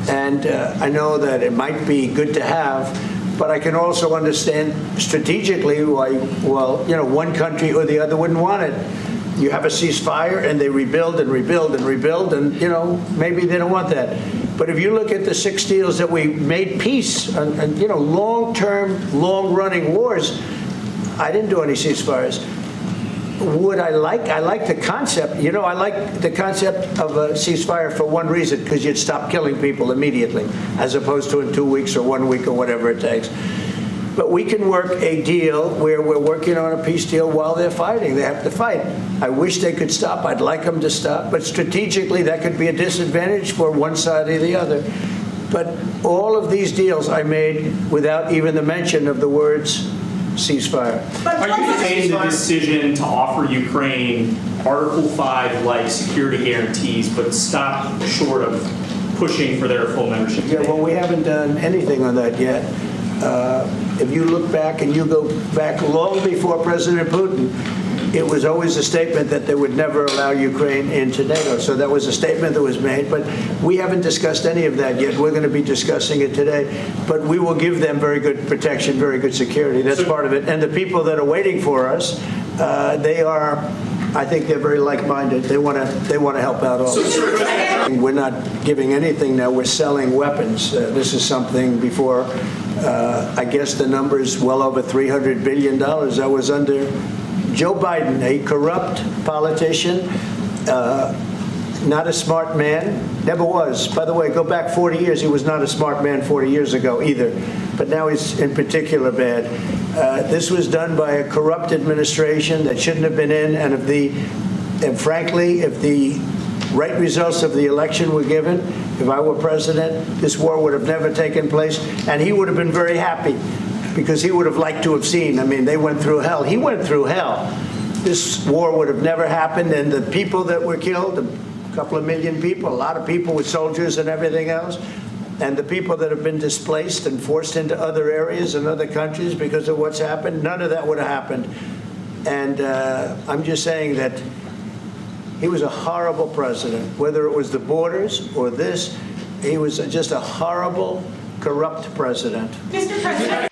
And I know that it might be good to have, but I can also understand strategically why, well, you know, one country or the other wouldn't want it. You have a ceasefire and they rebuild and rebuild and rebuild, and, you know, maybe they don't want that. But if you look at the 6 deals that we made peace and you know, long-term, long-running wars, I didn't do any ceasefires. Would I like the concept, you know, I like the concept of a ceasefire for one reason, because you'd stop killing people immediately, as opposed to in 2 weeks or 1 week or whatever it takes. But we can work a deal where we're working on a peace deal while they're fighting. They have to fight. I wish they could stop. I'd like them to stop. But strategically, that could be a disadvantage for one side or the other. But all of these deals I made without even the mention of the words ceasefire. Are you debating the decision to offer Ukraine Article 5-like security guarantees, but stop short of pushing for their full membership? Yeah, well, we haven't done anything on that yet. If you look back and you go back long before President Putin, it was always a statement that they would never allow Ukraine into NATO. So that was a statement that was made, but we haven't discussed any of that yet. We're going to be discussing it today, but we will give them very good protection, very good security. That's part of it. And the people that are waiting for us, I think they're very like-minded. They want to help out also. We're not giving anything now. We're selling weapons. This is something before, I guess the number is well over $300 billion. That was under Joe Biden, a corrupt politician, not a smart man, never was. By the way, go back 40 years. He was not a smart man 40 years ago either. But now he's in particular bad. This was done by a corrupt administration that shouldn't have been in, and frankly, if the right results of the election were given, if I were president, this war would have never taken place, and he would have been very happy because he would have liked to have seen. I mean, they went through hell. He went through hell. This war would have never happened, and the people that were killed, a couple of million people, a lot of people with soldiers and everything else, and the people that have been displaced and forced into other areas and other countries because of what's happened, none of that would have happened. And I'm just saying that he was a horrible president, whether it was the borders or this. He was just a horrible, corrupt president. Mr. President.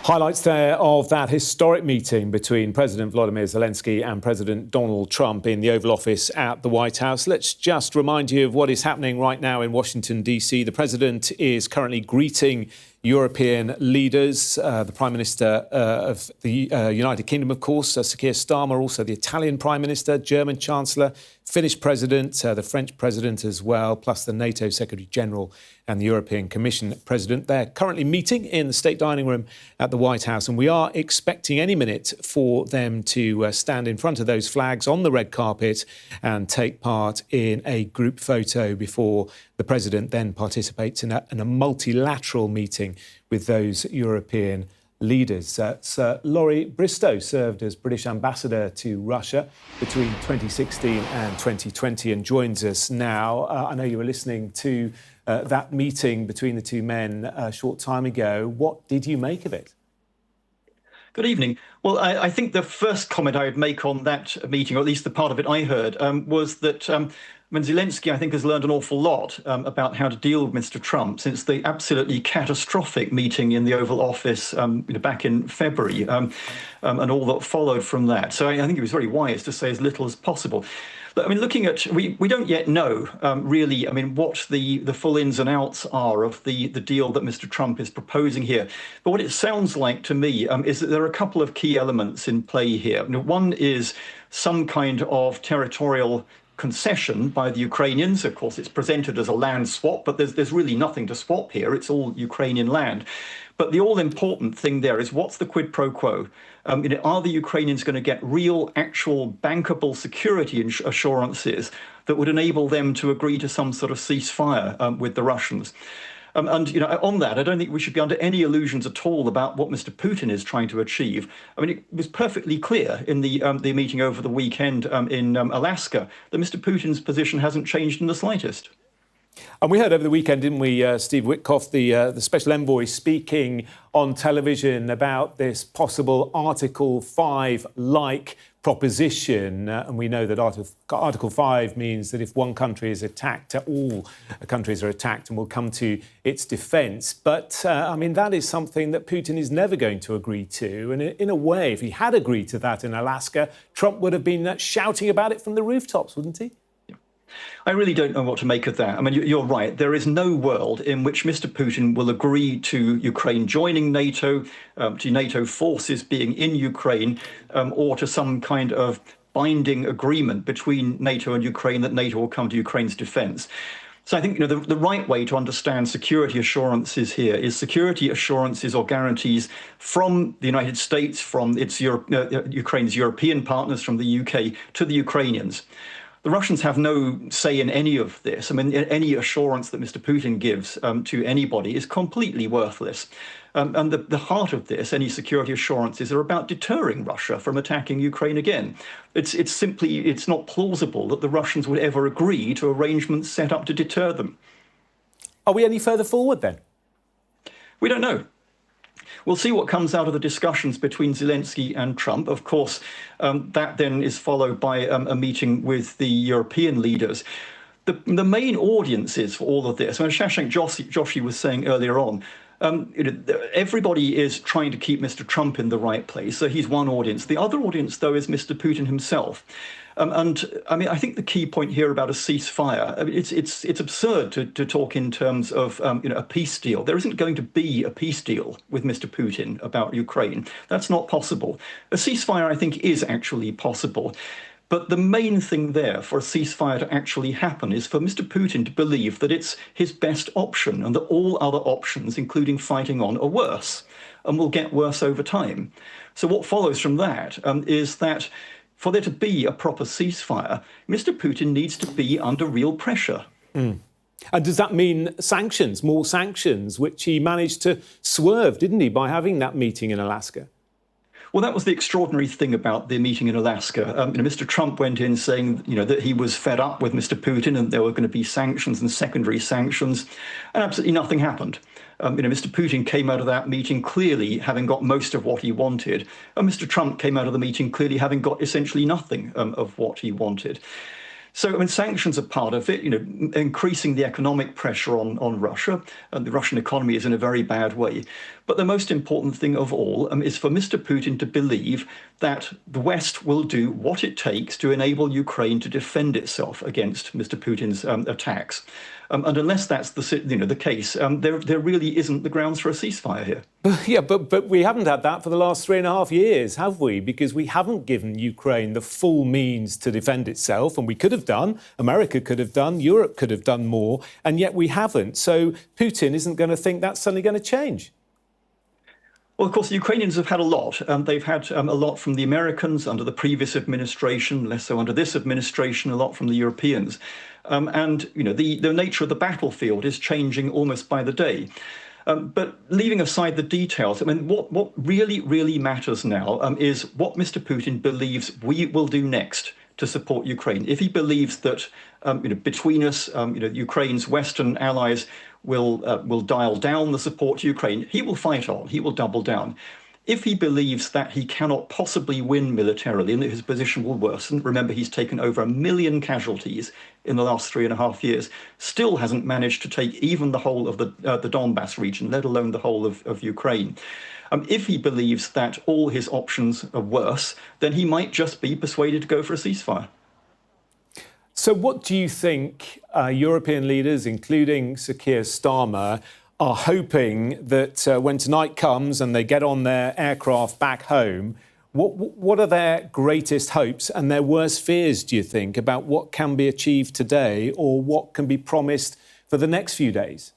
Highlights there of that historic meeting between President Volodymyr Zelensky and President Donald Trump in the Oval Office at the White House. Let's just remind you of what is happening right now in Washington, D.C. The president is currently greeting European leaders, the Prime Minister of the United Kingdom, of course, Sir Keir Starmer, also the Italian Prime Minister, German Chancellor, Finnish President, the French President as well, plus the NATO Secretary General and the European Commission President. They're currently meeting in the State Dining Room at the White House, and we are expecting any minute for them to stand in front of those flags on the red carpet and take part in a group photo before the President then participates in a multilateral meeting with those European leaders. Sir Laurie Bristow served as British ambassador to Russia between 2016 and 2020 and joins us now. I know you were listening to that meeting between the two men a short time ago. What did you make of it? Good evening. Well, I think the first comment I would make on that meeting, or at least the part of it I heard, was that Zelensky, I think, has learned an awful lot about how to deal with Mr. Trump since the absolutely catastrophic meeting in the Oval Office back in February and all that followed from that. So I think it was very wise to say as little as possible. But, I mean, looking at, we don't yet know, really, I mean, what the full ins and outs are of the deal that Mr. Trump is proposing here. But what it sounds like to me is that there are a couple of key elements in play here. One is some kind of territorial concession by the Ukrainians. Of course, it's presented as a land swap, but there's really nothing to swap here. It's all Ukrainian land. But the all-important thing there is, what's the quid pro quo? Are the Ukrainians going to get real, actual, bankable security assurances that would enable them to agree to some sort of ceasefire with the Russians? And on that, I don't think we should be under any illusions at all about what Mr. Putin is trying to achieve. I mean, it was perfectly clear in the meeting over the weekend in Alaska that Mr. Putin's position hasn't changed in the slightest. And we heard over the weekend, didn't we, Steve Witkoff, the special envoy, speaking on television about this possible Article 5-like proposition. And we know that Article 5 means that if one country is attacked, all countries are attacked and will come to its defence. But, I mean, that is something that Putin is never going to agree to. And in a way, if he had agreed to that in Alaska, Trump would have been shouting about it from the rooftops, wouldn't he? I really don't know what to make of that. I mean, you're right. There is no world in which Mr. Putin will agree to Ukraine joining NATO, to NATO forces being in Ukraine, or to some kind of binding agreement between NATO and Ukraine that NATO will come to Ukraine's defence. So I think the right way to understand security assurances here is security assurances or guarantees from the United States, from its Ukraine's European partners, from the UK to the Ukrainians. The Russians have no say in any of this. I mean, any assurance that Mr. Putin gives to anybody is completely worthless. And the heart of this, any security assurances, are about deterring Russia from attacking Ukraine again. It's not plausible that the Russians would ever agree to arrangements set up to deter them. Are we any further forward then? We don't know. We'll see what comes out of the discussions between Zelensky and Trump. Of course, that then is followed by a meeting with the European leaders. The main audiences for all of this, Shashank Joshi was saying earlier on, everybody is trying to keep Mr. Trump in the right place. So he's one audience. The other audience, though, is Mr. Putin himself. And I mean, I think the key point here about a ceasefire, I mean, it's absurd to talk in terms of a peace deal. There isn't going to be a peace deal with Mr. Putin about Ukraine. That's not possible. A ceasefire, I think, is actually possible. But the main thing there for a ceasefire to actually happen is for Mr. Putin to believe that it's his best option and that all other options, including fighting on, are worse and will get worse over time. So what follows from that is that for there to be a proper ceasefire, Mr. Putin needs to be under real pressure. And does that mean sanctions, more sanctions, which he managed to swerve, didn't he, by having that meeting in Alaska? Well, that was the extraordinary thing about the meeting in Alaska. Mr. Trump went in saying, that he was fed up with Mr. Putin and there were going to be sanctions and secondary sanctions, and absolutely nothing happened. Mr. Putin came out of that meeting clearly having got most of what he wanted, and Mr. Trump came out of the meeting clearly having got essentially nothing of what he wanted. So, sanctions are part of it, increasing the economic pressure on Russia. The Russian economy is in a very bad way. But the most important thing of all is for Mr. Putin to believe that the West will do what it takes to enable Ukraine to defend itself against Mr. Putin's attacks. And unless that's the case, there really isn't the grounds for a ceasefire here. Yeah, but we haven't had that for the last 3.5 years, have we? Because we haven't given Ukraine the full means to defend itself, and we could have done, America could have done, Europe could have done more, and yet we haven't. So Putin isn't going to think that's suddenly going to change. Well, of course, the Ukrainians have had a lot. They've had a lot from the Americans under the previous administration, less so under this administration, a lot from the Europeans. And, you know, the nature of the battlefield is changing almost by the day. But leaving aside the details, I mean, what really matters now is what Mr. Putin believes we will do next to support Ukraine. If he believes that, between us, Ukraine's Western allies will dial down the support to Ukraine, he will fight on, he will double down. If he believes that he cannot possibly win militarily and that his position will worsen, remember he's taken over 1 million casualties in the last 3.5 years, still hasn't managed to take even the whole of the Donbass region, let alone the whole of Ukraine. If he believes that all his options are worse, then he might just be persuaded to go for a ceasefire. So what do you think European leaders, including Sir Keir Starmer, are hoping that when tonight comes and they get on their aircraft back home, what are their greatest hopes and their worst fears, do you think, about what can be achieved today or what can be promised for the next few days?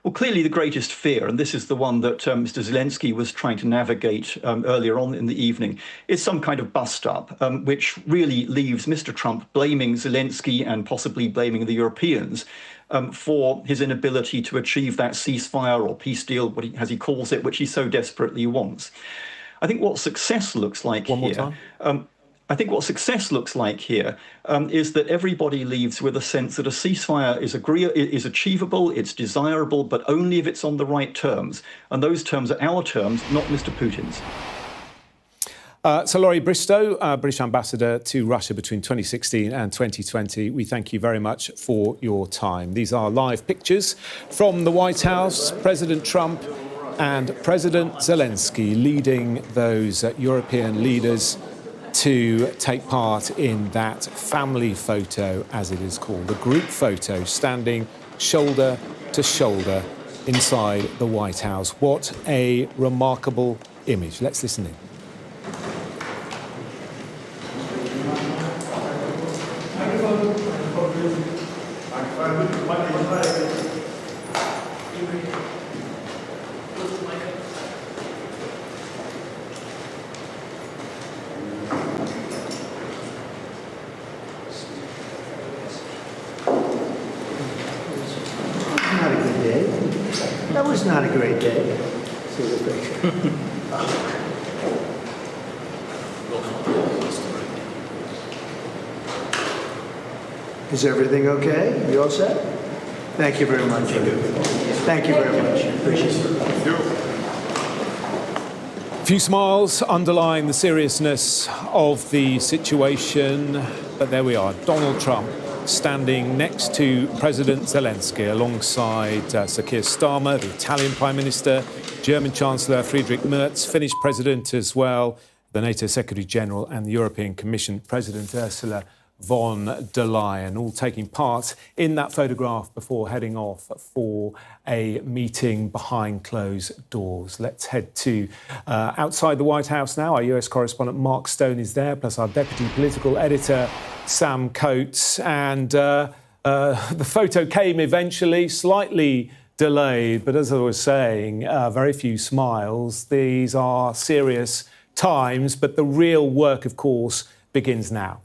Well, clearly the greatest fear, and this is the one that Mr. Zelensky was trying to navigate earlier on in the evening, is some kind of bust-up, which really leaves Mr. Trump blaming Zelensky and possibly blaming the Europeans for his inability to achieve that ceasefire or peace deal, as he calls it, which he so desperately wants. I think what success looks like here... I think what success looks like here is that everybody leaves with a sense that a ceasefire is achievable, it's desirable, but only if it's on the right terms. And those terms are our terms, not Mr. Putin's. So Laurie Bristow, British ambassador to Russia between 2016 and 2020, we thank you very much for your time. These are live pictures from the White House, President Trump and President Zelensky leading those European leaders to take part in that family photo, as it is called, the group photo, standing shoulder to shoulder inside the White House. What a remarkable image. Let's listen in. Not a good day. That was not a great day. See the picture. Is everything okay? You all set? Thank you very much. Thank you very much. Appreciate it. A few smiles underlying the seriousness of the situation, but there we are, Donald Trump standing next to President Zelensky alongside Sir Keir Starmer, the Italian Prime Minister, German Chancellor Friedrich Merz, Finnish President as well, the NATO Secretary General and the European Commission President Ursula von der Leyen, all taking part in that photograph before heading off for a meeting behind closed doors. Let's head to outside the White House now. Our US correspondent Mark Stone is there, plus our deputy political editor Sam Coates. And the photo came eventually, slightly delayed, but as I was saying, very few smiles. These are serious times, but the real work, of course, begins now.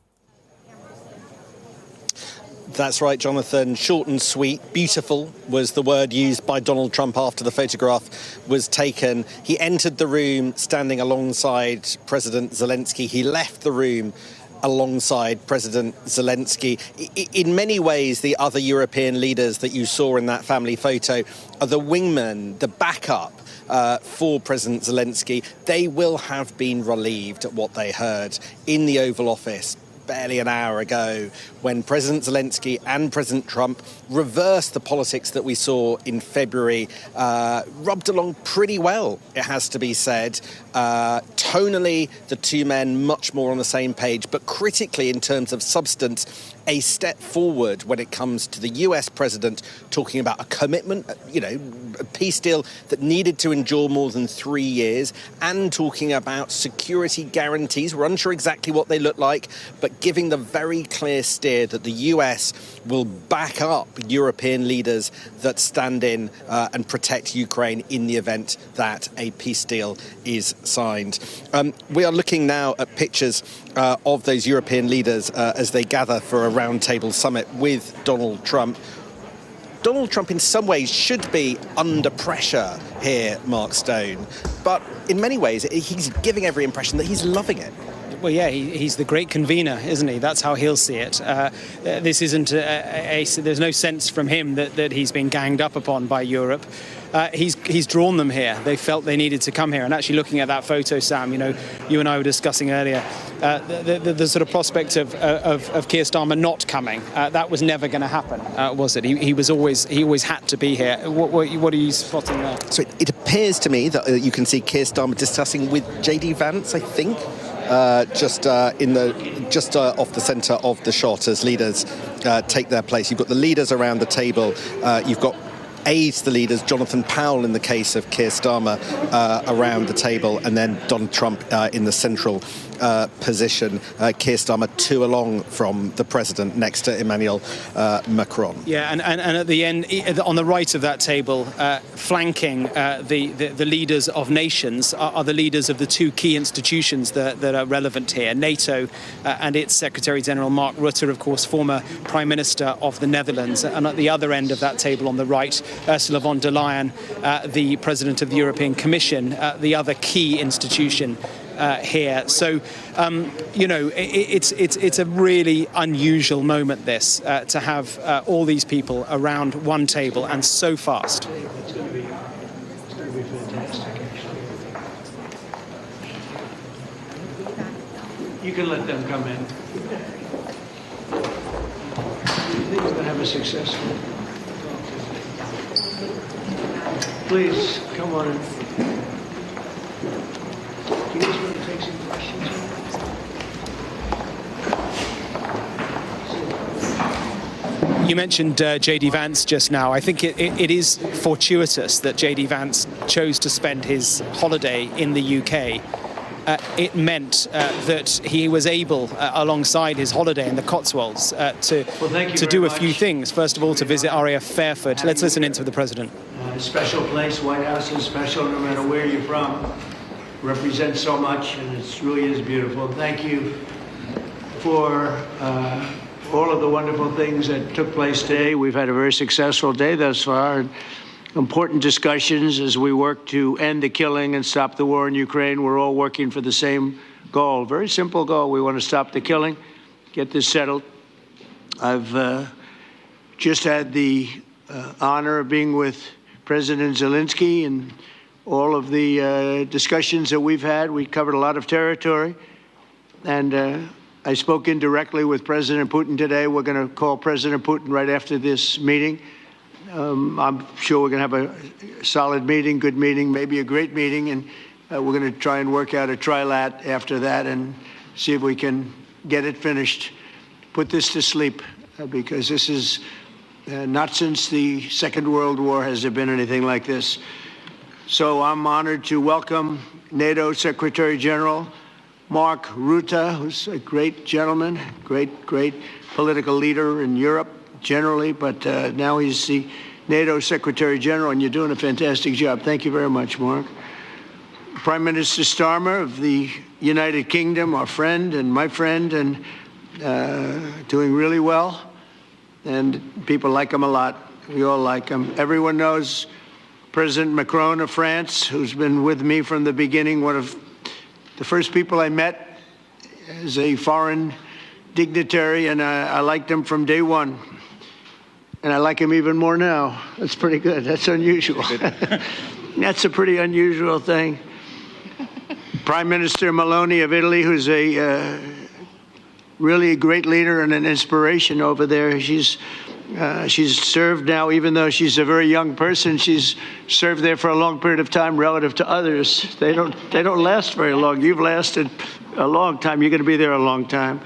That's right, Jonathan. Short and sweet. Beautiful was the word used by Donald Trump after the photograph was taken. He entered the room standing alongside President Zelensky. He left the room alongside President Zelensky. In many ways, the other European leaders that you saw in that family photo are the wingmen, the backup for President Zelensky. They will have been relieved at what they heard in the Oval Office barely an hour ago when President Zelensky and President Trump reversed the politics that we saw in February, rubbed along pretty well, it has to be said. Tonally, the two men much more on the same page, but critically in terms of substance, a step forward when it comes to the US president talking about a commitment, a peace deal that needed to endure more than 3 years, and talking about security guarantees. We're unsure exactly what they look like, but giving the very clear steer that the US will back up European leaders that stand in and protect Ukraine in the event that a peace deal is signed. We are looking now at pictures of those European leaders as they gather for a roundtable summit with Donald Trump. Donald Trump in some ways should be under pressure here, Mark Stone, but in many ways he's giving every impression that he's loving it. Well, yeah, he's the great convener, isn't he? That's how he'll see it. This isn't there's no sense from him that he's been ganged up upon by Europe. He's drawn them here. They felt they needed to come here. And actually looking at that photo, Sam, you and I were discussing earlier, the sort of prospect of Keir Starmer not coming, that was never going to happen, was it? He always had to be here. What are you spotting there? So it appears to me that you can see Keir Starmer discussing with JD Vance, I think. Just off the centre of the shot as leaders take their place. You've got the leaders around the table. You've got aides to the leaders, Jonathan Powell in the case of Keir Starmer, around the table, and then Donald Trump in the central position. Keir Starmer 2 along from the president next to Emmanuel Macron. Yeah, and at the end, on the right of that table, flanking the leaders of nations are the leaders of the 2 key institutions that are relevant here, NATO and its Secretary-General Mark Rutte, of course, former Prime Minister of the Netherlands, and at the other end of that table on the right, Ursula von der Leyen, the President of the European Commission, the other key institution here. So, it's a really unusual moment, this, to have all these people around one table and so fast. It's going to be fantastic, actually. You can let them come in. You think we're going to have a successful? Please, come on in. Do you guys want to take some questions? You mentioned J.D. Vance just now. I think it is fortuitous that J.D. Vance chose to spend his holiday in the UK. It meant that he was able, alongside his holiday in the Cotswolds, to do a few things. First of all, to visit RAF Fairford. Let's listen into the President. Special place, White House is special no matter where you're from. Represents so much, and it really is beautiful. Thank you for all of the wonderful things that took place today. We've had a very successful day thus far, and important discussions as we work to end the killing and stop the war in Ukraine. We're all working for the same goal, very simple goal. We want to stop the killing, get this settled. I've just had the honor of being with President Zelenskyy and all of the discussions that we've had. We covered a lot of territory, and I spoke indirectly with President Putin today. We're going to call President Putin right after this meeting. I'm sure we're going to have a solid meeting, good meeting, maybe a great meeting, and we're going to try and work out a trilat after that and see if we can get it finished, put this to sleep, because this is not since the Second World War has there been anything like this. So I'm honored to welcome NATO Secretary General Mark Rutte, who's a great gentleman, great political leader in Europe generally, but now he's the NATO Secretary General, and you're doing a fantastic job. Thank you very much, Mark. Prime Minister Starmer of the United Kingdom, our friend and my friend, and doing really well, and people like him a lot. We all like him. Everyone knows President Macron of France, who's been with me from the beginning, one of the first people I met as a foreign dignitary, and I liked him from day one. And I like him even more now. That's pretty good. That's unusual. That's a pretty unusual thing. Prime Minister Meloni of Italy, who's a really a great leader and an inspiration over there. She's served now, even though she's a very young person, she's served there for a long period of time relative to others. They don't last very long. You've lasted a long time. You're going to be there a long time.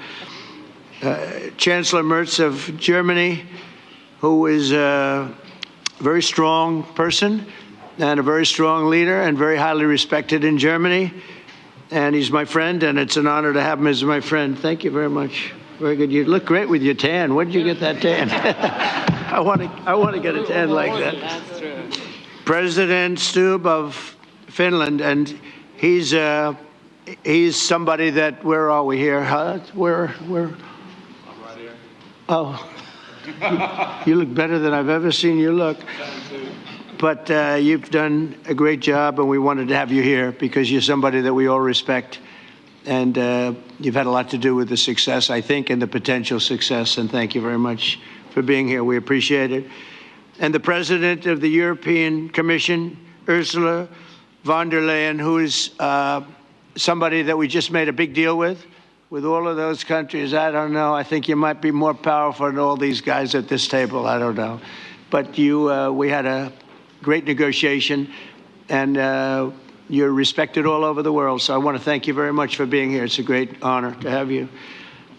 Chancellor Merz of Germany, who is a very strong person and a very strong leader and very highly respected in Germany. And he's my friend, and it's an honor to have him as my friend. Thank you very much. Very good. You look great with your tan. Where did you get that tan? I want to get a tan like that. That's true. President Stubb of Finland, and he's somebody that, where are we here? Where? I'm right here. Oh, you look better than I've ever seen you look. But you've done a great job, and we wanted to have you here because you're somebody that we all respect. And you've had a lot to do with the success, I think, and the potential success. And thank you very much for being here. We appreciate it. And the President of the European Commission, Ursula von der Leyen, who is somebody that we just made a big deal with all of those countries. I don't know. I think you might be more powerful than all these guys at this table. I don't know. But we had a great negotiation, and you're respected all over the world. So I want to thank you very much for being here. It's a great honor to have you.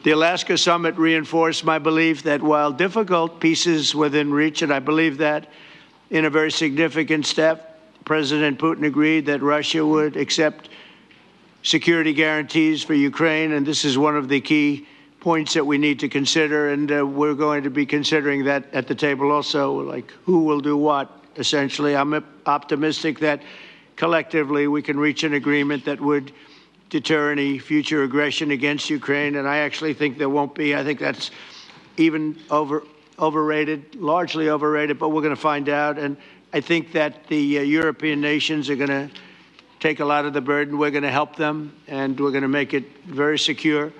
The Alaska summit reinforced my belief that while difficult, peace is within reach, and I believe that in a very significant step, President Putin agreed that Russia would accept security guarantees for Ukraine, and this is one of the key points that we need to consider, and we're going to be considering that at the table also, like who will do what. Essentially, I'm optimistic that collectively we can reach an agreement that would deter any future aggression against Ukraine, and I actually think there won't be. I think that's even overrated, largely overrated, but we're going to find out. And I think that the European nations are going to take a lot of the burden. We're going to help them, and we're going to make it very secure.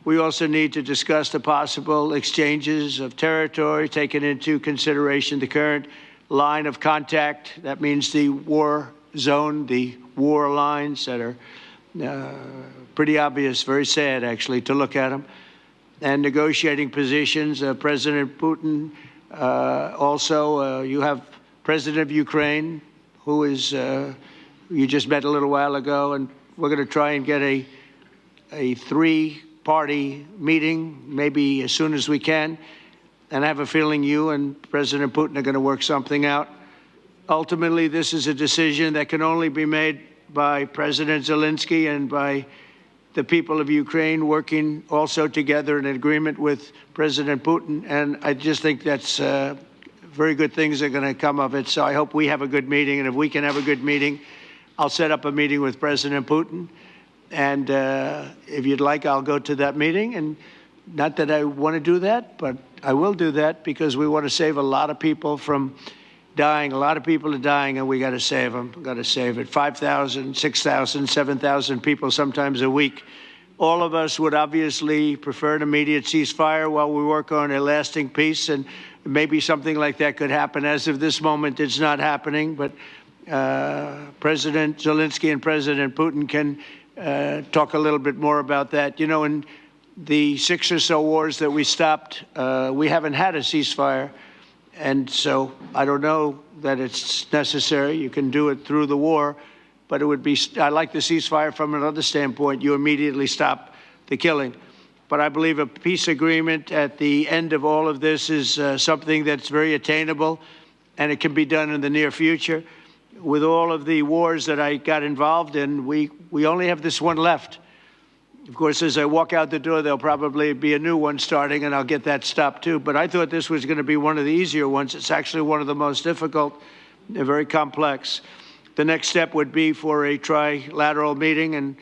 We also need to discuss the possible exchanges of territory, taking into consideration the current line of contact. That means the war zone, the war lines that are pretty obvious, very sad, actually, to look at them. And negotiating positions. President Putin, also, you have President of Ukraine, who is, you just met a little while ago, and we're going to try and get a three-party meeting, maybe as soon as we can. And I have a feeling you and President Putin are going to work something out. Ultimately, this is a decision that can only be made by President Zelenskyy and by the people of Ukraine working also together in agreement with President Putin. And I just think that's very good things are going to come of it. So I hope we have a good meeting. And if we can have a good meeting, I'll set up a meeting with President Putin. And if you'd like, I'll go to that meeting. And not that I want to do that, but I will do that because we want to save a lot of people from dying. A lot of people are dying, and we got to save them. Got to save it. 5,000, 6,000, 7,000 people sometimes a week. All of us would obviously prefer an immediate ceasefire while we work on a lasting peace, and maybe something like that could happen. As of this moment, it's not happening, but President Zelenskyy and President Putin can talk a little bit more about that. You know, in the 6 or so wars that we stopped, we haven't had a ceasefire. And so I don't know that it's necessary. You can do it through the war, but it would be, I like the ceasefire from another standpoint. You immediately stop the killing. But I believe a peace agreement at the end of all of this is something that's very attainable, and it can be done in the near future. With all of the wars that I got involved in, we only have this one left. Of course, as I walk out the door, there'll probably be a new one starting, and I'll get that stopped too. But I thought this was going to be one of the easier ones. It's actually one of the most difficult and very complex. The next step would be for a trilateral meeting, and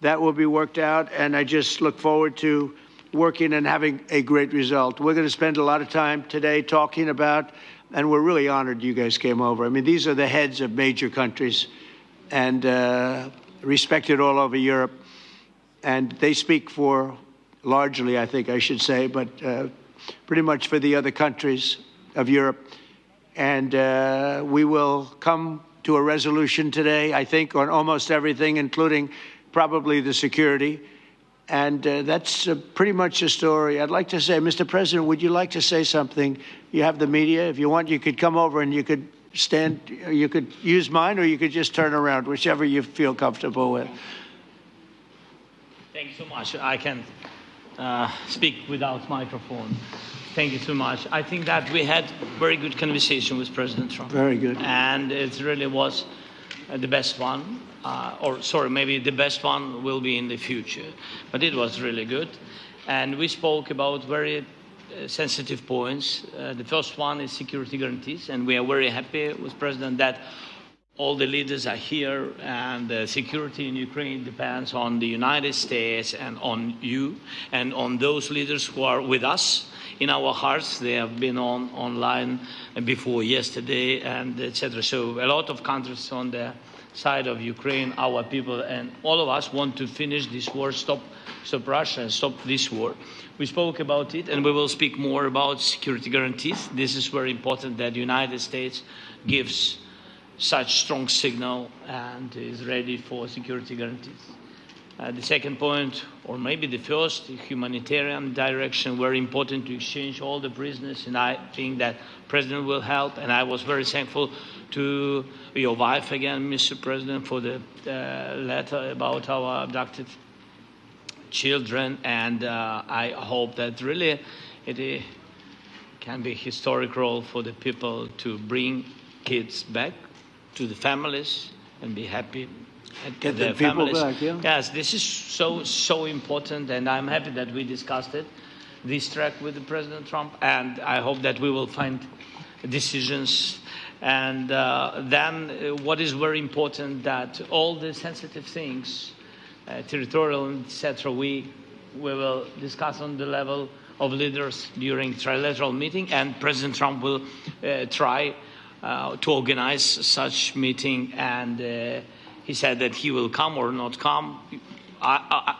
that will be worked out. And I just look forward to working and having a great result. We're going to spend a lot of time today talking about, and we're really honored you guys came over. I mean, these are the heads of major countries and respected all over Europe. And they speak for, largely, I think I should say, but pretty much for the other countries of Europe. And we will come to a resolution today, I think, on almost everything, including probably the security. And that's pretty much the story. I'd like to say, Mr. President, would you like to say something? You have the media. If you want, you could come over and you could stand, you could use mine, or you could just turn around, whichever you feel comfortable with. Thank you so much. I can speak without microphone. Thank you so much. I think that we had very good conversation with President Trump. Very good. And it really was the best one. Maybe the best one will be in the future. But it was really good. And we spoke about very sensitive points. The first one is security guarantees. And we are very happy with President that all the leaders are here, and the security in Ukraine depends on the United States and on you and on those leaders who are with us in our hearts. They have been online before yesterday, and etc. So a lot of countries on the side of Ukraine, our people, and all of us want to finish this war, stop Russia and stop this war. We spoke about it, and we will speak more about security guarantees. This is very important that the United States gives such strong signal and is ready for security guarantees. The second point, or maybe the first, humanitarian direction, very important to exchange all the prisoners, and I think that President will help. And I was very thankful to your wife again, Mr. President, for the letter about our abducted children, and I hope that really it can be a historic role for the people to bring kids back to the families and be happy at their families. Back, yeah. Yes, this is so important, and I'm happy that we discussed it, this track with the President Trump, and I hope that we will find decisions. And then what is very important, that all the sensitive things, territorial, etc., we will discuss on the level of leaders during trilateral meeting, and President Trump will try to organize such meeting, and he said that he will come or not come.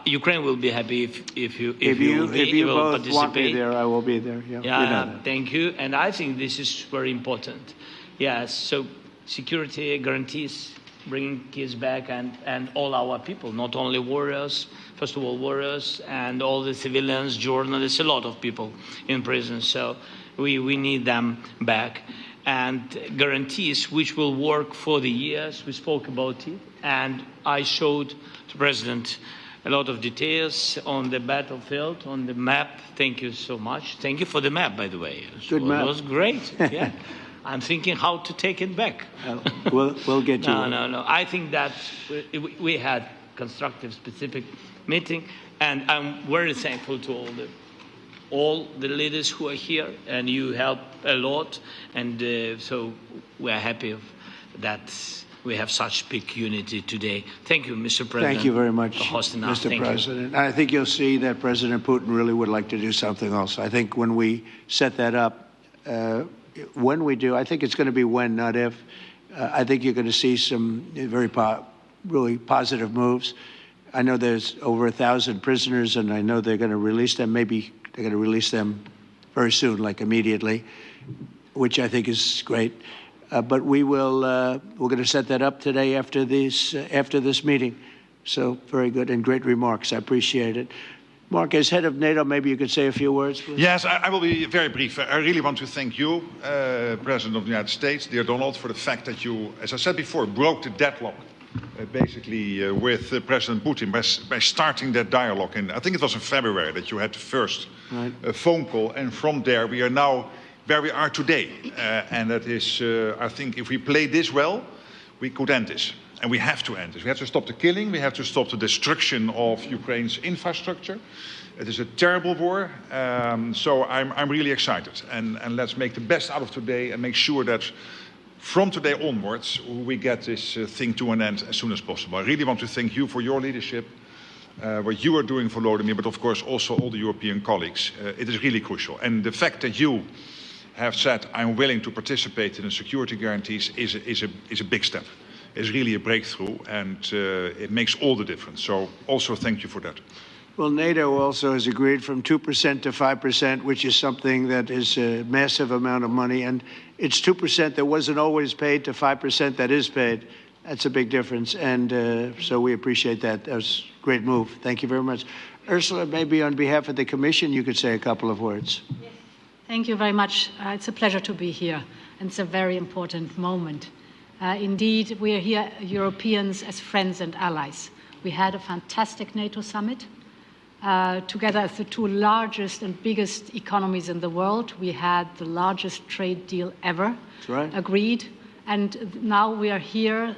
Ukraine will be happy if you will both participate. Want me there, I will be there. Yeah, Yeah, you know that. thank you. And I think this is very important. Yes, so security guarantees, bringing kids back, and all our people, not only warriors, first of all warriors, and all the civilians, journalists, a lot of people in prison. So we need them back. And guarantees which will work for the years. We spoke about it, and I showed the President a lot of details on the battlefield, on the map. Thank you so much. Thank you for the map, by the way. Good map. It was great. Yeah. I'm thinking how to take it back. We'll get you. No. I think that we had constructive, specific meeting, and I'm very thankful to all the leaders who are here, and you help a lot, and so we are happy that we have such big unity today. Thank you, Mr. President. Thank you very much, for hosting us. Mr. Thank President. And I think you'll see that President Putin really would like to do something else. I think when we set that up, when we do, I think it's going to be when, not if. I think you're going to see some really positive moves. I know there's over 1,000 prisoners, and I know they're going to release them. Maybe they're going to release them very soon, like immediately, which I think is great. But we're going to set that up today after this meeting. So very good and great remarks. I appreciate it. Mark, as head of NATO, maybe you could say a few words, please. Yes, I will be very brief. I really want to thank you, President of the United States, dear Donald, for the fact that you, as I said before, broke the deadlock with President Putin by starting that dialogue. And I think it was in February that you had the first phone call, and from there we are now where we are today. And that is, I think, if we play this well, we could end this. And we have to end this. We have to stop the killing. We have to stop the destruction of Ukraine's infrastructure. It is a terrible war. So I'm really excited. And let's make the best out of today and make sure that from today onwards, we get this thing to an end as soon as possible. I really want to thank you for your leadership, what you are doing for Volodymyr, but of course also all the European colleagues. It is really crucial. And the fact that you have said, I'm willing to participate in the security guarantees is a big step. It's really a breakthrough, and it makes all the difference. So also thank you for that. Well, NATO also has agreed from 2% to 5%, which is something that is a massive amount of money. And it's 2% that wasn't always paid to 5% that is paid. That's a big difference. And so we appreciate that. That was a great move. Thank you very much. Ursula, maybe on behalf of the Commission, you could say a couple of words. Yes. Thank you very much. It's a pleasure to be here. And it's a very important moment. Indeed, we are here, Europeans, as friends and allies. We had a fantastic NATO summit. Together as the two largest and biggest economies in the world, we had the largest trade deal ever agreed. And now we are here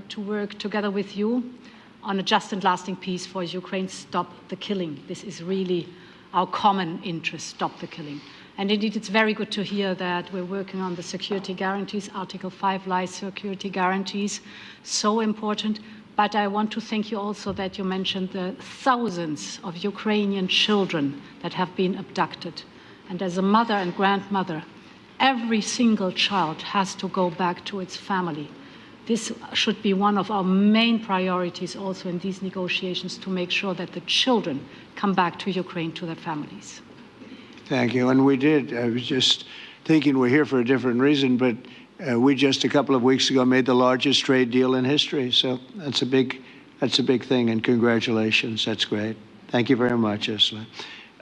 to work together with you on a just and lasting peace for Ukraine. Stop the killing. This is really our common interest, stop the killing. And indeed, it's very good to hear that we're working on the security guarantees, Article 5 life security guarantees, so important. But I want to thank you also that you mentioned the thousands of Ukrainian children that have been abducted. And as a mother and grandmother, every single child has to go back to its family. This should be one of our main priorities also in these negotiations, to make sure that the children come back to Ukraine, to their families. Thank you. And we did. I was just thinking we're here for a different reason, but we just a couple of weeks ago made the largest trade deal in history. So that's a big thing, and congratulations. That's great. Thank you very much, Ursula.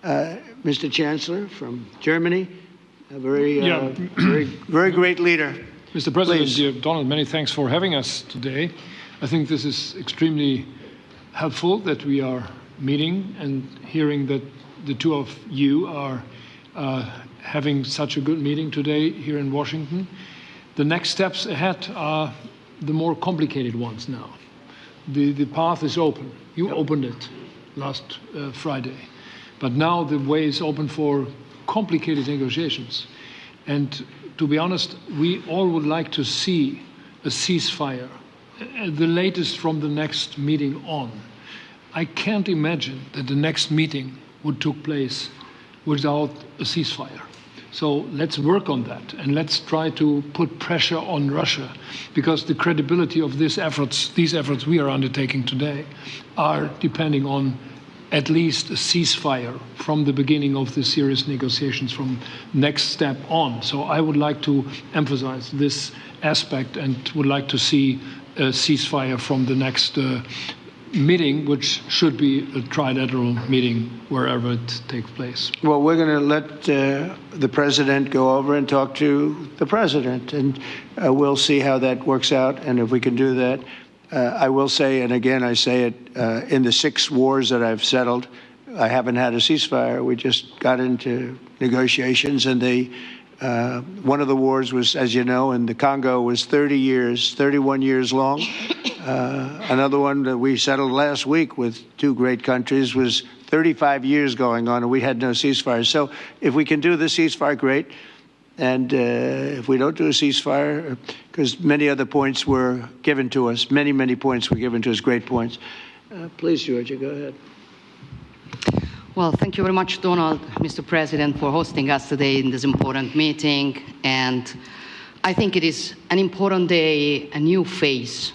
Mr. Chancellor from Germany, a very great leader. Mr. President, dear Donald, many thanks for having us today. I think this is extremely helpful that we are meeting and hearing that the two of you are having such a good meeting today here in Washington. The next steps ahead are the more complicated ones now. The path is open. You opened it last Friday. But now the way is open for complicated negotiations. And to be honest, we all would like to see a ceasefire, the latest from the next meeting on. I can't imagine that the next meeting would take place without a ceasefire. So let's work on that, and let's try to put pressure on Russia, because the credibility of these efforts we are undertaking today are depending on at least a ceasefire from the beginning of the serious negotiations from next step on. So I would like to emphasize this aspect and would like to see a ceasefire from the next meeting, which should be a trilateral meeting wherever it takes place. Well, we're going to let the president go over and talk to the president, and we'll see how that works out, and if we can do that. I will say, and again I say it, in the 6 wars that I've settled, I haven't had a ceasefire. We just got into negotiations, and one of the wars was, as you know, in the Congo was 31 years long. Another one that we settled last week with 2 great countries was 35 years going on, and we had no ceasefire. So if we can do the ceasefire, great. And if we don't do a ceasefire, because many other points were given to us, many points were given to us, great points. Please, Georgia, go ahead. Well, thank you very much, Donald, Mr. President, for hosting us today in this important meeting. And I think it is an important day, a new phase,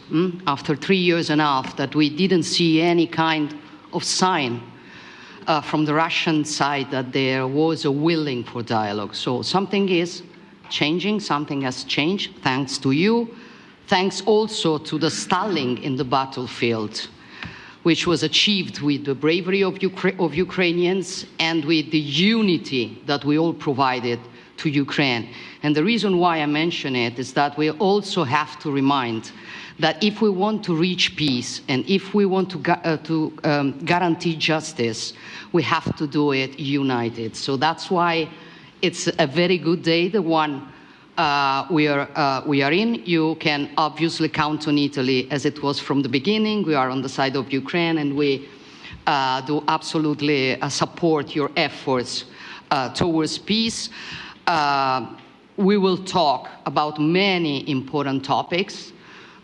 after 3 years and a half that we didn't see any kind of sign from the Russian side that there was a willing for dialogue. So something is changing, something has changed, thanks to you. Thanks also to the stalling in the battlefield, which was achieved with the bravery of Ukrainians and with the unity that we all provided to Ukraine. And the reason why I mention it is that we also have to remind that if we want to reach peace and if we want to guarantee justice, we have to do it united. So that's why it's a very good day, the one we are in. You can obviously count on Italy as it was from the beginning. We are on the side of Ukraine, and we do absolutely support your efforts towards peace. We will talk about many important topics.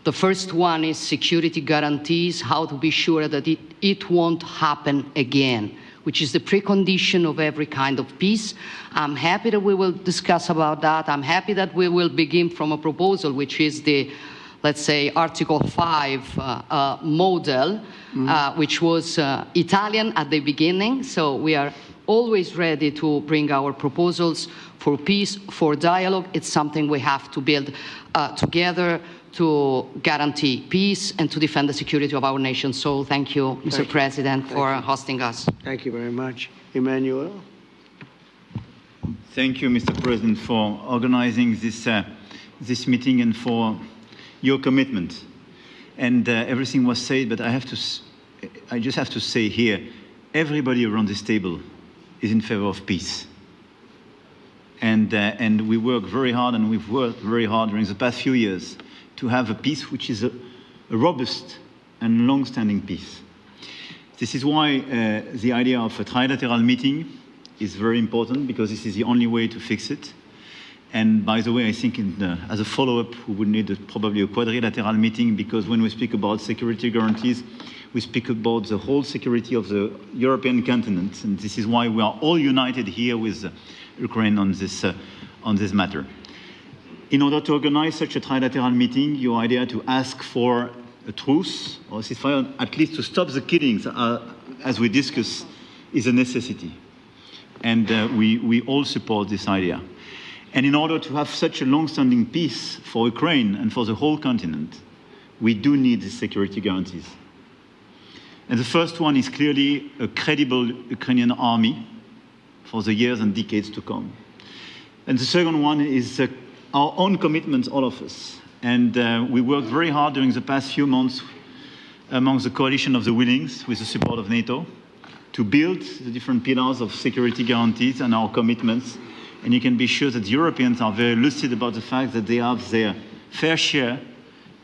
The first one is security guarantees, how to be sure that it won't happen again, which is the precondition of every kind of peace. I'm happy that we will discuss about that. I'm happy that we will begin from a proposal, which is the, let's say, Article 5 model, which was Italian at the beginning. So we are always ready to bring our proposals for peace, for dialogue. It's something we have to build together to guarantee peace and to defend the security of our nation. So thank you, Mr. President, for hosting us. Thank you very much. Emmanuel? Thank you, Mr. President, for organizing this meeting and for your commitment. And everything was said, but I just have to say here, everybody around this table is in favor of peace. And we work very hard, and we've worked very hard during the past few years to have a peace which is a robust and long-standing peace. This is why the idea of a trilateral meeting is very important, because this is the only way to fix it. And by the way, I think as a follow-up, we would need probably a quadrilateral meeting, because when we speak about security guarantees, we speak about the whole security of the European continent. And this is why we are all united here with Ukraine on this matter. In order to organize such a trilateral meeting, your idea to ask for a truce or a ceasefire, at least to stop the killings, as we discussed, is a necessity. And we all support this idea. And in order to have such a long-standing peace for Ukraine and for the whole continent, we do need these security guarantees. And the first one is clearly a credible Ukrainian army for the years and decades to come. And the second one is our own commitment, all of us. And we worked very hard during the past few months among the coalition of the willings, with the support of NATO, to build the different pillars of security guarantees and our commitments. And you can be sure that the Europeans are very lucid about the fact that they have their fair share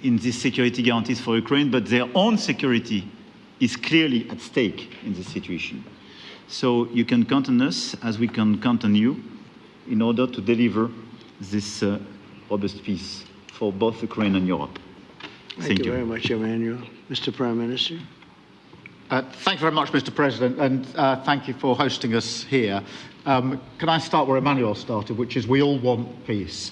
in these security guarantees for Ukraine, but their own security is clearly at stake in this situation. So you can count on us, as we can count on you, in order to deliver this robust peace for both Ukraine and Europe. Thank you very much, Emmanuel. Mr. Prime Minister. Thank you very much, Mr. President, and thank you for hosting us here. Can I start where Emmanuel started, which is we all want peace.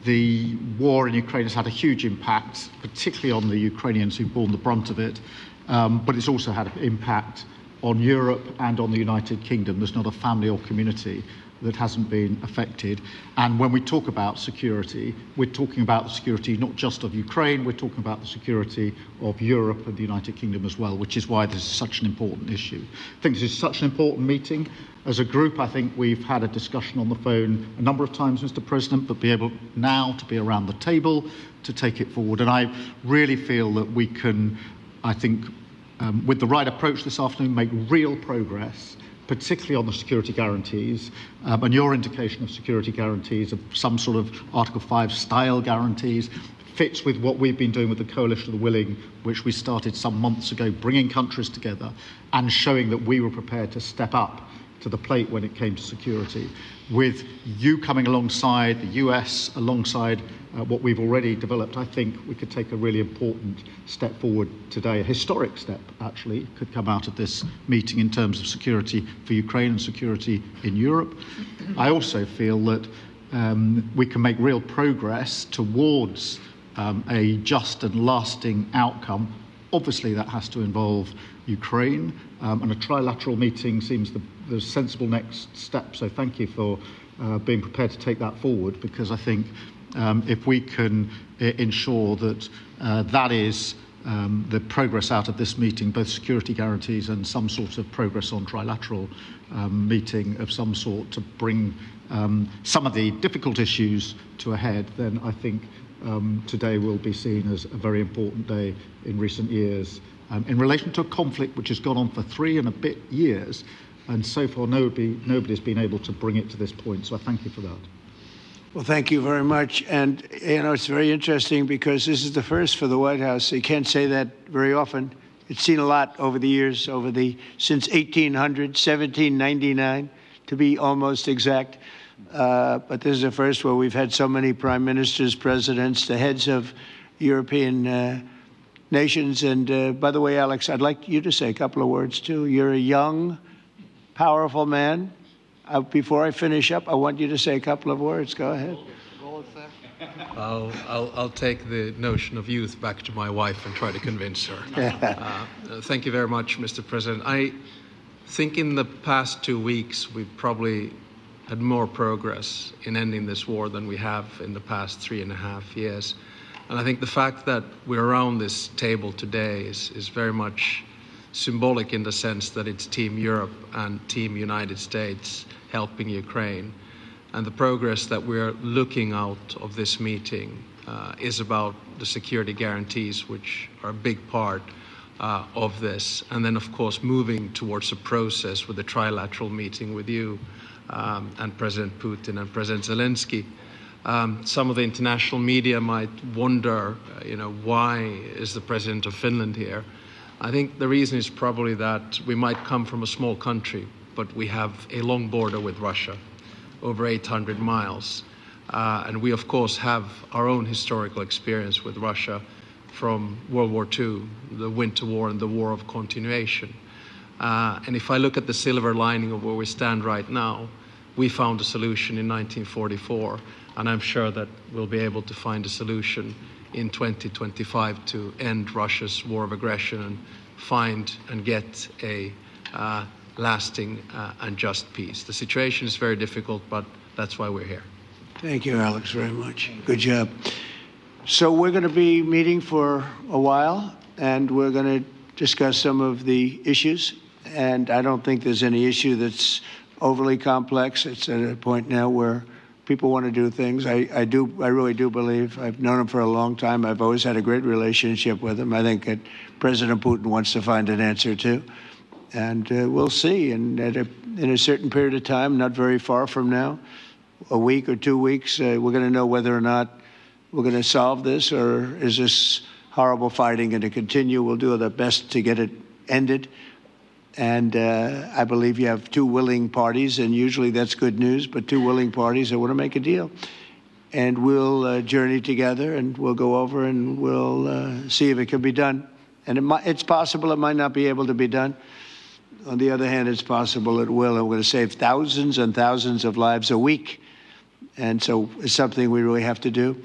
The war in Ukraine has had a huge impact, particularly on the Ukrainians who've borne the brunt of it, but it's also had an impact on Europe and on the United Kingdom. There's not a family or community that hasn't been affected. And when we talk about security, we're talking about the security not just of Ukraine, we're talking about the security of Europe and the United Kingdom as well, which is why this is such an important issue. I think this is such an important meeting. As a group, I think we've had a discussion on the phone a number of times, Mr. President, but be able now to be around the table to take it forward. And I really feel that we can, I think, with the right approach this afternoon, make real progress, particularly on the security guarantees, and your indication of security guarantees, of some sort of Article 5 style guarantees, fits with what we've been doing with the Coalition of the Willing, which we started some months ago, bringing countries together and showing that we were prepared to step up to the plate when it came to security. With you coming alongside, the US alongside what we've already developed, I think we could take a really important step forward today. A historic step, actually, could come out of this meeting in terms of security for Ukraine and security in Europe. I also feel that we can make real progress towards a just and lasting outcome. Obviously, that has to involve Ukraine, and a trilateral meeting seems the sensible next step. So thank you for being prepared to take that forward, because I think if we can ensure that that is the progress out of this meeting, both security guarantees and some sort of progress on trilateral meeting of some sort to bring some of the difficult issues to a head, then I think today will be seen as a very important day in recent years in relation to a conflict which has gone on for 3 and a bit years, and so far nobody's been able to bring it to this point. So I thank you for that. Well, thank you very much. And, you know, it's very interesting because this is the first for the White House. You can't say that very often. It's seen a lot over the years, since 1800, 1799, to be almost exact. But this is the first where we've had so many prime ministers, presidents, the heads of European nations. And by the way, Alex, I'd like you to say a couple of words, too. You're a young, powerful man. Before I finish up, I want you to say a couple of words. Go ahead. I'll take the notion of youth back to my wife and try to convince her. Thank you very much, Mr. President. I think in the past 2 weeks, we've probably had more progress in ending this war than we have in the past 3.5 years. And I think the fact that we're around this table today is very much symbolic in the sense that it's Team Europe and Team United States helping Ukraine. And the progress that we're looking out of this meeting is about the security guarantees, which are a big part of this. And then, of course, moving towards a process with a trilateral meeting with you and President Putin and President Zelensky. Some of the international media might wonder, why is the President of Finland here? I think the reason is probably that we might come from a small country, but we have a long border with Russia, over 800 miles. And we, of course, have our own historical experience with Russia from World War II, the Winter War and the War of Continuation. And if I look at the silver lining of where we stand right now, we found a solution in 1944, and I'm sure that we'll be able to find a solution in 2025 to end Russia's war of aggression and find and get a lasting and just peace. The situation is very difficult, but that's why we're here. Thank you, Alex, very much. Good job. So we're going to be meeting for a while, and we're going to discuss some of the issues. And I don't think there's any issue that's overly complex. It's at a point now where people want to do things. I really do believe. I've known him for a long time. I've always had a great relationship with him. I think that President Putin wants to find an answer too. And we'll see. And in a certain period of time, not very far from now, a week or 2 weeks, we're going to know whether or not we're going to solve this, or is this horrible fighting going to continue? We'll do our best to get it ended. And I believe you have two willing parties, and usually that's good news, but two willing parties that want to make a deal. And we'll journey together, and we'll go over, and we'll see if it can be done. And it's possible it might not be able to be done. On the other hand, it's possible it will, and we're going to save thousands and thousands of lives a week. And so it's something we really have to do.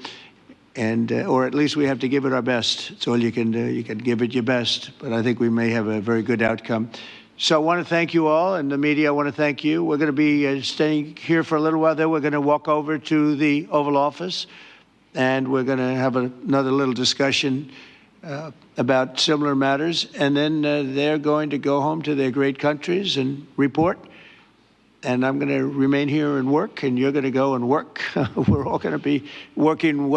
And, or at least we have to give it our best. It's all you can do. You can give it your best. But I think we may have a very good outcome. So I want to thank you all, and the media, I want to thank you. We're going to be staying here for a little while. Then we're going to walk over to the Oval Office, and we're going to have another little discussion about similar matters. And then they're going to go home to their great countries and report. And I'm going to remain here and work, and you're going to go and work. We're all going to be working.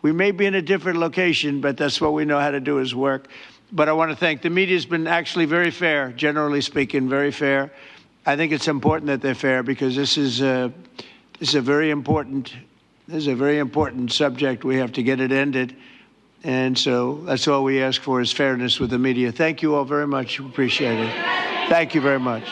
We may be in a different location, but that's what we know how to do is work. But I want to thank the media. Has been actually very fair, generally speaking, very fair. I think it's important that they're fair, because this is a very important subject. We have to get it ended. And so that's all we ask for is fairness with the media. Thank you all very much. Appreciate it. Thank you very much.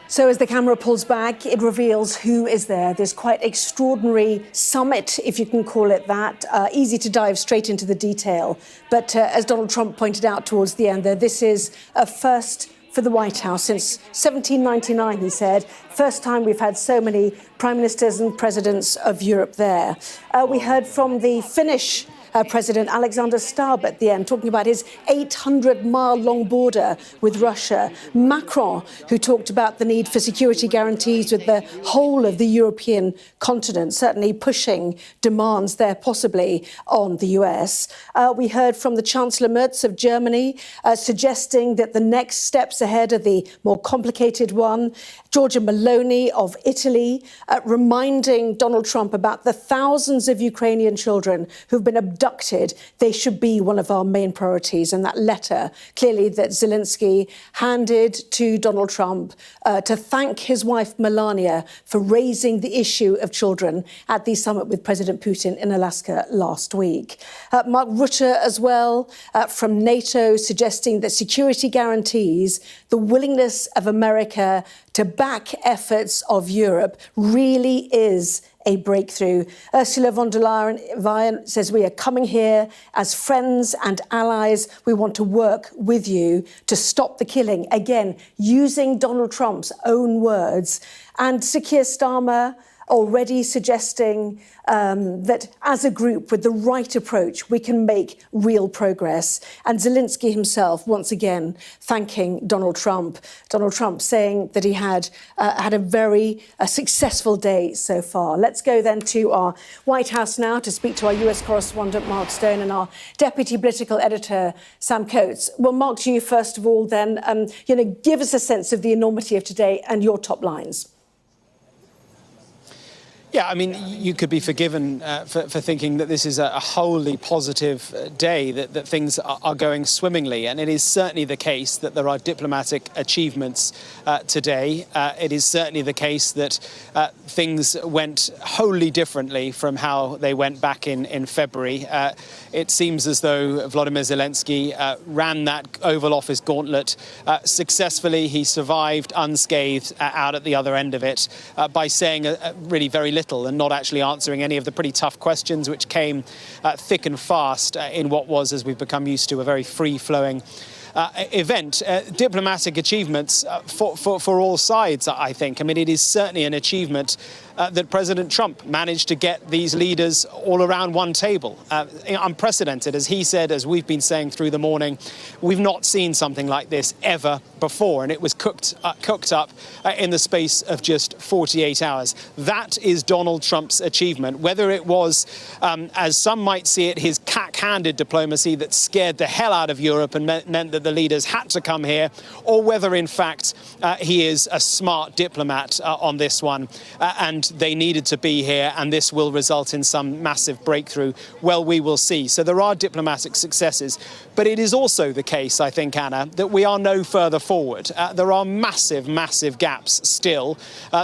So as the camera pulls back, it reveals who is there. This quite extraordinary summit, if you can call it that. Easy to dive straight into the detail. But as Donald Trump pointed out towards the end there, this is a first for the White House since 1799, he said. First time we've had so many prime ministers and presidents of Europe there. We heard from the Finnish President Alexander Stubb at the end, talking about his 800-mile-long border with Russia. Macron, who talked about the need for security guarantees with the whole of the European continent, certainly pushing demands there possibly on the US. We heard from the Chancellor Merz of Germany, suggesting that the next steps ahead are the more complicated one. Giorgia Meloni of Italy, reminding Donald Trump about the thousands of Ukrainian children who've been abducted. They should be one of our main priorities. And that letter, clearly, that Zelensky handed to Donald Trump to thank his wife Melania for raising the issue of children at the summit with President Putin in Alaska last week. Mark Rutte as well from NATO, suggesting that security guarantees, the willingness of America to back efforts of Europe really is a breakthrough. Ursula von der Leyen says, we are coming here as friends and allies. We want to work with you to stop the killing. Again, using Donald Trump's own words. And Sir Keir Starmer already suggesting that as a group, with the right approach, we can make real progress. And Zelensky himself, once again, thanking Donald Trump. Donald Trump saying that he had a very successful day so far. Let's go then to our White House now to speak to our US correspondent, Mark Stone, and our deputy political editor, Sam Coates. Well, Mark, to you first of all, then, give us a sense of the enormity of today and your top lines. Yeah, I mean, you could be forgiven for thinking that this is a wholly positive day, that things are going swimmingly. And it is certainly the case that there are diplomatic achievements today. It is certainly the case that things went wholly differently from how they went back in February. It seems as though Volodymyr Zelenskyy ran that Oval Office gauntlet successfully. He survived unscathed out at the other end of it by saying really very little and not actually answering any of the pretty tough questions which came thick and fast in what was, as we've become used to, a very free-flowing event. Diplomatic achievements for all sides, I think. I mean, it is certainly an achievement that President Trump managed to get these leaders all around one table. Unprecedented, as he said, as we've been saying through the morning. We've not seen something like this ever before, and it was cooked up in the space of just 48 hours. That is Donald Trump's achievement. Whether it was, as some might see it, his cack-handed diplomacy that scared the hell out of Europe and meant that the leaders had to come here, or whether, in fact, he is a smart diplomat on this one, and they needed to be here, and this will result in some massive breakthrough. Well, we will see. So there are diplomatic successes, but it is also the case, I think, Anna, that we are no further forward. There are massive gaps still,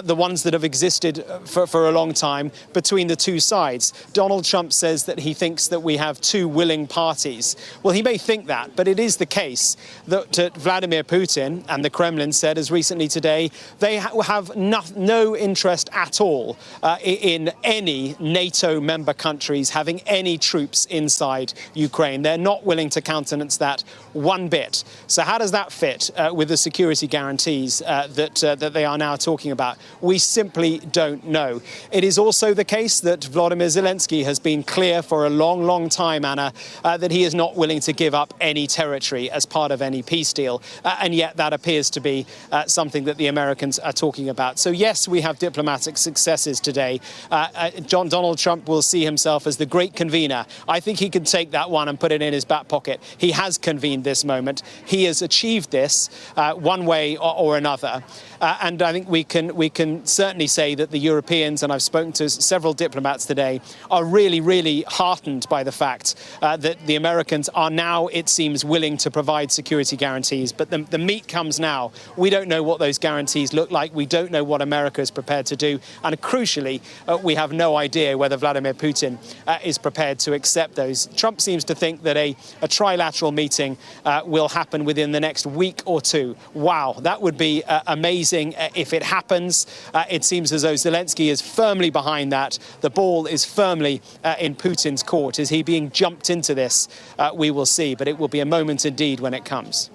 the ones that have existed for a long time between the two sides. Donald Trump says that he thinks that we have two willing parties. Well, he may think that, but it is the case that Vladimir Putin and the Kremlin said as recently today they have no interest at all in any NATO member countries having any troops inside Ukraine. They're not willing to countenance that one bit. So how does that fit with the security guarantees that they are now talking about? We simply don't know. It is also the case that Volodymyr Zelenskyy has been clear for a long time, Anna, that he is not willing to give up any territory as part of any peace deal. And yet that appears to be something that the Americans are talking about. So yes, we have diplomatic successes today. Donald Trump will see himself as the great convener. I think he can take that one and put it in his back pocket. He has convened this moment. He has achieved this one way or another. And I think we can certainly say that the Europeans, and I've spoken to several diplomats today, are really heartened by the fact that the Americans are now, it seems, willing to provide security guarantees. But the meat comes now. We don't know what those guarantees look like. We don't know what America is prepared to do. And crucially, we have no idea whether Vladimir Putin is prepared to accept those. Trump seems to think that a trilateral meeting will happen within the next week or two. Wow, that would be amazing if it happens. It seems as though Zelenskyy is firmly behind that. The ball is firmly in Putin's court. Is he being jumped into this? We will see, but it will be a moment indeed when it comes.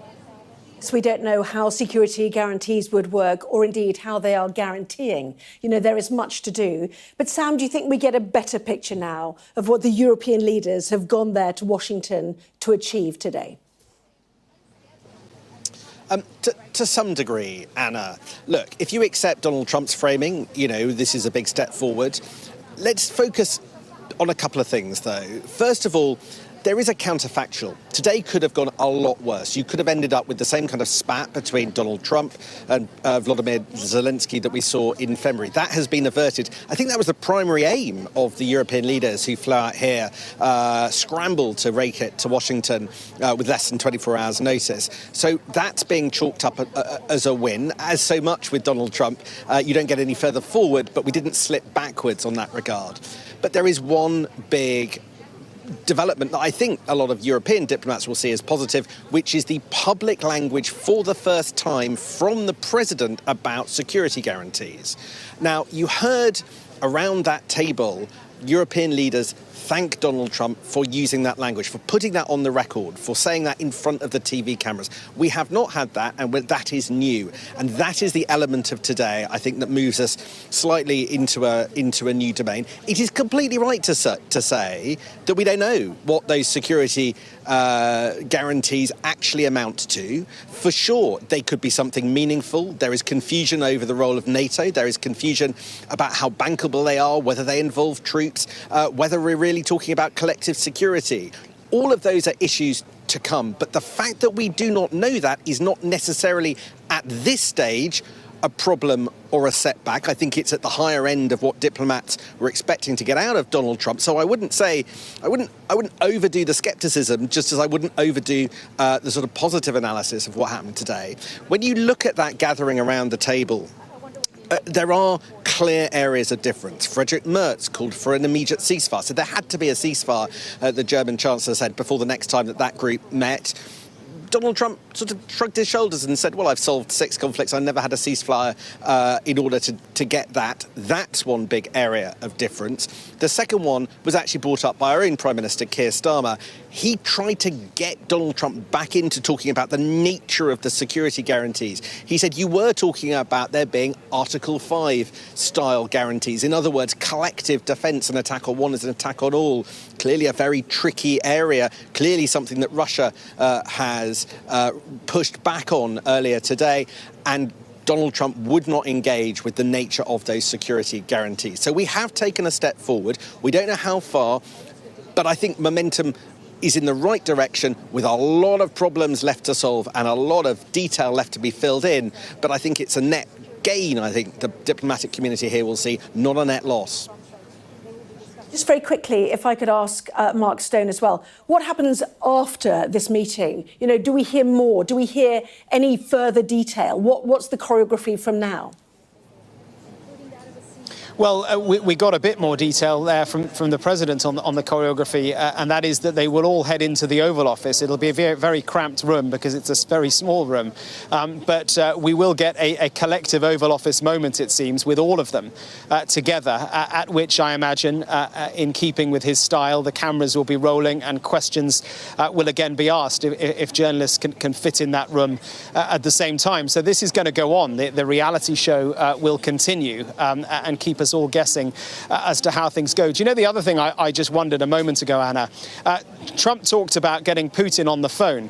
So we don't know how security guarantees would work or indeed how they are guaranteeing. You know, there is much to do. But Sam, do you think we get a better picture now of what the European leaders have gone there to Washington to achieve today? To some degree, Anna. Look, if you accept Donald Trump's framing, you know, this is a big step forward. Let's focus on a couple of things, though. First of all, there is a counterfactual. Today could have gone a lot worse. You could have ended up with the same kind of spat between Donald Trump and Volodymyr Zelenskyy that we saw in February. That has been averted. I think that was the primary aim of the European leaders who flew out here, scrambled to rake it to Washington with less than 24 hours notice. So that's being chalked up as a win. As so much with Donald Trump, you don't get any further forward, but we didn't slip backwards on that regard. But there is one big development that I think a lot of European diplomats will see as positive, which is the public language for the first time from the president about security guarantees. Now, you heard around that table European leaders thank Donald Trump for using that language, for putting that on the record, for saying that in front of the TV cameras. We have not had that, and that is new. And that is the element of today, I think, that moves us slightly into a new domain. It is completely right to say that we don't know what those security guarantees actually amount to. For sure, they could be something meaningful. There is confusion over the role of NATO. There is confusion about how bankable they are, whether they involve troops, whether we're really talking about collective security. All of those are issues to come. But the fact that we do not know that is not necessarily, at this stage, a problem or a setback. I think it's at the higher end of what diplomats were expecting to get out of Donald Trump. So I wouldn't overdo the skepticism, just as I wouldn't overdo the sort of positive analysis of what happened today. When you look at that gathering around the table, there are clear areas of difference. Friedrich Merz called for an immediate ceasefire. So there had to be a ceasefire, the German Chancellor said, before the next time that group met. Donald Trump sort of shrugged his shoulders and said, well, I've solved 6 conflicts. I never had a ceasefire in order to get that. That's one big area of difference. The second one was actually brought up by our own Prime Minister, Keir Starmer. He tried to get Donald Trump back into talking about the nature of the security guarantees. He said you were talking about there being Article 5 style guarantees. In other words, collective defence. An attack on one is an attack on all. Clearly a very tricky area. Clearly something that Russia has pushed back on earlier today. And Donald Trump would not engage with the nature of those security guarantees. So we have taken a step forward. We don't know how far, but I think momentum is in the right direction, with a lot of problems left to solve and a lot of detail left to be filled in. But I think it's a net gain, I think, the diplomatic community here will see, not a net loss. Just very quickly, if I could ask Mark Stone as well, what happens after this meeting? You know, do we hear more? Do we hear any further detail? What's the choreography from now? Well, we got a bit more detail there from the president on the choreography, and that is that they will all head into the Oval Office. It'll be a very, very cramped room because it's a very small room. But we will get a collective Oval Office moment, it seems, with all of them together, at which I imagine, in keeping with his style, the cameras will be rolling and questions will again be asked if journalists can fit in that room at the same time. So this is going to go on. The reality show will continue and keep us all guessing as to how things go. Do you know the other thing I just wondered a moment ago, Anna? Trump talked about getting Putin on the phone.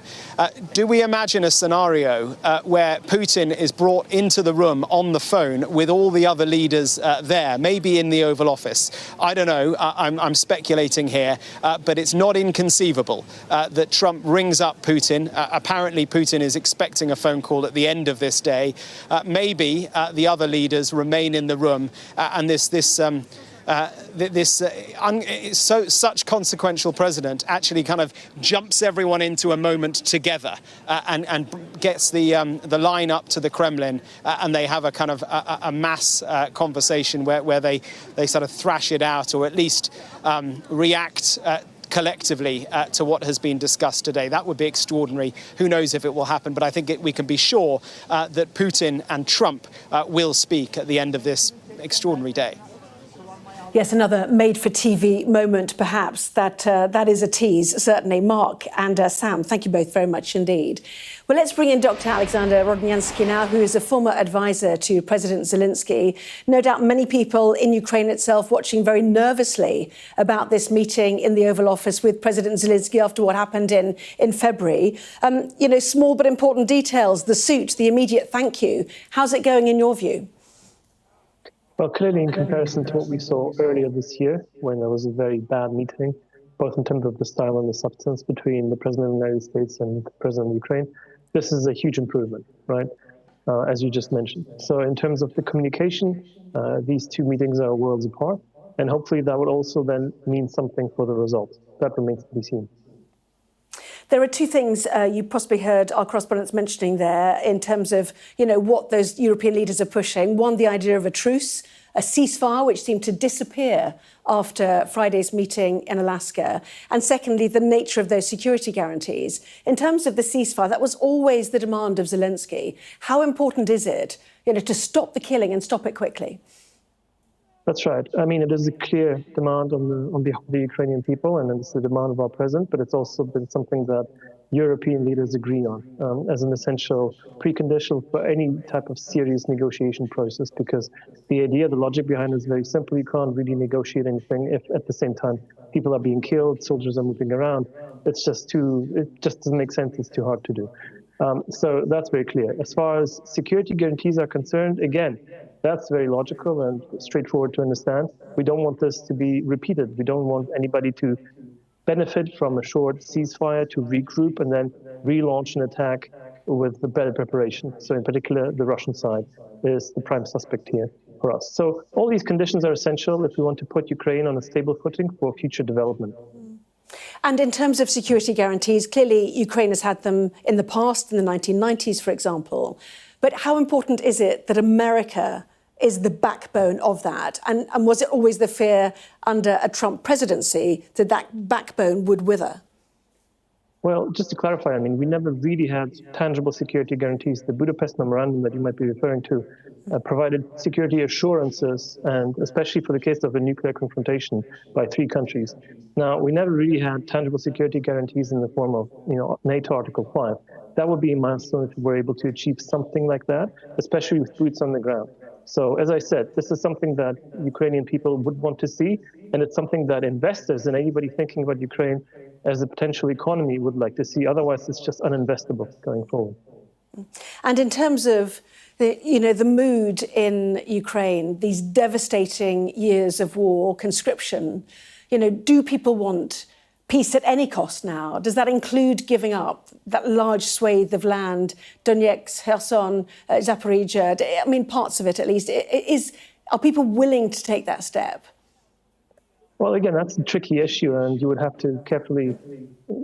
Do we imagine a scenario where Putin is brought into the room on the phone with all the other leaders there, maybe in the Oval Office? I don't know. I'm speculating here, but it's not inconceivable that Trump rings up Putin. Apparently, Putin is expecting a phone call at the end of this day. Maybe the other leaders remain in the room, and such consequential president actually kind of jumps everyone into a moment together and gets the line up to the Kremlin, and they have a kind of a mass conversation where they sort of thrash it out, or at least react collectively to what has been discussed today. That would be extraordinary. Who knows if it will happen, but I think we can be sure that Putin and Trump will speak at the end of this extraordinary day. Yes, another made-for-TV moment, perhaps. That is a tease, certainly. Mark and Sam, thank you both very much indeed. Well, let's bring in Dr. Alexander Rodnyansky now, who is a former advisor to President Zelensky. No doubt many people in Ukraine itself watching very nervously about this meeting in the Oval Office with President Zelensky after what happened in February. You know, small but important details, the suit, the immediate thank you. How's it going in your view? Well, clearly in comparison to what we saw earlier this year, when there was a very bad meeting, both in terms of the style and the substance between the President of the United States and the President of Ukraine, this is a huge improvement, right? As you just mentioned. So in terms of the communication, these two meetings are worlds apart, and hopefully that would also then mean something for the result. That remains to be seen. There are two things you possibly heard our correspondents mentioning there in terms of, you know, what those European leaders are pushing. One, the idea of a truce, a ceasefire, which seemed to disappear after Friday's meeting in Alaska. And secondly, the nature of those security guarantees. In terms of the ceasefire, that was always the demand of Zelensky. How important is it, you know, to stop the killing and stop it quickly? That's right. I mean, it is a clear demand on behalf of the Ukrainian people, and it's the demand of our president, but it's also been something that European leaders agree on as an essential precondition for any type of serious negotiation process, because the idea, the logic behind it is very simple. You can't really negotiate anything if at the same time people are being killed, soldiers are moving around. It just doesn't make sense. It's too hard to do. So that's very clear. As far as security guarantees are concerned, again, that's very logical and straightforward to understand. We don't want this to be repeated. We don't want anybody to benefit from a short ceasefire, to regroup and then relaunch an attack with the better preparation. So in particular, the Russian side is the prime suspect here for us. So all these conditions are essential if we want to put Ukraine on a stable footing for future development. And in terms of security guarantees, clearly Ukraine has had them in the past, in the 1990s, for example. But how important is it that America is the backbone of that? And was it always the fear under a Trump presidency that that backbone would wither? Well, just to clarify, I mean, we never really had tangible security guarantees. The Budapest Memorandum that you might be referring to provided security assurances, and especially for the case of a nuclear confrontation by 3 countries. Now, we never really had tangible security guarantees in the form of, NATO Article 5. That would be a milestone if we were able to achieve something like that, especially with boots on the ground. So, as I said, this is something that Ukrainian people would want to see, and it's something that investors and anybody thinking about Ukraine as a potential economy would like to see. Otherwise, it's just uninvestable going forward. And in terms of the mood in Ukraine, these devastating years of war, conscription, do people want peace at any cost now? Does that include giving up that large swathe of land, Donetsk, Kherson, Zaporizhia? I mean, parts of it at least. Are people willing to take that step? Well, again, that's a tricky issue, and you would have to carefully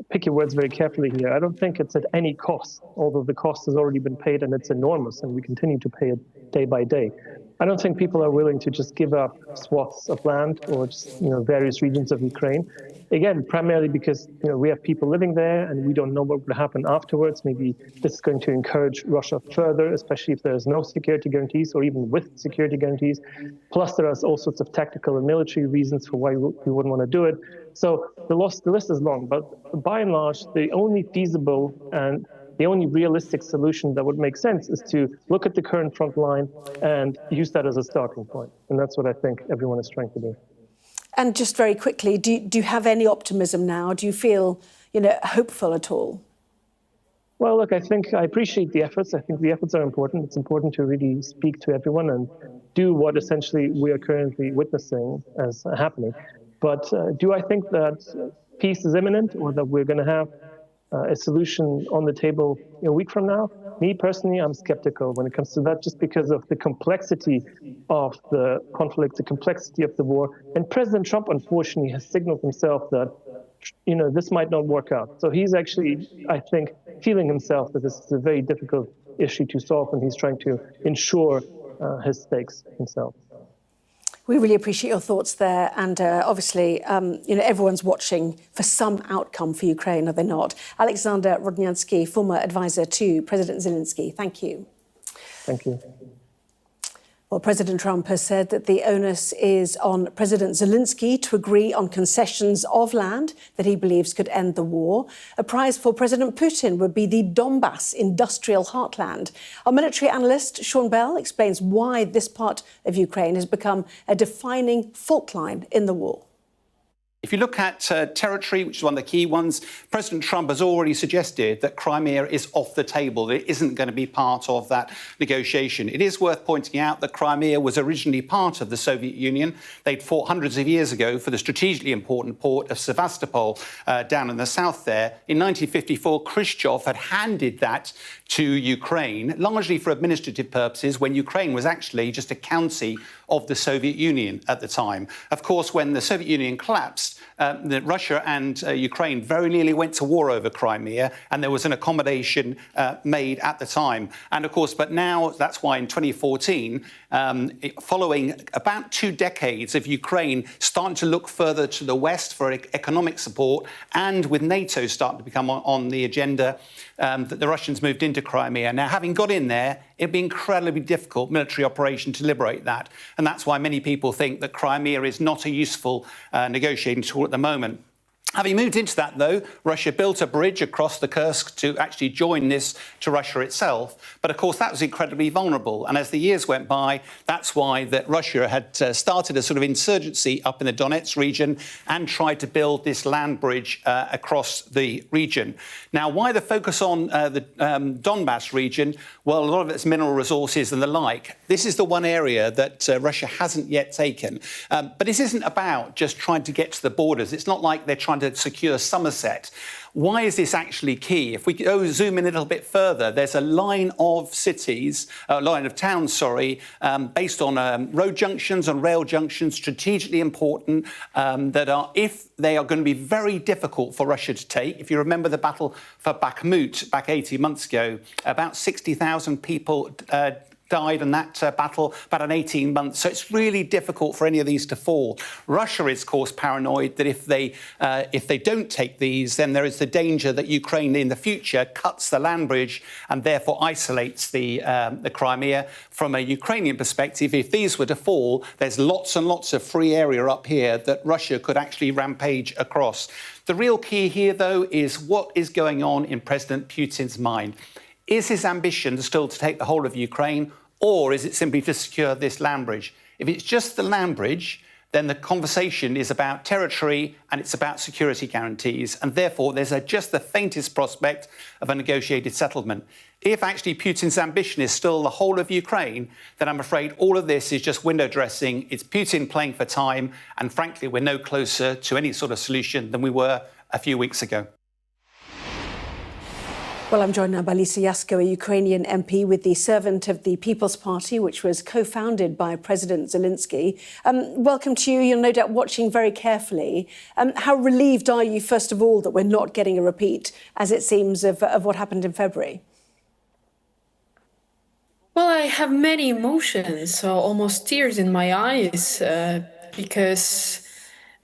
pick your words very carefully here. I don't think it's at any cost, although the cost has already been paid and it's enormous, and we continue to pay it day by day. I don't think people are willing to just give up swaths of land or just, various regions of Ukraine. Again, primarily because, we have people living there and we don't know what will happen afterwards. Maybe this is going to encourage Russia further, especially if there's no security guarantees or even with security guarantees. Plus, there are all sorts of tactical and military reasons for why we wouldn't want to do it. So the list is long, but by and large, the only feasible and the only realistic solution that would make sense is to look at the current front line and use that as a starting point. And that's what I think everyone is trying to do. And just very quickly, do you have any optimism now? Do you feel, hopeful at all? Well, look, I appreciate the efforts. I think the efforts are important. It's important to really speak to everyone and do what essentially we are currently witnessing as happening. But do I think that peace is imminent or that we're going to have a solution on the table a week from now? Me personally, I'm skeptical when it comes to that, just because of the complexity of the conflict, the complexity of the war. And President Trump, unfortunately, has signaled himself that, this might not work out. So he's actually, I think, feeling himself that this is a very difficult issue to solve, and he's trying to ensure his stakes himself. We really appreciate your thoughts there. And obviously, everyone's watching for some outcome for Ukraine, are they not? Alexander Rodnyansky, former advisor to President Zelensky, thank you. Thank you. Well, President Trump has said that the onus is on President Zelensky to agree on concessions of land that he believes could end the war. A prize for President Putin would be the Donbass industrial heartland. Our military analyst, Sean Bell, explains why this part of Ukraine has become a defining fault line in the war. If you look at territory, which is one of the key ones, President Trump has already suggested that Crimea is off the table. It isn't going to be part of that negotiation. It is worth pointing out that Crimea was originally part of the Soviet Union. They'd fought hundreds of years ago for the strategically important port of Sevastopol down in the south there. In 1954, Khrushchev had handed that to Ukraine, largely for administrative purposes, when Ukraine was actually just a county of the Soviet Union at the time. Of course, when the Soviet Union collapsed, Russia and Ukraine very nearly went to war over Crimea, and there was an accommodation made at the time. And of course, but now that's why in 2014, following about 2 decades of Ukraine starting to look further to the west for economic support, and with NATO starting to become on the agenda, that the Russians moved into Crimea. Now, having got in there, it'd be incredibly difficult military operation to liberate that. And that's why many people think that Crimea is not a useful negotiating tool at the moment. Having moved into that, though, Russia built a bridge across the Kursk to actually join this to Russia itself. But of course, that was incredibly vulnerable. And as the years went by, that's why that Russia had started a sort of insurgency up in the Donetsk region and tried to build this land bridge across the region. Now, why the focus on the Donbass region? Well, a lot of it's mineral resources and the like. This is the one area that Russia hasn't yet taken. But this isn't about just trying to get to the borders. It's not like they're trying to to secure Somerset. Why is this actually key? If we zoom in a little bit further, there's a line of cities, towns, based on road junctions and rail junctions, strategically important, that are, if they are going to be very difficult for Russia to take. If you remember the battle for Bakhmut back 18 months ago, about 60,000 people died in that battle, about an 18 months. So it's really difficult for any of these to fall. Russia is, of course, paranoid that if they don't take these, then there is the danger that Ukraine in the future cuts the land bridge and therefore isolates the Crimea. From a Ukrainian perspective, if these were to fall, there's lots and lots of free area up here that Russia could actually rampage across. The real key here, though, is what is going on in President Putin's mind. Is his ambition still to take the whole of Ukraine, or is it simply to secure this land bridge? If it's just the land bridge, then the conversation is about territory and it's about security guarantees, and therefore there's just the faintest prospect of a negotiated settlement. If actually Putin's ambition is still the whole of Ukraine, then I'm afraid all of this is just window dressing. It's Putin playing for time, and frankly, we're no closer to any sort of solution than we were a few weeks ago. Well, I'm joined now by Lisa Yasko, a Ukrainian MP with the Servant of the People's Party, which was co-founded by President Zelensky. Welcome to you. You're no doubt watching very carefully. How relieved are you, first of all, that we're not getting a repeat, as it seems, of what happened in February? Well, I have many emotions, so almost tears in my eyes, because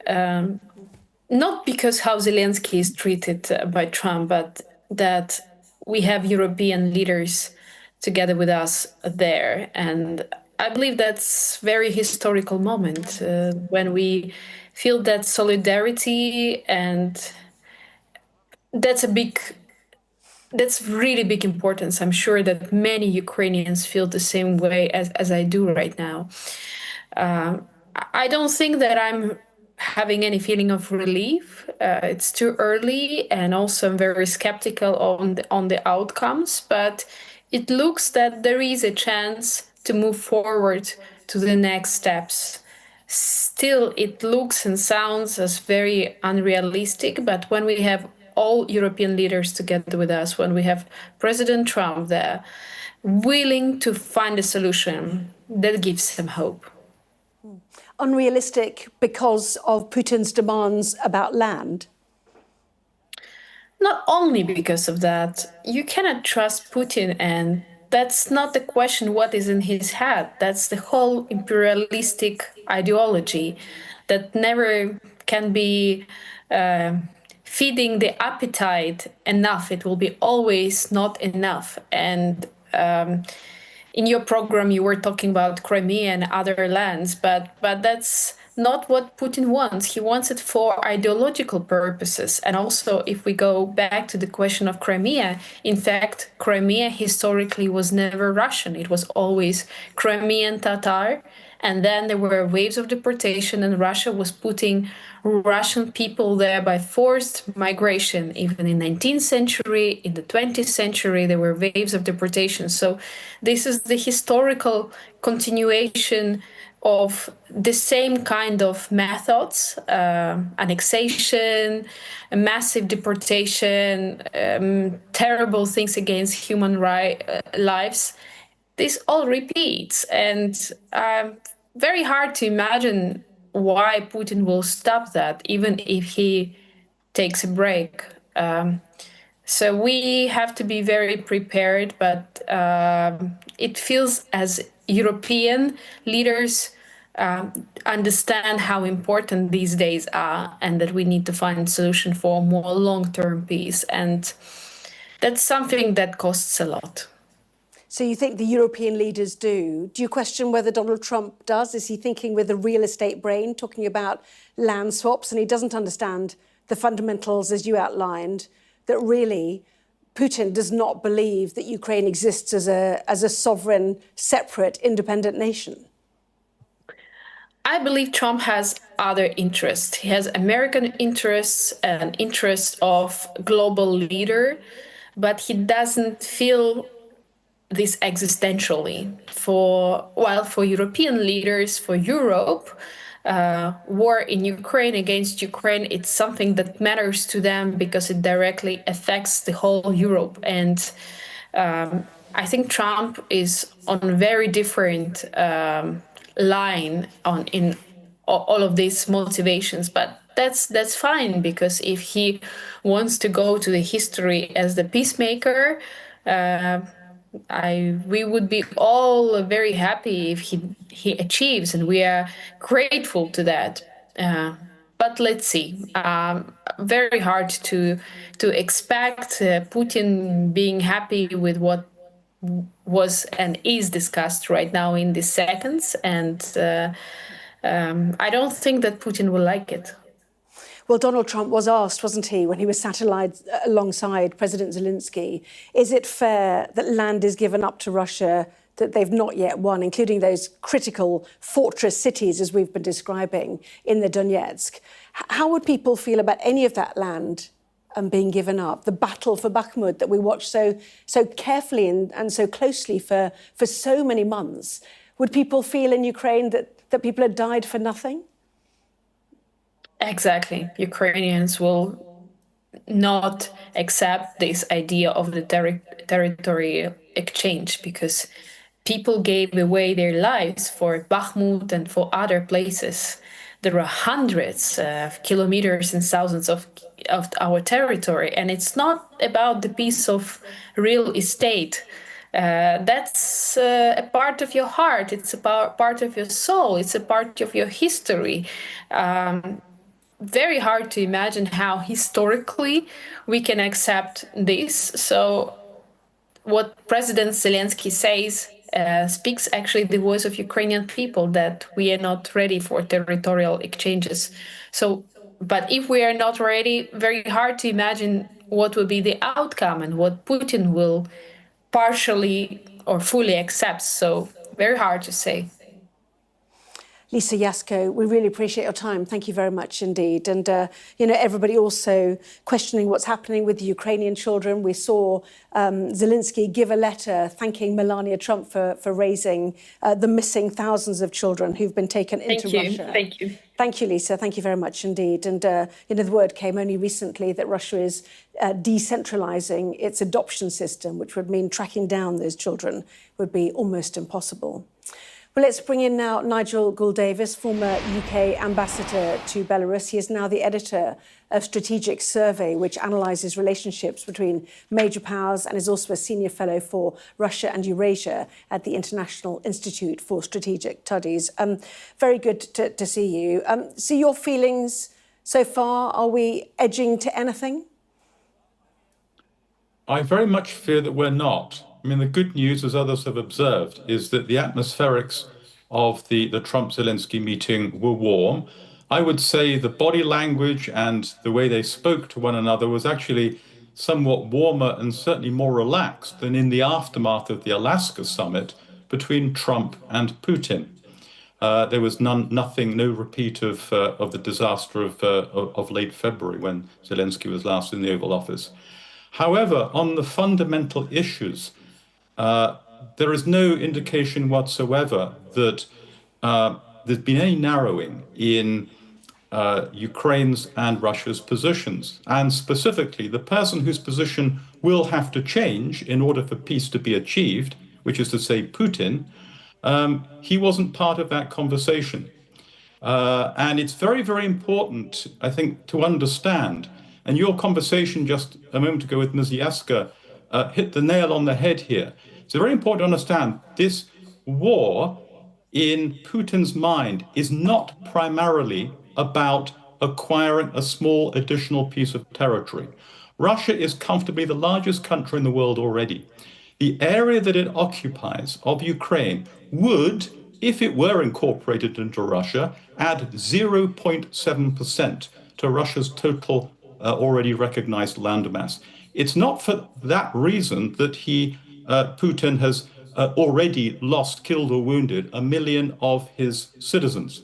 not because how Zelensky is treated by Trump, but that we have European leaders together with us there. And I believe that's a very historical moment when we feel that solidarity, and that's really big importance. I'm sure that many Ukrainians feel the same way as I do right now. I don't think that I'm having any feeling of relief. It's too early, and also I'm very skeptical on the outcomes, but it looks that there is a chance to move forward to the next steps. Still, it looks and sounds as very unrealistic, but when we have all European leaders together with us, when we have President Trump there, willing to find a solution, that gives some hope. Unrealistic because of Putin's demands about land? Not only because of that. You cannot trust Putin, and that's not the question what is in his head. That's the whole imperialistic ideology that never can be feeding the appetite enough. It will be always not enough. And in your program, you were talking about Crimea and other lands, but that's not what Putin wants. He wants it for ideological purposes. And also, if we go back to the question of Crimea, in fact, Crimea historically was never Russian. It was always Crimean Tatar. And then there were waves of deportation, and Russia was putting Russian people there by forced migration. Even in the 19th century, in the 20th century, there were waves of deportation. So this is the historical continuation of the same kind of methods, annexation, massive deportation, terrible things against human lives. This all repeats, and very hard to imagine why Putin will stop that, even if he takes a break. So we have to be very prepared, but it feels as European leaders understand how important these days are, and that we need to find a solution for more long-term peace. And that's something that costs a lot. So you think the European leaders do? Do you question whether Donald Trump does? Is he thinking with a real estate brain, talking about land swaps, and he doesn't understand the fundamentals, as you outlined, that really Putin does not believe that Ukraine exists as a sovereign, separate, independent nation? I believe Trump has other interests. He has American interests and interests of global leader, but he doesn't feel this existentially. For European leaders, for Europe, war in Ukraine against Ukraine, it's something that matters to them because it directly affects the whole Europe. And I think Trump is on a very different line in all of these motivations, but that's fine, because if he wants to go to the history as the peacemaker, we would be all very happy if he achieves, and we are grateful to that. But let's see. Very hard to expect Putin being happy with what was and is discussed right now in these seconds, and I don't think that Putin will like it. Well, Donald Trump was asked, wasn't he, when he was sat alongside President Zelensky, is it fair that land is given up to Russia that they've not yet won, including those critical fortress cities, as we've been describing, in the Donetsk? How would people feel about any of that land being given up? The battle for Bakhmut that we watched so carefully and so closely for so many months. Would people feel in Ukraine that people had died for nothing? Exactly. Ukrainians will not accept this idea of the territory exchange, because people gave away their lives for Bakhmut and for other places. There are hundreds of kilometers and thousands of our territory, and it's not about the piece of real estate. That's a part of your heart. It's a part of your soul. It's a part of your history. Very hard to imagine how historically we can accept this. So what President Zelensky says speaks actually the voice of Ukrainian people, that we are not ready for territorial exchanges. So, but if we are not ready, very hard to imagine what will be the outcome and what Putin will partially or fully accept. So very hard to say. Lisa Yasko, we really appreciate your time. Thank you very much indeed. And, everybody also questioning what's happening with the Ukrainian children. We saw Zelensky give a letter thanking Melania Trump for raising the missing thousands of children who've been taken into Russia. Thank you. Thank you, Lisa. Thank you very much indeed. And, the word came only recently that Russia is decentralizing its adoption system, which would mean tracking down those children would be almost impossible. Well, let's bring in now Nigel Gould-Davis, former UK ambassador to Belarus. He is now the editor of Strategic Survey, which analyses relationships between major powers, and is also a senior fellow for Russia and Eurasia at the International Institute for Strategic Studies. Very good to see you. So your feelings so far, are we edging to anything? I very much fear that we're not. I mean, the good news, as others have observed, is that the atmospherics of the Trump-Zelensky meeting were warm. I would say the body language and the way they spoke to one another was actually somewhat warmer and certainly more relaxed than in the aftermath of the Alaska summit between Trump and Putin. There was no repeat of the disaster of late February when Zelensky was last in the Oval Office. However, on the fundamental issues, there is no indication whatsoever that there's been any narrowing in Ukraine's and Russia's positions. And specifically, the person whose position will have to change in order for peace to be achieved, which is to say Putin, he wasn't part of that conversation. And it's very, very important, I think, to understand. And your conversation just a moment ago with Ms. Yaska hit the nail on the head here. It's very important to understand this war in Putin's mind is not primarily about acquiring a small additional piece of territory. Russia is comfortably the largest country in the world already. The area that it occupies of Ukraine would, if it were incorporated into Russia, add 0.7% to Russia's total already recognized landmass. It's not for that reason that Putin has already lost, killed or wounded 1 million of his citizens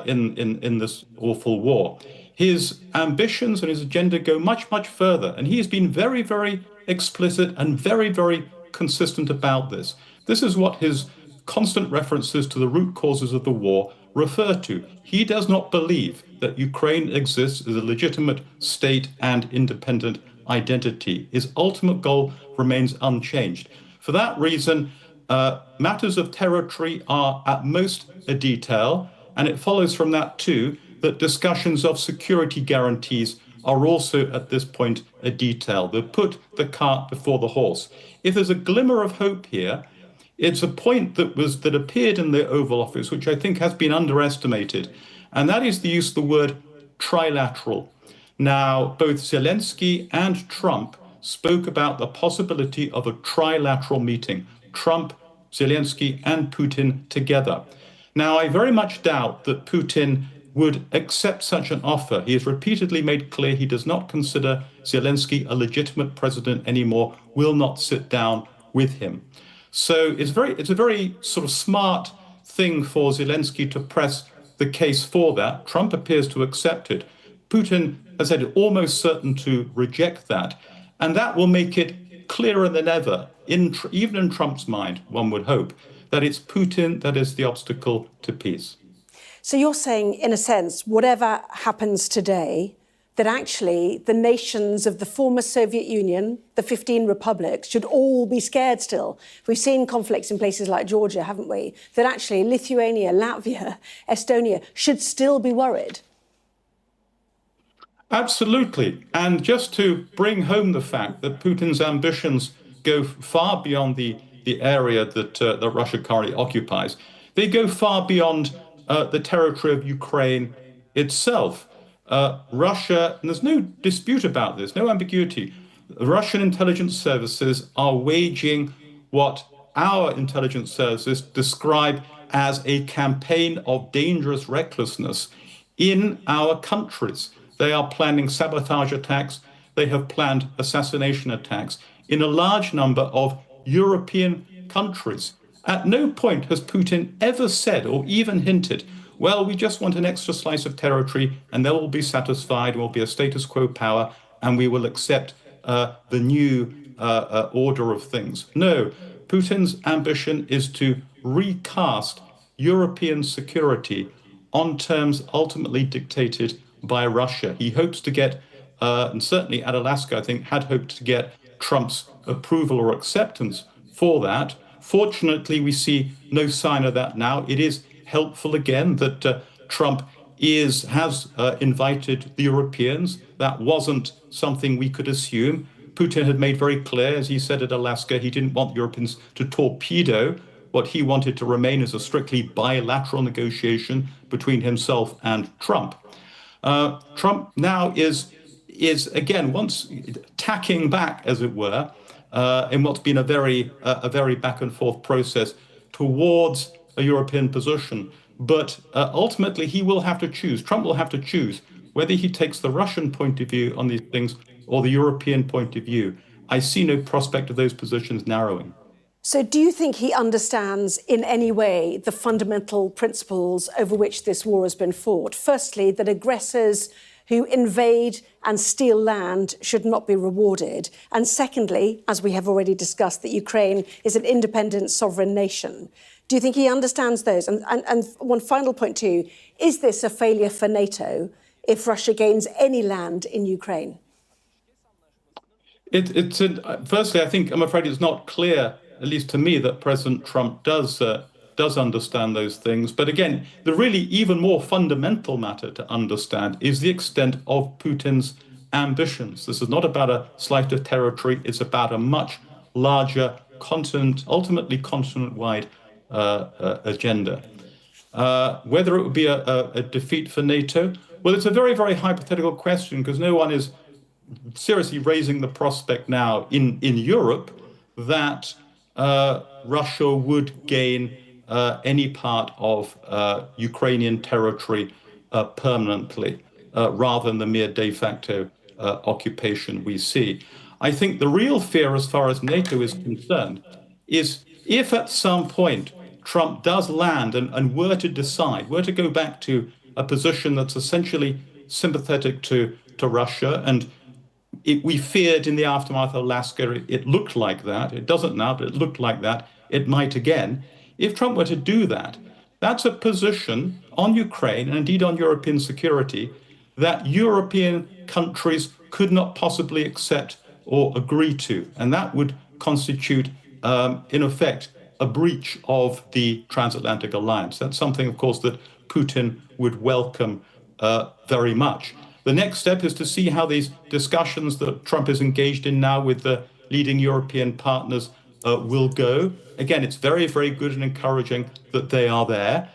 in this awful war. His ambitions and his agenda go much, much further. And he has been very, very explicit and very, very consistent about this. This is what his constant references to the root causes of the war refer to. He does not believe that Ukraine exists as a legitimate state and independent identity. His ultimate goal remains unchanged. For that reason, matters of territory are at most a detail, and it follows from that too that discussions of security guarantees are also at this point a detail. They put the cart before the horse. If there's a glimmer of hope here, it's a point that appeared in the Oval Office, which I think has been underestimated, and that is the use of the word trilateral. Now, both Zelensky and Trump spoke about the possibility of a trilateral meeting, Trump, Zelensky, and Putin together. Now, I very much doubt that Putin would accept such an offer. He has repeatedly made clear he does not consider Zelensky a legitimate president anymore, will not sit down with him. So it's a very sort of smart thing for Zelensky to press the case for that. Trump appears to accept it. Putin has said almost certain to reject that. And that will make it clearer than ever, even in Trump's mind, one would hope, that it's Putin that is the obstacle to peace. So you're saying, in a sense, whatever happens today, that actually the nations of the former Soviet Union, the 15 republics, should all be scared still. We've seen conflicts in places like Georgia, haven't we? That actually Lithuania, Latvia, Estonia should still be worried. Absolutely. And just to bring home the fact that Putin's ambitions go far beyond the area that Russia currently occupies, they go far beyond the territory of Ukraine itself. Russia, and there's no dispute about this, no ambiguity, Russian intelligence services are waging what our intelligence services describe as a campaign of dangerous recklessness in our countries. They are planning sabotage attacks. They have planned assassination attacks in a large number of European countries. At no point has Putin ever said or even hinted, well, we just want an extra slice of territory and they'll all be satisfied, we'll be a status quo power, and we will accept the new order of things. No, Putin's ambition is to recast European security on terms ultimately dictated by Russia. He hopes to get, and certainly at Alaska, I think, had hoped to get Trump's approval or acceptance for that. Fortunately, we see no sign of that now. It is helpful again that Trump has invited the Europeans. That wasn't something we could assume. Putin had made very clear, as he said at Alaska, he didn't want Europeans to torpedo what he wanted to remain as a strictly bilateral negotiation between himself and Trump. Trump now is again once tacking back, as it were, in what's been a very back and forth process towards a European position. But ultimately, he will have to choose. Trump will have to choose whether he takes the Russian point of view on these things or the European point of view. I see no prospect of those positions narrowing. So do you think he understands in any way the fundamental principles over which this war has been fought? Firstly, that aggressors who invade and steal land should not be rewarded. And secondly, as we have already discussed, that Ukraine is an independent sovereign nation. Do you think he understands those? And one final point too, is this a failure for NATO if Russia gains any land in Ukraine? Firstly, I'm afraid it's not clear, at least to me, that President Trump does understand those things. But again, the really even more fundamental matter to understand is the extent of Putin's ambitions. This is not about a slice of territory. It's about a much larger continent, ultimately continent-wide agenda. Whether it would be a defeat for NATO, well, it's a very, very hypothetical question because no one is seriously raising the prospect now in Europe that Russia would gain any part of Ukrainian territory permanently, rather than the mere de facto occupation we see. I think the real fear as far as NATO is concerned is if at some point Trump does land and were to decide, were to go back to a position that's essentially sympathetic to Russia, and we feared in the aftermath of Alaska, it looked like that. It doesn't now, but it looked like that. It might again. If Trump were to do that, That's a position on Ukraine and indeed on European security that European countries could not possibly accept or agree to. And that would constitute, in effect, a breach of the transatlantic alliance. That's something, of course, that Putin would welcome very much. The next step is to see how these discussions that Trump is engaged in now with the leading European partners will go. Again, it's very, very good and encouraging that they are there.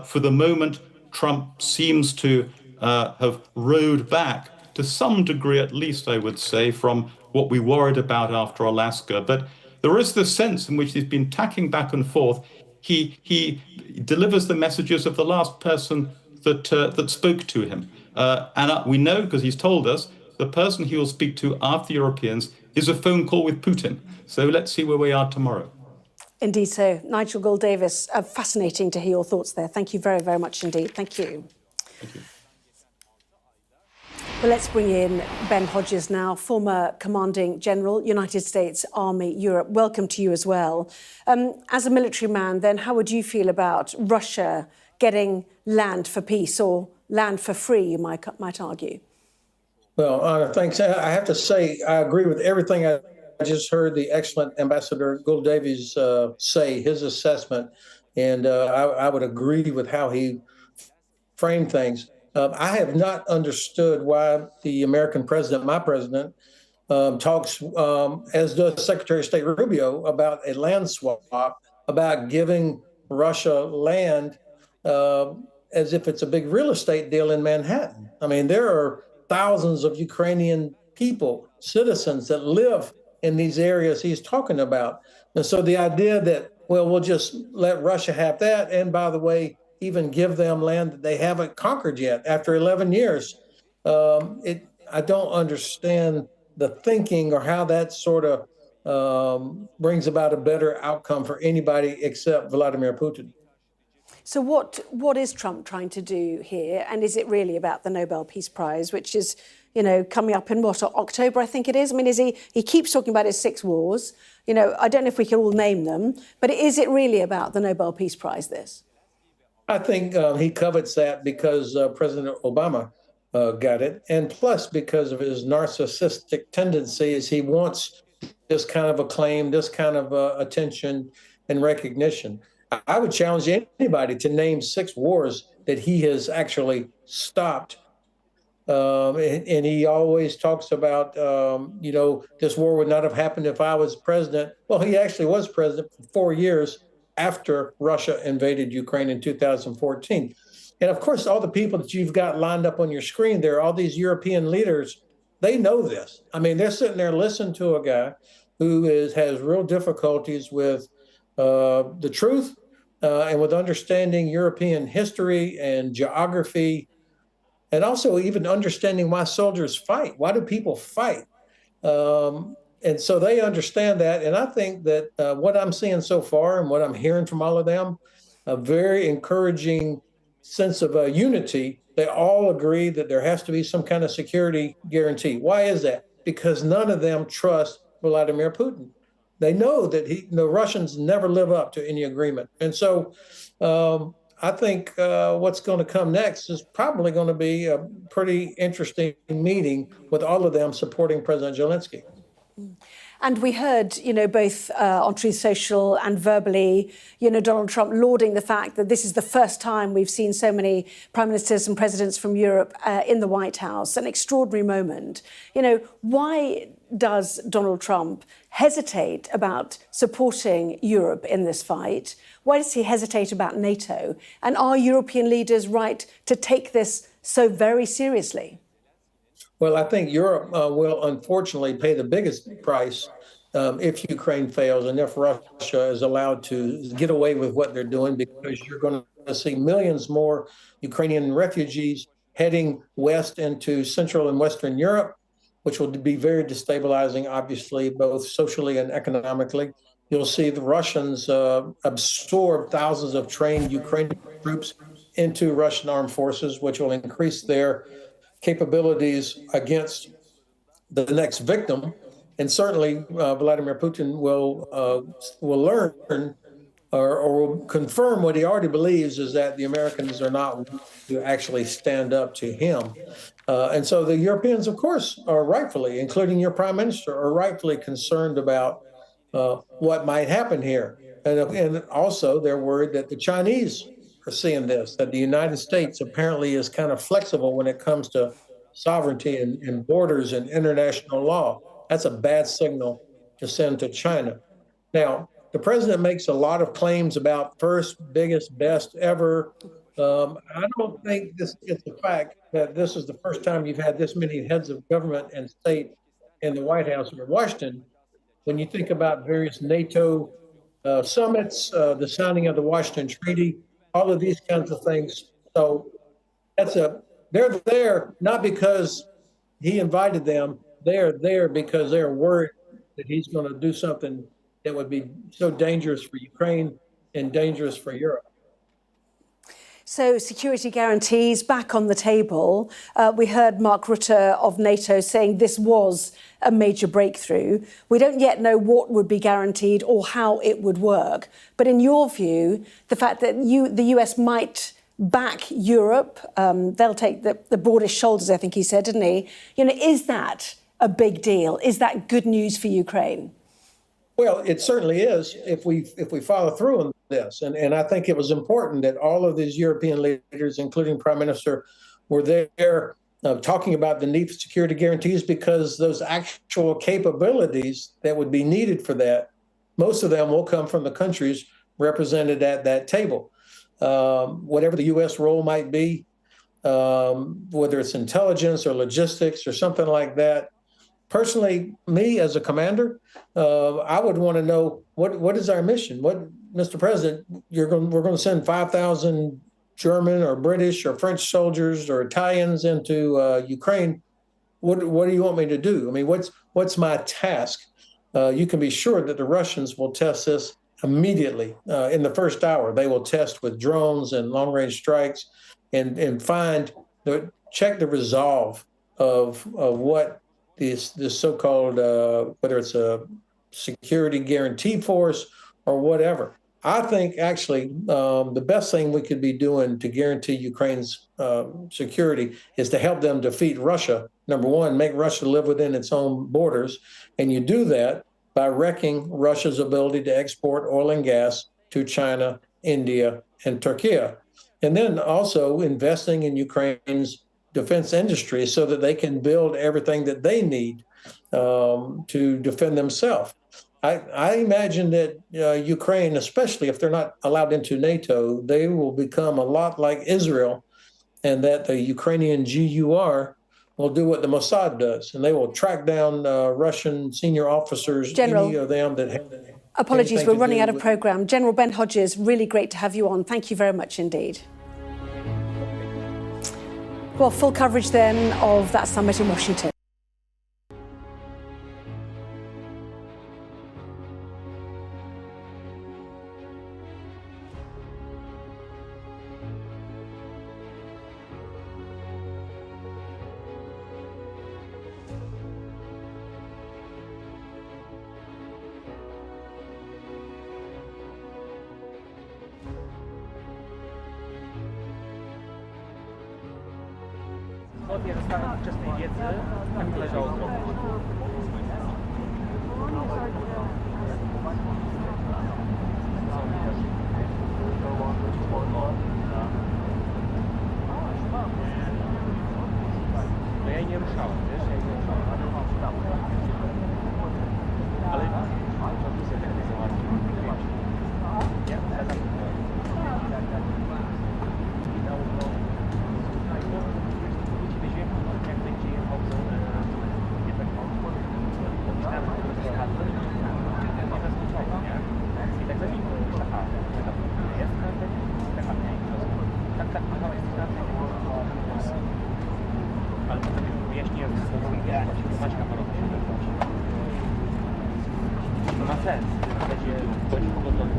For the moment, Trump seems to have rowed back to some degree, at least, I would say, from what we worried about after Alaska. But there is this sense in which he's been tacking back and forth. He delivers the messages of the last person that spoke to him. And we know, because he's told us, the person he will speak to after Europeans is a phone call with Putin. So let's see where we are tomorrow. Indeed so. Nigel Gould-Davis, fascinating to hear your thoughts there. Thank you very, very much indeed. Thank you. Thank you. Well, let's bring in Ben Hodges now, former Commanding General, United States Army Europe. Welcome to you as well. As a military man, then, how would you feel about Russia getting land for peace or land for free, you might argue? Well, thanks. I have to say, I agree with everything I just heard the excellent Ambassador Gould-Davies say, his assessment, and I would agree with how he framed things. I have not understood why the American president, my president, talks, as does Secretary of State Rubio, about a land swap, about giving Russia land as if it's a big real estate deal in Manhattan. I mean, there are thousands of Ukrainian people, citizens that live in these areas he's talking about. And so the idea that, well, we'll just let Russia have that, and by the way, even give them land that they haven't conquered yet after 11 years. I don't understand the thinking or how that sort of brings about a better outcome for anybody except Vladimir Putin. So what is Trump trying to do here? And is it really about the Nobel Peace Prize, which is, coming up in October, I think it is? I mean, he keeps talking about his 6 wars. I don't know if we can all name them, but is it really about the Nobel Peace Prize, this? I think he covets that because President Obama got it, and plus because of his narcissistic tendencies, he wants this kind of acclaim, this kind of attention and recognition. I would challenge anybody to name 6 wars that he has actually stopped. And he always talks about, this war would not have happened if I was president. Well, he actually was president for 4 years after Russia invaded Ukraine in 2014. And of course, all the people that you've got lined up on your screen there, all these European leaders, they know this. I mean, they're sitting there listening to a guy who has real difficulties with the truth and with understanding European history and geography, and also even understanding why soldiers fight. Why do people fight? And so they understand that. And I think that what I'm seeing so far and what I'm hearing from all of them, a very encouraging sense of unity. They all agree that there has to be some kind of security guarantee. Why is that? Because none of them trust Vladimir Putin. They know that the Russians never live up to any agreement. And so I think what's going to come next is probably going to be a pretty interesting meeting with all of them supporting President Zelenskyy. And we heard, both on Truth Social and verbally, Donald Trump lauding the fact that this is the first time we've seen so many prime ministers and presidents from Europe in the White House, an extraordinary moment. Why does Donald Trump hesitate about supporting Europe in this fight? Why does he hesitate about NATO? And are European leaders right to take this so very seriously? Well, I think Europe will unfortunately pay the biggest price if Ukraine fails and if Russia is allowed to get away with what they're doing, because you're going to see millions more Ukrainian refugees heading west into Central and Western Europe, which will be very destabilizing, obviously, both socially and economically. You'll see the Russians absorb thousands of trained Ukrainian troops into Russian armed forces, which will increase their capabilities against the next victim. And certainly Vladimir Putin will learn or confirm what he already believes, is that the Americans are not willing to actually stand up to him. And so the Europeans, of course, are rightfully, including your prime minister, are rightfully concerned about what might happen here. And also they're worried that the Chinese are seeing this, that the United States apparently is kind of flexible when it comes to sovereignty and borders and international law. That's a bad signal to send to China. Now, the president makes a lot of claims about first, biggest, best ever. I don't think this is the fact that this is the first time you've had this many heads of government and state in the White House or Washington. When you think about various NATO summits, the signing of the Washington Treaty, all of these kinds of things. So they're there not because he invited them. They're there because they're worried that he's going to do something that would be so dangerous for Ukraine and dangerous for Europe. So security guarantees back on the table. We heard Mark Rutte of NATO saying this was a major breakthrough. We don't yet know what would be guaranteed or how it would work. But in your view, the fact that the US might back Europe, they'll take the broadest shoulders, I think he said, didn't he? Is that a big deal? Is that good news for Ukraine? Well, it certainly is if we follow through on this. And I think it was important that all of these European leaders, including Prime Minister, were there talking about the need for security guarantees, because those actual capabilities that would be needed for that, most of them will come from the countries represented at that table. Whatever the U.S. role might be, whether it's intelligence or logistics or something like that. Personally, me as a commander, I would want to know what is our mission? What, Mr. President, we're going to send 5,000 German or British or French soldiers or Italians into Ukraine. What do you want me to do? I mean, what's my task? You can be sure that the Russians will test this immediately in the first hour. They will test with drones and long-range strikes and check the resolve of what this so-called, whether it's a security guarantee force or whatever. I think actually the best thing we could be doing to guarantee Ukraine's security is to help them defeat Russia. Number one, make Russia live within its own borders. And you do that by wrecking Russia's ability to export oil and gas to China, India, and Turkey. And then also investing in Ukraine's defense industry so that they can build everything that they need to defend themselves. I imagine that Ukraine, especially if they're not allowed into NATO, they will become a lot like Israel, and that the Ukrainian GUR will do what the Mossad does, and they will track down Russian senior officers, General, any of them that have... Apologies, we're running out of programme. General Ben Hodges, really great to have you on. Thank you very much indeed. Well, full coverage then of that summit in Washington. Zgodnie ze stanem wczesnej wiedzy, tak należało zrobić. No ja jej nie ruszałem, wiesz? Ja jej nie ruszałem. Ale komisja tak nie załatwiła. Nie? Ale potem wyjaśniłem ze sobą i Maćka Marowa się wytłumaczył. To ma sens. Będzie pogotowy.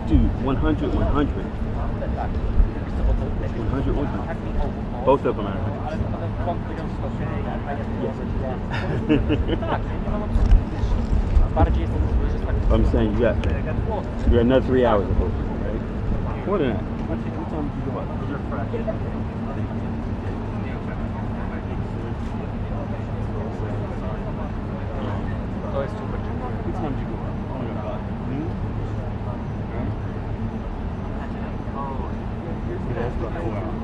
Dude, 100, 100. 100, 100. Both of them are 100. Bardziej jestem I'm saying you got another 3 hours of work, right? More than that. What time did you go up? What time did you go up? Oh my God. Noon? Right? Yeah, that's about 4 hours.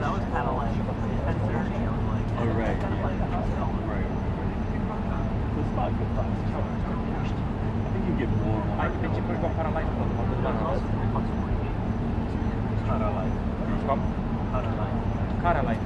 That was kind of like 10:30. Oh, right. Yeah. Right. It's not good time. I think you get more. A gente pode comparar lá em quanto? Cara lá.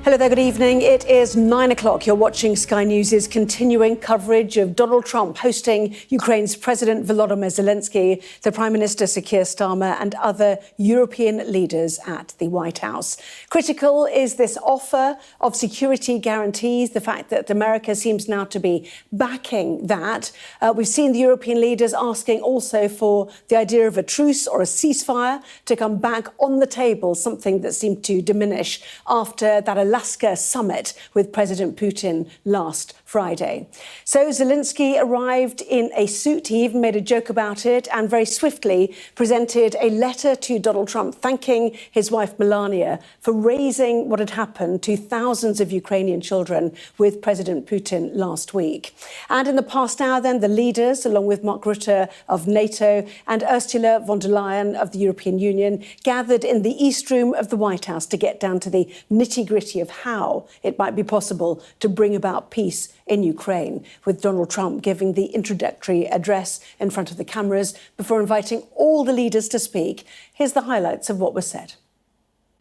Hello there, good evening. It is 9 o'clock. You're watching Sky News' continuing coverage of Donald Trump hosting Ukraine's President Volodymyr Zelenskyy, the Prime Minister Sir Keir Starmer and other European leaders at the White House. Critical is this offer of security guarantees, the fact that America seems now to be backing that. We've seen the European leaders asking also for the idea of a truce or a ceasefire to come back on the table, something that seemed to diminish after that Alaska summit with President Putin last Friday. So Zelenskyy arrived in a suit. He even made a joke about it and very swiftly presented a letter to Donald Trump thanking his wife Melania for raising what had happened to thousands of Ukrainian children with President Putin last week. And in the past hour then, the leaders, along with Mark Rutte of NATO and Ursula von der Leyen of the European Union, gathered in the East Room of the White House to get down to the nitty-gritty of how it might be possible to bring about peace in Ukraine, with Donald Trump giving the introductory address in front of the cameras before inviting all the leaders to speak. Here's the highlights of what was said.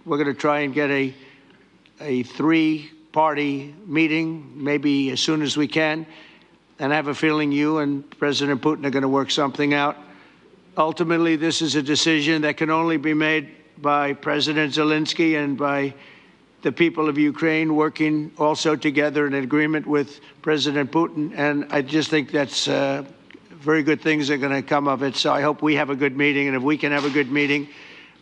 We're going to try and get a three-party meeting, maybe as soon as we can. And I have a feeling you and President Putin are going to work something out. Ultimately, this is a decision that can only be made by President Zelenskyy and by the people of Ukraine working also together in agreement with President Putin. And I just think that's very good things are going to come of it. So I hope we have a good meeting. And if we can have a good meeting,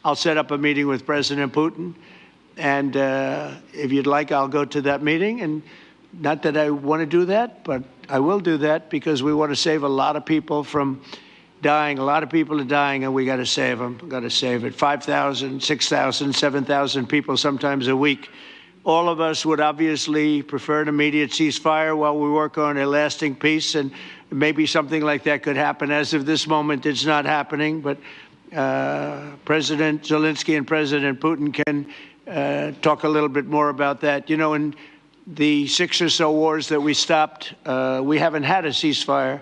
I'll set up a meeting with President Putin. And if you'd like, I'll go to that meeting. And not that I want to do that, but I will do that because we want to save a lot of people from dying. A lot of people are dying, and we got to save them. Got to save it. 5,000, 6,000, 7,000 people sometimes a week. All of us would obviously prefer an immediate ceasefire while we work on a lasting peace, and maybe something like that could happen. As of this moment, it's not happening, but President Zelenskyy and President Putin can talk a little bit more about that. You know, in the 6 or so wars that we stopped, we haven't had a ceasefire.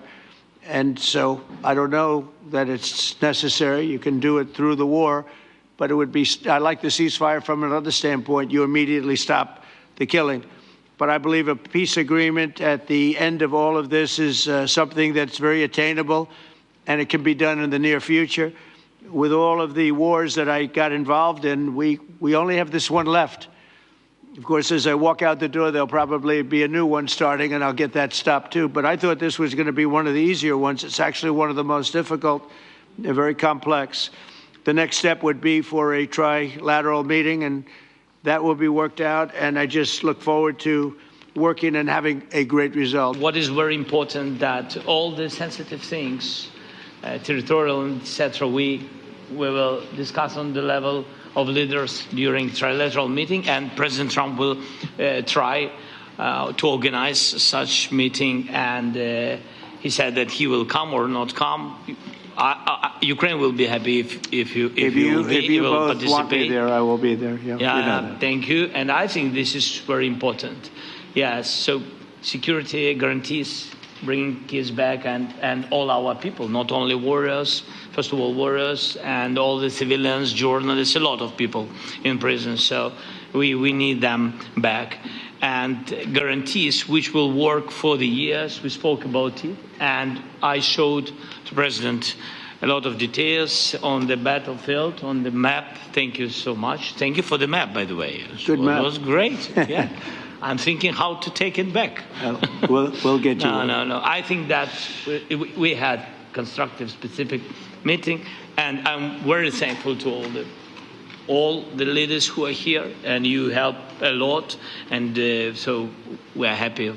And so I don't know that it's necessary. You can do it through the war, but it would be, I like the ceasefire from another standpoint. You immediately stop the killing. But I believe a peace agreement at the end of all of this is something that's very attainable, and it can be done in the near future. With all of the wars that I got involved in, we only have this one left. Of course, as I walk out the door, there'll probably be a new one starting, and I'll get that stopped too. But I thought this was going to be one of the easier ones. It's actually one of the most difficult. They're very complex. The next step would be for a trilateral meeting, and that will be worked out. And I just look forward to working and having a great result. What is very important that all the sensitive things, territorial, etc., we will discuss on the level of leaders during trilateral meeting, and President Trump will try to organize such meeting. And he said that he will come or not come. Ukraine will be happy if you will both want me there, I will be there. Yeah, yeah, you know that. Thank you. And I think this is very important. Yes, so security guarantees, bringing kids back, and all our people, not only warriors, first of all warriors, and all the civilians, journalists, a lot of people in prison. So we need them back. and guarantees which will work for the years. We spoke about it, and I showed to President a lot of details on the battlefield, on the map. Thank you so much. Thank you for the map, by the way. Good map. It was great. Yeah. I'm thinking how to take it back. We'll get you. No. I think that we had constructive, specific meeting, and I'm very thankful to all the leaders who are here, and you help a lot, and so we are happy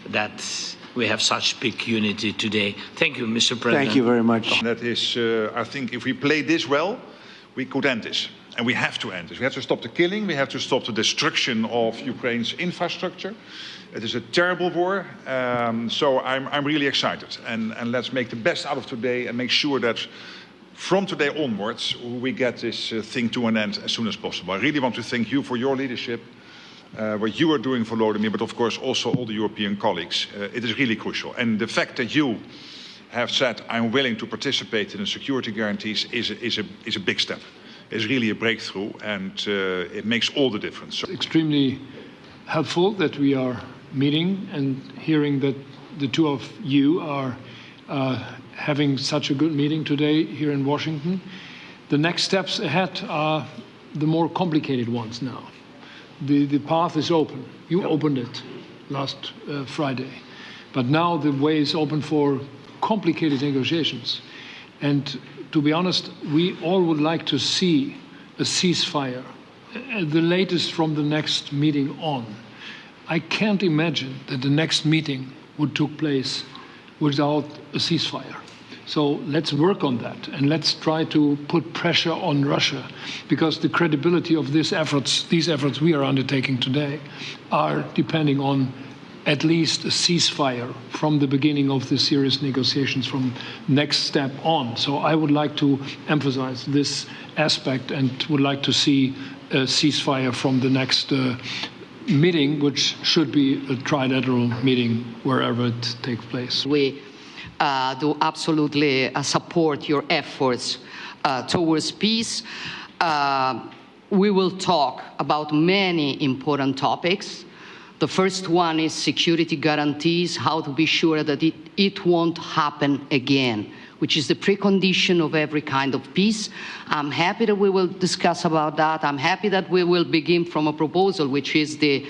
that we have such big unity today. Thank you, Mr. President. Thank you very much. That is, I think, if we play this well, we could end this. And we have to end this. We have to stop the killing. We have to stop the destruction of Ukraine's infrastructure. It is a terrible war. So I'm really excited. And let's make the best out of today and make sure that from today onwards, we get this thing to an end as soon as possible. I really want to thank you for your leadership, what you are doing for Volodymyr, but of course also all the European colleagues. It is really crucial. And the fact that you have said, I'm willing to participate in the security guarantees is a big step. It's really a breakthrough, and it makes all the difference. It's extremely helpful that we are meeting and hearing that the two of you are having such a good meeting today here in Washington. The next steps ahead are the more complicated ones now. The path is open. You opened it last Friday. But now the way is open for complicated negotiations. And to be honest, we all would like to see a ceasefire, the latest from the next meeting on. I can't imagine that the next meeting would take place without a ceasefire. So let's work on that, and let's try to put pressure on Russia, because the credibility of these efforts we are undertaking today are depending on at least a ceasefire from the beginning of the serious negotiations from next step on. So I would like to emphasize this aspect and would like to see a ceasefire from the next meeting, which should be a trilateral meeting wherever it takes place. We do absolutely support your efforts towards peace. We will talk about many important topics. The first one is security guarantees, how to be sure that it won't happen again, which is the precondition of every kind of peace. I'm happy that we will discuss about that. I'm happy that we will begin from a proposal, which is the,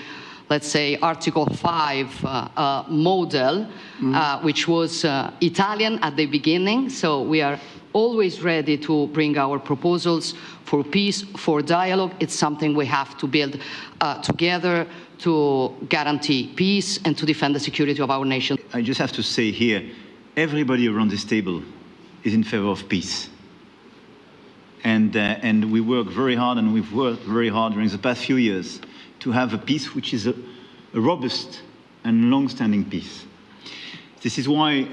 let's say, Article 5 model, which was Italian at the beginning. So we are always ready to bring our proposals for peace, for dialogue. It's something we have to build together to guarantee peace and to defend the security of our nation. I just have to say here, everybody around this table is in favor of peace. And we work very hard, and we've worked very hard during the past few years to have a peace which is a robust and long-standing peace. This is why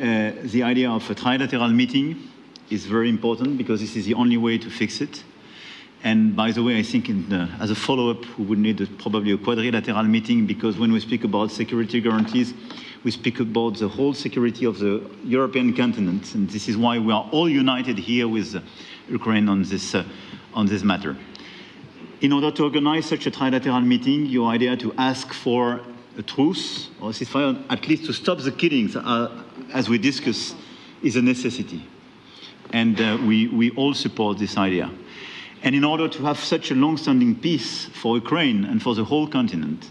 the idea of a trilateral meeting is very important, because this is the only way to fix it. And by the way, I think as a follow-up, we would need probably a quadrilateral meeting, because when we speak about security guarantees, we speak about the whole security of the European continent. And this is why we are all united here with Ukraine on this matter. In order to organize such a trilateral meeting, your idea to ask for a truce or a ceasefire, at least to stop the killings, as we discussed, is a necessity. And we all support this idea. And in order to have such a long-standing peace for Ukraine and for the whole continent,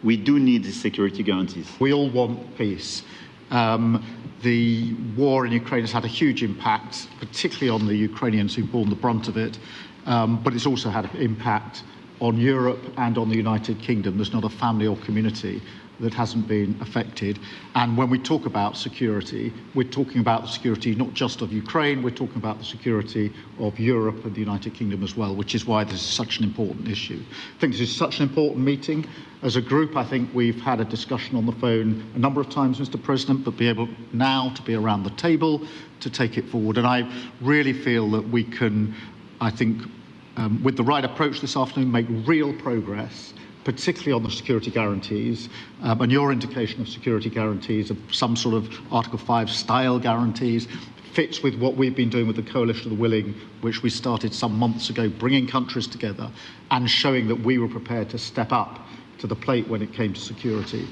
we do need the security guarantees. We all want peace. The war in Ukraine has had a huge impact, particularly on the Ukrainians who've borne the brunt of it, but it's also had an impact on Europe and on the United Kingdom. There's not a family or community that hasn't been affected. And when we talk about security, we're talking about the security not just of Ukraine, we're talking about the security of Europe and the United Kingdom as well, which is why this is such an important issue. I think this is such an important meeting. As a group, I think we've had a discussion on the phone a number of times, Mr. President, but be able now to be around the table to take it forward. And I really feel that we can, I think, with the right approach this afternoon, make real progress, particularly on the security guarantees, and your indication of security guarantees, of some sort of Article 5 style guarantees, fits with what we've been doing with the Coalition of the Willing, which we started some months ago, bringing countries together and showing that we were prepared to step up to the plate when it came to security.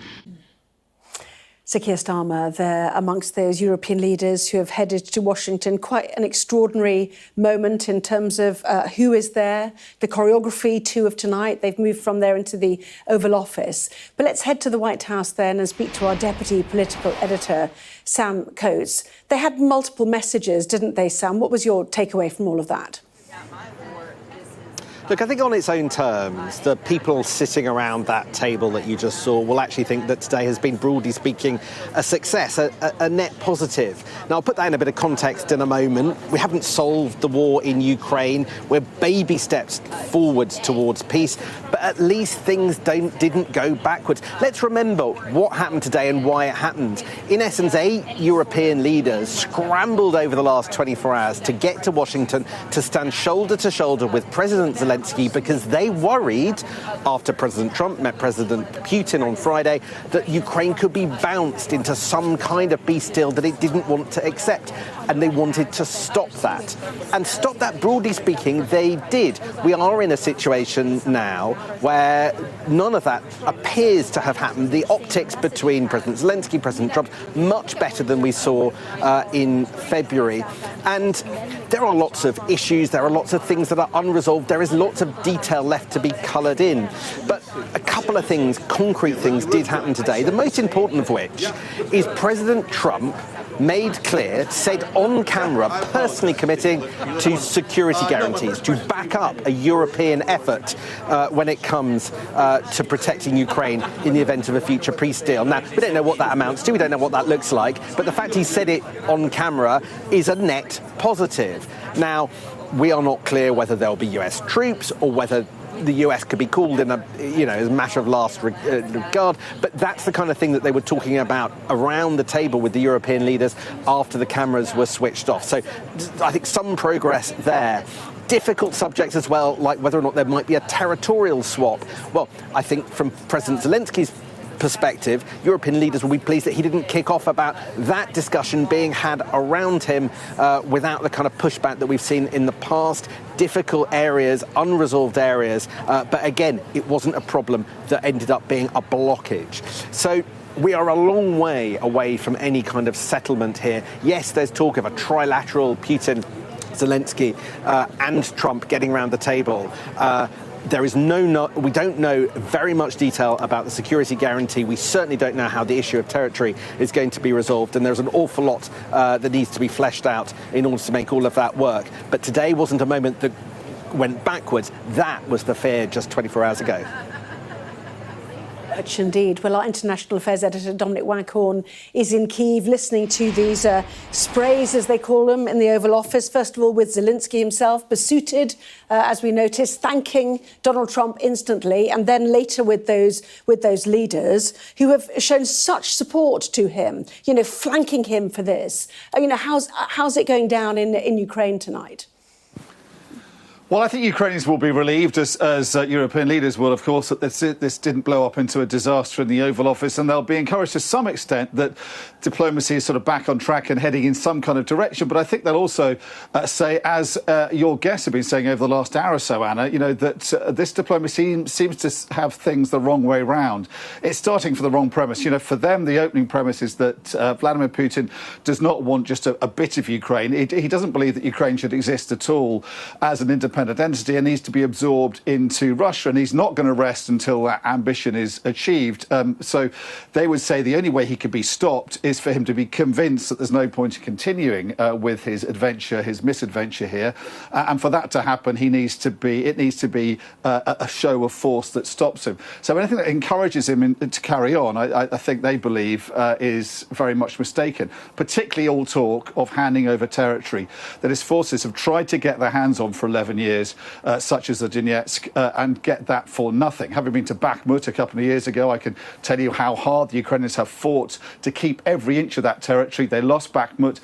So Keir Starmer there amongst those European leaders who have headed to Washington. Quite an extraordinary moment in terms of who is there, the choreography too of tonight. They've moved from there into the Oval Office. But let's head to the White House then and speak to our deputy political editor, Sam Coates. They had multiple messages, didn't they, Sam? What was your takeaway from all of that? Look, I think on its own terms, the people sitting around that table that you just saw will actually think that today has been, broadly speaking, a success, a net positive. Now, I'll put that in a bit of context in a moment. We haven't solved the war in Ukraine. We're baby steps forwards towards peace, but at least things didn't go backwards. Let's remember what happened today and why it happened. In essence, 8 European leaders scrambled over the last 24 hours to get to Washington to stand shoulder to shoulder with President Zelenskyy, because they worried, after President Trump met President Putin on Friday, that Ukraine could be bounced into some kind of peace deal that it didn't want to accept. And they wanted to stop that. And stop that, broadly speaking, they did. We are in a situation now where none of that appears to have happened. The optics between President Zelenskyy, President Trump, much better than we saw in February. And there are lots of issues. There are lots of things that are unresolved. There is lots of detail left to be coloured in. But a couple of things, concrete things, did happen today. The most important of which is President Trump made clear, said on camera, personally committing to security guarantees, to back up a European effort when it comes to protecting Ukraine in the event of a future peace deal. Now, we don't know what that amounts to, we don't know what that looks like, but the fact he said it on camera is a net positive. Now, we are not clear whether there'll be US troops or whether the US could be called in as a matter of last regard, but that's the kind of thing that they were talking about around the table with the European leaders after the cameras were switched off. So I think some progress there. Difficult subjects as well, like whether or not there might be a territorial swap. Well, I think from President Zelensky's perspective, European leaders will be pleased that he didn't kick off about that discussion being had around him without the kind of pushback that we've seen in the past. Difficult areas, unresolved areas, but again, it wasn't a problem that ended up being a blockage. So we are a long way away from any kind of settlement here. Yes, there's talk of a trilateral Putin, Zelenskyy and Trump getting around the table. There is we don't know very much detail about the security guarantee. We certainly don't know how the issue of territory is going to be resolved. And there's an awful lot that needs to be fleshed out in order to make all of that work. But today wasn't a moment that went backwards. That was the fear just 24 hours ago. Much indeed. Well, our international affairs editor, Dominic Waghorn, is in Kyiv listening to these sprays, as they call them, in the Oval Office. First of all, with Zelenskyy himself, besooted, as we noticed, thanking Donald Trump instantly, and then later with those leaders who have shown such support to him, flanking him for this. How's it going down in Ukraine tonight? Well, I think Ukrainians will be relieved, as European leaders will, of course, that this didn't blow up into a disaster in the Oval Office, and they'll be encouraged to some extent that diplomacy is sort of back on track and heading in some kind of direction. But I think they'll also say, as your guests have been saying over the last hour or so, Anna, that this diplomacy seems to have things the wrong way round. It's starting from the wrong premise. For them, the opening premise is that Vladimir Putin does not want just a bit of Ukraine. He doesn't believe that Ukraine should exist at all as an independent entity and needs to be absorbed into Russia, and he's not going to rest until that ambition is achieved. So they would say the only way he could be stopped is for him to be convinced that there's no point in continuing with his misadventure here, and for that to happen, it needs to be a show of force that stops him. So anything that encourages him to carry on, I think they believe is very much mistaken. Particularly all talk of handing over territory that his forces have tried to get their hands on for 11 years, such as the Donetsk, and get that for nothing. Having been to Bakhmut a couple of years ago, I can tell you how hard the Ukrainians have fought to keep every inch of that territory. They lost Bakhmut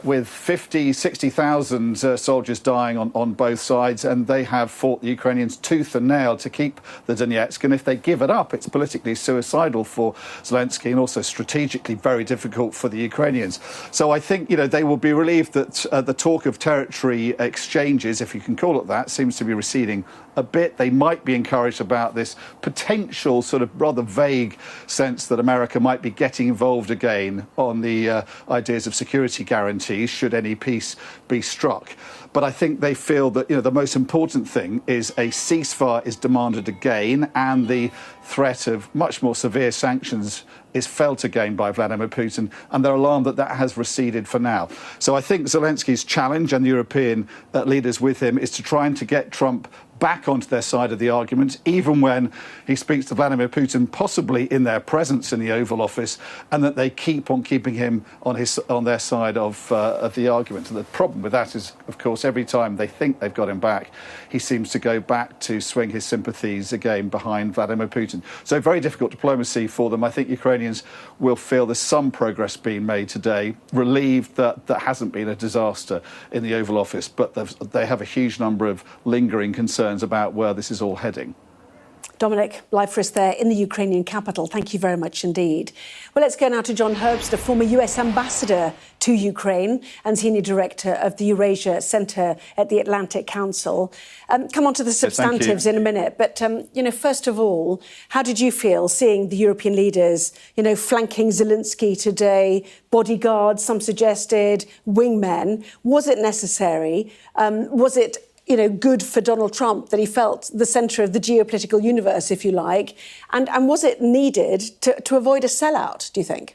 with 60,000 soldiers dying on both sides, and they have fought the Ukrainians tooth and nail to keep the Donetsk. And if they give it up, it's politically suicidal for Zelenskyy and also strategically very difficult for the Ukrainians. So I think they will be relieved that the talk of territory exchanges, if you can call call it that, seems to be receding a bit. They might be encouraged about this potential sort of rather vague sense that America might be getting involved again on the ideas of security guarantees should any peace be struck. But I think they feel that, the most important thing is a ceasefire is demanded again, and the threat of much more severe sanctions is felt again by Vladimir Putin, and they're alarmed that that has receded for now. So I think Zelensky's challenge, and the European leaders with him, is to try and to get Trump back onto their side of the argument, even when he speaks to Vladimir Putin, possibly in their presence in the Oval Office, and that they keep on keeping him on their side of the argument. And the problem with that is, of course, every time they think they've got him back, he seems to go back to swing his sympathies again behind Vladimir Putin. So very difficult diplomacy for them. I think Ukrainians will feel there's some progress being made today, relieved that there hasn't been a disaster in the Oval Office, but they have a huge number of lingering concerns about where this is all heading. Dominic, live for us there in the Ukrainian capital. Thank you very much indeed. Well, let's go now to John Herbster, former US ambassador to Ukraine and senior director of the Eurasia Centre at the Atlantic Council. Come on to the substantives in a minute. But, first of all, how did you feel seeing the European leaders, flanking Zelensky today, bodyguards, some suggested, wingmen? Was it necessary? Was it good for Donald Trump that he felt the centre of the geopolitical universe, if you like? And was it needed to avoid a sellout, do you think?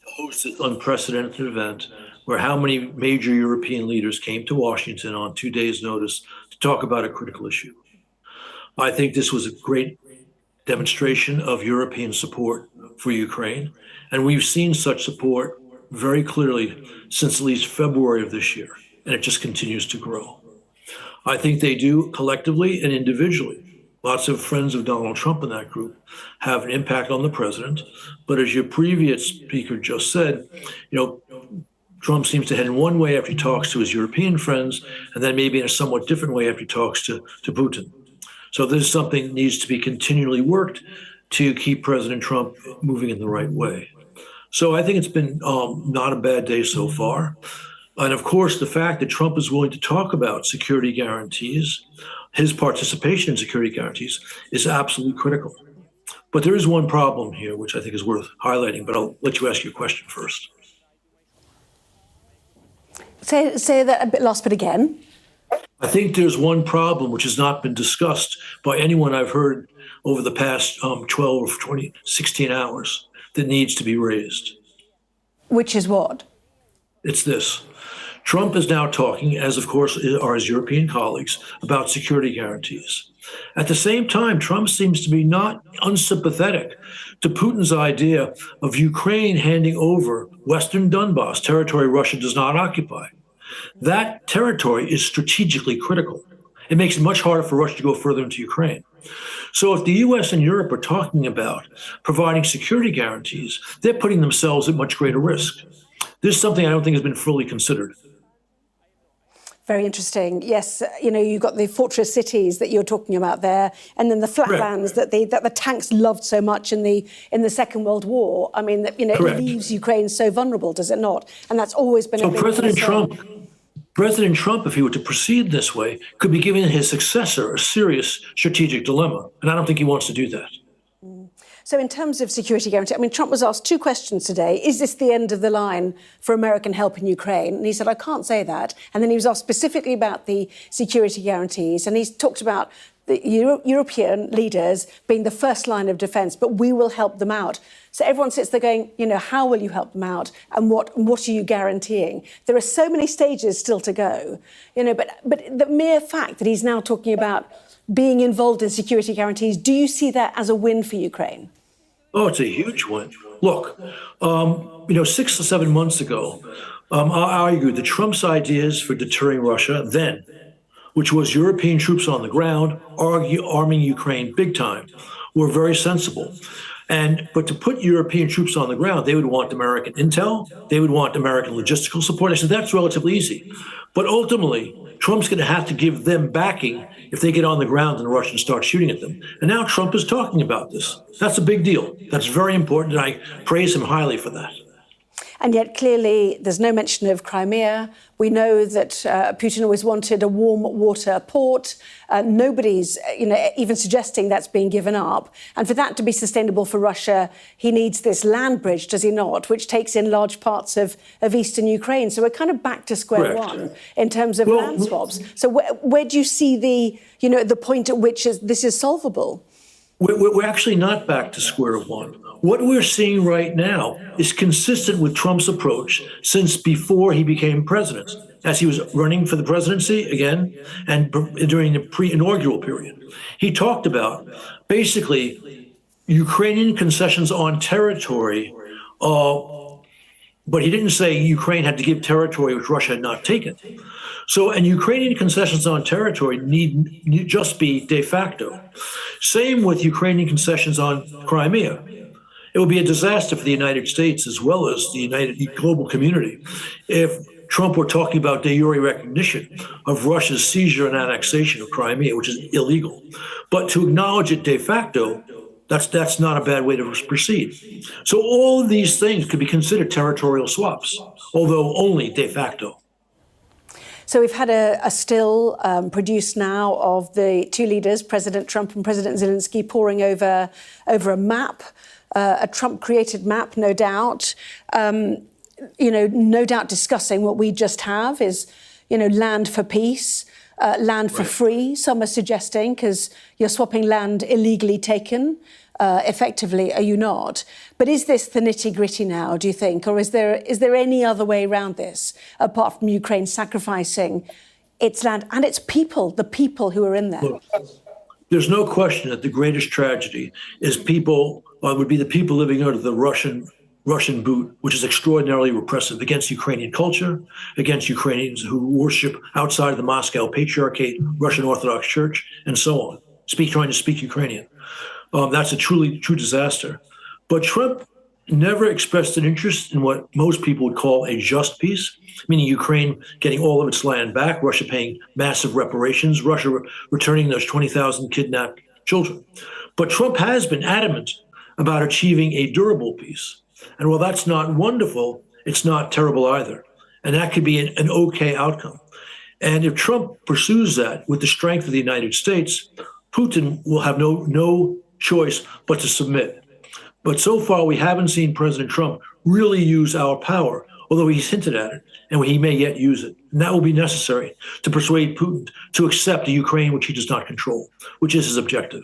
To host this unprecedented event where how many major European leaders came to Washington on 2 days' notice to talk about a critical issue. I think this was a great demonstration of European support for Ukraine. And we've seen such support very clearly since at least February of this year, and it just continues to grow. I think they do collectively and individually. Lots of friends of Donald Trump in that group have an impact on the president. But as your previous speaker just said, Trump seems to head in one way after he talks to his European friends, and then maybe in a somewhat different way after he talks to Putin. So this is something that needs to be continually worked to keep President Trump moving in the right way. So I think it's been not a bad day so far. And of course, the fact that Trump is willing to talk about security guarantees, his participation in security guarantees, is absolutely critical. But there is one problem here, which I think is worth highlighting, but I'll let you ask your question first. Say that a bit, last bit again. I think there's one problem which has not been discussed by anyone I've heard over the past 12, 20, 16 hours. That needs to be raised. Which is what? It's this. Trump is now talking, as of course are his European colleagues, about security guarantees. At the same time, Trump seems to be not unsympathetic to Putin's idea of Ukraine handing over Western Donbass, territory Russia does not occupy. That territory is strategically critical. It makes it much harder for Russia to go further into Ukraine. So if the U.S. and Europe are talking about providing security guarantees, they're putting themselves at much greater risk. This is something I don't think has been fully considered. Very interesting. Yes, you've got the fortress cities that you're talking about there, and then the flatlands that the tanks loved so much in the Second World War. I mean, it leaves Ukraine so vulnerable, does it not? And that's always been a big concern. President Trump, if he were to proceed this way, could be giving his successor a serious strategic dilemma. And I don't think he wants to do that. So in terms of security guarantee, Trump was asked 2 questions today. Is this the end of the line for American help in Ukraine? And he said, I can't say that. And then he was asked specifically about the security guarantees. And he's talked about the European leaders being the first line of defence, but we will help them out. So everyone sits there going, how will you help them out? And what are you guaranteeing? There are so many stages still to go, but the mere fact that he's now talking about being involved in security guarantees, do you see that as a win for Ukraine? Oh, it's a huge win. Look, 6 to 7 months ago, I argued that Trump's ideas for deterring Russia then, which was European troops on the ground, arming Ukraine big time, were very sensible. But to put European troops on the ground, they would want American intel, they would want American logistical support. I said, that's relatively easy. But ultimately, Trump's going to have to give them backing if they get on the ground and the Russians start shooting at them. And now Trump is talking about this. That's a big deal. That's very important, and I praise him highly for that. And yet clearly there's no mention of Crimea. We know that Putin always wanted a warm water port. Nobody's even suggesting that's being given up. And for that to be sustainable for Russia, he needs this land bridge, does he not, which takes in large parts of eastern Ukraine. So we're kind of back to square one in terms of land swaps. So where do you see the point at which this is solvable? We're actually not back to square one. What we're seeing right now is consistent with Trump's approach since before he became president, as he was running for the presidency again and during the pre-inaugural period. He talked about basically Ukrainian concessions on territory, but he didn't say Ukraine had to give territory which Russia had not taken. So, and Ukrainian concessions on territory need just be de facto. Same with Ukrainian concessions on Crimea. It would be a disaster for the United States as well as the global community if Trump were talking about de jure recognition of Russia's seizure and annexation of Crimea, which is illegal. But to acknowledge it de facto, that's not a bad way to proceed. So all of these things could be considered territorial swaps, although only de facto. So we've had a still produced now of the two leaders, President Trump and President Zelensky, poring over a map, a Trump-created map, no doubt. No doubt discussing what we just have is, land for peace, land for free, some are suggesting, because you're swapping land illegally taken. Effectively, are you not? But is this the nitty-gritty now, do you think? Or is there any other way around this, apart from Ukraine sacrificing its land and its people, the people who are in there? Look, there's no question that the greatest tragedy would be the people living under the Russian boot, which is extraordinarily repressive against Ukrainian culture, against Ukrainians who worship outside of the Moscow Patriarchate, Russian Orthodox Church, and so on, trying to speak Ukrainian. That's a true disaster. But Trump never expressed an interest in what most people would call a just peace, meaning Ukraine getting all of its land back, Russia paying massive reparations, Russia returning those 20,000 kidnapped children. But Trump has been adamant about achieving a durable peace. And while that's not wonderful, it's not terrible either. And that could be an okay outcome. And if Trump pursues that with the strength of the United States, Putin will have no choice but to submit. But so far, we haven't seen President Trump really use our power, although he's hinted at it, and he may yet use it. And that will be necessary to persuade Putin to accept a Ukraine which he does not control, which is his objective.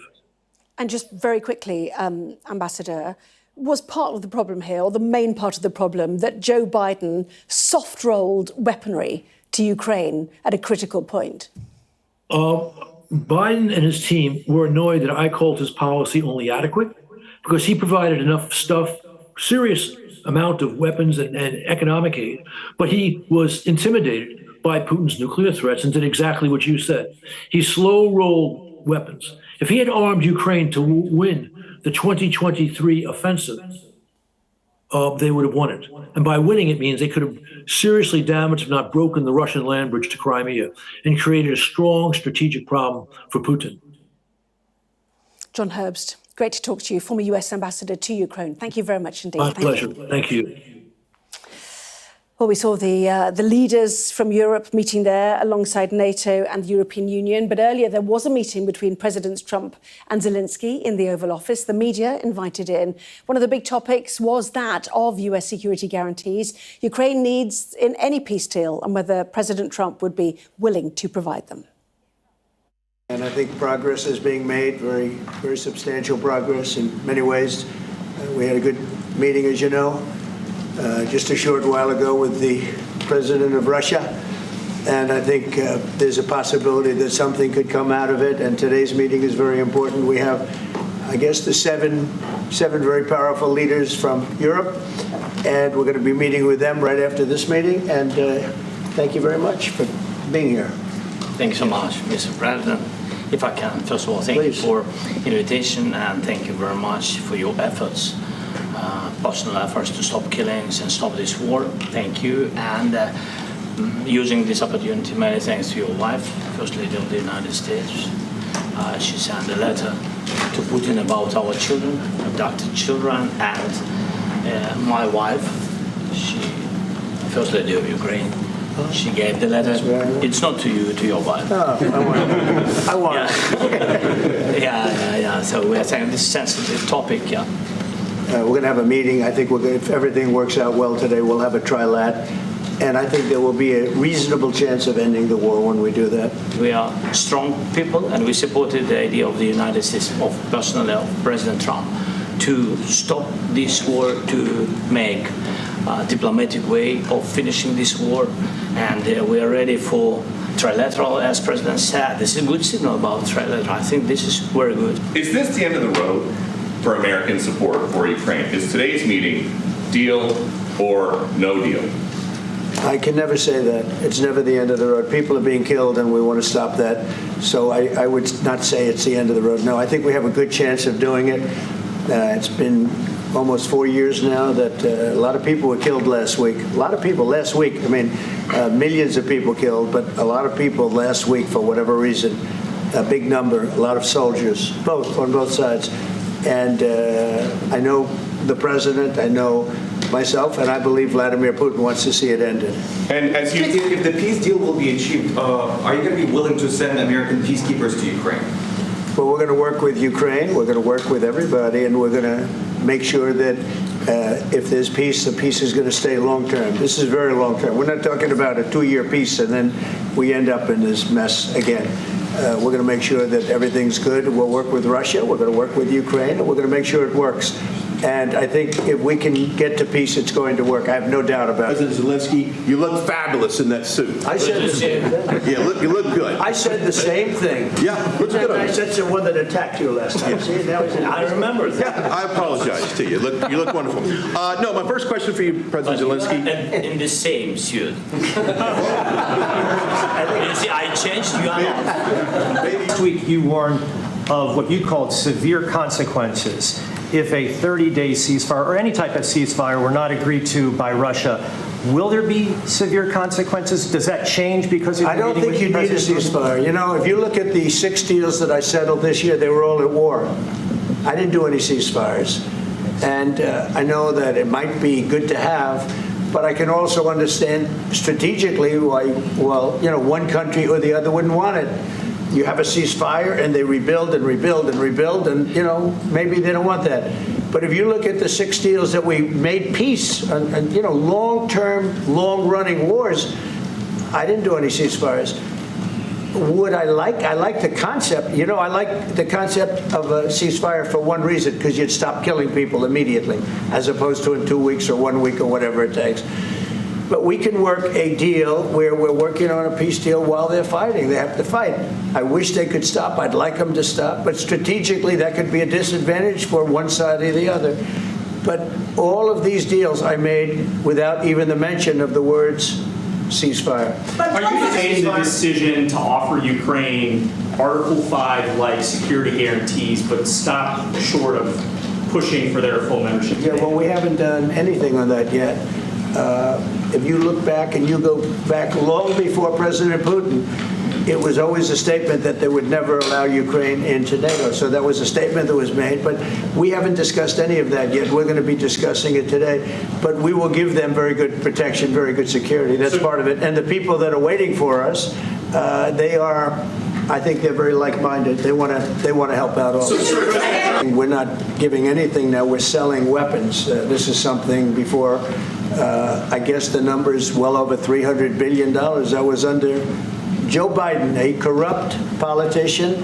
And just very quickly, Ambassador, was part of the problem here, or the main part of the problem, that Joe Biden soft-rolled weaponry to Ukraine at a critical point? Biden and his team were annoyed that I called his policy only adequate because he provided enough stuff, serious amount of weapons and economic aid, but he was intimidated by Putin's nuclear threats and did exactly what you said. He slow-rolled weapons. If he had armed Ukraine to win the 2023 offensive, they would have won it. And by winning, it means they could have seriously damaged, if not broken, the Russian land bridge to Crimea and created a strong strategic problem for Putin. John Herbst, great to talk to you, former US ambassador to Ukraine. Thank you very much indeed. My pleasure. Thank you. Well, we saw the leaders from Europe meeting there alongside NATO and the European Union. But earlier there was a meeting between Presidents Trump and Zelensky in the Oval Office. The media invited in. One of the big topics was that of US security guarantees Ukraine needs in any peace deal and whether President Trump would be willing to provide them. And I think progress is being made, very, very substantial progress in many ways. We had a good meeting, as you know, just a short while ago with the president of Russia. And I think there's a possibility that something could come out of it. And today's meeting is very important. We have, I guess, the seven very powerful leaders from Europe. And we're going to be meeting with them right after this meeting. And thank you very much for being here. Thank you so much, Mr. President. If I can, first of all, thank you for invitation and thank you very much for your efforts, personal efforts to stop killings and stop this war. Thank you. And using this opportunity, many thanks to your wife, First Lady of the United States. She sent a letter to Putin about our children, abducted children, and my wife, she First Lady of Ukraine. She gave the letter. It's not to you, to your wife. Oh, I want it. Yeah. So we're saying this sensitive topic, yeah. We're going to have a meeting. I think if everything works out well today, we'll have a trilat. And I think there will be a reasonable chance of ending the war when we do that. We are strong people, and we supported the idea of the United States, personally of President Trump, to stop this war, to make a diplomatic way of finishing this war. And we are ready for trilateral, as President said. This is a good signal about trilateral. I think this is very good. Is this the end of the road for American support for Ukraine? Is today's meeting deal or no deal? I can never say that. It's never the end of the road. People are being killed, and we want to stop that. So I would not say it's the end of the road. No, I think we have a good chance of doing it. It's been almost 4 years now that a lot of people were killed last week. A lot of people last week. I mean, millions of people killed, but a lot of people last week for whatever reason. A big number, a lot of soldiers, on both sides. And I know the president, I know myself, and I believe Vladimir Putin wants to see it ended. And as you, if the peace deal will be achieved, are you going to be willing to send American peacekeepers to Ukraine? Well, we're going to work with Ukraine. We're going to work with everybody, and we're going to make sure that if there's peace, the peace is going to stay long term. This is very long term. We're not talking about a 2-year peace, and then we end up in this mess again. We're going to make sure that everything's good. We'll work with Russia. We're going to work with Ukraine, and we're going to make sure it works. And I think if we can get to peace, it's going to work. I have no doubt about it. President Zelensky, you look fabulous in that suit. I said the same thing. Yeah, you look good. I said the same thing. Yeah, looks good. I said to one that attacked you last time. See, that was I remember that. Yeah, I apologize to you. You look wonderful. No, my first question for you, President Zelensky. In the same suit. I changed you. This week you warned of what you called severe consequences if a 30-day ceasefire or any type of ceasefire were not agreed to by Russia. Will there be severe consequences? Does that change because of I don't think you need a ceasefire. You know, if you look at the 6 deals that I settled this year, they were all at war. I didn't do any ceasefires. And I know that it might be good to have, but I can also understand strategically why, well, you know, one country or the other wouldn't want it. You have a ceasefire and they rebuild and rebuild and rebuild, and, you know, maybe they don't want that. But if you look at the 6 deals that we made peace and you know, long-term, long-running wars, I didn't do any ceasefires. Would I like the concept, you know, I like the concept of a ceasefire for one reason, because you'd stop killing people immediately, as opposed to in 2 weeks or 1 week or whatever it takes. But we can work a deal where we're working on a peace deal while they're fighting. They have to fight. I wish they could stop. I'd like them to stop. But strategically, that could be a disadvantage for one side or the other. But all of these deals I made without even the mention of the words ceasefire. Are you debating the decision to offer Ukraine Article 5-like security guarantees, but stop short of pushing for their full membership? Yeah, well, we haven't done anything on that yet. If you look back and you go back long before President Putin, it was always a statement that they would never allow Ukraine into NATO. So that was a statement that was made. But we haven't discussed any of that yet. We're going to be discussing it today. But we will give them very good protection, very good security. That's part of it. And the people that are waiting for us, they are, I think they're very like-minded. They want to help out also. We're not giving anything now. We're selling weapons. This is something before, I guess the number is well over $300 billion. That was under Joe Biden, a corrupt politician,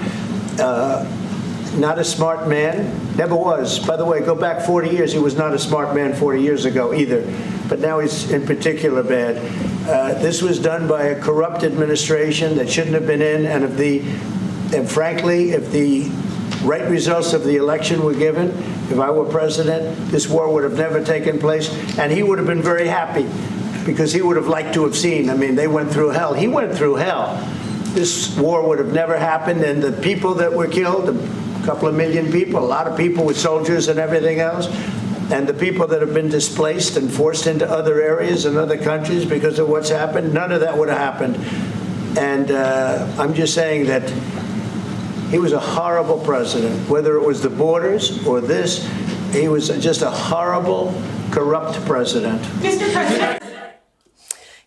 not a smart man, never was. By the way, go back 40 years, he was not a smart man 40 years ago either, but now he's in particular bad. This was done by a corrupt administration that shouldn't have been in, and frankly, if the right results of the election were given, if I were president, this war would have never taken place, and he would have been very happy, because he would have liked to have seen. I mean, they went through hell. He went through hell. This war would have never happened, and the people that were killed, a couple of million people, a lot of people with soldiers and everything else, and the people that have been displaced and forced into other areas and other countries because of what's happened, none of that would have happened. And I'm just saying that he was a horrible president, whether it was the borders or this. He was just a horrible, corrupt president. Mr. President.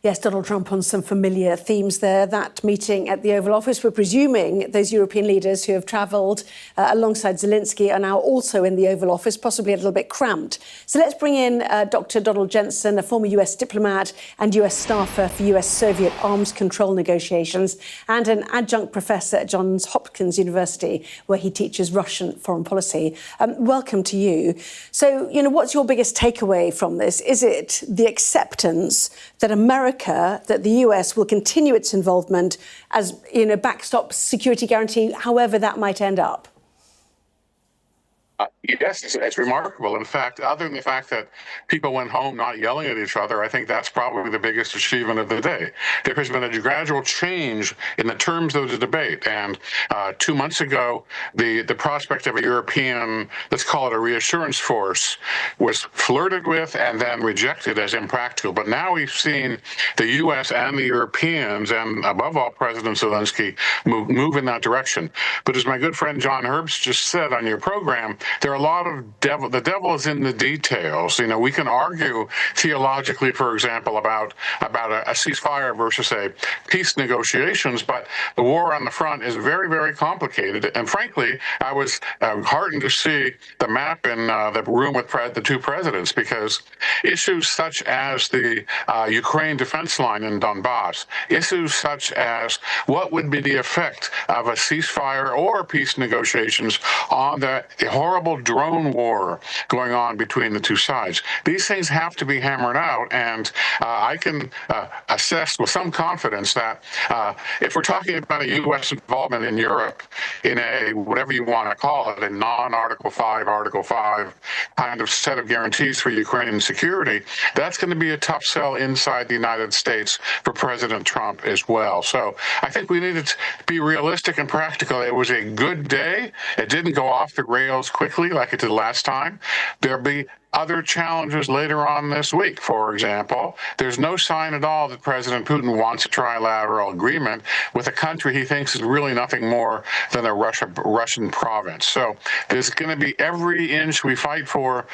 Yes, Donald Trump on some familiar themes there. That meeting at the Oval Office, we're presuming those European leaders who have travelled alongside Zelensky are now also in the Oval Office, possibly a little bit cramped. So let's bring in Dr. Donald Jensen, a former US diplomat and US staffer for US-Soviet arms control negotiations and an adjunct professor at Johns Hopkins University, where he teaches Russian foreign policy. Welcome to you. So, what's your biggest takeaway from this? Is it the acceptance that that the US will continue its involvement as, backstop security guarantee, however that might end up? Yes, it's remarkable. In fact, other than the fact that people went home not yelling at each other, I think that's probably the biggest achievement of the day. There has been a gradual change in the terms of the debate. And 2 months ago, the prospect of a European, let's call it a reassurance force, was flirted with and then rejected as impractical. But now we've seen the U.S. and the Europeans, and above all, President Zelensky, move in that direction. But as my good friend John Herbst just said on your program, there are a lot of the devil is in the details. We can argue theologically, for example, about a ceasefire versus a peace negotiations, but the war on the front is very, very complicated. And frankly, I was heartened to see the map in the room with the two presidents, because issues such as the Ukraine defense line in Donbass, issues such as what would be the effect of a ceasefire or peace negotiations on the horrible drone war going on between the two sides. These things have to be hammered out, and I can assess with some confidence that if we're talking about a U.S. involvement in Europe in a, whatever you want to call it, a non-Article 5, Article 5 kind of set of guarantees for Ukrainian security, that's going to be a tough sell inside the United States for President Trump as well. So I think we need to be realistic and practical. It was a good day. It didn't go off the rails quickly like it did last time. There'll be other challenges later on this week. For example, there's no sign at all that President Putin wants a trilateral agreement with a country he thinks is really nothing more than a Russian province. So there's going to be every inch we fight for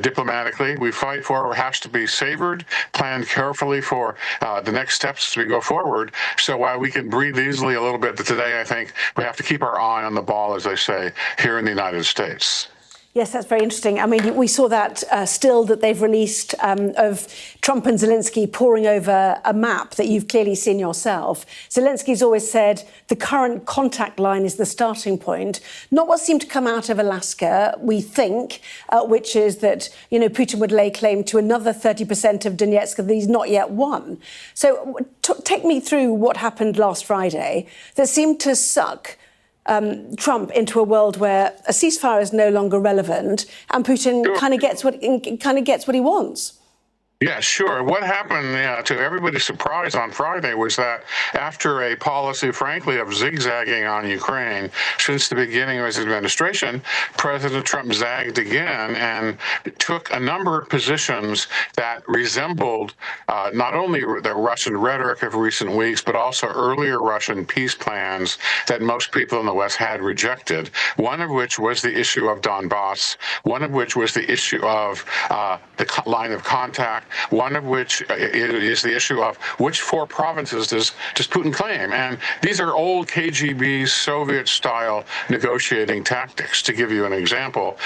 diplomatically, we fight for has to be savored, planned carefully for the next steps as we go forward. So while we can breathe easily a little bit today, I think we have to keep our eye on the ball, as they say, here in the United States. Yes, that's very interesting. I mean, we saw that still that they've released of Trump and Zelensky poring over a map that you've clearly seen yourself. Zelensky's always said the current contact line is the starting point, not what seemed to come out of Alaska, we think, which is that, Putin would lay claim to another 30% of Donetsk that he's not yet won. So take me through what happened last Friday that seemed to suck Trump into a world where a ceasefire is no longer relevant, and Putin kind of gets what he wants. Yeah, sure. What happened to everybody's surprise on Friday was that after a policy, frankly, of zigzagging on Ukraine since the beginning of his administration, President Trump zagged again and took a number of positions that resembled not only the Russian rhetoric of recent weeks, but also earlier Russian peace plans that most people in the West had rejected, one of which was the issue of Donbass, one of which was the issue of the line of contact, one of which is the issue of which four provinces does Putin claim. And these are old KGB Soviet-style negotiating tactics. To give you an example,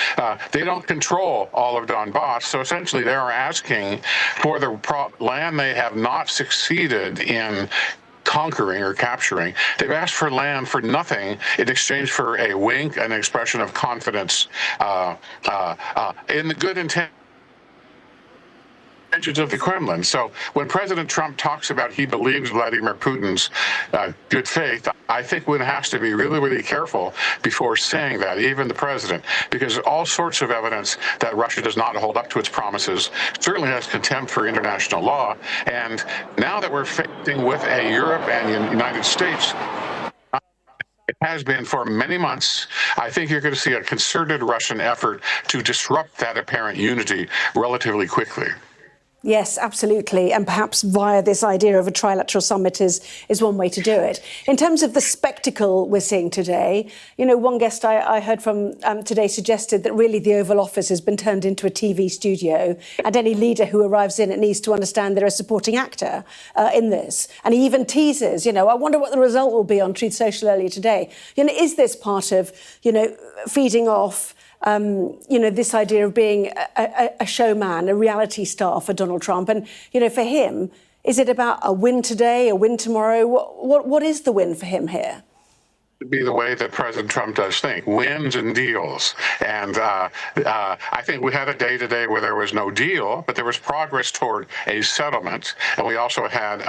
they don't control all of Donbass, so essentially they are asking for the land they have not succeeded in conquering or capturing. They've asked for land for nothing in exchange for a wink, an expression of confidence in the good intent of the Kremlin. So when President Trump talks about he believes Vladimir Putin's good faith, I think one has to be really, really careful before saying that, even the president, because all sorts of evidence that Russia does not hold up to its promises, certainly has contempt for international law. And now that we're facing with a Europe and United States, it has been for many months, I think you're going to see a concerted Russian effort to disrupt that apparent unity relatively quickly. Yes, absolutely. And perhaps via this idea of a trilateral summit is one way to do it. In terms of the spectacle we're seeing today, you know, one guest I heard from today suggested that really the Oval Office has been turned into a TV studio, and any leader who arrives in it needs to understand they're a supporting actor in this. And he even teases, you know, I wonder what the result will be on Truth Social earlier today. You know, is this part of, you know, feeding off you know, this idea of being a showman, a reality star for Donald Trump? And, you know, for him, is it about a win today, a win tomorrow? What is the win for him here? Be the way that President Trump does think, wins and deals. And I think we had a day today where there was no deal, but there was progress toward a settlement. And we also had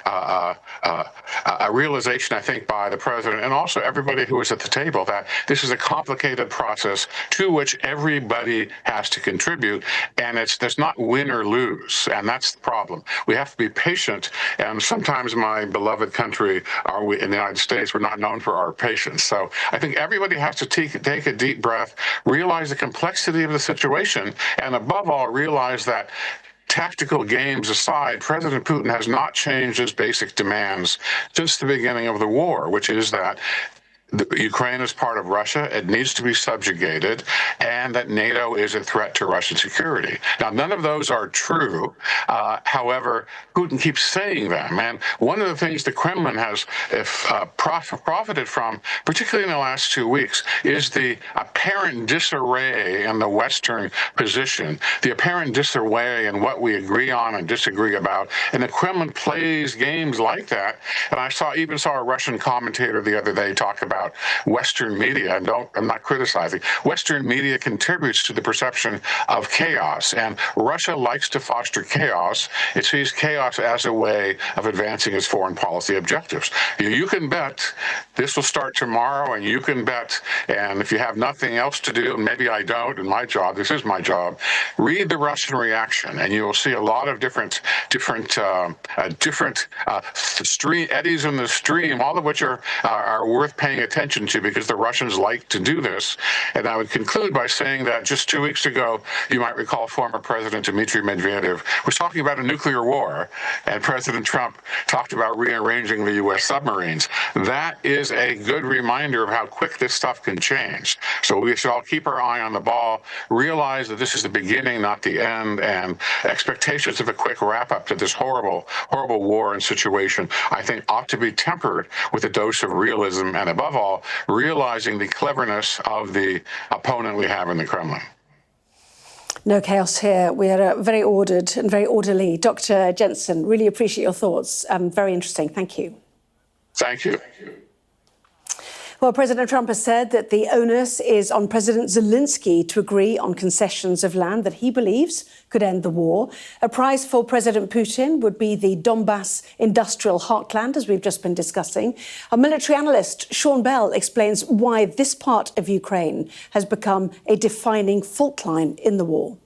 a realization, I think, by the president and also everybody who was at the table that this is a complicated process to which everybody has to contribute. And there's not win or lose. And that's the problem. We have to be patient. And sometimes my beloved country, in the United States, we're not known for our patience. So I think everybody has to take a deep breath, realize the complexity of the situation, and above all, realize that tactical games aside, President Putin has not changed his basic demands since the beginning of the war, which is that Ukraine is part of Russia, it needs to be subjugated, and that NATO is a threat to Russian security. Now, none of those are true. However, Putin keeps saying them. And one of the things the Kremlin has profited from, particularly in the last 2 weeks, is the apparent disarray in the Western position, the apparent disarray in what we agree on and disagree about. And the Kremlin plays games like that. And I even saw a Russian commentator the other day talk about Western media, and I'm not criticizing. Western media contributes to the perception of chaos, and Russia likes to foster chaos. It sees chaos as a way of advancing its foreign policy objectives. You can bet this will start tomorrow, and you can bet, and if you have nothing else to do, and maybe I don't, and my job, this is my job, read the Russian reaction, and you will see a lot of different eddies in the stream, all of which are worth paying attention to, because the Russians like to do this. And I would conclude by saying that just 2 weeks ago, you might recall former President Dmitry Medvedev was talking about a nuclear war, and President Trump talked about rearranging the U.S. submarines. That is a good reminder of how quick this stuff can change. So we should all keep our eye on the ball, realize that this is the beginning, not the end, and expectations of a quick wrap-up to this horrible, horrible war and situation, I think, ought to be tempered with a dose of realism, and above all, realizing the cleverness of the opponent we have in the Kremlin. No chaos here. We are very ordered and very orderly. Dr. Jensen, really appreciate your thoughts. Very interesting. Thank you. Thank you. Well, President Trump has said that the onus is on President Zelenskyy to agree on concessions of land that he believes could end the war. A prize for President Putin would be the Donbass industrial heartland, as we've just been discussing. Our military analyst, Sean Bell, explains why this part of Ukraine has become a defining fault line in the war.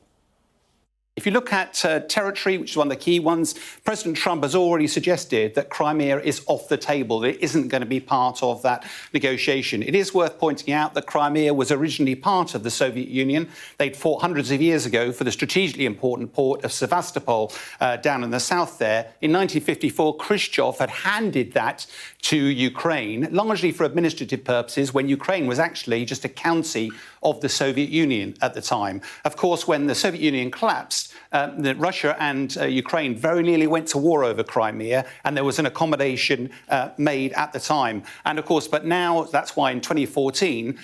If you look at territory, which is one of the key ones, President Trump has already suggested that Crimea is off the table. It isn't going to be part of that negotiation. It is worth pointing out that Crimea was originally part of the Soviet Union. They'd fought hundreds of years ago for the strategically important port of Sevastopol down in the south there. In 1954, Khrushchev had handed that to Ukraine, largely for administrative purposes, when Ukraine was actually just a county of the Soviet Union at the time. Of course, when the Soviet Union collapsed, Russia and Ukraine very nearly went to war over Crimea, and there was an accommodation made at the time. And of course, but now that's why in 2014,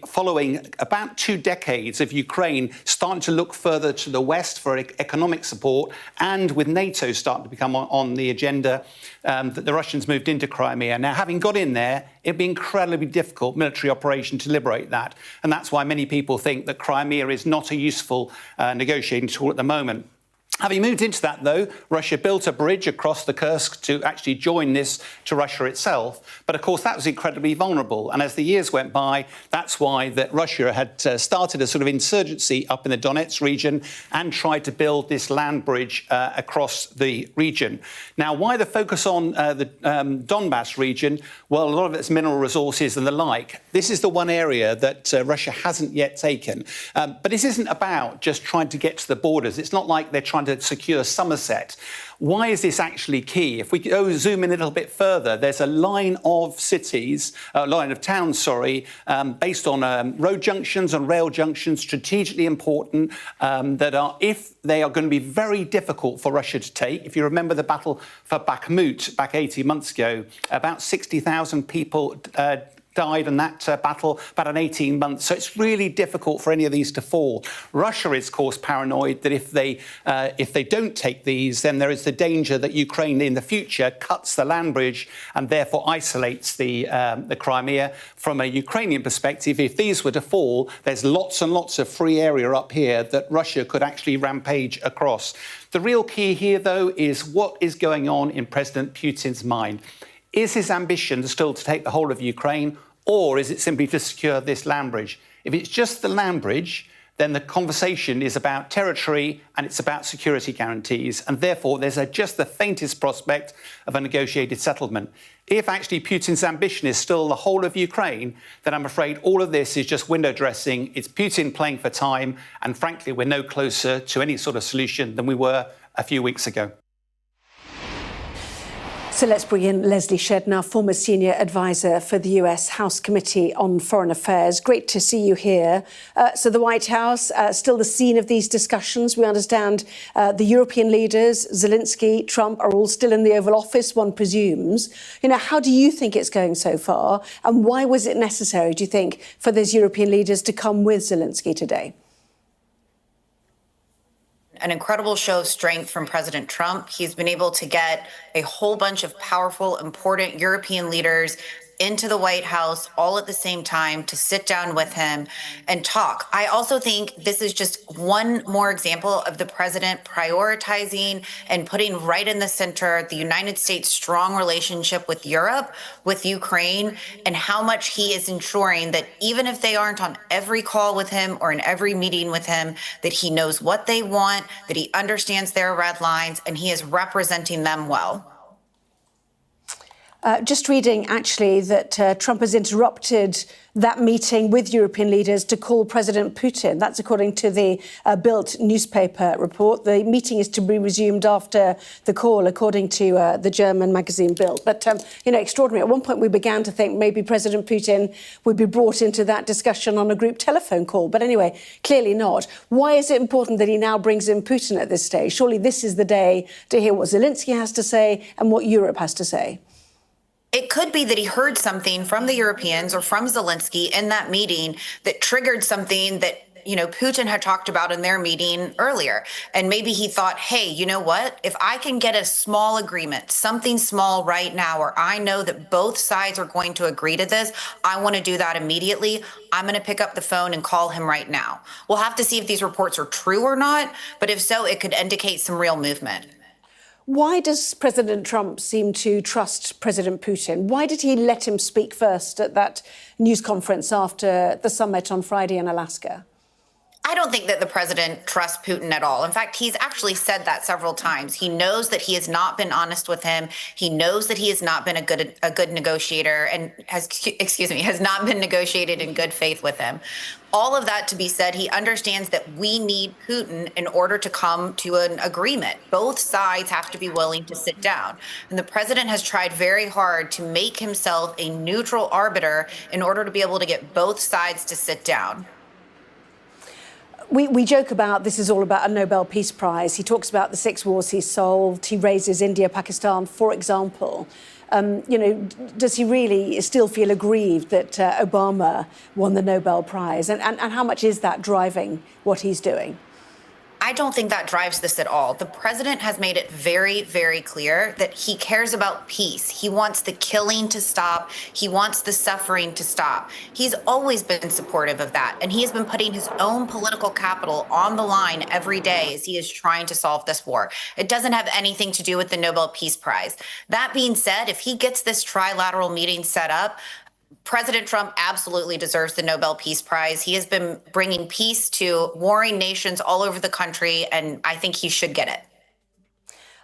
following about 2 decades of Ukraine starting to look further to the west for economic support, and with NATO starting to become on the agenda, that the Russians moved into Crimea. Now, having got in there, it'd be incredibly difficult military operation to liberate that. And that's why many people think that Crimea is not a useful negotiating tool at the moment. Having moved into that, though, Russia built a bridge across the Kursk to actually join this to Russia itself. But, of course, that was incredibly vulnerable. And as the years went by, that's why that Russia had started a sort of insurgency up in the Donetsk region and tried to build this land bridge across the region. Now, why the focus on the Donbass region? Well, a lot of it's mineral resources and the like. This is the one area that Russia hasn't yet taken. But this isn't about just trying to get to the borders. It's not like they're trying to found a secure Somerset. Why is this actually key? If we go zoom in a little bit further, there's a line of cities, line of towns, based on road junctions and rail junctions, strategically important, that are, if they are going to be very difficult for Russia to take. If you remember the battle for Bakhmut back 18 months ago, about 60,000 people died in that battle about 18 months. So it's really difficult for any of these to fall. Russia is, of course, paranoid that if they don't take these, then there is the danger that Ukraine in the future cuts the land bridge and therefore isolates the Crimea. From a Ukrainian perspective, if these were to fall, there's lots and lots of free area up here that Russia could actually rampage across. The real key here, though, is what is going on in President Putin's mind. Is his ambition still to take the whole of Ukraine, or is it simply to secure this land bridge? If it's just the land bridge, then the conversation is about territory and it's about security guarantees, and therefore there's just the faintest prospect of a negotiated settlement. If actually Putin's ambition is still the whole of Ukraine, then I'm afraid all of this is just window dressing. It's Putin playing for time, and frankly, we're no closer to any sort of solution than we were a few weeks ago. So let's bring in Leslie Shedner, former senior advisor for the US House Committee on Foreign Affairs. Great to see you here. So the White House, still the scene of these discussions. We understand the European leaders, Zelenskyy, Trump, are all still in the Oval Office, one presumes. How do you think it's going so far? And why was it necessary, do you think, for those European leaders to come with Zelenskyy today? An incredible show of strength from President Trump. He's been able to get a whole bunch of powerful, important European leaders into the White House all at the same time to sit down with him and talk. I also think this is just one more example of the president prioritizing and putting right in the center the United States' strong relationship with Europe, with Ukraine, and how much he is ensuring that even if they aren't on every call with him or in every meeting with him, that he knows what they want, that he understands their red lines, and he is representing them well. Just reading, actually, that Trump has interrupted that meeting with European leaders to call President Putin. That's according to the Bild newspaper report. The meeting is to be resumed after the call, according to the German magazine Bild. But, extraordinary. At one point, we began to think maybe President Putin would be brought into that discussion on a group telephone call. But anyway, clearly not. Why is it important that he now brings in Putin at this stage? Surely this is the day to hear what Zelenskyy has to say and what Europe has to say. It could be that he heard something from the Europeans or from Zelenskyy in that meeting that triggered something that, Putin had talked about in their meeting earlier. And maybe he thought, hey, you know what? If I can get a small agreement, something small right now, where I know that both sides are going to agree to this, I want to do that immediately. I'm going to pick up the phone and call him right now. We'll have to see if these reports are true or not. But if so, it could indicate some real movement. Why does President Trump seem to trust President Putin? Why did he let him speak first at that news conference after the summit on Friday in Alaska? I don't think that the president trusts Putin at all. In fact, he's actually said that several times. He knows that he has not been honest with him. He knows that he has not been a good negotiator and has not been negotiated in good faith with him. All of that to be said, he understands that we need Putin in order to come to an agreement. Both sides have to be willing to sit down. And the president has tried very hard to make himself a neutral arbiter in order to be able to get both sides to sit down. We joke about this is all about a Nobel Peace Prize. He talks about the 6 wars he's solved. He raises India, Pakistan, for example. Does he really still feel aggrieved that Obama won the Nobel Prize? And how much is that driving what he's doing? I don't think that drives this at all. The president has made it very, very clear that he cares about peace. He wants the killing to stop. He wants the suffering to stop. He's always been supportive of that. And he has been putting his own political capital on the line every day as he is trying to solve this war. It doesn't have anything to do with the Nobel Peace Prize. That being said, if he gets this trilateral meeting set up, President Trump absolutely deserves the Nobel Peace Prize. He has been bringing peace to warring nations all over the country, and I think he should get it.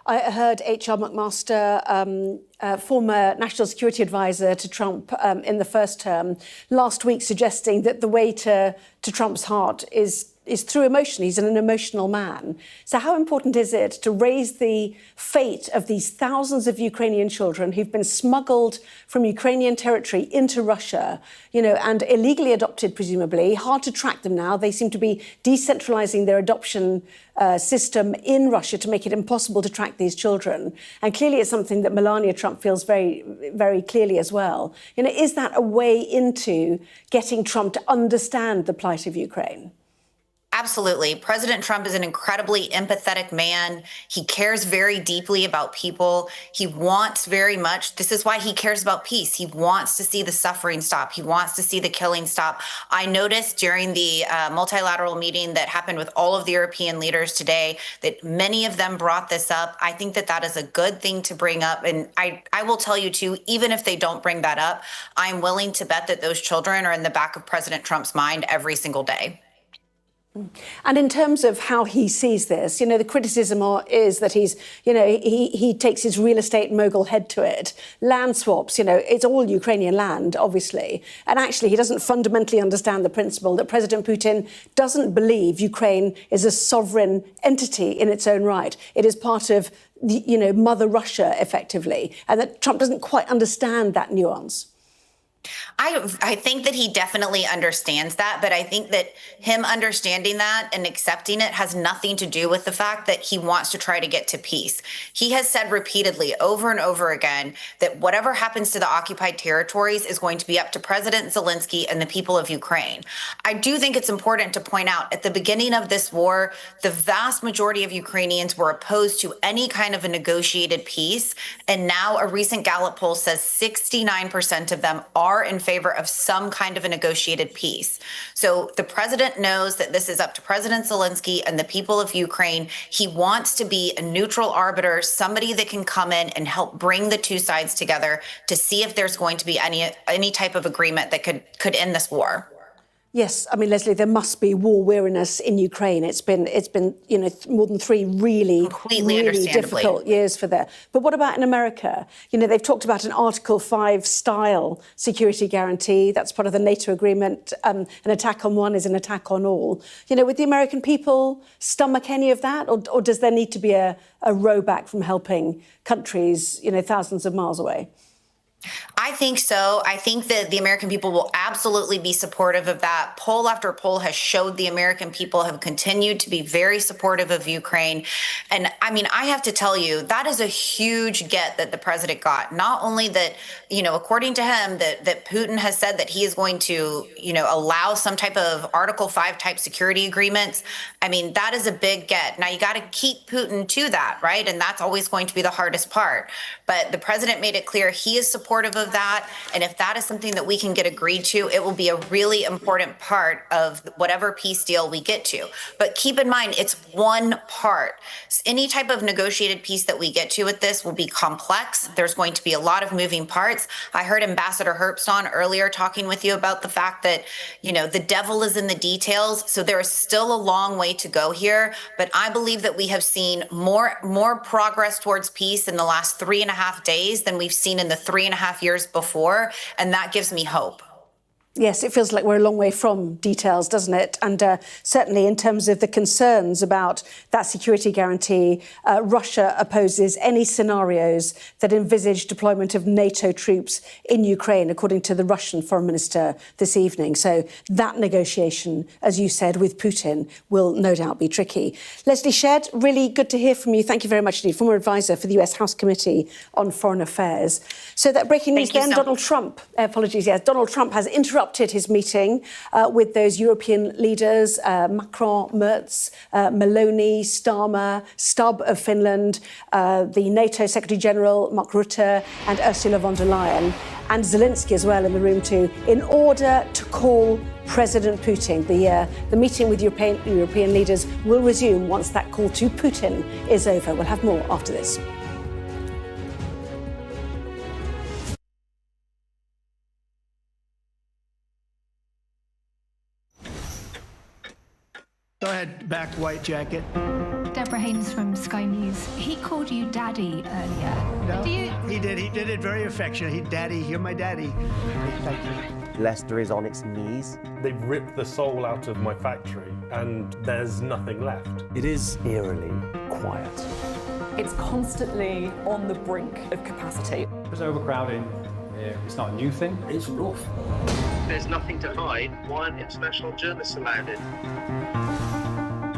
I heard H.R. McMaster former national security advisor to Trump in the first term, last week suggesting that the way to Trump's heart is through emotion. He's an emotional man. So how important is it to raise the fate of these thousands of Ukrainian children who've been smuggled from Ukrainian territory into Russia, and illegally adopted, presumably? Hard to track them now. They seem to be decentralizing their adoption system in Russia to make it impossible to track these children. And clearly it's something that Melania Trump feels very, very clearly as well. Is that a way into getting Trump to understand the plight of Ukraine? Absolutely. President Trump is an incredibly empathetic man. He cares very deeply about people. He wants very much, this is why he cares about peace. He wants to see the suffering stop. He wants to see the killing stop. I noticed during the multilateral meeting that happened with all of the European leaders today that many of them brought this up. I think that that is a good thing to bring up. And I will tell you too, even if they don't bring that up, I'm willing to bet that those children are in the back of President Trump's mind every single day. And in terms of how he sees this, the criticism is that he takes his real estate mogul head to it. Land swaps, it's all Ukrainian land, obviously. And actually, he doesn't fundamentally understand the principle that President Putin doesn't believe Ukraine is a sovereign entity in its own right. It is part of, Mother Russia, effectively. And that Trump doesn't quite understand that nuance. I think that he definitely understands that, but I think that him understanding that and accepting it has nothing to do with the fact that he wants to try to get to peace. He has said repeatedly over and over again that whatever happens to the occupied territories is going to be up to President Zelenskyy and the people of Ukraine. I do think it's important to point out at the beginning of this war, the vast majority of Ukrainians were opposed to any kind of a negotiated peace. And now a recent Gallup poll says 69% of them are in favor of some kind of a negotiated peace. So the president knows that this is up to President Zelenskyy and the people of Ukraine. He wants to be a neutral arbiter, somebody that can come in and help bring the two sides together to see if there's going to be any type of agreement that could end this war. Yes, I mean, Leslie, there must be war weariness in Ukraine. It's been more than 3 really difficult years for there. But what about in America? They've talked about an Article 5 style security guarantee. That's part of the NATO agreement. An attack on one is an attack on all. Would the American people stomach any of that? Or does there need to be a row back from helping countries, thousands of miles away? I think so. I think that the American people will absolutely be supportive of that. Poll after poll has showed the American people have continued to be very supportive of Ukraine. And I mean, I have to tell you, that is a huge get that the president got. Not only that, according to him, that Putin has said that he is going to, allow some type of Article 5 type security agreements. I mean, that is a big get. Now, you got to keep Putin to that, right? And that's always going to be the hardest part. But the president made it clear he is supportive of that. And if that is something that we can get agreed to, it will be a really important part of whatever peace deal we get to. But keep in mind, it's one part. Any type of negotiated peace that we get to with this will be complex. There's going to be a lot of moving parts. I heard Ambassador Herbst earlier talking with you about the fact that, the devil is in the details. So there is still a long way to go here. But I believe that we have seen more progress towards peace in the last 3.5 days than we've seen in the 3.5 years before, and that gives me hope. Yes, it feels like we're a long way from details, doesn't it? And certainly in terms of the concerns about that security guarantee, Russia opposes any scenarios that envisage deployment of NATO troops in Ukraine, according to the Russian foreign minister this evening. So that negotiation, as you said, with Putin will no doubt be tricky. Leslie Shedd, really good to hear from you. Thank you very much indeed, former advisor for the US House Committee on Foreign Affairs. So that breaking news then, Donald Trump has interrupted his meeting with those European leaders, Macron, Merz, Meloni, Starmer, Stubb of Finland, the NATO Secretary-General, Mark Rutte, and Ursula von der Leyen, and Zelenskyy as well in the room too, in order to call President Putin. The meeting with European leaders will resume once that call to Putin is over. We'll have more after this. Go ahead, back white jacket. Deborah Haynes from Sky News. He called you Daddy earlier. No, Do you? he did. He did it very affectionately. Daddy, you're my daddy. Thank you. Leicester is on its knees. They've ripped the soul out of my factory and there's nothing left. It is eerily quiet. It's constantly on the brink of capacity. There's overcrowding. It's not a new thing. It's rough. There's nothing to hide. Why aren't international journalists allowed in?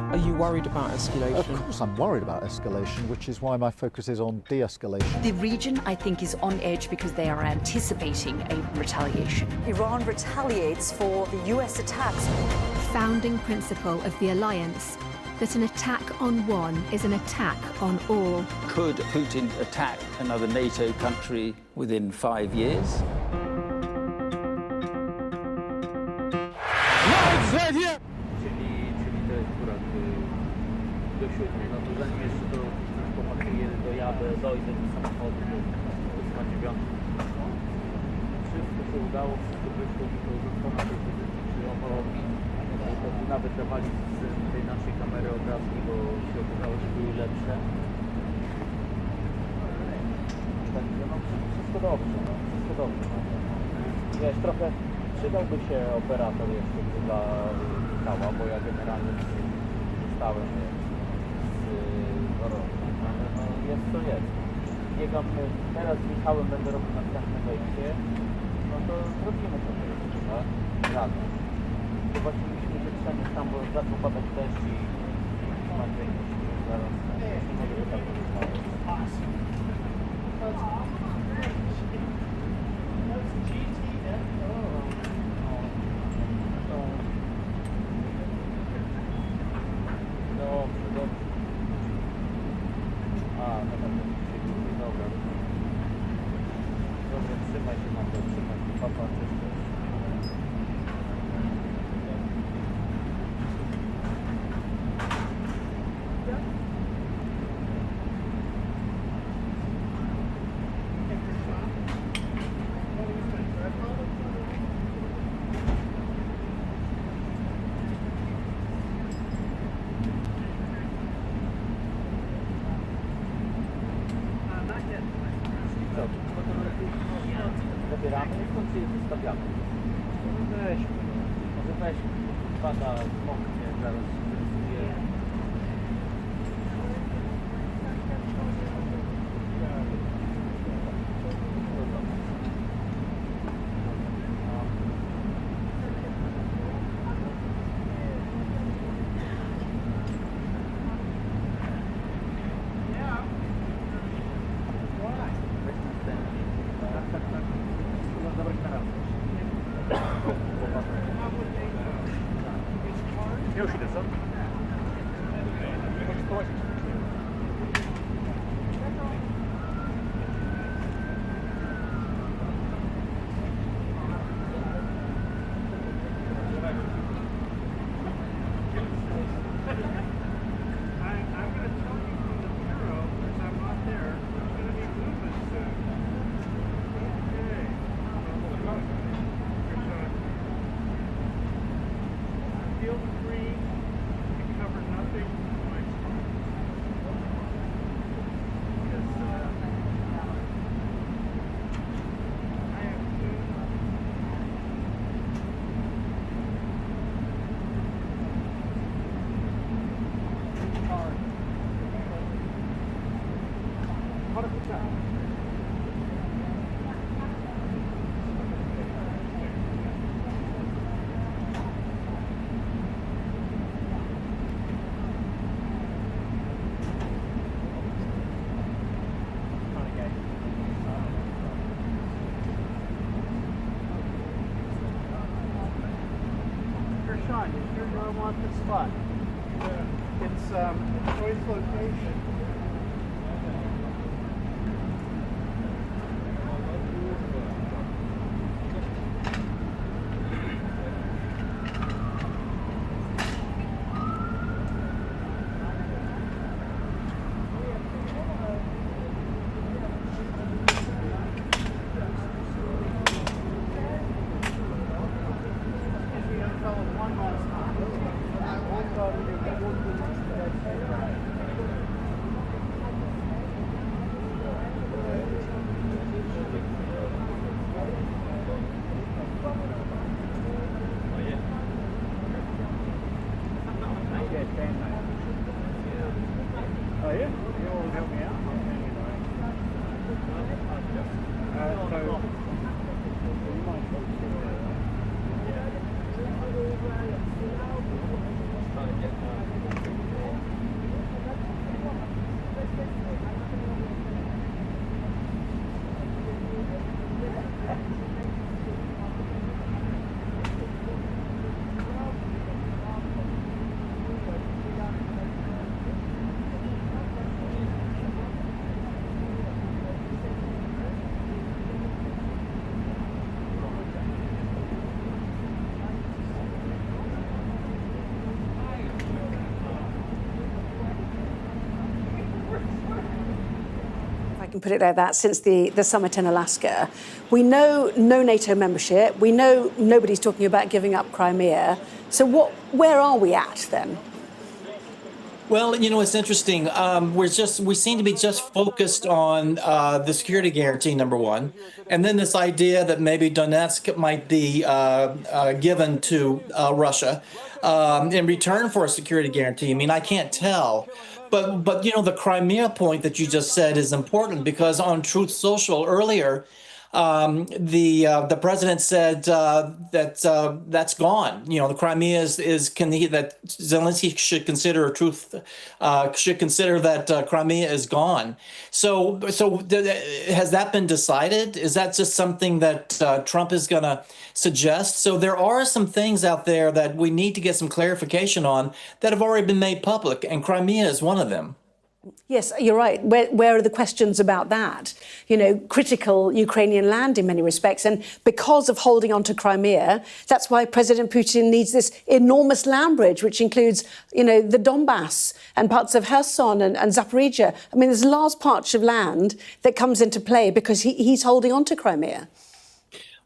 Are you worried about escalation? Of course I'm worried about escalation, which is why my focus is on de-escalation. The region, I think, is on edge because they are anticipating a retaliation. Iran retaliates for the US attacks. Founding principle of the alliance, that an attack on one is an attack on all. Could Putin attack another NATO country within 5 years? No to zanim jeszcze popakuję, dojadę, dojdę do samochodu, to jest na 9. Wszystko się udało, wszystko wyszło, to zostało na tej pozycji przy homologii. Nawet dawali z tej naszej kamery obrazki, bo się okazało, że były lepsze. Także no wszystko dobrze, no, wszystko dobrze. No. Wiesz, trochę przydałby się operator jeszcze dla Michała, bo ja generalnie zostałem ale no jest co jest. Biegam teraz z Michałem, będę robił następne wejście, no to zrobimy to jeszcze, tak? Razem. Zobaczyliśmy, że przemysł tam, bo zaczął padać deszcz i mam większość zaraz. Nie mogę tak rozmawiać. Dobrze, dobrze. A, no tak, dobra. Dobrze, trzymaj się, mam to, trzymaj się, papa, cześć. Zabieramy stąd czy je zostawiamy? Weźmy, może weźmy, pada moknie, zaraz rysuje. Już idę, co? Sean, here's where I want this spot. It's a choice location. can put it like that, since the summit in Alaska. We know no NATO membership. We know nobody's talking about giving up Crimea. So where are we at then? Well, it's interesting. We seem to be just focused on the security guarantee, number one, and then this idea that maybe Donetsk might be given to Russia in return for a security guarantee. I mean, I can't tell. But the Crimea point that you just said is important, because on Truth Social earlier, the president said that that's gone. The Crimea that Zelensky should consider that Crimea is gone. So has that been decided? Is that just something that Trump is going to suggest? So there are some things out there that we need to get some clarification on that have already been made public, and Crimea is one of them. Yes, you're right. Where are the questions about that? Critical Ukrainian land in many respects. And because of holding on to Crimea, that's why President Putin needs this enormous land bridge, which includes, the Donbass and parts of Kherson and Zaporizhia. I mean, there's large parts of land that comes into play because he's holding on to Crimea.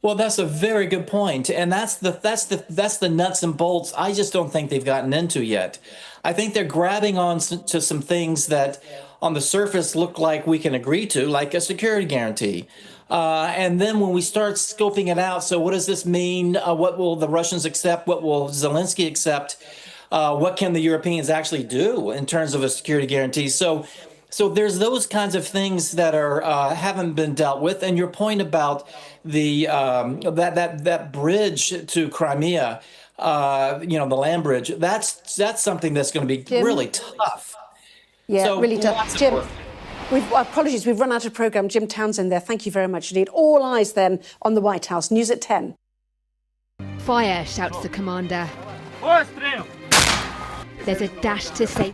Well, that's a very good point, and that's the nuts and bolts I just don't think they've gotten into yet. I think they're grabbing on to some things that on the surface look like we can agree to, like a security guarantee. And then when we start scoping it out, so what does this mean? What will the Russians accept? What will Zelensky accept? What can the Europeans actually do in terms of a security guarantee? So there's those kinds of things that are haven't been dealt with. And your point about the that bridge to Crimea, the land bridge, that's something that's going to be Jim? Really tough. Yeah, so, really tough. Jim, apologies, we've run out of programme. Jim Townsend there, thank you very much indeed. All eyes then on the White House. News at 10. Fire, shouts the commander. There's a dash to safety.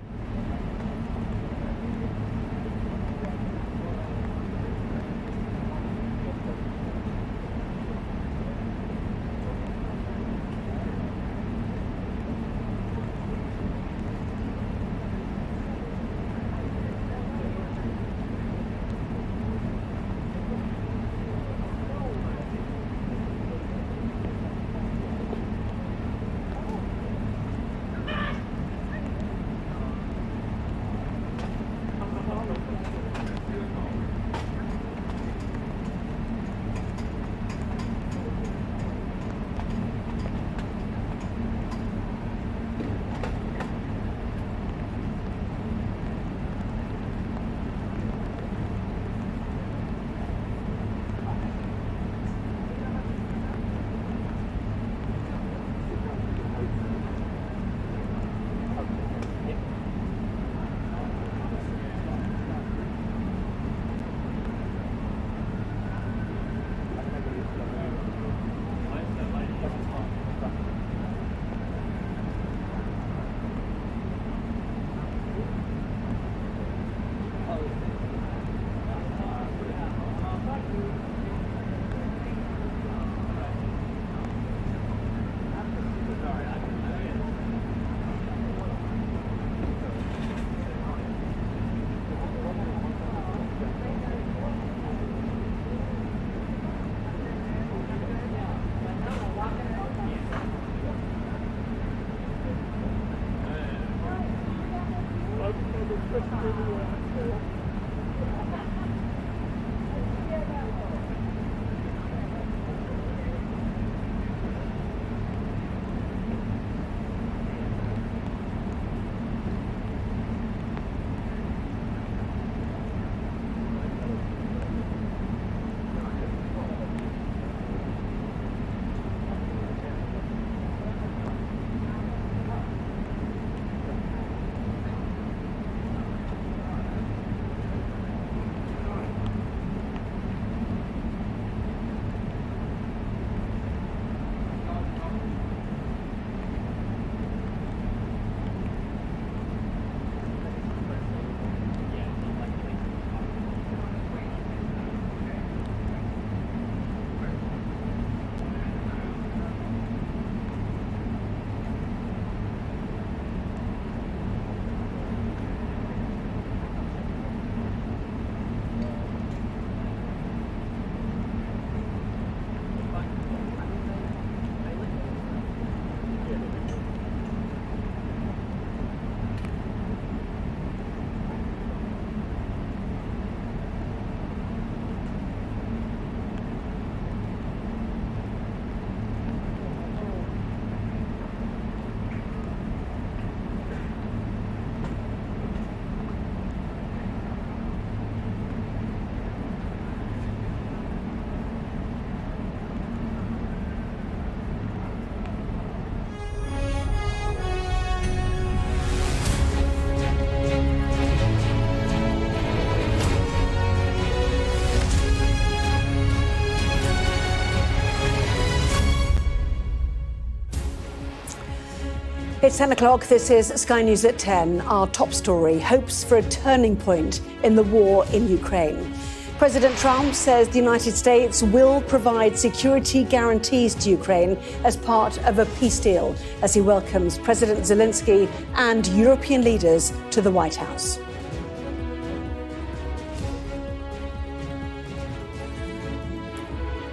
It's 10 o'clock. This is Sky News at 10. Our top story, hopes for a turning point in the war in Ukraine. President Trump says the United States will provide security guarantees to Ukraine as part of a peace deal as he welcomes President Zelensky and European leaders to the White House.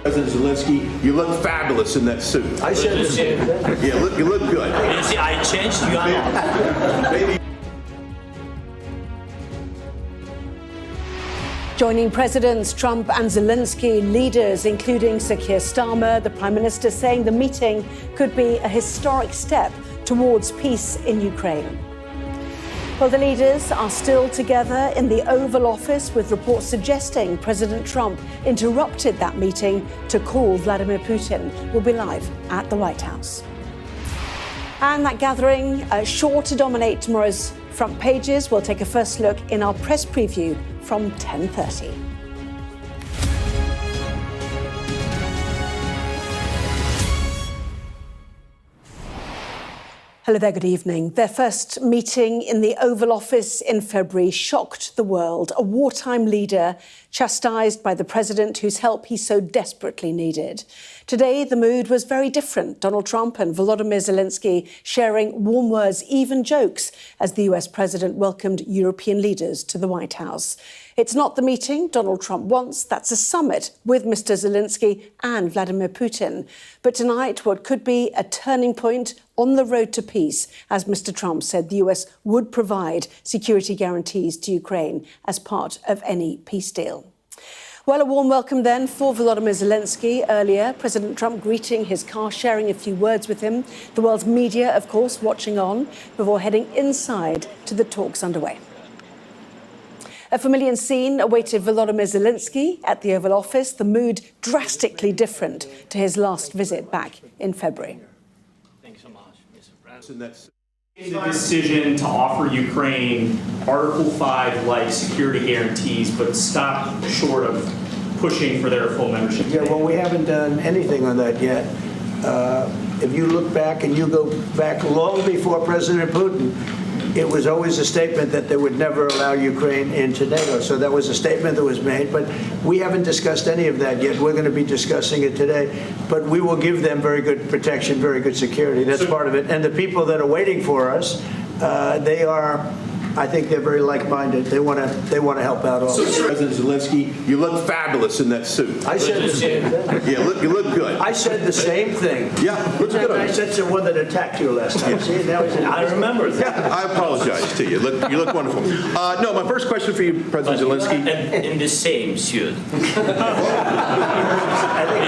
President Zelensky, you look fabulous in that suit. I said the same thing. Yeah, you look good. You see, I changed, you are not. Maybe. Joining Presidents Trump and Zelensky, leaders including Sir Keir Starmer, the Prime Minister, saying the meeting could be a historic step towards peace in Ukraine. Well, the leaders are still together in the Oval Office, with reports suggesting President Trump interrupted that meeting to call Vladimir Putin. We'll be live at the White House. And that gathering, sure to dominate tomorrow's front pages. We'll take a first look in our press preview from 10:30. Hello there, good evening. Their first meeting in the Oval Office in February shocked the world. A wartime leader chastised by the president whose help he so desperately needed. Today, the mood was very different. Donald Trump and Volodymyr Zelensky sharing warm words, even jokes, as the US president welcomed European leaders to the White House. It's not the meeting Donald Trump wants. That's a summit with Mr. Zelensky and Vladimir Putin. But tonight, what could be a turning point on the road to peace, as Mr. Trump said the US would provide security guarantees to Ukraine as part of any peace deal. Well, a warm welcome then for Volodymyr Zelensky. Earlier, President Trump greeting his car, sharing a few words with him. The world's media, of course, watching on before heading inside to the talks underway. A familiar scene awaited Volodymyr Zelensky at the Oval Office, the mood drastically different to his last visit back in February. Thanks so much, Mr. President. The decision to offer Ukraine Article 5-like security guarantees, but stop short of pushing for their full membership. Yeah, well, we haven't done anything on that yet. If you look back and you go back long before President Putin, it was always a statement that they would never allow Ukraine into NATO. So that was a statement that was made, but we haven't discussed any of that yet. We're going to be discussing it today, but we will give them very good protection, very good security. That's part of it. And the people that are waiting for us, I think they're very like-minded. They want to help out all. So, President Zelensky, you look fabulous in that suit. I said the same thing. Yeah, you look good. I said the same thing. Yeah, looks good. I said to the one that attacked you last time. See, now I remember that. I apologize to you. You look wonderful. No, my first question for you, President Zelensky. In the same suit. You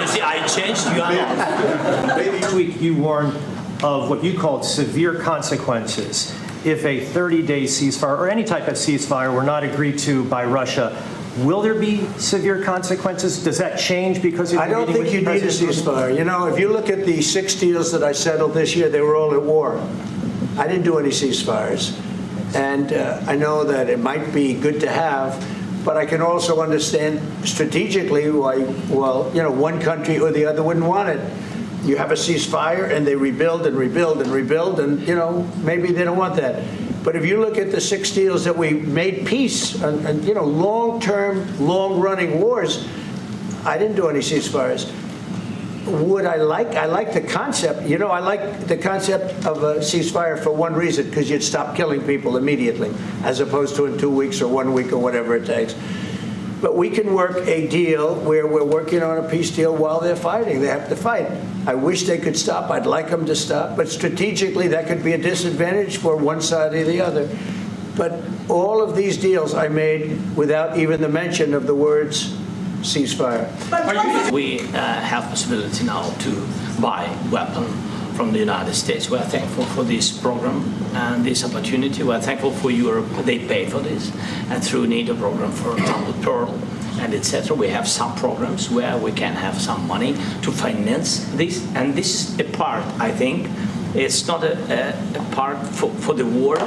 see, I changed, you are not. This week you warned of what you called severe consequences if a 30-day ceasefire or any type of ceasefire were not agreed to by Russia. Will there be severe consequences? Does that change because of I don't think you need a ceasefire. You know, if you look at the 6 deals that I settled this year, they were all at war. I didn't do any ceasefires. And I know that it might be good to have, but I can also understand strategically why, well, you know, one country or the other wouldn't want it. You have a ceasefire and they rebuild and rebuild and rebuild, and, you know, maybe they don't want that. But if you look at the 6 deals that we made peace and you know, long-term, long-running wars, I didn't do any ceasefires. I like the concept. You know, I like the concept of a ceasefire for one reason, because you'd stop killing people immediately, as opposed to in 2 weeks or 1 week or whatever it takes. But we can work a deal where we're working on a peace deal while they're fighting. They have to fight. I wish they could stop. I'd like them to stop. But strategically, that could be a disadvantage for one side or the other. But all of these deals I made without even the mention of the words ceasefire. We have possibility now to buy weapons from the United States. We are thankful for this program and this opportunity. We are thankful for Europe. They pay for this. And through NATO program for Tumble Pearl and etc. We have some programs where we can have some money to finance this. And this is a part, I think, it's not a part for the war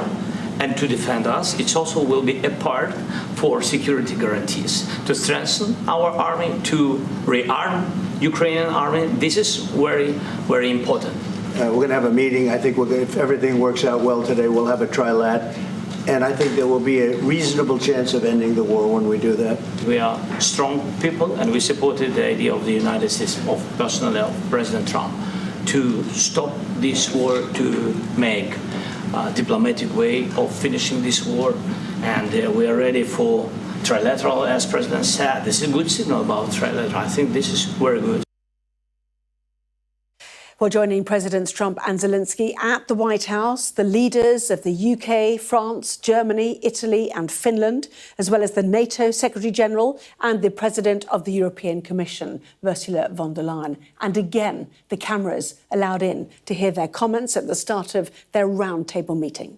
and to defend us. It also will be a part for security guarantees, to strengthen our army, to rearm Ukrainian army. This is very, very important. We're going to have a meeting. I think if everything works out well today, we'll have a trilat. And I think there will be a reasonable chance of ending the war when we do that. We are strong people, and we supported the idea of the United States, personally of President Trump, to stop this war, to make a diplomatic way of finishing this war. And we are ready for trilateral, as President said. This is a good signal about trilateral. I think this is very good. Well, joining Presidents Trump and Zelensky at the White House, the leaders of the UK, France, Germany, Italy and Finland, as well as the NATO Secretary-General and the President of the European Commission, Ursula von der Leyen. And again, the cameras allowed in to hear their comments at the start of their roundtable meeting.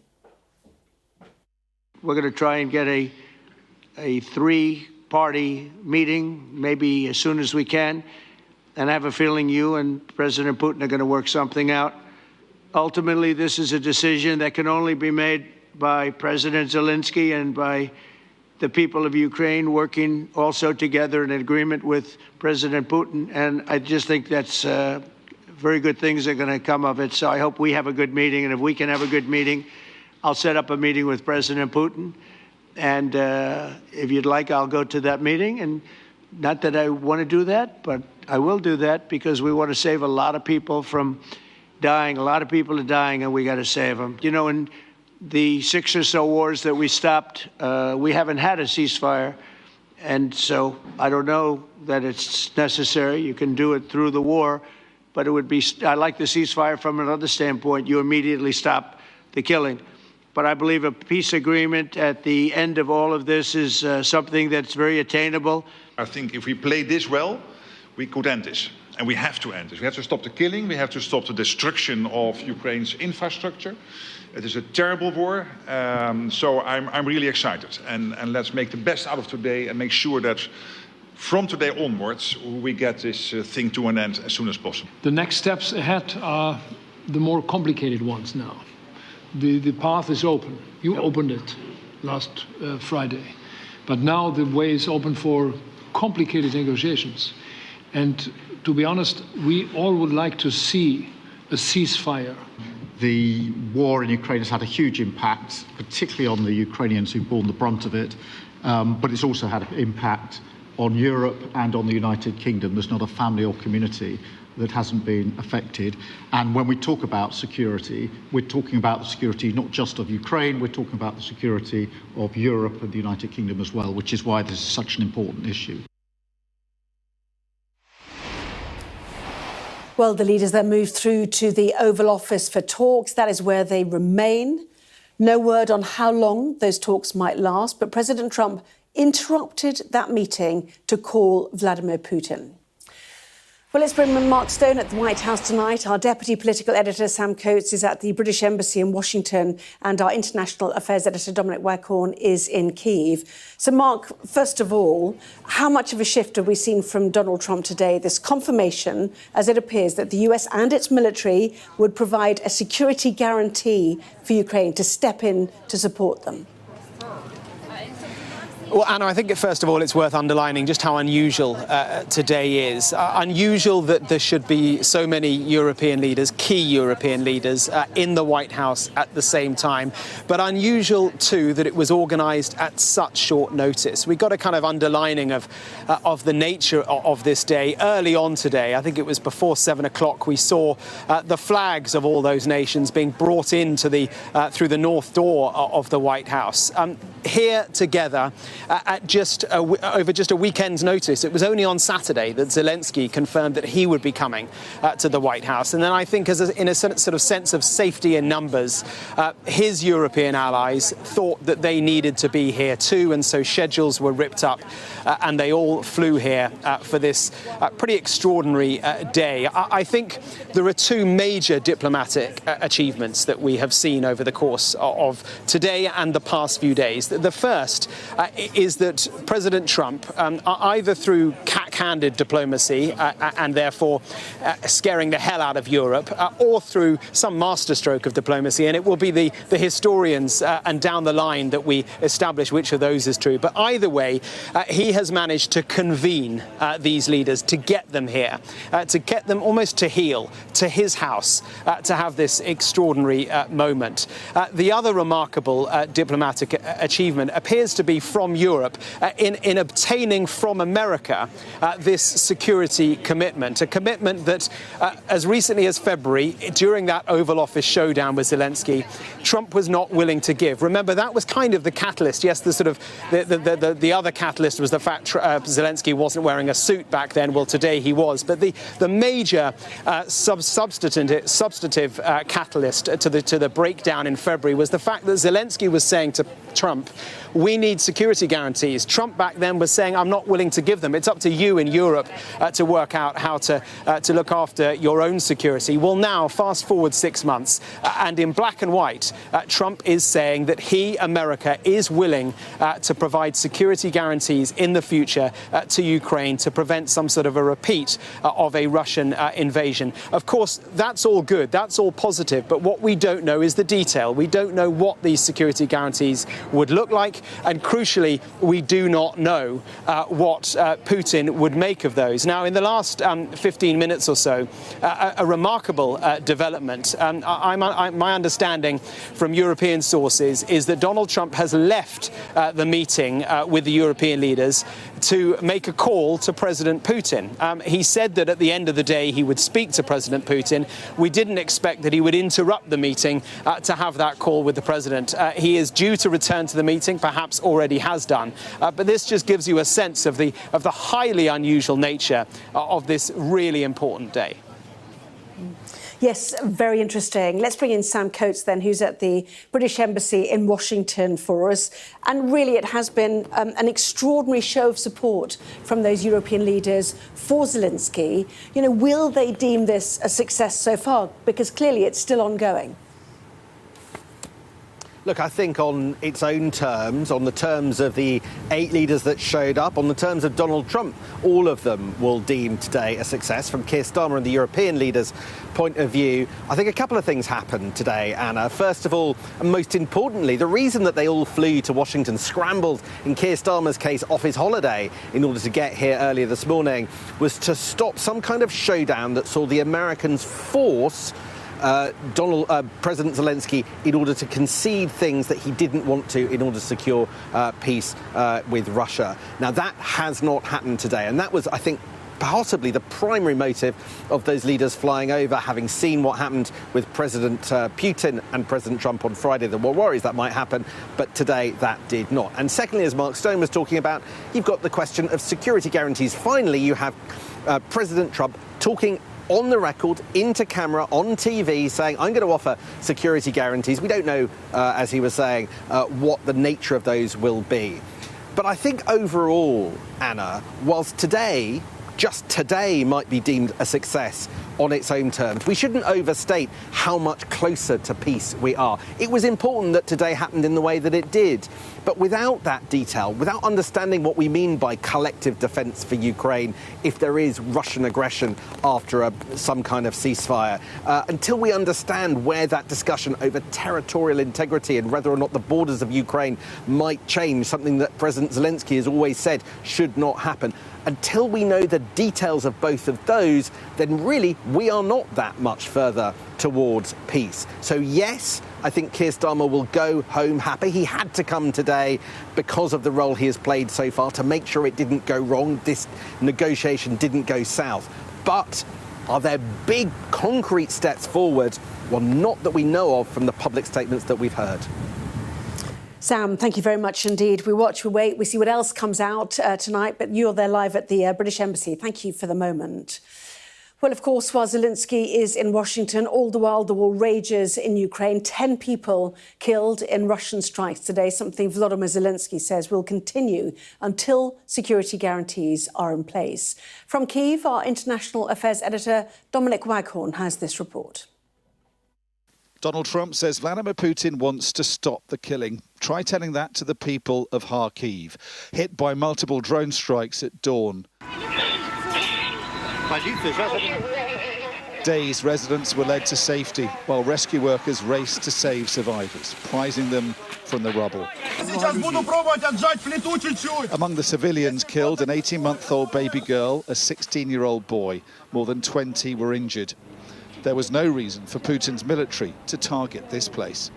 We're going to try and get a three-party meeting, maybe as soon as we can. And I have a feeling you and President Putin are going to work something out. Ultimately, this is a decision that can only be made by President Zelensky and by the people of Ukraine working also together in agreement with President Putin. And I just think that's very good things are going to come of it. So I hope we have a good meeting. And if we can have a good meeting, I'll set up a meeting with President Putin. And if you'd like, I'll go to that meeting. And not that I want to do that, but I will do that because we want to save a lot of people from dying. A lot of people are dying, and we got to save them. You know, in the 6 or so wars that we stopped, we haven't had a ceasefire. And so I don't know that it's necessary. You can do it through the war, but it would be, I like the ceasefire from another standpoint. You immediately stop the killing. But I believe a peace agreement at the end of all of this is something that's very attainable. I think if we play this well, we could end this. And we have to end this. We have to stop the killing. We have to stop the destruction of Ukraine's infrastructure. It is a terrible war. So I'm really excited. And let's make the best out of today and make sure that from today onwards, we get this thing to an end as soon as possible. The next steps ahead are the more complicated ones now. The path is open. You opened it last Friday. But now the way is open for complicated negotiations. And to be honest, we all would like to see a ceasefire. The war in Ukraine has had a huge impact, particularly on the Ukrainians who've borne the brunt of it. But it's also had an impact on Europe and on the United Kingdom. There's not a family or community that hasn't been affected. And when we talk about security, we're talking about the security not just of Ukraine, we're talking about the security of Europe and the United Kingdom as well, which is why this is such an important issue. Well, the leaders then moved through to the Oval Office for talks. That is where they remain. No word on how long those talks might last, but President Trump interrupted that meeting to call Vladimir Putin. Well, let's bring in Mark Stone at the White House tonight. Our deputy political editor, Sam Coates, is at the British Embassy in Washington, and our international affairs editor, Dominic Waghorn, is in Kyiv. So, Mark, first of all, how much of a shift have we seen from Donald Trump today? This confirmation, as it appears, that the US and its military would provide a security guarantee for Ukraine to step in to support them. Well, Anna, I think first of all it's worth underlining just how unusual today is. Unusual that there should be so many European leaders, key European leaders, in the White House at the same time. But unusual, too, that it was organised at such short notice. We got a kind of underlining of the nature of this day early on today. I think it was before 7 o'clock we saw the flags of all those nations being brought into through the north door of the White House. Here together, at over just a weekend's notice. It was only on Saturday that Zelensky confirmed that he would be coming to the White House. And then I think in a sort of sense of safety in numbers, his European allies thought that they needed to be here too. And so schedules were ripped up and they all flew here for this pretty extraordinary day. I think there are two major diplomatic achievements that we have seen over the course of today and the past few days. The first is that President Trump, either through backhanded diplomacy and therefore scaring the hell out of Europe, or through some masterstroke of diplomacy, and it will be the historians and down the line that we establish which of those is true. But either way, he has managed to convene these leaders, to get them here, to get them almost to heel, to his house, to have this extraordinary moment. The other remarkable diplomatic achievement appears to be from Europe in obtaining from America this security commitment, a commitment that as recently as February, during that Oval Office showdown with Zelensky, Trump was not willing to give. Remember, that was kind of the catalyst. Yes, the other catalyst was the fact Zelensky wasn't wearing a suit back then. Well, today he was. But the major substantive catalyst to the breakdown in February was the fact that Zelensky was saying to Trump, we need security guarantees. Trump back then was saying, I'm not willing to give them. It's up to you in Europe to work out how to look after your own security. Well, now, fast forward 6 months, and in black and white, Trump is saying that he, America, is willing to provide security guarantees in the future to Ukraine to prevent some sort of a repeat of a Russian invasion. Of course, that's all good. That's all positive. But what we don't know is the detail. We don't know what these security guarantees would look like. And crucially, we do not know what Putin would make of those. Now, in the last 15 minutes or so, a remarkable development. My understanding from European sources is that Donald Trump has left the meeting with the European leaders to make a call to President Putin. He said that at the end of the day he would speak to President Putin. We didn't expect that he would interrupt the meeting to have that call with the president. He is due to return to the meeting, perhaps already has done. But this just gives you a sense of the highly unusual nature of this really important day. Yes, very interesting. Let's bring in Sam Coates then, who's at the British Embassy in Washington for us. And really, it has been an extraordinary show of support from those European leaders for Zelensky. You know, will they deem this a success so far? Because clearly it's still ongoing. Look, I think on its own terms, on the terms of the 8 leaders that showed up, on the terms of Donald Trump, all of them will deem today a success. From Keir Starmer and the European leaders' point of view, I think a couple of things happened today, Anna. First of all, and most importantly, the reason that they all flew to Washington, scrambled, in Keir Starmer's case, off his holiday in order to get here earlier this morning, was to stop some kind of showdown that saw the Americans force President Zelensky in order to concede things that he didn't want to in order to secure peace with Russia. Now, that has not happened today, and that was, I think, possibly the primary motive of those leaders flying over, having seen what happened with President Putin and President Trump on Friday. There were worries that might happen, but today that did not. And secondly, as Mark Stone was talking about, you've got the question of security guarantees. Finally, you have President Trump talking on the record, into camera, on TV, saying, I'm going to offer security guarantees. We don't know, as he was saying, what the nature of those will be. But I think overall, Anna, whilst today, just today, might be deemed a success on its own terms, we shouldn't overstate how much closer to peace we are. It was important that today happened in the way that it did. But without that detail, without understanding what we mean by collective defence for Ukraine, if there is Russian aggression after some kind of ceasefire, until we understand where that discussion over territorial integrity and whether or not the borders of Ukraine might change, something that President Zelensky has always said should not happen, until we know the details of both of those, then really we are not that much further towards peace. So yes, I think Keir Starmer will go home happy. He had to come today because of the role he has played so far to make sure it didn't go wrong, this negotiation didn't go south. But are there big concrete steps forward? Well, not that we know of from the public statements that we've heard. Sam, thank you very much indeed. We watch, we wait, we see what else comes out tonight, but you're there live at the British Embassy. Thank you for the moment. Well, of course, while Zelensky is in Washington, all the while the war rages in Ukraine. 10 people killed in Russian strikes today, something Volodymyr Zelensky says will continue until security guarantees are in place. From Kyiv, our international affairs editor Dominic Waghorn has this report. Donald Trump says Vladimir Putin wants to stop the killing. Try telling that to the people of Kharkiv, hit by multiple drone strikes at dawn. Dazed residents were led to safety while rescue workers raced to save survivors, prizing them from the rubble. Among the civilians killed, an 18-month-old baby girl, a 16-year-old boy. More than 20 were injured. There was no reason for Putin's military to target this place.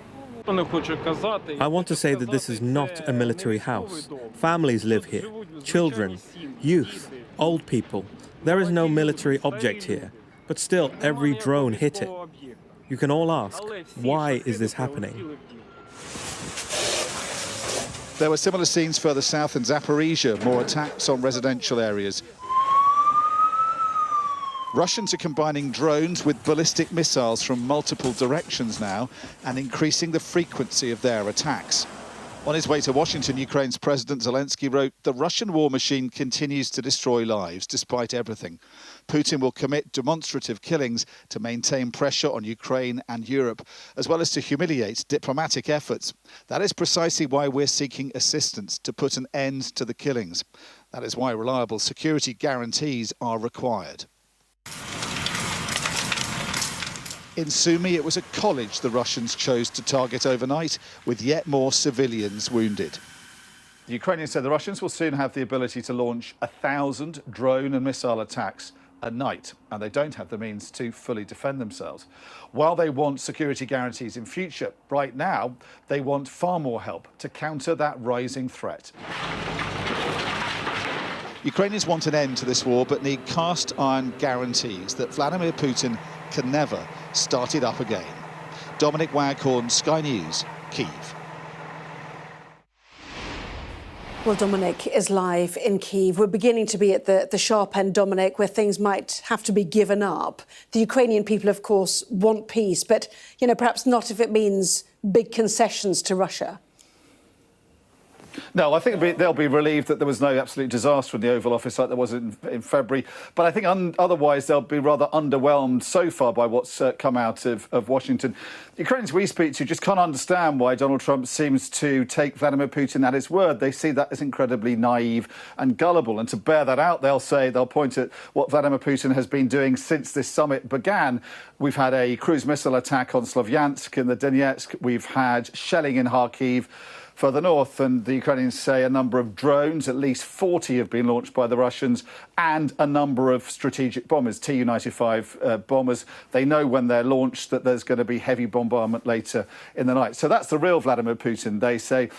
I want to say that this is not a military house. Families live here. Children, youth, old people. There is no military object here. But still, every drone hit it. You can all ask, why is this happening? There were similar scenes further south in Zaporizhia, more attacks on residential areas. Russians are combining drones with ballistic missiles from multiple directions now and increasing the frequency of their attacks. On his way to Washington, Ukraine's President Zelenskyy wrote, "The Russian war machine continues to destroy lives despite everything. Putin will commit demonstrative killings to maintain pressure on Ukraine and Europe, as well as to humiliate diplomatic efforts. That is precisely why we're seeking assistance to put an end to the killings. That is why reliable security guarantees are required." In Sumy, it was a college the Russians chose to target overnight, with yet more civilians wounded. The Ukrainians said the Russians will soon have the ability to launch 1,000 drone and missile attacks a night, and they don't have the means to fully defend themselves. While they want security guarantees in future, right now they want far more help to counter that rising threat. Ukrainians want an end to this war, but need cast-iron guarantees that Vladimir Putin can never start it up again. Dominic Waghorn, Sky News, Kyiv. Well, Dominic is live in Kyiv. We're beginning to be at the sharp end, Dominic, where things might have to be given up. The Ukrainian people, of course, want peace, but, you know, perhaps not if it means big concessions to Russia. No, I think they'll be relieved that there was no absolute disaster in the Oval Office like there was in February. But I think otherwise they'll be rather underwhelmed so far by what's come out of Washington. The Ukrainians we speak to just can't understand why Donald Trump seems to take Vladimir Putin at his word. They see that as incredibly naive and gullible. And to bear that out, they'll point at what Vladimir Putin has been doing since this summit began. We've had a cruise missile attack on Slovyansk in the Donetsk. We've had shelling in Kharkiv. Further north, and the Ukrainians say a number of drones, at least 40 have been launched by the Russians, and a number of strategic bombers, Tu-95 bombers. They know when they're launched that there's going to be heavy bombardment later in the night. So that's the real Vladimir Putin, they say.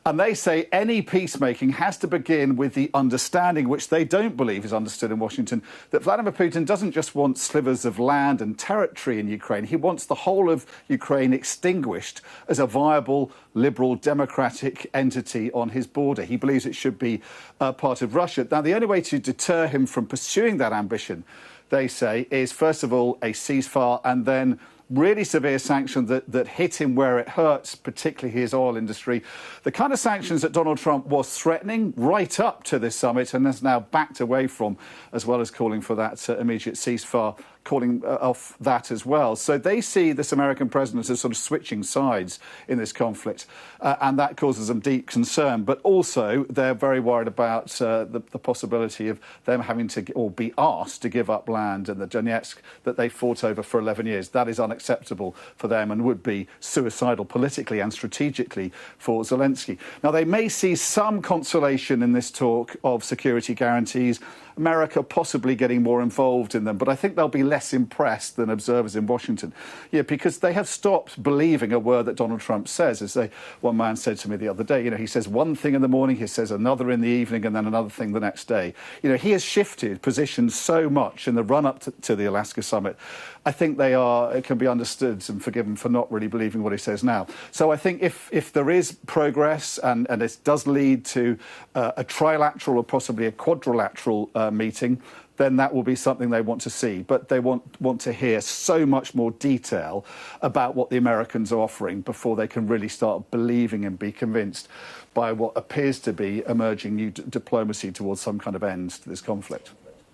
And they say any peacemaking has to begin with the understanding, which they don't believe is understood in Washington, that Vladimir Putin doesn't just want slivers of land and territory in Ukraine. He wants the whole of Ukraine extinguished as a viable, liberal, democratic entity on his border. He believes it should be part of Russia. Now, the only way to deter him from pursuing that ambition, they say, is, first of all, a ceasefire and then really severe sanctions that hit him where it hurts, particularly his oil industry. The kind of sanctions that Donald Trump was threatening right up to this summit and has now backed away from, as well as calling for that immediate ceasefire, calling off that as well. So they see this American president as sort of switching sides in this conflict, and that causes them deep concern. But also they're very worried about the possibility of them having to or be asked to give up land in the Donetsk that they fought over for 11 years. That is unacceptable for them and would be suicidal politically and strategically for Zelenskyy. Now, they may see some consolation in this talk of security guarantees, America possibly getting more involved in them, but I think they'll be less impressed than observers in Washington. Yeah, because they have stopped believing a word that Donald Trump says. As one man said to me the other day, he says one thing in the morning, he says another in the evening, and then another thing the next day. He has shifted positions so much in the run-up to the Alaska summit. I think it can be understood and forgiven for not really believing what he says now. So I think if there is progress and it does lead to a trilateral or possibly a quadrilateral meeting, then that will be something they want to see. But they want to hear so much more detail about what the Americans are offering before they can really start believing and be convinced by what appears to be emerging new diplomacy towards some kind of end to this conflict.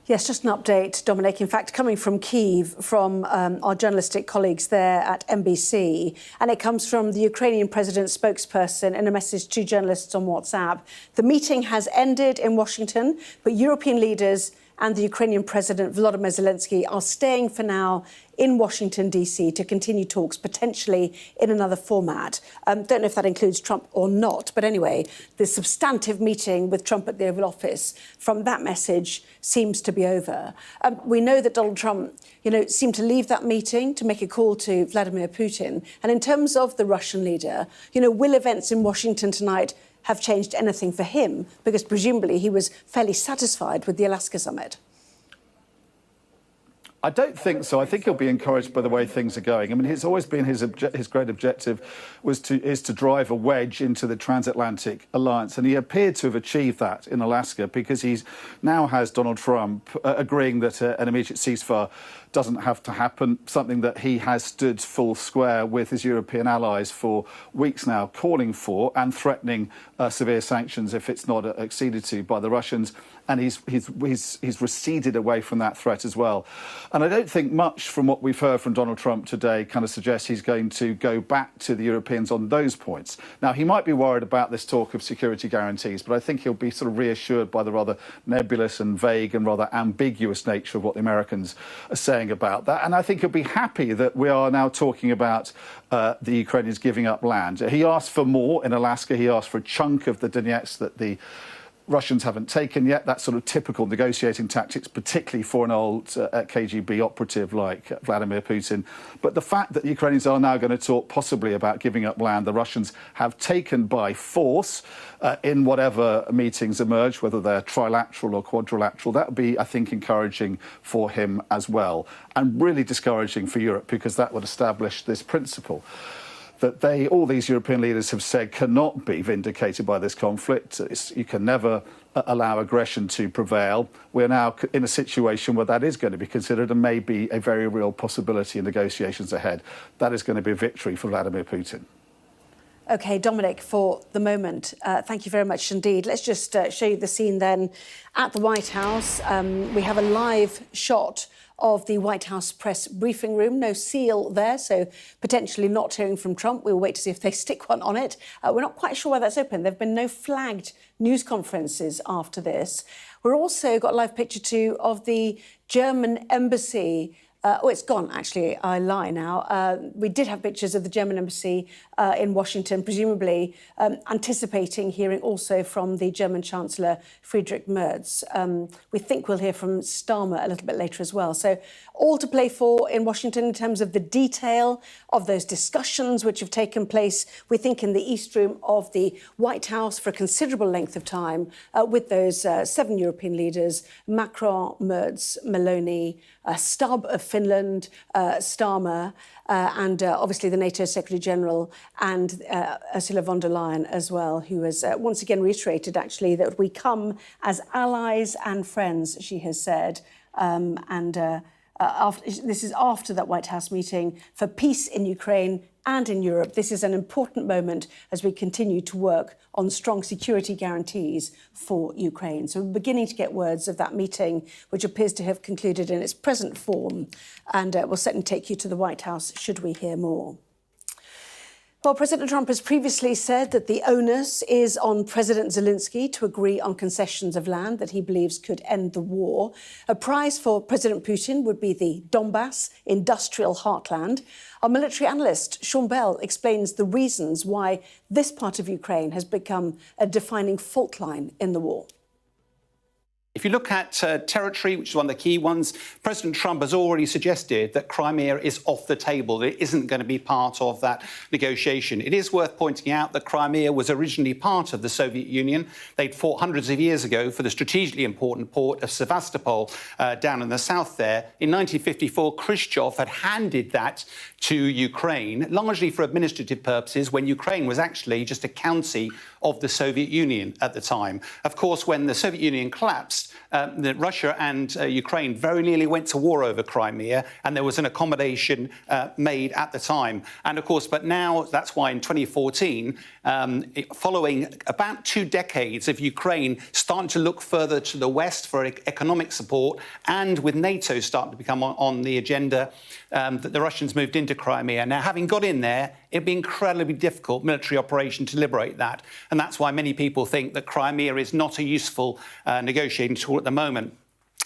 Yes, just an update, Dominic. In fact, coming from Kyiv, from our journalistic colleagues there at NBC, and it comes from the Ukrainian president's spokesperson in a message to journalists on WhatsApp. The meeting has ended in Washington, but European leaders and the Ukrainian President Volodymyr Zelenskyy are staying for now in Washington, D.C. to continue talks, potentially in another format. Don't know if that includes Trump or not, but anyway, the substantive meeting with Trump at the Oval Office, from that message, seems to be over. We know that Donald Trump, seemed to leave that meeting to make a call to Vladimir Putin. And in terms of the Russian leader, will events in Washington tonight have changed anything for him? Because presumably he was fairly satisfied with the Alaska summit. I don't think so. I think he'll be encouraged by the way things are going. I mean, it's always been his great objective is to drive a wedge into the transatlantic alliance, and he appeared to have achieved that in Alaska because he's now has Donald Trump agreeing that an immediate ceasefire doesn't have to happen, something that he has stood full square with his European allies for weeks now, calling for and threatening severe sanctions if it's not acceded to by the Russians. And he's receded away from that threat as well. And I don't think much from what we've heard from Donald Trump today kind of suggests he's going to go back to the Europeans on those points. Now, he might be worried about this talk of security guarantees, but I think he'll be sort of reassured by the rather nebulous and vague and rather ambiguous nature of what the Americans are saying about that. And I think he'll be happy that we are now talking about the Ukrainians giving up land. He asked for more in Alaska. He asked for a chunk of the Donetsk that the Russians haven't taken yet. That's sort of typical negotiating tactics, particularly for an old KGB operative like Vladimir Putin. But the fact that the Ukrainians are now going to talk possibly about giving up land the Russians have taken by force in whatever meetings emerge, whether they're trilateral or quadrilateral, that would be, I think, encouraging for him as well, and really discouraging for Europe, because that would establish this principle that all these European leaders have said cannot be vindicated by this conflict. You can never allow aggression to prevail. We're now in a situation where that is going to be considered and may be a very real possibility in negotiations ahead. That is going to be a victory for Vladimir Putin. OK, Dominic, for the moment, thank you very much indeed. Let's just show you the scene then at the White House. We have a live shot of the White House press briefing room. No seal there, so potentially not hearing from Trump. We'll wait to see if they stick one on it. We're not quite sure why that's open. There have been no flagged news conferences after this. We've also got a live picture too of the German embassy. It's gone, actually. I lie now. We did have pictures of the German embassy in Washington, presumably anticipating hearing also from the German Chancellor, Friedrich Merz. We think we'll hear from Starmer a little bit later as well. So all to play for in Washington in terms of the detail of those discussions which have taken place, we think, in the East Room of the White House for a considerable length of time with those 7 European leaders, Macron, Merz, Meloni, Stubb of Finland, Starmer, and obviously the NATO Secretary-General and Ursula von der Leyen as well, who has once again reiterated, actually, that we come as allies and friends, she has said. This is after that White House meeting for peace in Ukraine and in Europe. This is an important moment as we continue to work on strong security guarantees for Ukraine. So we're beginning to get words of that meeting, which appears to have concluded in its present form. And we'll certainly take you to the White House should we hear more. Well, President Trump has previously said that the onus is on President Zelenskyy to agree on concessions of land that he believes could end the war. A prize for President Putin would be the Donbass industrial heartland. Our military analyst, Sean Bell, explains the reasons why this part of Ukraine has become a defining fault line in the war. If you look at territory, which is one of the key ones, President Trump has already suggested that Crimea is off the table, that it isn't going to be part of that negotiation. It is worth pointing out that Crimea was originally part of the Soviet Union. They'd fought hundreds of years ago for the strategically important port of Sevastopol down in the south there. In 1954, Khrushchev had handed that to Ukraine, largely for administrative purposes, when Ukraine was actually just a county of the Soviet Union at the time. Of course, when the Soviet Union collapsed, Russia and Ukraine very nearly went to war over Crimea, and there was an accommodation made at the time. And of course, but now that's why in 2014, following about 2 decades of Ukraine starting to look further to the west for economic support, and with NATO starting to become on the agenda, that the Russians moved into Crimea. Now, having got in there, it'd be incredibly difficult military operation to liberate that. And that's why many people think that Crimea is not a useful negotiating tool at the moment.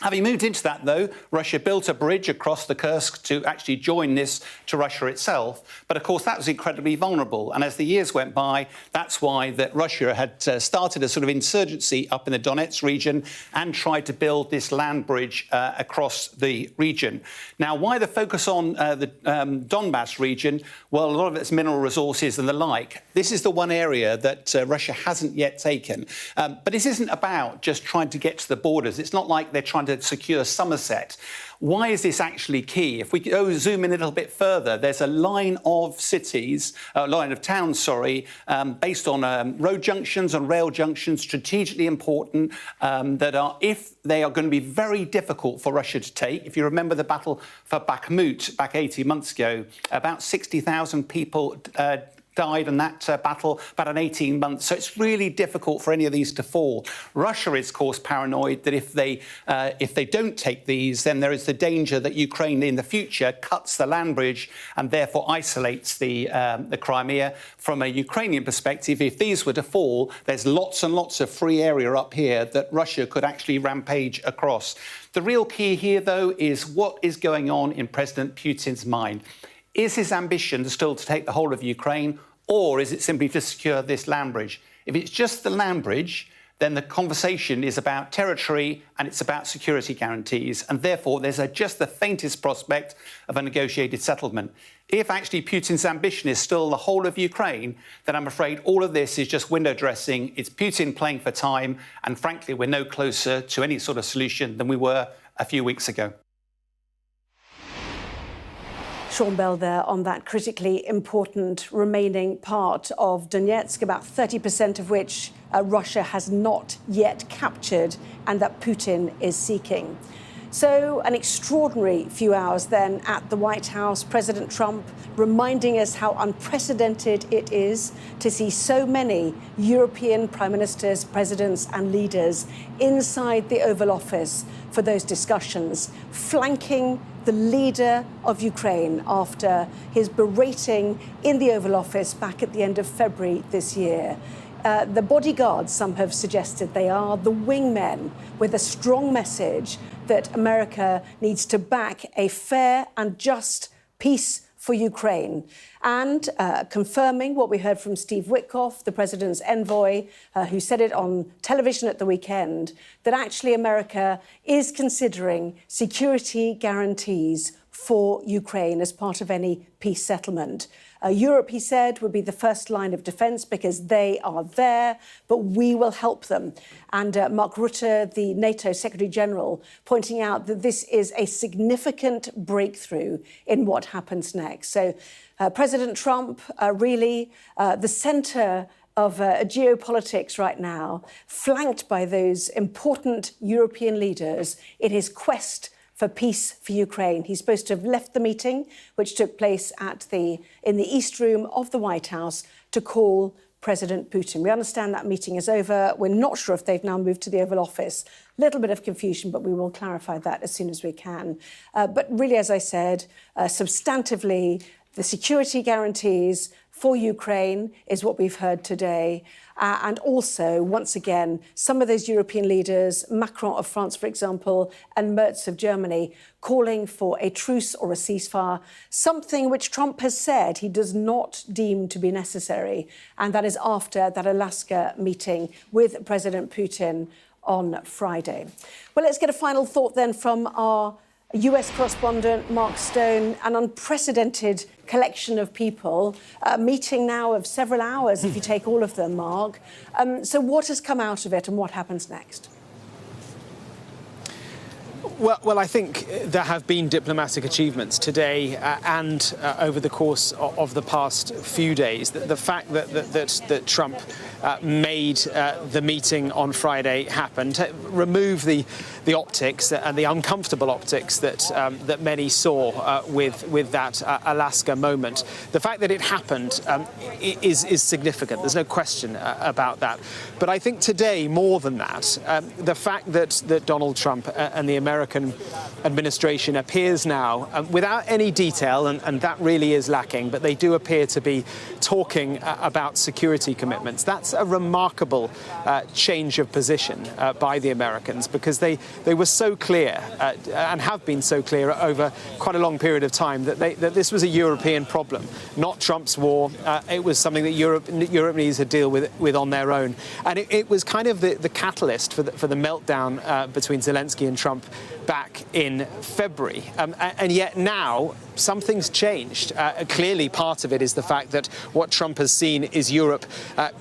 Having moved into that, though, Russia built a bridge across the Kursk to actually join this to Russia itself. But, of course, that was incredibly vulnerable. And as the years went by, that's why that Russia had started a sort of insurgency up in the Donetsk region and tried to build this land bridge across the region. Now, why the focus on the Donbass region? Well, a lot of its mineral resources and the like. This is the one area that Russia hasn't yet taken. But this isn't about just trying to get to the borders. It's not like they're trying to secure Somerset. Why is this actually key? If we go zoom in a little bit further, there's a line of cities, line of towns, based on road junctions and rail junctions, strategically important, that are, if they are going to be very difficult for Russia to take. If you remember the battle for Bakhmut back 18 months ago, about 60,000 people died in that battle about 18 months. So it's really difficult for any of these to fall. Russia is, of course, paranoid that if they don't take these, then there is the danger that Ukraine in the future cuts the land bridge and therefore isolates the Crimea. From a Ukrainian perspective, if these were to fall, there's lots and lots of free area up here that Russia could actually rampage across. The real key here, though, is what is going on in President Putin's mind. Is his ambition still to take the whole of Ukraine, or is it simply to secure this land bridge? If it's just the land bridge, then the conversation is about territory and it's about security guarantees, and therefore there's just the faintest prospect of a negotiated settlement. If actually Putin's ambition is still the whole of Ukraine, then I'm afraid all of this is just window dressing. It's Putin playing for time, and frankly, we're no closer to any sort of solution than we were a few weeks ago. Sean Bell there on that critically important remaining part of Donetsk, about 30% of which Russia has not yet captured and that Putin is seeking. So an extraordinary few hours then at the White House, President Trump reminding us how unprecedented it is to see so many European prime ministers, presidents and leaders inside the Oval Office for those discussions, flanking the leader of Ukraine after his berating in the Oval Office back at the end of February this year. The bodyguards, some have suggested they are, the wingmen with a strong message that America needs to back a fair and just peace for Ukraine, and confirming what we heard from Steve Witkoff, the president's envoy, who said it on television at the weekend, that actually America is considering security guarantees for Ukraine as part of any peace settlement. Europe, he said, would be the first line of defence because they are there, but we will help them. And Mark Rutte, the NATO Secretary General, pointing out that this is a significant breakthrough in what happens next. So President Trump, really the centre of geopolitics right now, flanked by those important European leaders in his quest for peace for Ukraine. He's supposed to have left the meeting, which took place in the East Room of the White House, to call President Putin. We understand that meeting is over. We're not sure if they've now moved to the Oval Office. Little bit of confusion, but we will clarify that as soon as we can. But really, as I said, substantively, the security guarantees for Ukraine is what we've heard today. And also, once again, some of those European leaders, Macron of France, for example, and Merz of Germany, calling for a truce or a ceasefire, something which Trump has said he does not deem to be necessary. And that is after that Alaska meeting with President Putin on Friday. Well, let's get a final thought then from our US correspondent Mark Stone. An unprecedented collection of people, a meeting now of several hours if you take all of them, Mark. So what has come out of it and what happens next? Well, I think there have been diplomatic achievements today and over the course of the past few days. The fact that Trump made the meeting on Friday happen, to remove the optics and the uncomfortable optics that many saw with that Alaska moment. The fact that it happened is significant. There's no question about that. But I think today, more than that, the fact that Donald Trump and the American American administration appears now, without any detail, and that really is lacking, but they do appear to be talking about security commitments. That's a remarkable change of position by the Americans, because they were so clear and have been so clear over quite a long period of time that this was a European problem, not Trump's war. It was something that Europe needs to deal with on their own. And it was kind of the catalyst for the meltdown between Zelensky and Trump back in February. And yet now something's changed. Clearly, part of it is the fact that what Trump has seen is Europe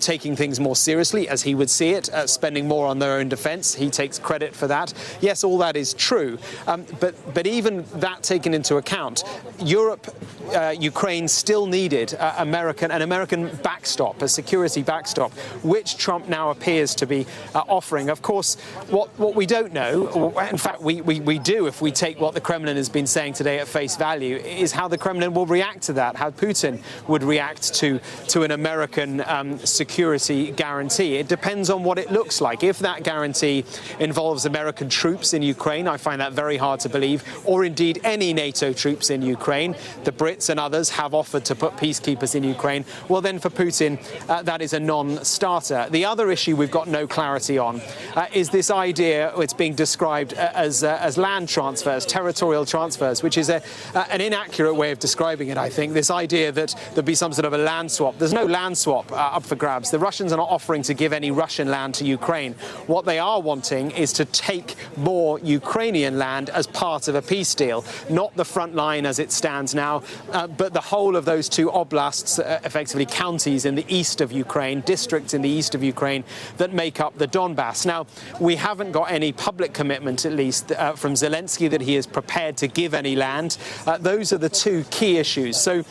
taking things more seriously, as he would see it, spending more on their own defence. He takes credit for that. Yes, all that is true. But even that taken into account, Ukraine still needed an American backstop, a security backstop, which Trump now appears to be offering. Of course, what we don't know, in fact, we do if we take what the Kremlin has been saying today at face value, is how the Kremlin will react to that, how Putin would react to an American security guarantee. It depends on what it looks like. If that guarantee involves American troops in Ukraine, I find that very hard to believe, or indeed any NATO troops in Ukraine. The Brits and others have offered to put peacekeepers in Ukraine. Well, then for Putin, that is a non-starter. The other issue we've got no clarity on is this idea, it's being described as land transfers, territorial transfers, which is an inaccurate way of describing it, I think. This idea that there'd be some sort of a land swap. There's no land swap up for grabs. The Russians are not offering to give any Russian land to Ukraine. What they are wanting is to take more Ukrainian land as part of a peace deal, not the front line as it stands now, but the whole of those two oblasts, effectively counties in the east of Ukraine, districts in the east of Ukraine that make up the Donbass. Now, we haven't got any public commitment, at least, from Zelensky that he is prepared to give any land. Those are the two key issues. So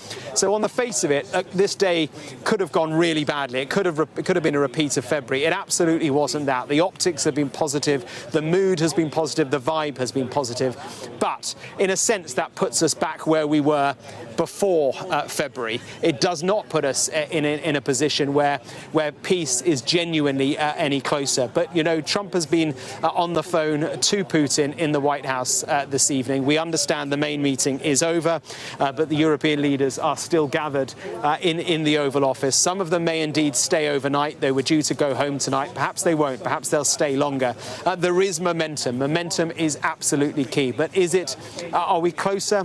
on the face of it, this day could have gone really badly. It could have been a repeat of February. It absolutely wasn't that. The optics have been positive. The mood has been positive. The vibe has been positive. But in a sense, that puts us back where we were before February. It does not put us in a position where peace is genuinely any closer. But, you know, Trump has been on the phone to Putin in the White House this evening. We understand the main meeting is over, but the European leaders are still gathered in the Oval Office. Some of them may indeed stay overnight. They were due to go home tonight. Perhaps they won't. Perhaps they'll stay longer. There is momentum. Momentum is absolutely key. But is it? Are we closer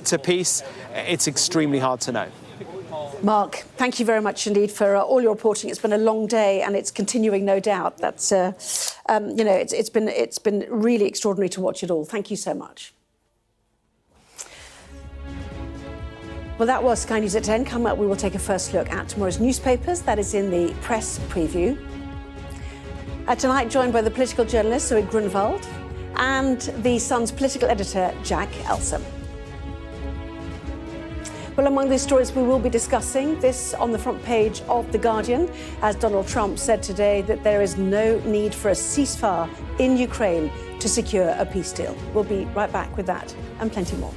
to peace? It's extremely hard to know. Mark, thank you very much indeed for all your reporting. It's been a long day, and it's continuing, no doubt. That's, it's been really extraordinary to watch it all. Thank you so much. Well, that was Sky News at 10. Coming up, we will take a first look at tomorrow's newspapers. That is in the press preview. Tonight, joined by the political journalist Zoe Grunwald and the Sun's political editor Jack Elsom. Well, among the stories we will be discussing, this on the front page of The Guardian, as Donald Trump said today that there is no need for a ceasefire in Ukraine to secure a peace deal. We'll be right back with that and plenty more.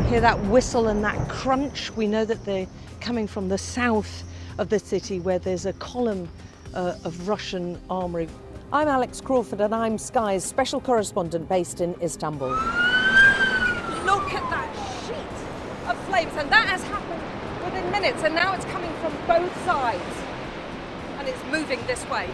Hear that whistle and that crunch? We know that they're coming from the south of the city where there's a column of Russian armoury. I'm Alex Crawford and I'm Sky's special correspondent based in Istanbul. Look at that sheet of flames, and that has happened within minutes, and now it's coming from both sides and it's moving this way.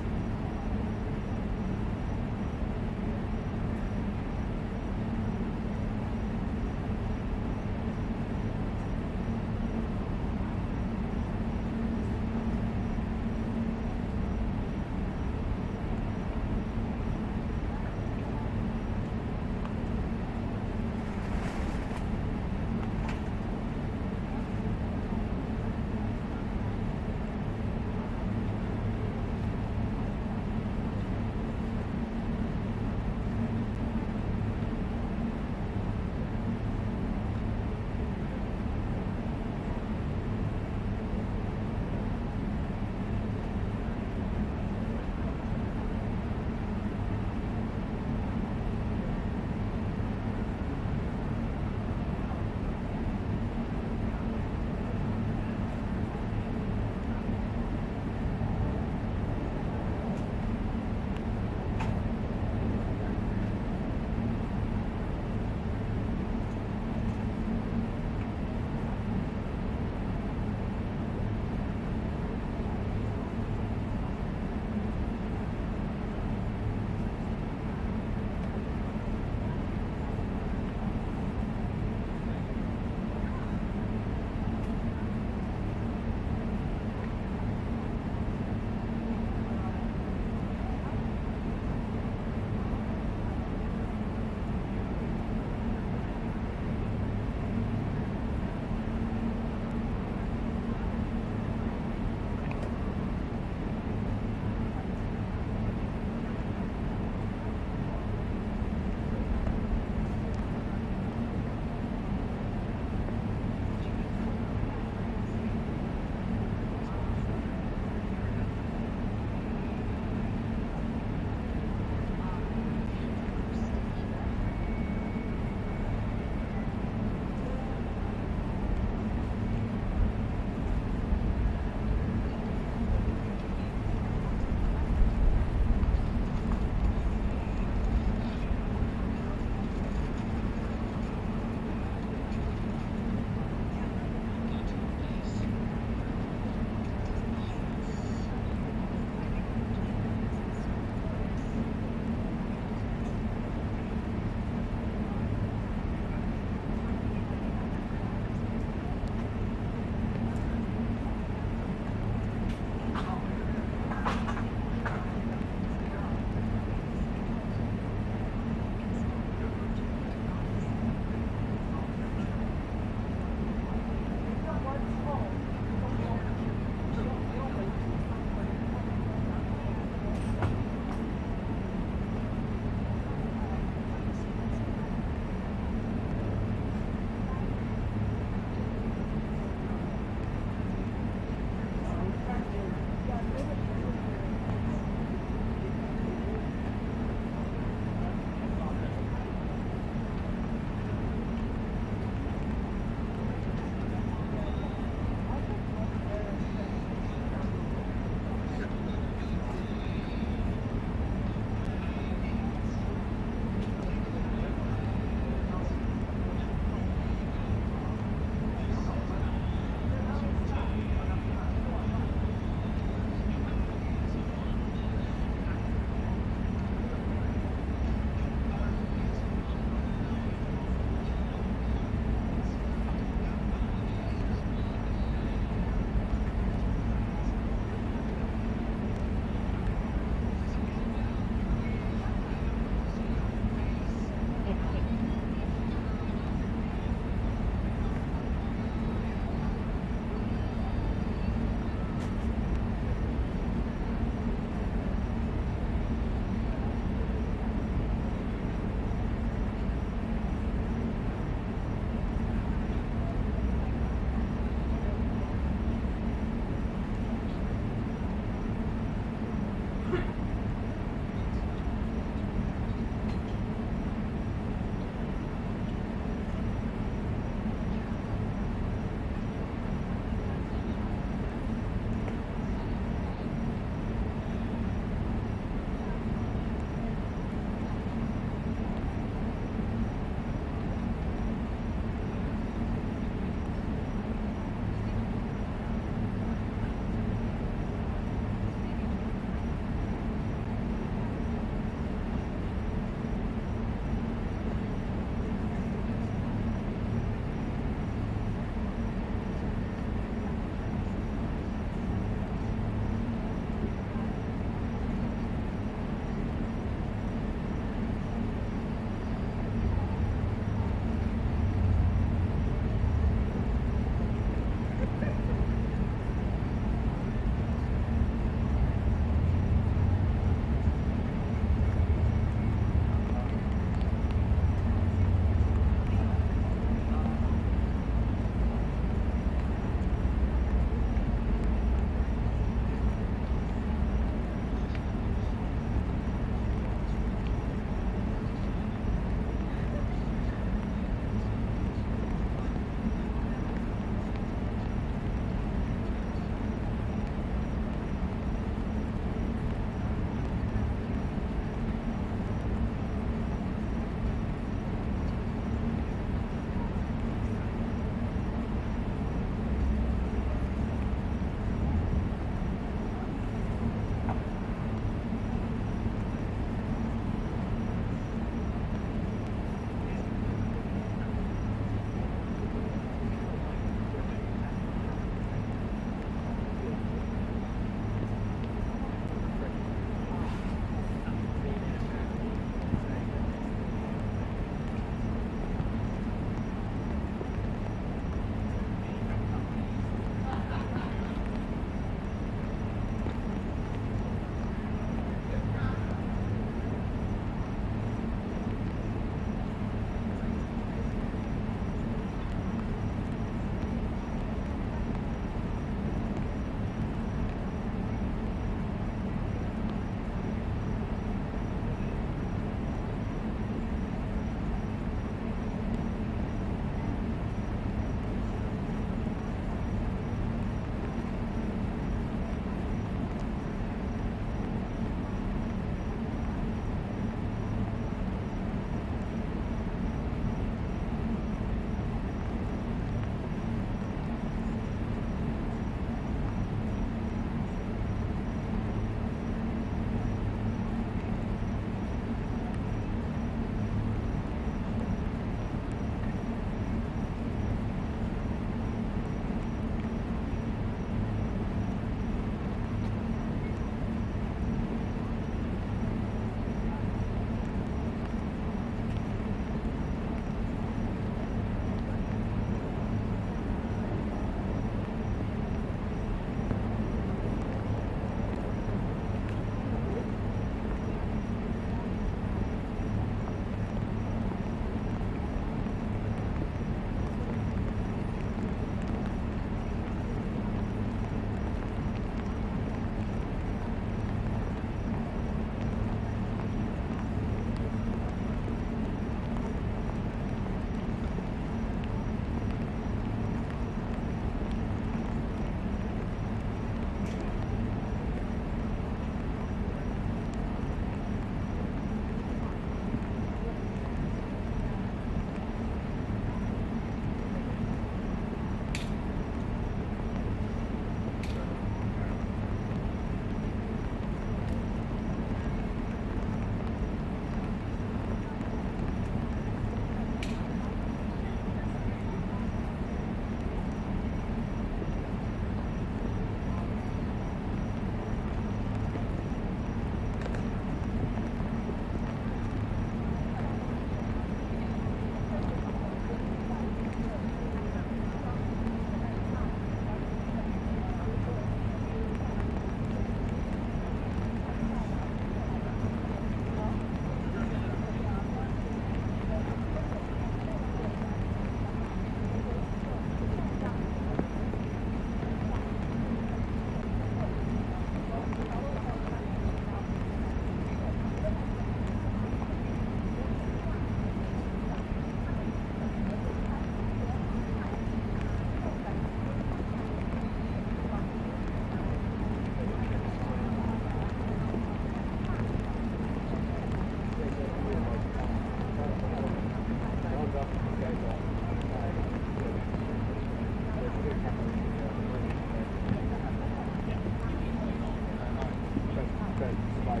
said, like,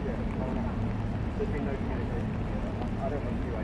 yeah, there's been no communication. I don't know if you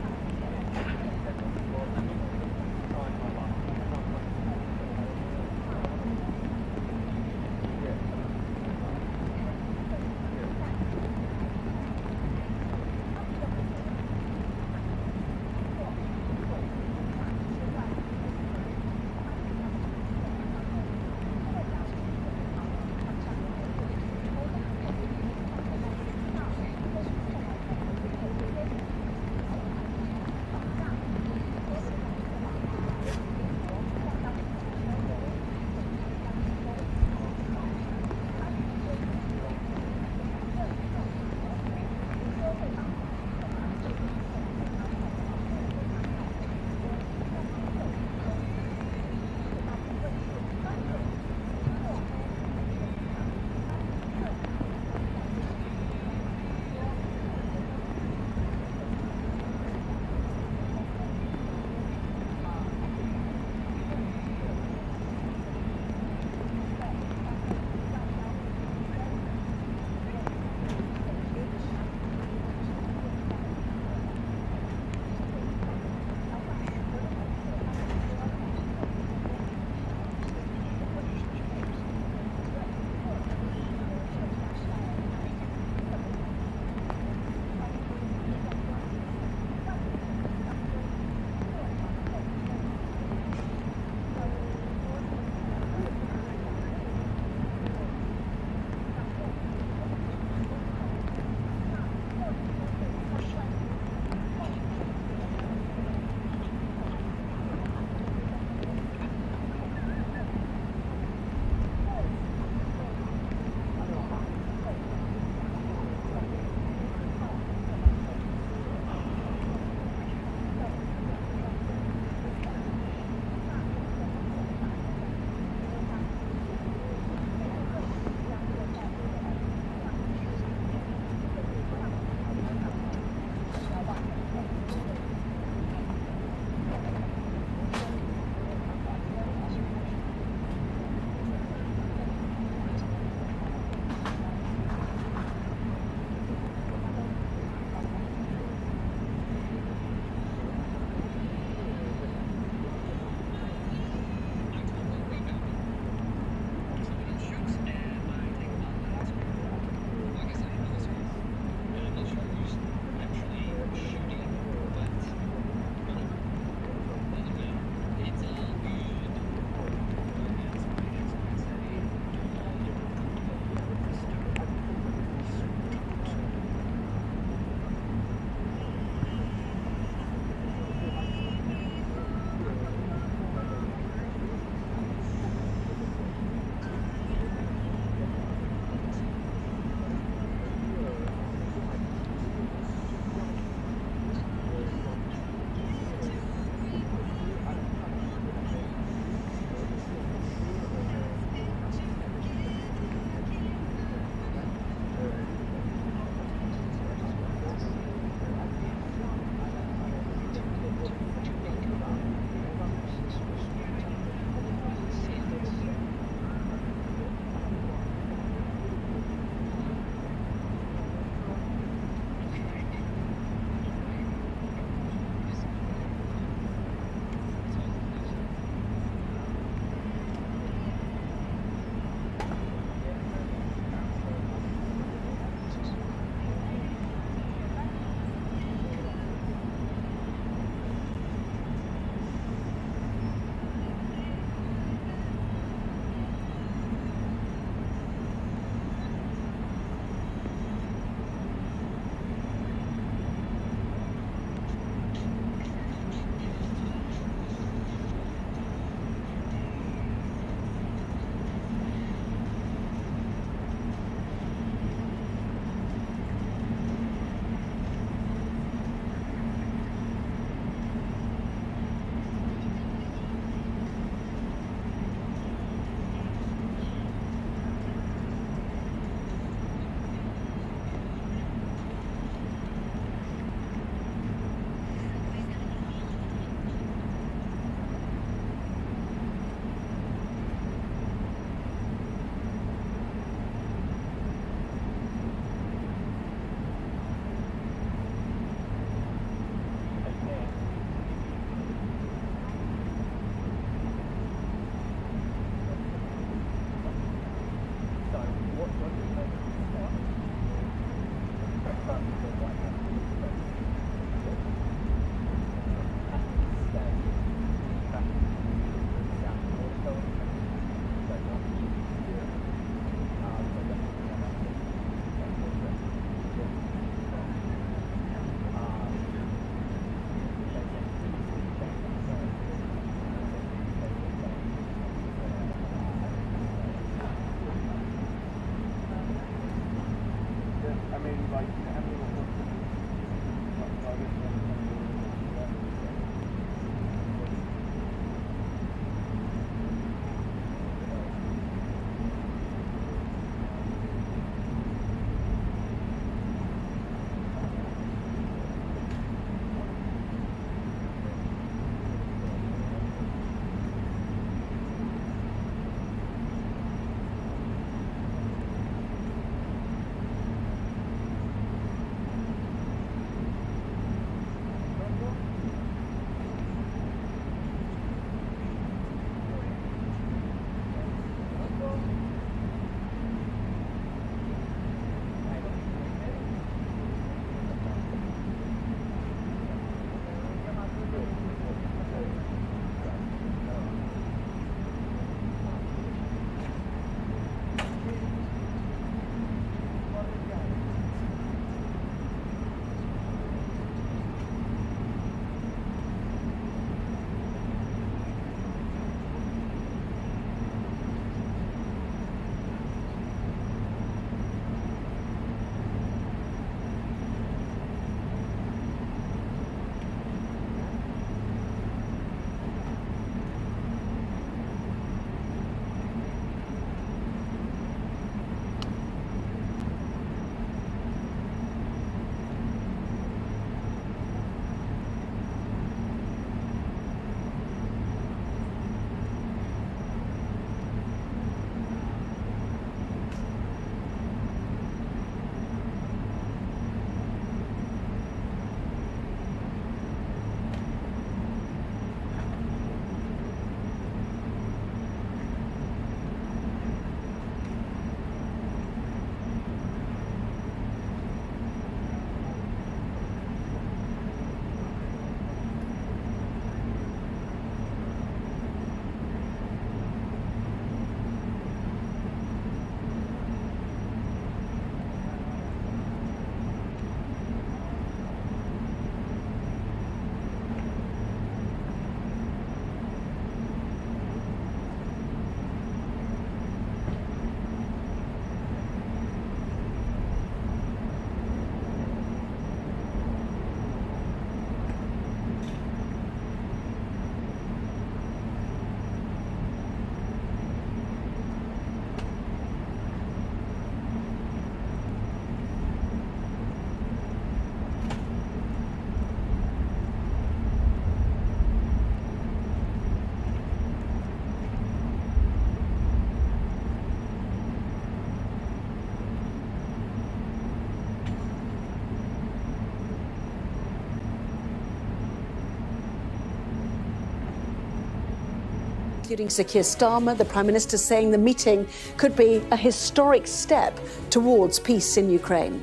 including Sir Keir Starmer, the Prime Minister, saying the meeting could be a historic step towards peace in Ukraine.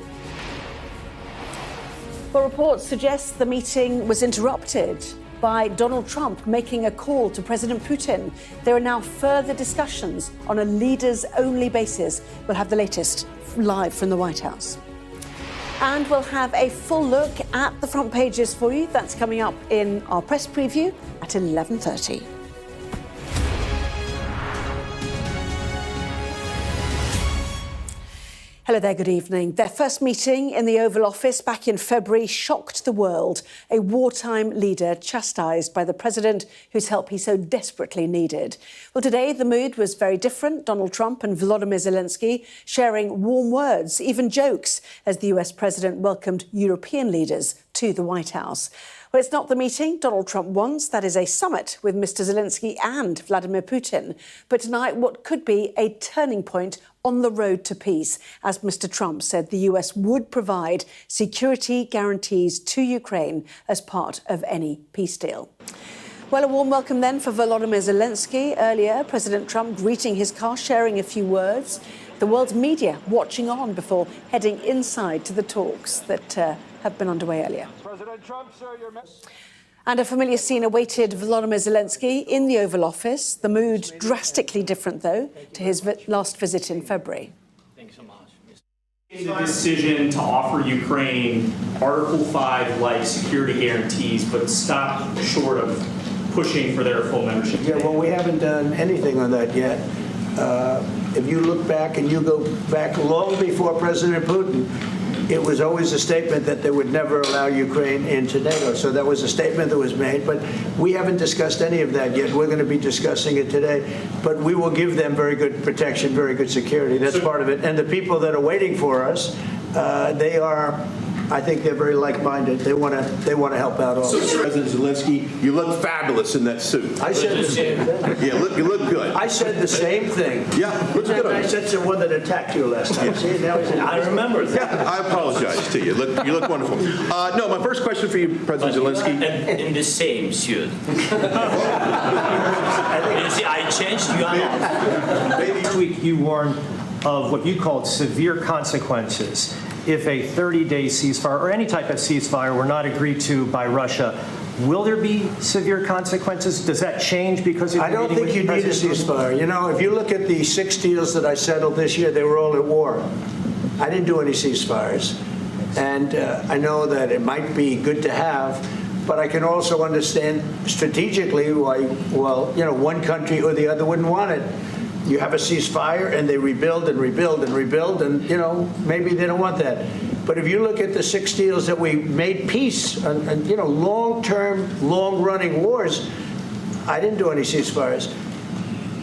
Well, reports suggest the meeting was interrupted by Donald Trump making a call to President Putin. There are now further discussions on a leaders-only basis. We'll have the latest live from the White House. And we'll have a full look at the front pages for you. That's coming up in our press preview at 11:30. Hello there, good evening. Their first meeting in the Oval Office back in February shocked the world. A wartime leader chastised by the president whose help he so desperately needed. Well, today the mood was very different. Donald Trump and Volodymyr Zelenskyy sharing warm words, even jokes, as the US president welcomed European leaders to the White House. Well, it's not the meeting Donald Trump wants. That is a summit with Mr. Zelenskyy and Vladimir Putin. But tonight, what could be a turning point on the road to peace, as Mr. Trump said the US would provide security guarantees to Ukraine as part of any peace deal. Well, a warm welcome then for Volodymyr Zelenskyy. Earlier, President Trump greeting his car, sharing a few words. The world's media watching on before heading inside to the talks that have been underway earlier. President Trump, sir, your And a familiar scene awaited Volodymyr Zelenskyy in the Oval Office. The mood drastically different, though, to his last visit in February. The decision to offer Ukraine Article 5-like security guarantees, but stop short of pushing for their full membership. Yeah, well, we haven't done anything on that yet. If you look back and you go back long before President Putin, it was always a statement that they would never allow Ukraine into NATO. So that was a statement that was made, but we haven't discussed any of that yet. We're going to be discussing it today, but we will give them very good protection, very good security. That's part of it. And the people that are waiting for us, they are, I think they're very like-minded. They want to help out all. So, President Zelenskyy, you look fabulous in that suit. I said the same thing. Yeah, you look good. I said the same thing. Yeah, looks good on I you. said to one that attacked you last time. See, now he's I remember that. Yeah, I apologize to you. You look wonderful. No, my first question for you, President Zelenskyy. In the same suit. You see, I changed you out. Last week you warned of what you called severe consequences if a 30-day ceasefire or any type of ceasefire were not agreed to by Russia. Will there be severe consequences? Does that change because of I don't think you need a ceasefire. You know, if you look at the 6 deals that I settled this year, they were all at war. I didn't do any ceasefires. And I know that it might be good to have, but I can also understand strategically why, well, you know, one country or the other wouldn't want it. You have a ceasefire and they rebuild and rebuild and rebuild, and, you know, maybe they don't want that. But if you look at the 6 deals that we made peace and you know, long-term, long-running wars, I didn't do any ceasefires.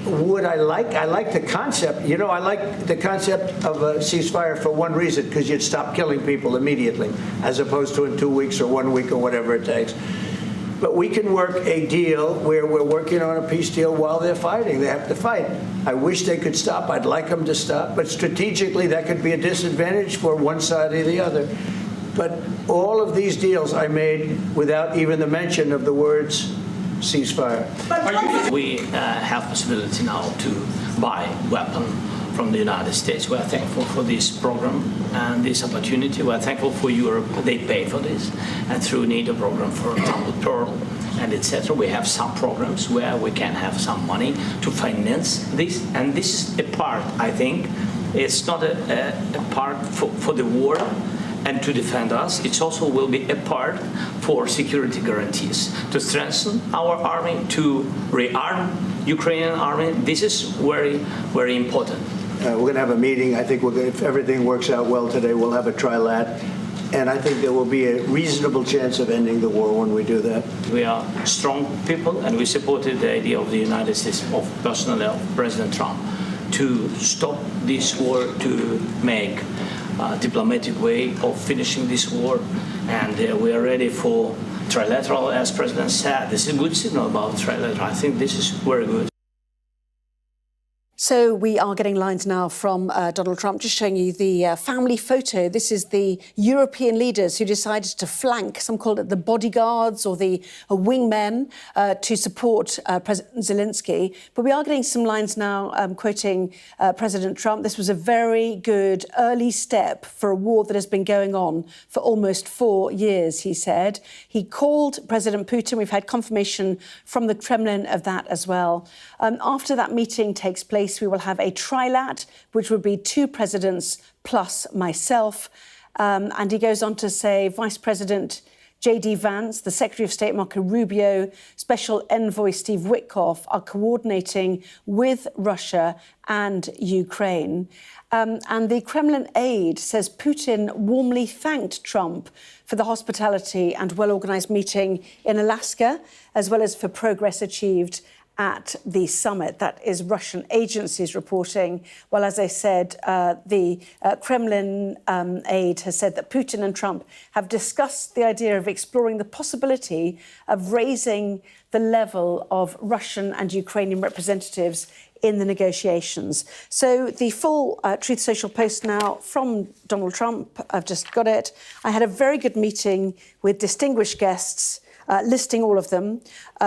Would I like the concept. You know, I like the concept of a ceasefire for one reason, because you'd stop killing people immediately, as opposed to in 2 weeks or 1 week or whatever it takes. But we can work a deal where we're working on a peace deal while they're fighting. They have to fight. I wish they could stop. I'd like them to stop. But strategically, that could be a disadvantage for one side or the other. But all of these deals I made without even the mention of the words ceasefire. We have possibility now to buy weapons from the United States. We are thankful for this program and this opportunity. We are thankful for Europe. They pay for this. And through NATO program, for example, Pearl and etc., we have some programs where we can have some money to finance this. And this is a part, I think, it's not a part for the war and to defend us. It also will be a part for security guarantees, to strengthen our army, to rearm Ukrainian army. This is very, very important. We're going to have a meeting. I think if everything works out well today, we'll have a trilat. And I think there will be a reasonable chance of ending the war when we do that. We are strong people, and we supported the idea of the United States, personally of President Trump, to stop this war, to make a diplomatic way of finishing this war. And we are ready for trilateral, as President said. This is a good signal about trilateral. I think this is very good. So we are getting lines now from Donald Trump, just showing you the family photo. This is the European leaders who decided to flank, some call it the bodyguards or the wingmen, to support President Zelenskyy. But we are getting some lines now quoting President Trump. This was a very good early step for a war that has been going on for almost 4 years, he said. He called President Putin. We've had confirmation from the Kremlin of that as well. After that meeting takes place, we will have a trilat, which would be 2 presidents plus myself. And he goes on to say Vice President J.D. Vance, the Secretary of State Marco Rubio, Special Envoy Steve Witkoff are coordinating with Russia and Ukraine. And the Kremlin aide says Putin warmly thanked Trump for the hospitality and well-organised meeting in Alaska, as well as for progress achieved at the summit. That is Russian agencies reporting. Well, as I said, the Kremlin aide has said that Putin and Trump have discussed the idea of exploring the possibility of raising the level of Russian and Ukrainian representatives in the negotiations. So the full Truth Social post now from Donald Trump, I've just got it. I had a very good meeting with distinguished guests, listing all of them.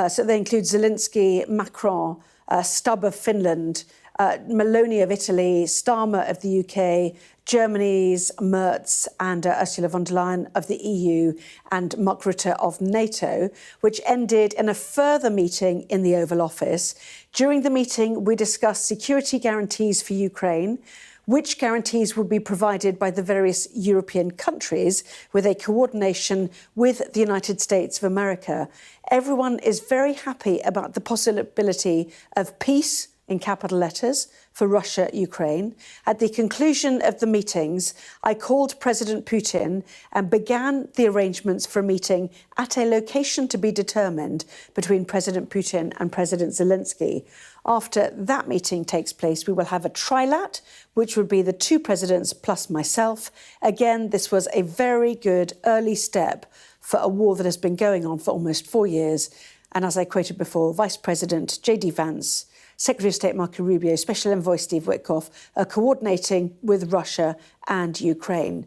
So they include Zelenskyy, Macron, Stubb of Finland, Meloni of Italy, Starmer of the UK, Germany's Merz and Ursula von der Leyen of the EU and Mark Rutte of NATO, which ended in a further meeting in the Oval Office. During the meeting, we discussed security guarantees for Ukraine, which guarantees would be provided by the various European countries with a coordination with the United States of America. Everyone is very happy about the possibility of peace in capital letters for Russia, Ukraine. At the conclusion of the meetings, I called President Putin and began the arrangements for a meeting at a location to be determined between President Putin and President Zelensky. After that meeting takes place, we will have a trilat, which would be the two presidents plus myself. Again, this was a very good early step for a war that has been going on for almost 4 years. And as I quoted before, Vice President J.D. Vance, Secretary of State Marco Rubio, Special Envoy Steve Witkoff are coordinating with Russia and Ukraine.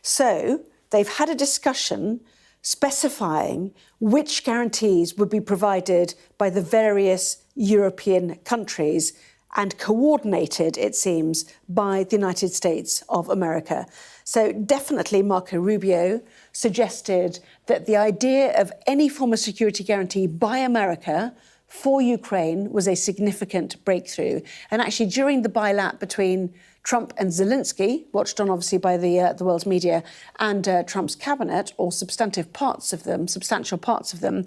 So they've had a discussion specifying which guarantees would be provided by the various European countries and coordinated, it seems, by the United States of America. So definitely Marco Rubio suggested that the idea of any form of security guarantee by America for Ukraine was a significant breakthrough. And actually, during the bilat between Trump and Zelensky, watched on obviously by the world's media, and Trump's cabinet, or substantial parts of them,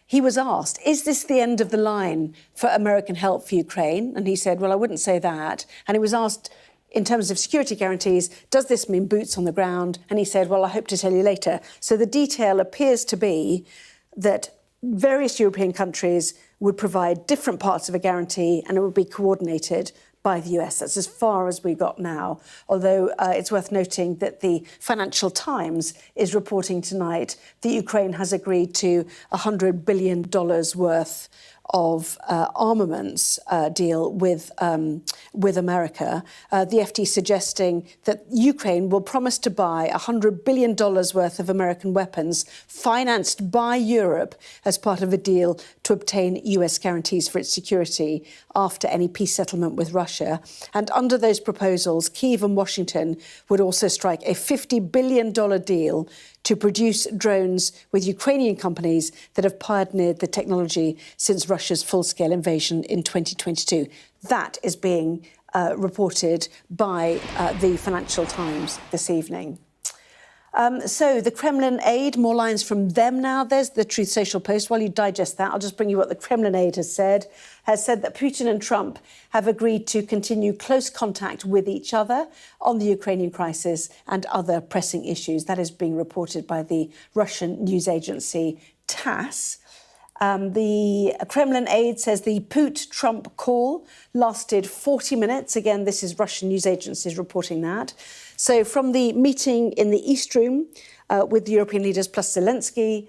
he was asked, is this the end of the line for American help for Ukraine? And he said, well, I wouldn't say that. And he was asked, in terms of security guarantees, does this mean boots on the ground? And he said, well, I hope to tell you later. So the detail appears to be that various European countries would provide different parts of a guarantee and it would be coordinated by the US. That's as far as we got now, although it's worth noting that the Financial Times is reporting tonight that Ukraine has agreed to $100 billion worth of armaments deal with America. The FT suggesting that Ukraine will promise to buy $100 billion worth of American weapons financed by Europe as part of a deal to obtain US guarantees for its security after any peace settlement with Russia. And under those proposals, Kyiv and Washington would also strike a $50 billion deal to produce drones with Ukrainian companies that have pioneered the technology since Russia's full-scale invasion in 2022. That is being reported by the Financial Times this evening. So the Kremlin aide, more lines from them now. There's the Truth Social post. While you digest that, I'll just bring you what the Kremlin aide has said that Putin and Trump have agreed to continue close contact with each other on the Ukrainian crisis and other pressing issues. That is being reported by the Russian news agency TASS. The Kremlin aide says the Putin-Trump call lasted 40 minutes. Again, this is Russian news agencies reporting that. So from the meeting in the East Room with the European leaders plus Zelensky,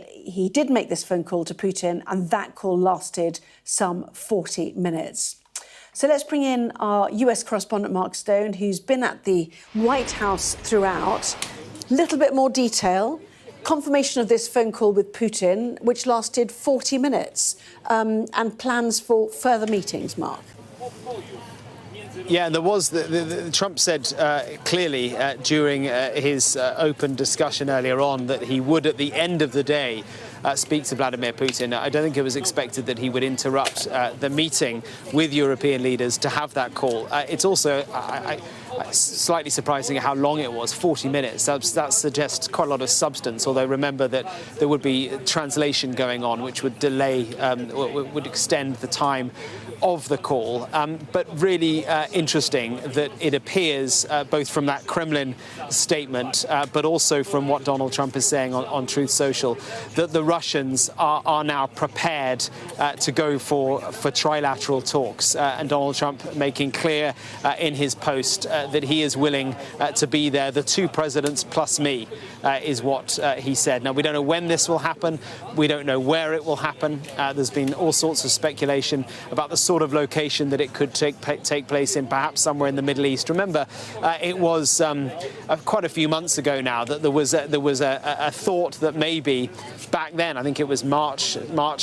he did make this phone call to Putin, and that call lasted some 40 minutes. So let's bring in our US correspondent, Mark Stone, who's been at the White House throughout. Little bit more detail. Confirmation of this phone call with Putin, which lasted 40 minutes, and plans for further meetings, Mark. Yeah, and there was, Trump said clearly during his open discussion earlier on that he would, at the end of the day, speak to Vladimir Putin. I don't think it was expected that he would interrupt the meeting with European leaders to have that call. It's also slightly surprising how long it was, 40 minutes. That suggests quite a lot of substance, although remember that there would be translation going on, which would delay, would extend the time of the call. But really interesting that it appears, both from that Kremlin statement, but also from what Donald Trump is saying on Truth Social, that the Russians are now prepared to go for trilateral talks. And Donald Trump making clear in his post that he is willing to be there. The two presidents plus me is what he said. Now, we don't know when this will happen. We don't know where it will happen. There's been all sorts of speculation about the sort of location that it could take place in, perhaps somewhere in the Middle East. Remember, it was quite a few months ago now that there was a thought that maybe back then, I think it was March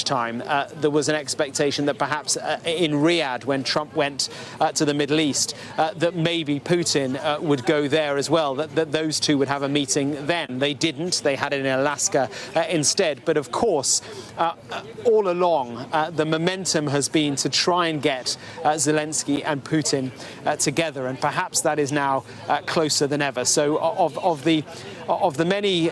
time, there was an expectation that perhaps in Riyadh, when Trump went to the Middle East, that maybe Putin Putin would go there as well, that those two would have a meeting then. They didn't. They had it in Alaska instead. But of course, all along, the momentum has been to try and get Zelensky and Putin together, and perhaps that is now closer than ever. So of the many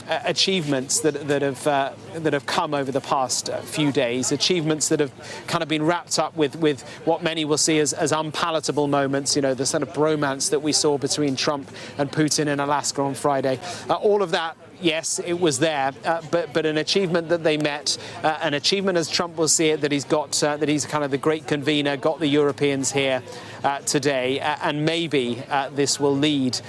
achievements that have come over the past few days, achievements that have kind of been wrapped up with what many will see as unpalatable moments, you know, the sort of bromance that we saw between Trump and Putin in Alaska on Friday, all of that. Yes, it was there, but an achievement that they met, an achievement as Trump will see it, that he's got, that he's kind of the great convener, got the Europeans here today, and maybe this will lead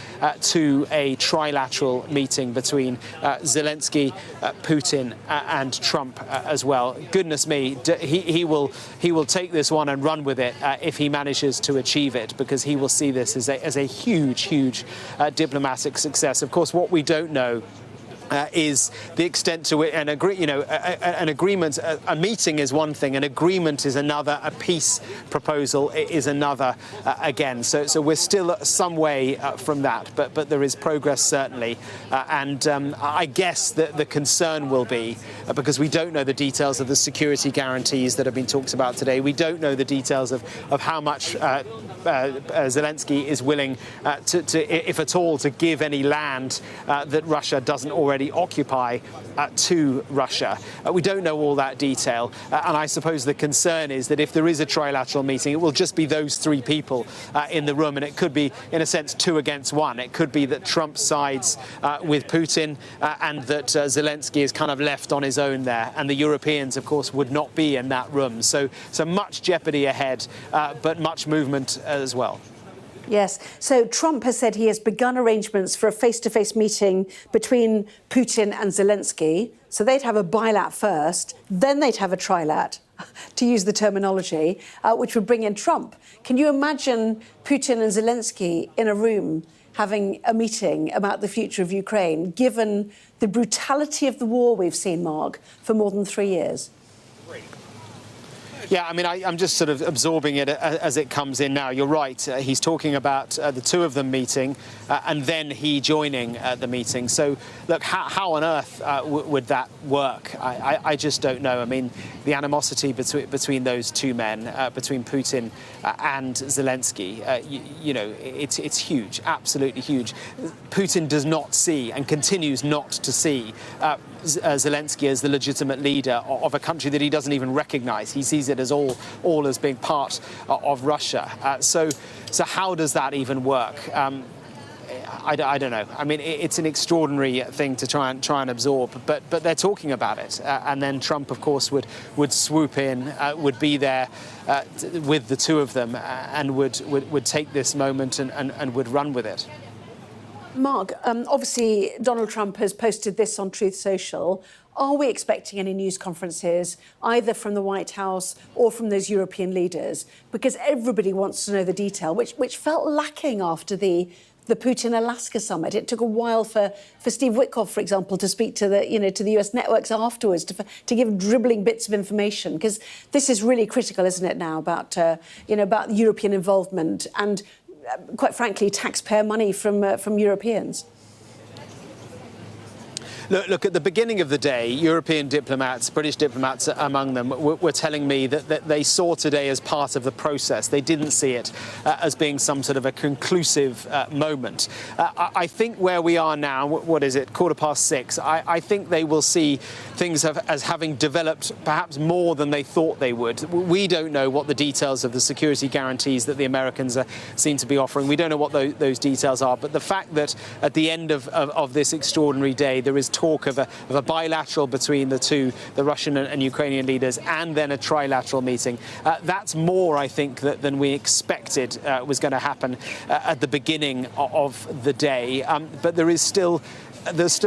to a trilateral meeting between Zelensky, Putin, and Trump as well. Goodness me, he will take this one and run with it if he manages to achieve it, because he will see this as a huge diplomatic success. Of course, what we don't know is the extent to it, an agreement, a meeting is one thing, an agreement is another, a peace proposal is another again. So we're still some way from that, but there is progress certainly. And I guess that the concern will be, because we don't know the details of the security guarantees that have been talked about today, we don't know the details of how much Zelensky is willing to, if at all, to give any land that Russia doesn't already occupy to Russia. We don't know all that detail, and I suppose the concern is that if there is a trilateral meeting, it will just be those three people in the room, and it could be, in a sense, 2 against 1. It could be that Trump sides with Putin and that Zelensky is kind of left on his own there, and the Europeans, of course, would not be in that room. So much jeopardy ahead, but much movement as well. Yes. So Trump has said he has begun arrangements for a face-to-face meeting between Putin and Zelensky. So they'd have a bilat first, then they'd have a trilat, to use the terminology, which would bring in Trump. Can you imagine Putin and Zelensky in a room having a meeting about the future of Ukraine, given the brutality of the war we've seen, Mark, for more than 3 years? Yeah, I mean, I'm just sort of absorbing it as it comes in now. You're right. He's talking about the two of them meeting and then he joining the meeting. So, look, how on earth would that work? I just don't know. I mean, the animosity between those two men, between Putin and Zelensky, you know, it's huge, absolutely huge. Putin does not see and continues not to see Zelensky as the legitimate leader of a country that he doesn't even recognize. He sees it as all as being part of Russia. So how does that even work? I don't know. I mean, it's an extraordinary thing to try and absorb, but they're talking about it. And then Trump, of course, would swoop in, would be there with the two of them, and would take this moment and would run with it. Mark, obviously Donald Trump has posted this on Truth Social. Are we expecting any news conferences, either from the White House or from those European leaders? Because everybody wants to know the detail, which felt lacking after the Putin-Alaska summit. It took a while for Steve Witkoff, for example, to speak to the US networks afterwards to give dribbling bits of information, because this is really critical, isn't it, now, about European involvement and, quite frankly, taxpayer money from Europeans. Look, at the beginning of the day, European diplomats, British diplomats among them, were telling me that they saw today as part of the process. They didn't see it as being some sort of a conclusive moment. I think where we are now, what is it, 6:15, I think they will see things as having developed perhaps more than they thought they would. We don't know what the details of the security guarantees that the Americans seem to be offering. We don't know what those details are. But the fact that at the end of this extraordinary day, there is talk of a bilateral between the Russian and Ukrainian leaders, and then a trilateral meeting. That's more, I think, than we expected was going to happen at the beginning of the day. But there's still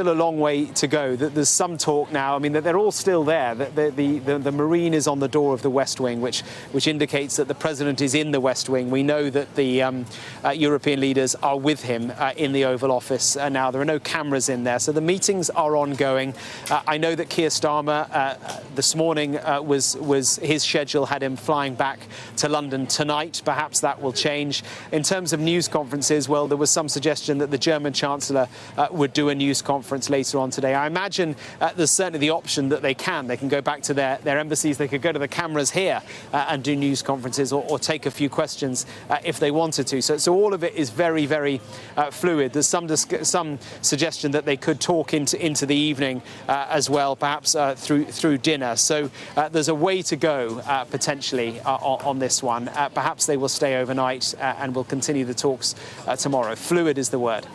a long way to go. There's some talk now. I mean, they're all still there. The Marine is on the door of the West Wing, which indicates that the president is in the West Wing. We know that the European leaders are with him in the Oval Office now. There are no cameras in there, so the meetings are ongoing. I know that Keir Starmer this morning was his schedule had him flying back to London tonight. Perhaps that will change. In terms of news conferences, well, there was some suggestion that the German Chancellor would do a news conference later on today. I imagine there's certainly the option that they can go back to their embassies, they could go to the cameras here and do news conferences or take a few questions if they wanted to. So all of it is very, very fluid. There's some suggestion that they could talk into the evening as well, perhaps through dinner. So there's a way to go potentially on this one. Perhaps they will stay overnight and will continue the talks tomorrow. Fluid is the word.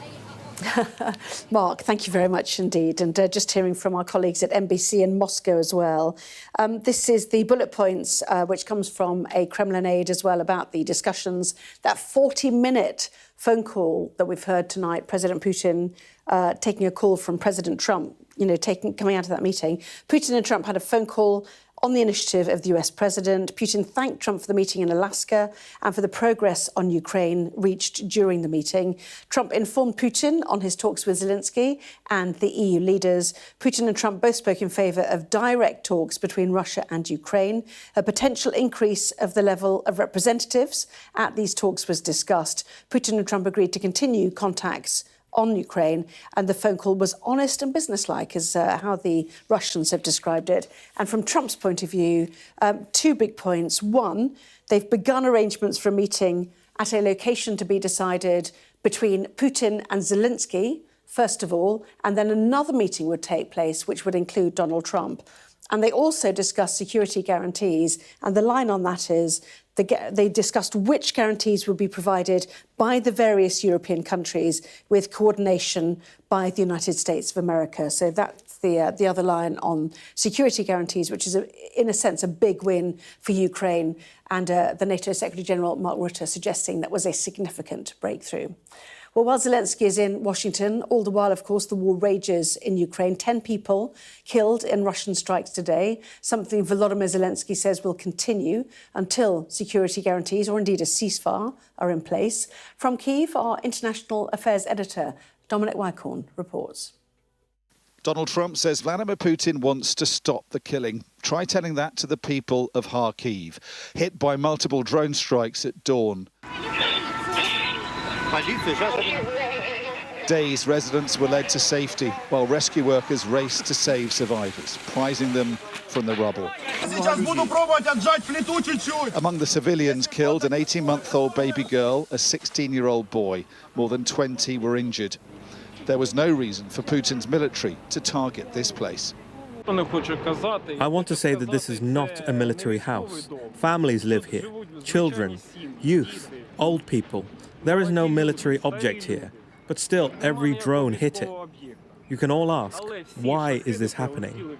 Mark, thank you very much indeed. And just hearing from our colleagues at NBC in Moscow as well. This is the bullet points, which comes from a Kremlin aide as well about the discussions. That 40-minute phone call that we've heard tonight, President Putin taking a call from President Trump, coming out of that meeting. Putin and Trump had a phone call on the initiative of the US president. Putin thanked Trump for the meeting in Alaska and for the progress on Ukraine reached during the meeting. Trump informed Putin on his talks with Zelenskyy and the EU leaders. Putin and Trump both spoke in favour of direct talks between Russia and Ukraine. A potential increase of the level of representatives at these talks was discussed. Putin and Trump agreed to continue contacts on Ukraine, and the phone call was honest and businesslike, as how the Russians have described it. And from Trump's point of view, two big points. One, they've begun arrangements for a meeting at a location to be decided between Putin and Zelenskyy, first of all, and then another meeting would take place, which would include Donald Trump. And they also discussed security guarantees, and the line on that is they discussed which guarantees would be provided by the various European countries with coordination by the United States of America. So that's the other line on security guarantees, which is, in a sense, a big win for Ukraine. And the NATO Secretary-General, Mark Rutte, suggesting that was a significant breakthrough. Well, while Zelenskyy is in Washington, all the while, of course, the war rages in Ukraine. 10 people killed in Russian strikes today, something Volodymyr Zelenskyy says will continue until security guarantees, or indeed a ceasefire, are in place. From Kyiv, our international affairs editor, Dominic Wycorn, reports. Donald Trump says Vladimir Putin wants to stop the killing. Try telling that to the people of Kharkiv, hit by multiple drone strikes at dawn. Dazed residents were led to safety while rescue workers raced to save survivors, prizing them from the rubble. Among the civilians killed, an 18-month-old baby girl, a 16-year-old boy. More than 20 were injured. There was no reason for Putin's military to target this place. I want to say that this is not a military house. Families live here. Children, youth, old people. There is no military object here, but still every drone hit it. You can all ask, why is this happening?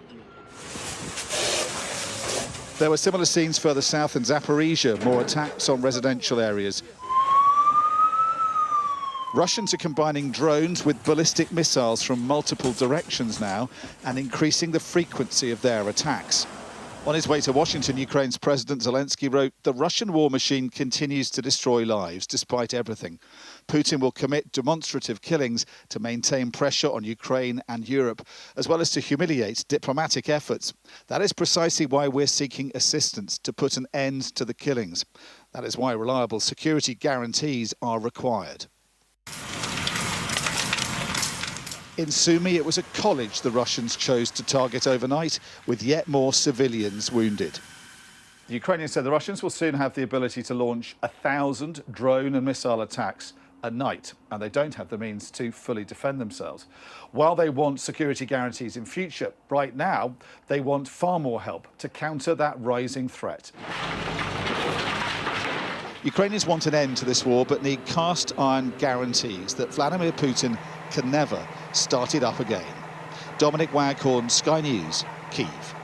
There were similar scenes further south in Zaporizhia, more attacks on residential areas. Russians are combining drones with ballistic missiles from multiple directions now and increasing the frequency of their attacks. On his way to Washington, Ukraine's President Zelenskyy wrote, "The Russian war machine continues to destroy lives despite everything. Putin will commit demonstrative killings to maintain pressure on Ukraine and Europe, as well as to humiliate diplomatic efforts. That is precisely why we're seeking assistance to put an end to the killings. That is why reliable security guarantees are required." In Sumy, it was a college the Russians chose to target overnight, with yet more civilians wounded. The Ukrainians said the Russians will soon have the ability to launch 1,000 drone and missile attacks a night, and they don't have the means to fully defend themselves. While they want security guarantees in future, right now they want far more help to counter that rising threat. Ukrainians want an end to this war, but need cast-iron guarantees that Vladimir Putin can never start it up again. Dominic Wycorn, Sky News, Kyiv.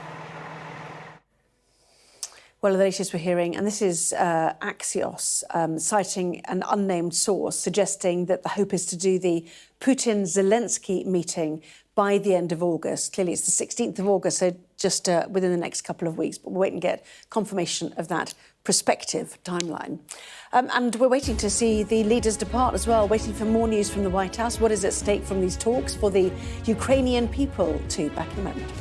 Well, the latest we're hearing, and this is Axios, citing an unnamed source, suggesting that the hope is to do the Putin-Zelenskyy meeting by the end of August. Clearly, it's the 16th of August, so just within the next couple of weeks. But we'll wait and get confirmation of that prospective timeline. And we're waiting to see the leaders depart as well, waiting for more news from the White House. What is at stake from these talks for the Ukrainian people too? Back in a moment.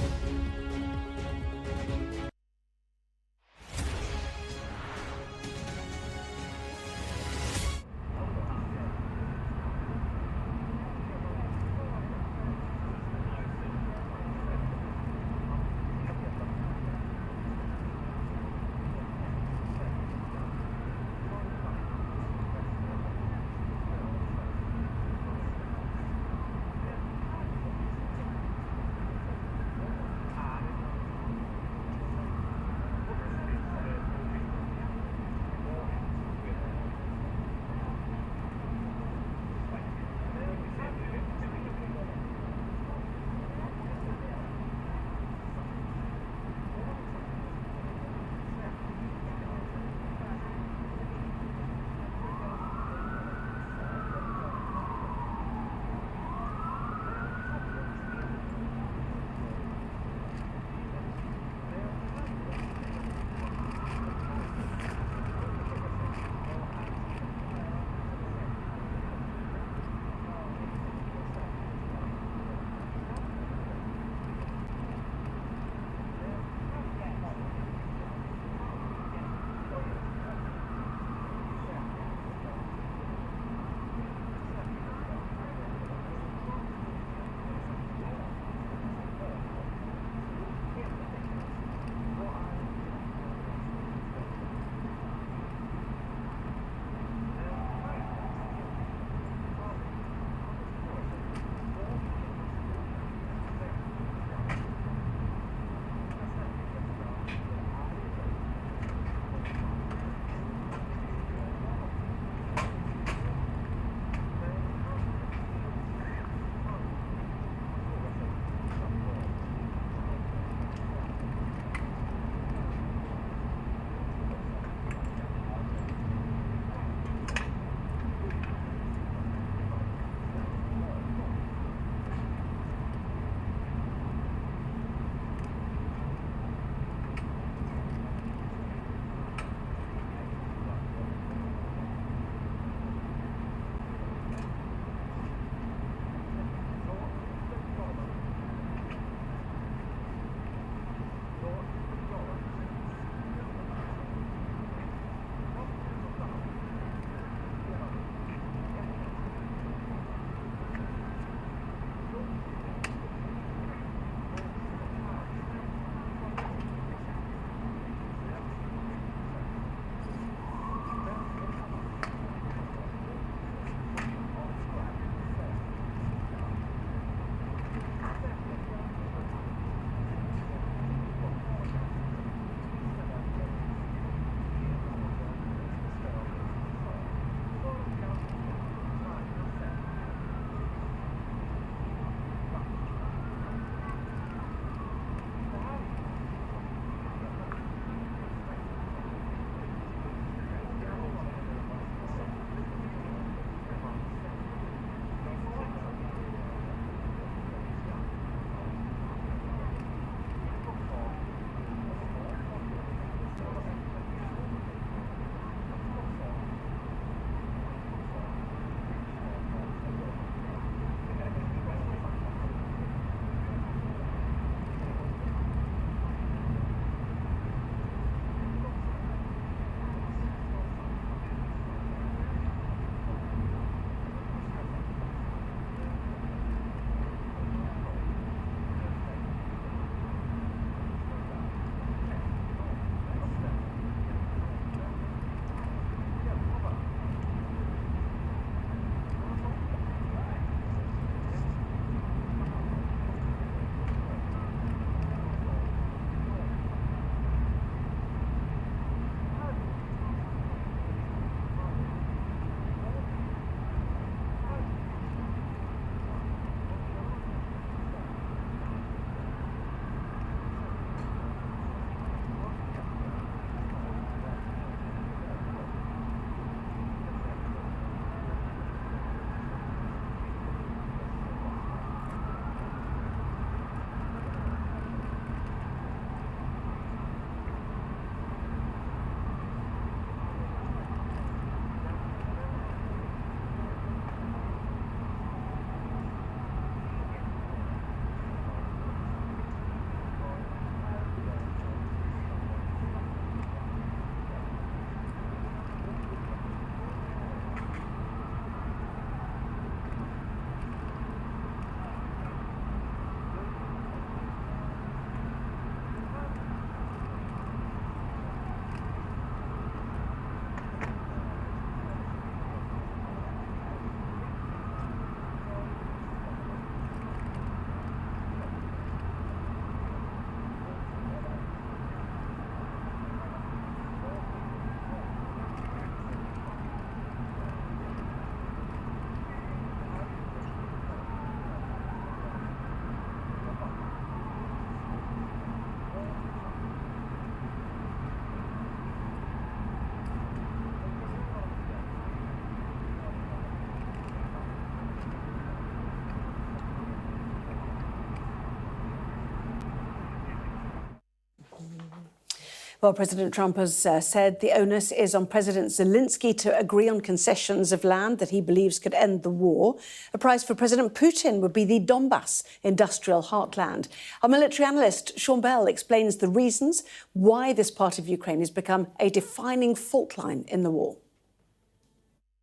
Well, President Trump has said the onus is on President Zelenskyy to agree on concessions of land that he believes could end the war. A prize for President Putin would be the Donbass industrial heartland. Our military analyst, Sean Bell, explains the reasons why this part of Ukraine has become a defining fault line in the war.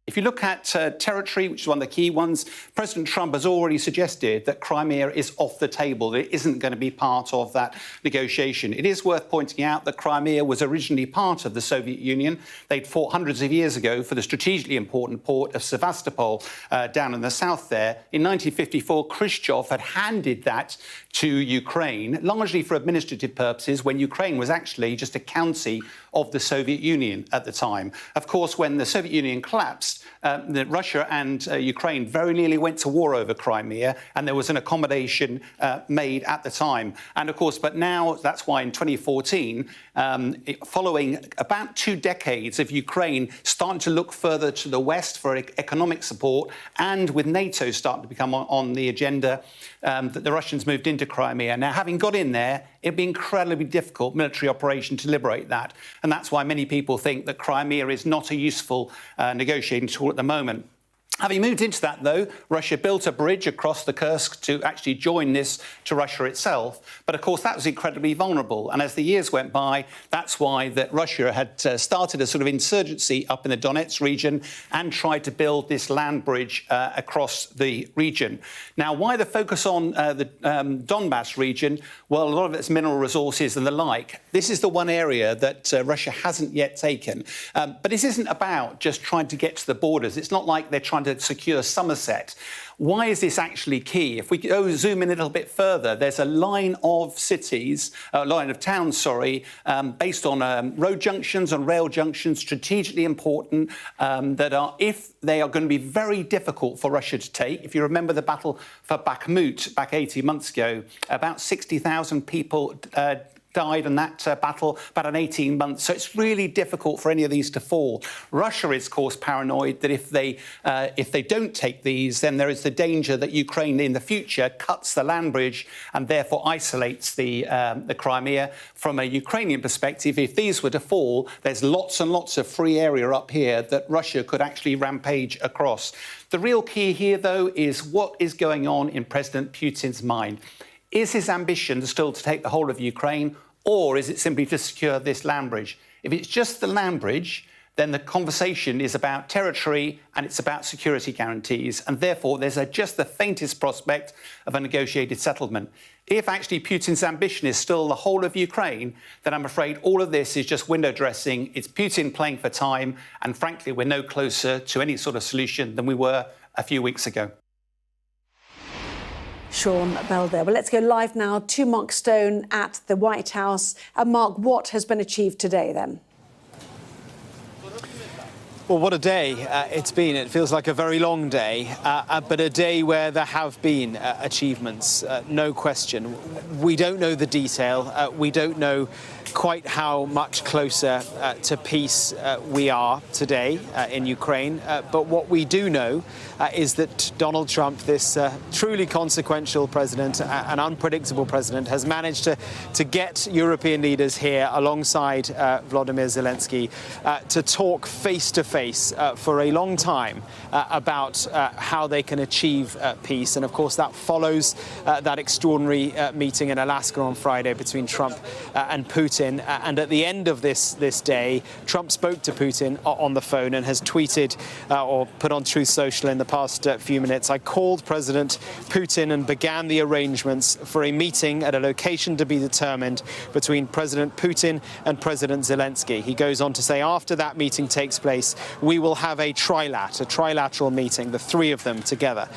If you look at territory, which is one of the key ones, President Trump has already suggested that Crimea is off the table, that it isn't going to be part of that negotiation. It is worth pointing out that Crimea was originally part of the Soviet Union. They'd fought hundreds of years ago for the strategically important port of Sevastopol down in the south there. In 1954, Khrushchev had handed that to Ukraine, largely for administrative purposes, when Ukraine was actually just a county of the Soviet Union at the time. Of course, when the Soviet Union collapsed, Russia and Ukraine very nearly went to war over Crimea, and there was an accommodation made at the time. And of course, but now that's why in 2014, following about 2 decades of Ukraine starting to look further to the west for economic support, and with NATO starting to become on the agenda, that the Russians moved into Crimea. Now, having got in there, it'd be incredibly difficult military operation to liberate that. And that's why many people think that Crimea is not a useful negotiating tool at the moment. Having moved into that, though, Russia built a bridge across the Kursk to actually join this to Russia itself. But, of course, that was incredibly vulnerable. And as the years went by, that's why that Russia had started a sort of insurgency up in the Donetsk region and tried to build this land bridge across the region. Now, why the focus on the Donbass region? Well, a lot of its mineral resources and the like. This is the one area that Russia hasn't yet taken. But this isn't about just trying to get to the borders. It's not like they're trying to secure Somerset. Why is this actually key? If we zoom in a little bit further, there's a line of cities, a line of towns, based on road junctions and rail junctions, strategically important, that are, if they are going to be very difficult for Russia to take. If you remember the battle for Bakhmut back 18 months ago, about 60,000 people died in that battle, about an 18 months. So it's really difficult for any of these to fall. Russia is, of course, paranoid that if they don't take these, then there is the danger that Ukraine in the future cuts the land bridge and therefore isolates the Crimea. From a Ukrainian perspective, if these were to fall, there's lots and lots of free area up here that Russia could actually rampage across. The real key here, though, is what is going on in President Putin's mind. Is his ambition still to take the whole of Ukraine, or is it simply to secure this land bridge? If it's just the land bridge, then the conversation is about territory and it's about security guarantees, and therefore there's just the faintest prospect of a negotiated settlement. If actually Putin's ambition is still the whole of Ukraine, then I'm afraid all of this is just window dressing. It's Putin playing for time, and frankly, we're no closer to any sort of solution than we were a few weeks ago. Sean Bell there. Well, let's go live now to Mark Stone at the White House. Mark, what has been achieved today then? Well, what a day it's been. It feels like a very long day, but a day where there have been achievements, no question. We don't know the detail. We don't know quite how much closer to peace we are today in Ukraine. But what we do know is that Donald Trump, this truly consequential president, an unpredictable president, has managed to get European leaders here alongside Volodymyr Zelenskyy to talk face to face for a long time about how they can achieve peace. And of course, that follows that extraordinary meeting in Alaska on Friday between Trump and Putin. And at the end of this day, Trump spoke to Putin on the phone and has tweeted or put on Truth Social in the past few minutes, "I called President Putin and began the arrangements for a meeting at a location to be determined between President Putin and President Zelenskyy." He goes on to say, after that meeting takes place, we will have a trilateral meeting, the three of them together.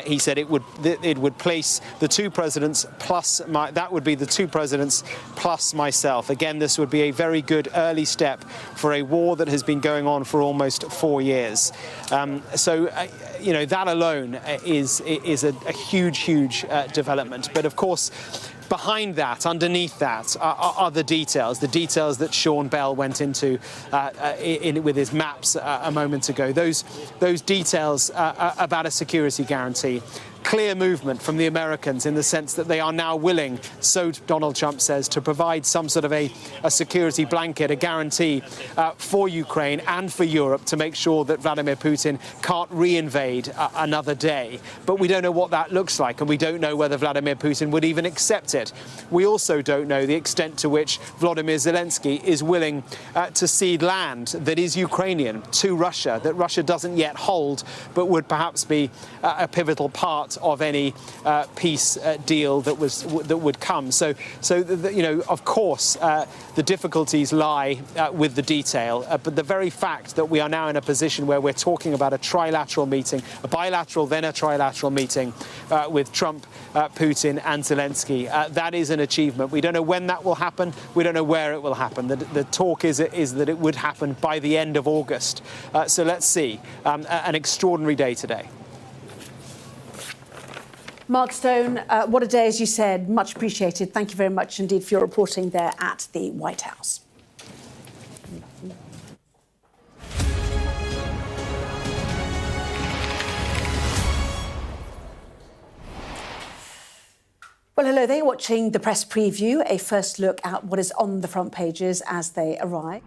He said it would place the two presidents plus plus myself. Again, this would be a very good early step for a war that has been going on for almost 4 years. You know, that alone is a huge development. But of course, behind that, underneath that, are the details that Sean Bell went into with his maps a moment ago. Those details about a security guarantee, clear movement from the Americans in the sense that they are now willing, so Donald Trump says, to provide some sort of a security blanket, a guarantee for Ukraine and for Europe to make sure that Vladimir Putin can't reinvade another day. But we don't know what that looks like, and we don't know whether Vladimir Putin would even accept it. We also don't know the extent to which Volodymyr Zelenskyy is willing to cede land that is Ukrainian to Russia, that Russia doesn't yet hold, but would perhaps be a pivotal part of any peace deal that would come. So you know, of course, the difficulties lie with the detail, but the very fact that we are now in a position where we're talking about a trilateral meeting, a bilateral, then a trilateral meeting with Trump, Putin and Zelenskyy, that is an achievement. We don't know when that will happen. We don't know where it will happen. The talk is that it would happen by the end of August. So let's see. An extraordinary day today. Mark Stone, what a day, as you said. Much appreciated. Thank you very much indeed for your reporting there at the White House. Well, hello there. You're watching the press preview, a first look at what is on the front pages as they arrive.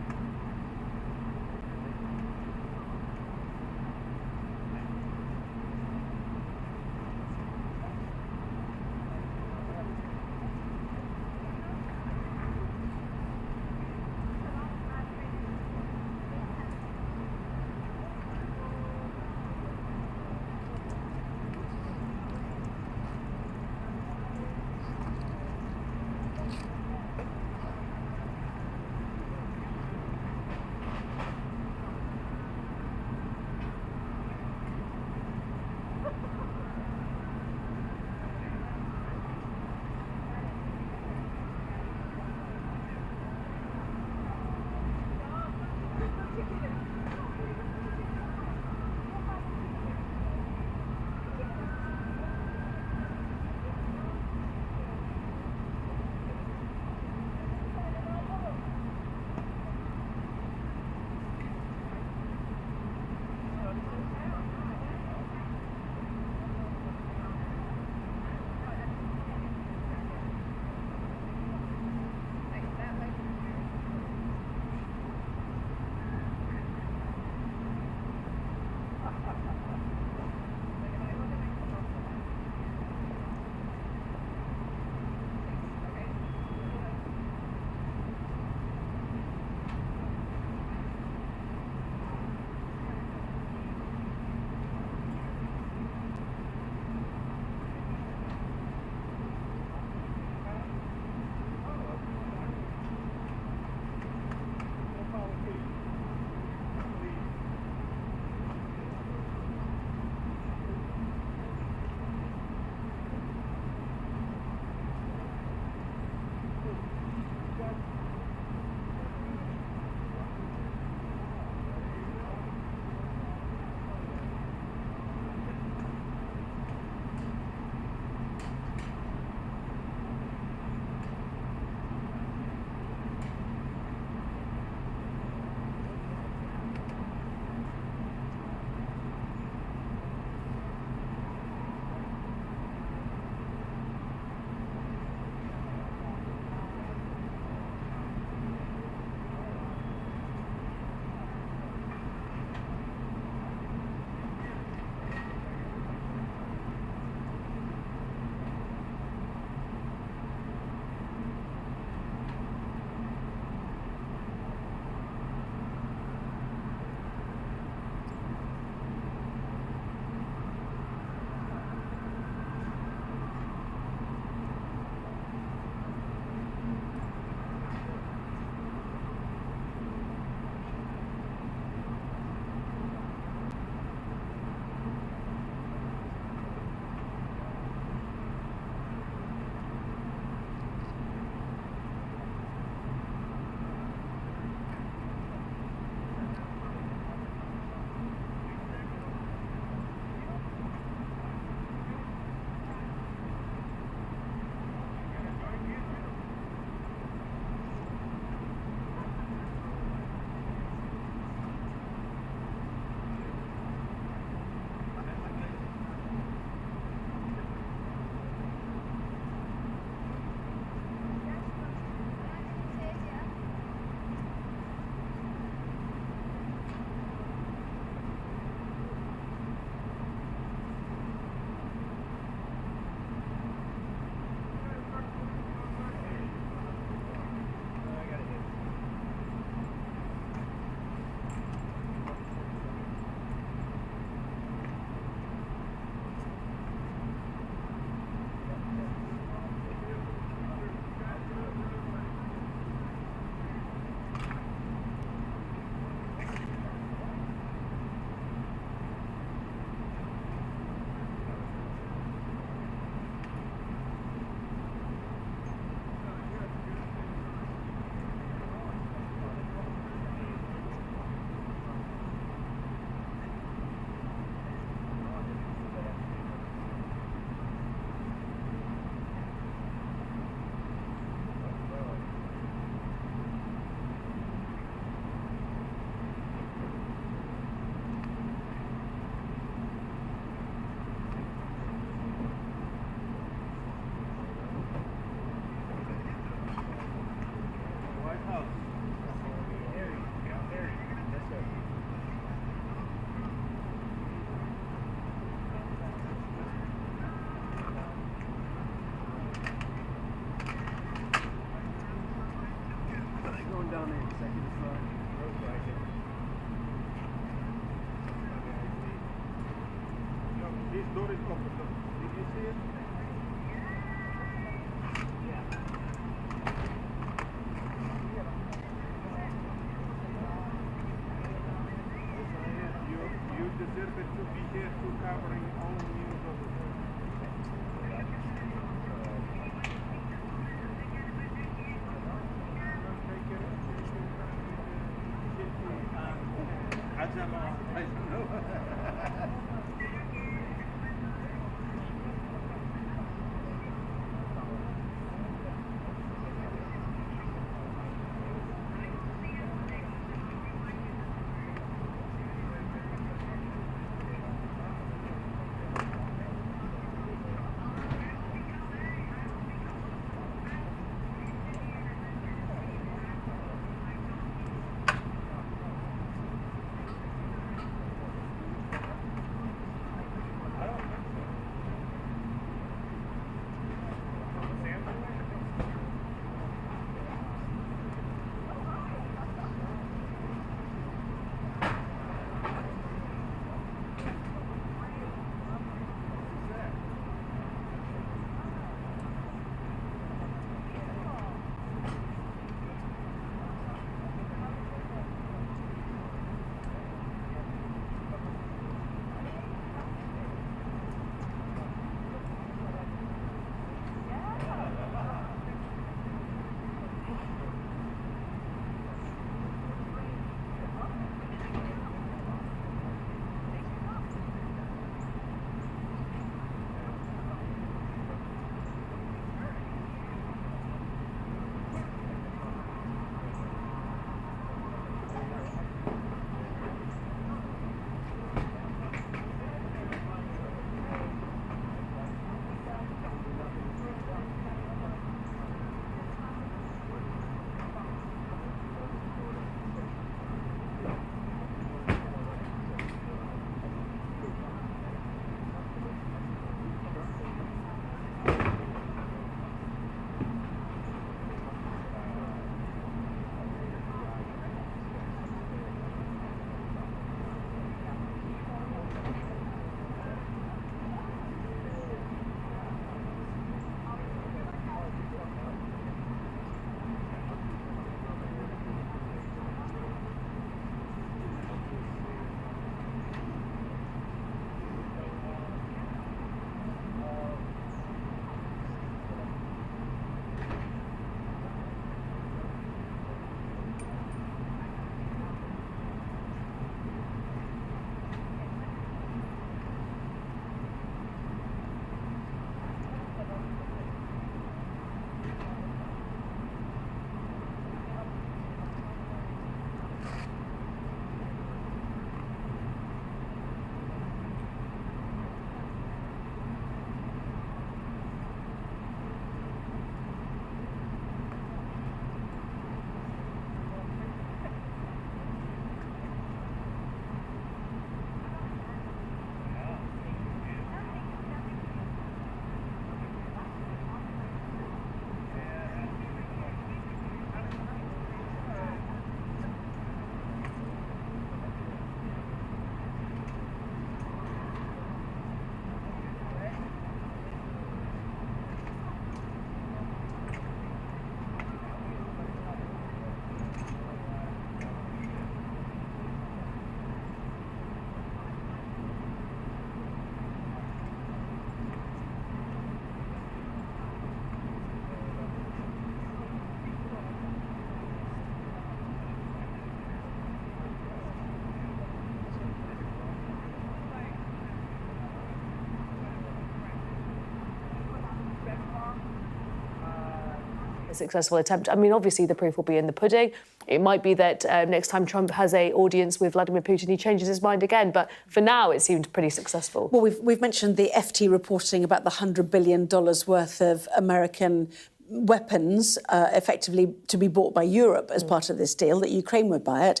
A successful attempt. I mean, obviously the proof will be in the pudding. It might be that next time Trump has an audience with Vladimir Putin, he changes his mind again. But for now, it seemed pretty successful. Well, we've mentioned the FT reporting about the $100 billion worth of American weapons effectively to be bought by Europe as part of this deal, that Ukraine would buy it.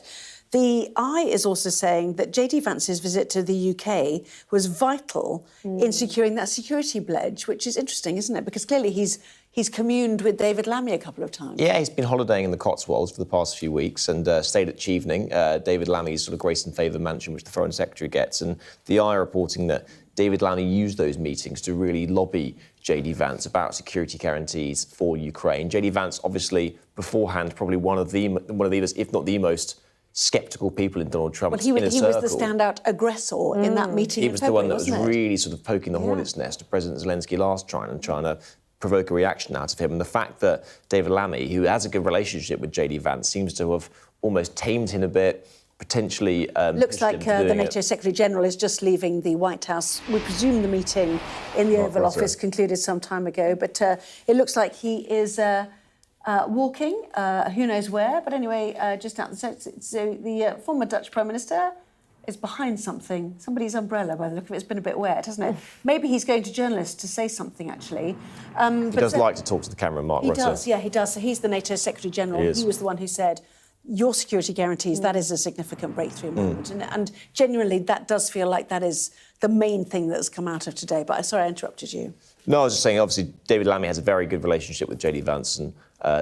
The Eye is also saying that J.D. Vance's visit to the UK was vital in securing that security pledge, which is interesting, isn't it? Because clearly he's communed with David Lammy a couple of times. Yeah, he's been holidaying in the Cotswolds for the past few weeks and stayed at Chevening, David Lammy's sort of grace and favour mansion, which the Foreign Secretary gets. And the Eye reporting that David Lammy used those meetings to really lobby J.D. Vance about security guarantees for Ukraine. J.D. Vance, obviously, beforehand, probably one of the if not the most sceptical people in Donald Trump's inner circle. He was the standout aggressor in that meeting. He was the one that was really sort of poking the hornet's nest of President Zelensky last time and trying to provoke a reaction out of him. And the fact that David Lammy, who has a good relationship with J.D. Vance, seems to have almost tamed him a bit, potentially looks pushed like into the doing NATO it. Secretary General is just leaving the White House. We presume the meeting in the Oval Office concluded some time ago, but it looks like he is walking, who knows where, but anyway, just out. So the former Dutch Prime Minister is behind somebody's umbrella by the look of it. It's been a bit wet, hasn't it? Maybe he's going to journalists to say something, actually. He does like to talk to the camera, Mark Rutte. He does, yeah, he does. So he's the NATO Secretary General. He was the one who said, your security guarantees, that is a significant breakthrough moment. And genuinely, that does feel like that is the main thing that has come out of today. But sorry, I interrupted you. No, I was just saying, obviously, David Lammy has a very good relationship with JD Vance and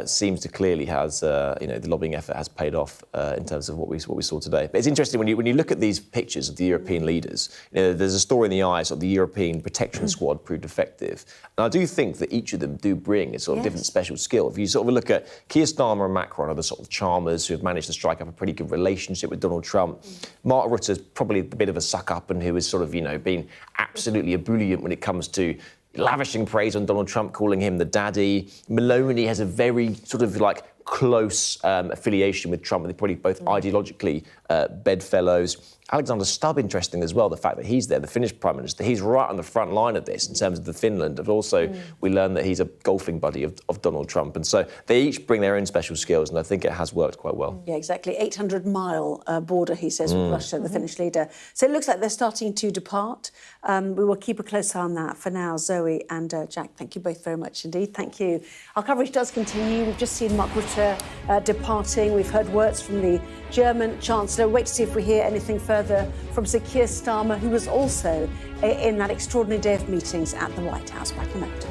seems to clearly has, the lobbying effort has paid off in terms of what we saw today. But it's interesting when you look at these pictures of the European leaders, there's a story in the eyes of the European protection squad proved effective. And I do think that each of them do bring a sort of different special skill. If you sort of look at Keir Starmer and Macron are the sort of charmers who have managed to strike up a pretty good relationship with Donald Trump. Mark Rutte is probably a bit of a suck-up and who has sort of, been absolutely ebullient when it comes to lavishing praise on Donald Trump, calling him the daddy. Meloni has a very sort of close affiliation with Trump. They're probably both ideologically bedfellows. Alexander Stubb, interesting as well, the fact that he's there, the Finnish Prime Minister. He's right on the front line of this in terms of the Finland. But also, we learned that he's a golfing buddy of Donald Trump. And so they each bring their own special skills, and I think it has worked quite well. Yeah, exactly. 800-mile border, he says, with Russia, the Finnish leader. So it looks like they're starting to depart. We will keep a close eye on that. For now, Zoe and Jack, thank you both very much indeed. Thank you. Our coverage does continue. We've just seen Mark Rutte departing. We've heard words from the German Chancellor. Wait to see if we hear anything further from Sir Keir Starmer, who was also in that extraordinary day of meetings at the White House. Back in a moment.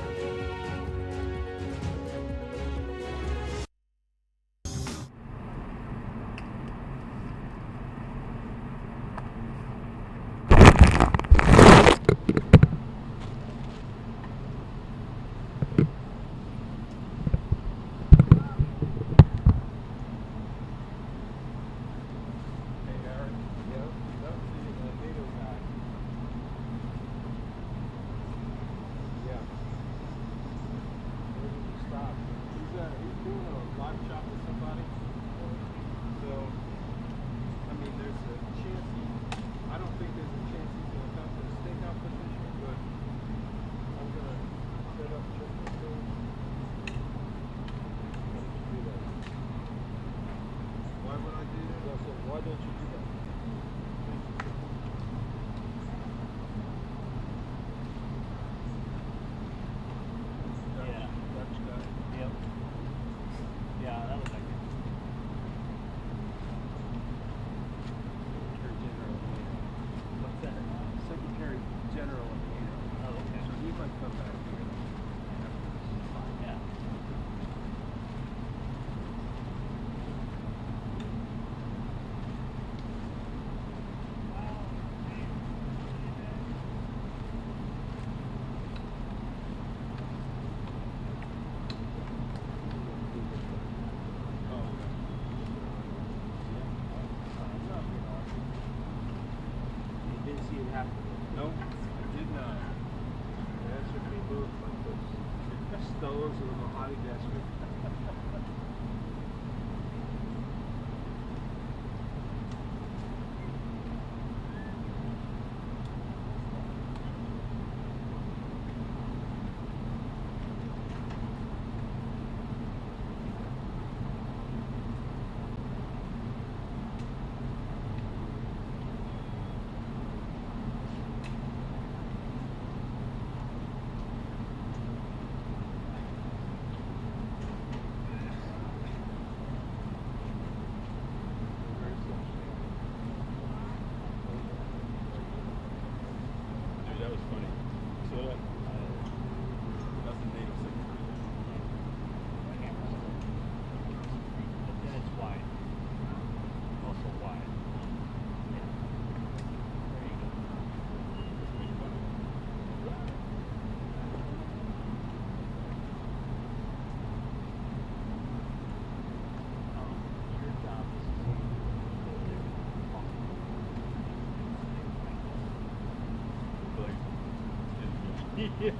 Yeah,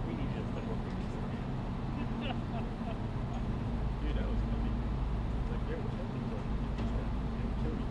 we need to step up. Dude, that was funny. Like, there was something.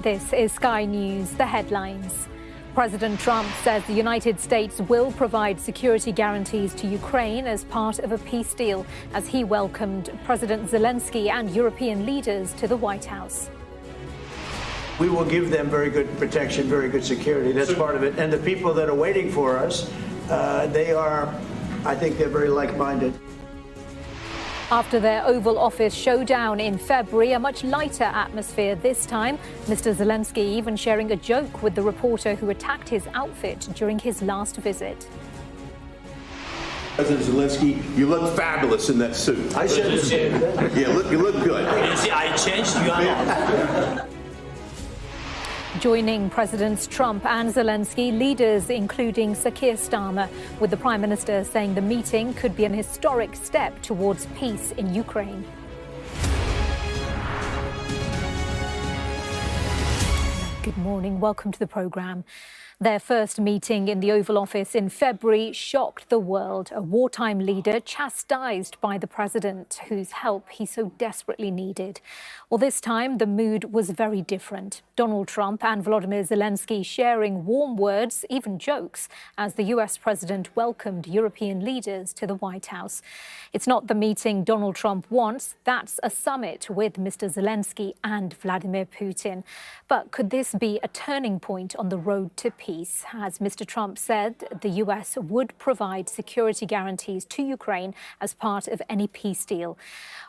This is Sky News, the headlines. President Trump says the United States will provide security guarantees to Ukraine as part of a peace deal as he welcomed President Zelensky and European leaders to the White House. We will give them very good protection, very good security. That's part of it. And the people that are waiting for us, I think they're very like-minded. After their Oval Office showdown in February, a much lighter atmosphere this time. Mr. Zelenskyy even sharing a joke with the reporter who attacked his outfit during his last visit. President Zelensky, you look fabulous in that suit. I said the same thing. Yeah, you look good. You see, I changed, you are not. Joining Presidents Trump and Zelensky, leaders including Sir Keir Starmer, with the Prime Minister saying the meeting could be an historic step towards peace in Ukraine. Good morning, welcome to the programme. Their first meeting in the Oval Office in February shocked the world. A wartime leader chastised by the president, whose help he so desperately needed. Well, this time the mood was very different. Donald Trump and Volodymyr Zelensky sharing warm words, even jokes, as the US president welcomed European leaders to the White House. It's not the meeting Donald Trump wants. That's a summit with Mr. Zelensky and Vladimir Putin. But could this be a turning point on the road to peace? As Mr. Trump said, the US would provide security guarantees to Ukraine as part of any peace deal.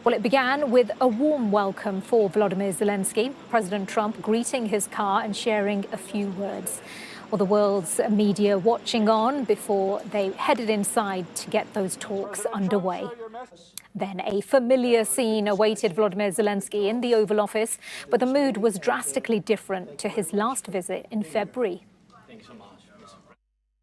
Well, it began with a warm welcome for Volodymyr Zelensky, President Trump greeting his car and sharing a few words. Well, the world's media watching on before they headed inside to get those talks underway. Then a familiar scene awaited Volodymyr Zelensky in the Oval Office, but the mood was drastically different to his last visit in February.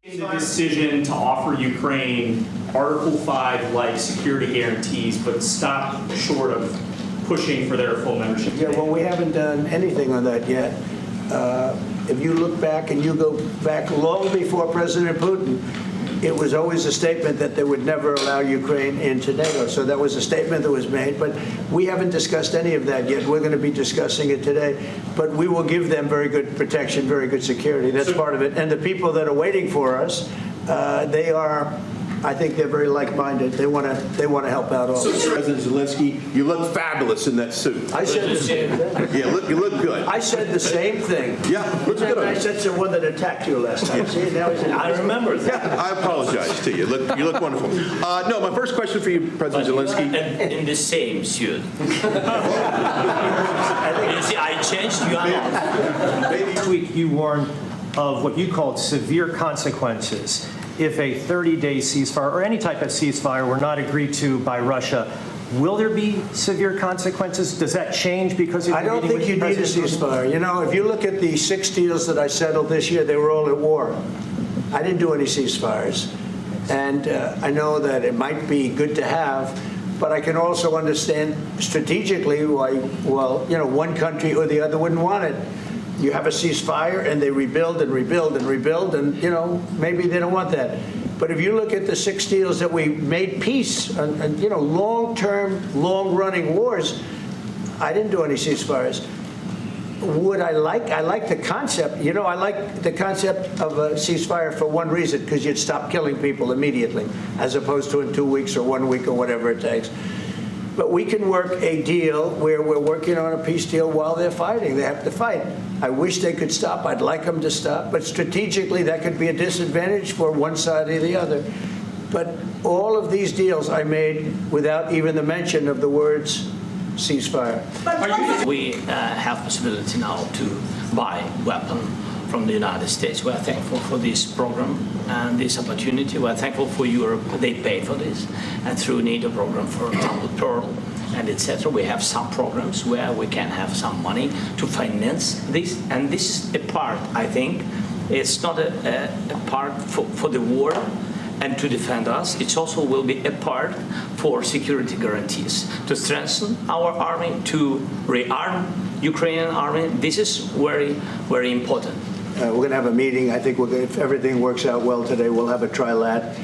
The decision to offer Ukraine Article 5-like security guarantees, but stop short of pushing for their full membership. Yeah, well, we haven't done anything on that yet. If you look back and you go back long before President Putin, it was always a statement that they would never allow Ukraine into NATO. So that was a statement that was made, but we haven't discussed any of that yet. We're going to be discussing it today, but we will give them very good protection, very good security. That's part of it. And the people that are waiting for us, I think they're very like-minded. They want to help out all. So, President Zelensky, you look fabulous in that suit. I said the same thing. Yeah, you look good. I said the same thing. Yeah, looks good. I said to the one that attacked you last time. See, now I remember that. Yeah, I apologize to you. You look wonderful. No, my first question for you, President Zelensky. In the same suit. You see, I changed, you are not. Last week you warned of what you called severe consequences if a 30-day ceasefire or any type of ceasefire were not agreed to by Russia. Will there be severe consequences? Does that change because of I don't think you need a ceasefire. You know, if you look at the 6 deals that I settled this year, they were all at war. I didn't do any ceasefires. And I know that it might be good to have, but I can also understand strategically why, well, you know, one country or the other wouldn't want it. You have a ceasefire and they rebuild and rebuild and rebuild, and, you know, maybe they don't want that. But if you look at the 6 deals that we made peace and you know, long-term, long-running wars, I didn't do any ceasefires. I like the concept. You know, I like the concept of a ceasefire for one reason, because you'd stop killing people immediately, as opposed to in 2 weeks or 1 week or whatever it takes. But we can work a deal where we're working on a peace deal while they're fighting. They have to fight. I wish they could stop. I'd like them to stop. But strategically, that could be a disadvantage for one side or the other. But all of these deals I made without even the mention of the words ceasefire. We have possibility now to buy weapons from the United States. We are thankful for this program and this opportunity. We are thankful for Europe. They pay for this. And through NATO program, for example, Pearl and etc., we have some programs where we can have some money to finance this. And this is a part, I think, it's not a part for the war and to defend us. It also will be a part for security guarantees, to strengthen our army, to rearm Ukrainian army. This is very, very important. We're going to have a meeting. I think if everything works out well today, we'll have a trilat.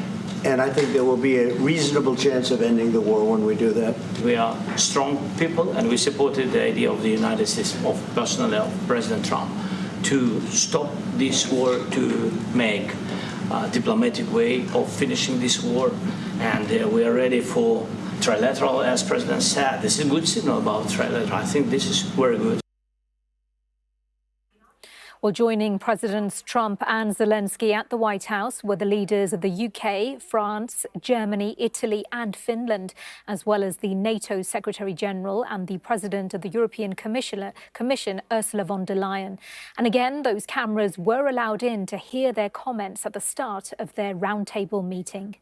And I think there will be a reasonable chance of ending the war when we do that. We are strong people, and we supported the idea of the United States, personally of President Trump, to stop this war, to make a diplomatic way of finishing this war. And we are ready for trilateral, as President said. This is a good signal about trilateral. I think this is very good. Well, joining Presidents Trump and Zelensky at the White House were the leaders of the UK, France, Germany, Italy and Finland, as well as the NATO Secretary-General and the President of the European Commission, Ursula von der Leyen. And again, those cameras were allowed in to hear their comments at the start of their roundtable meeting.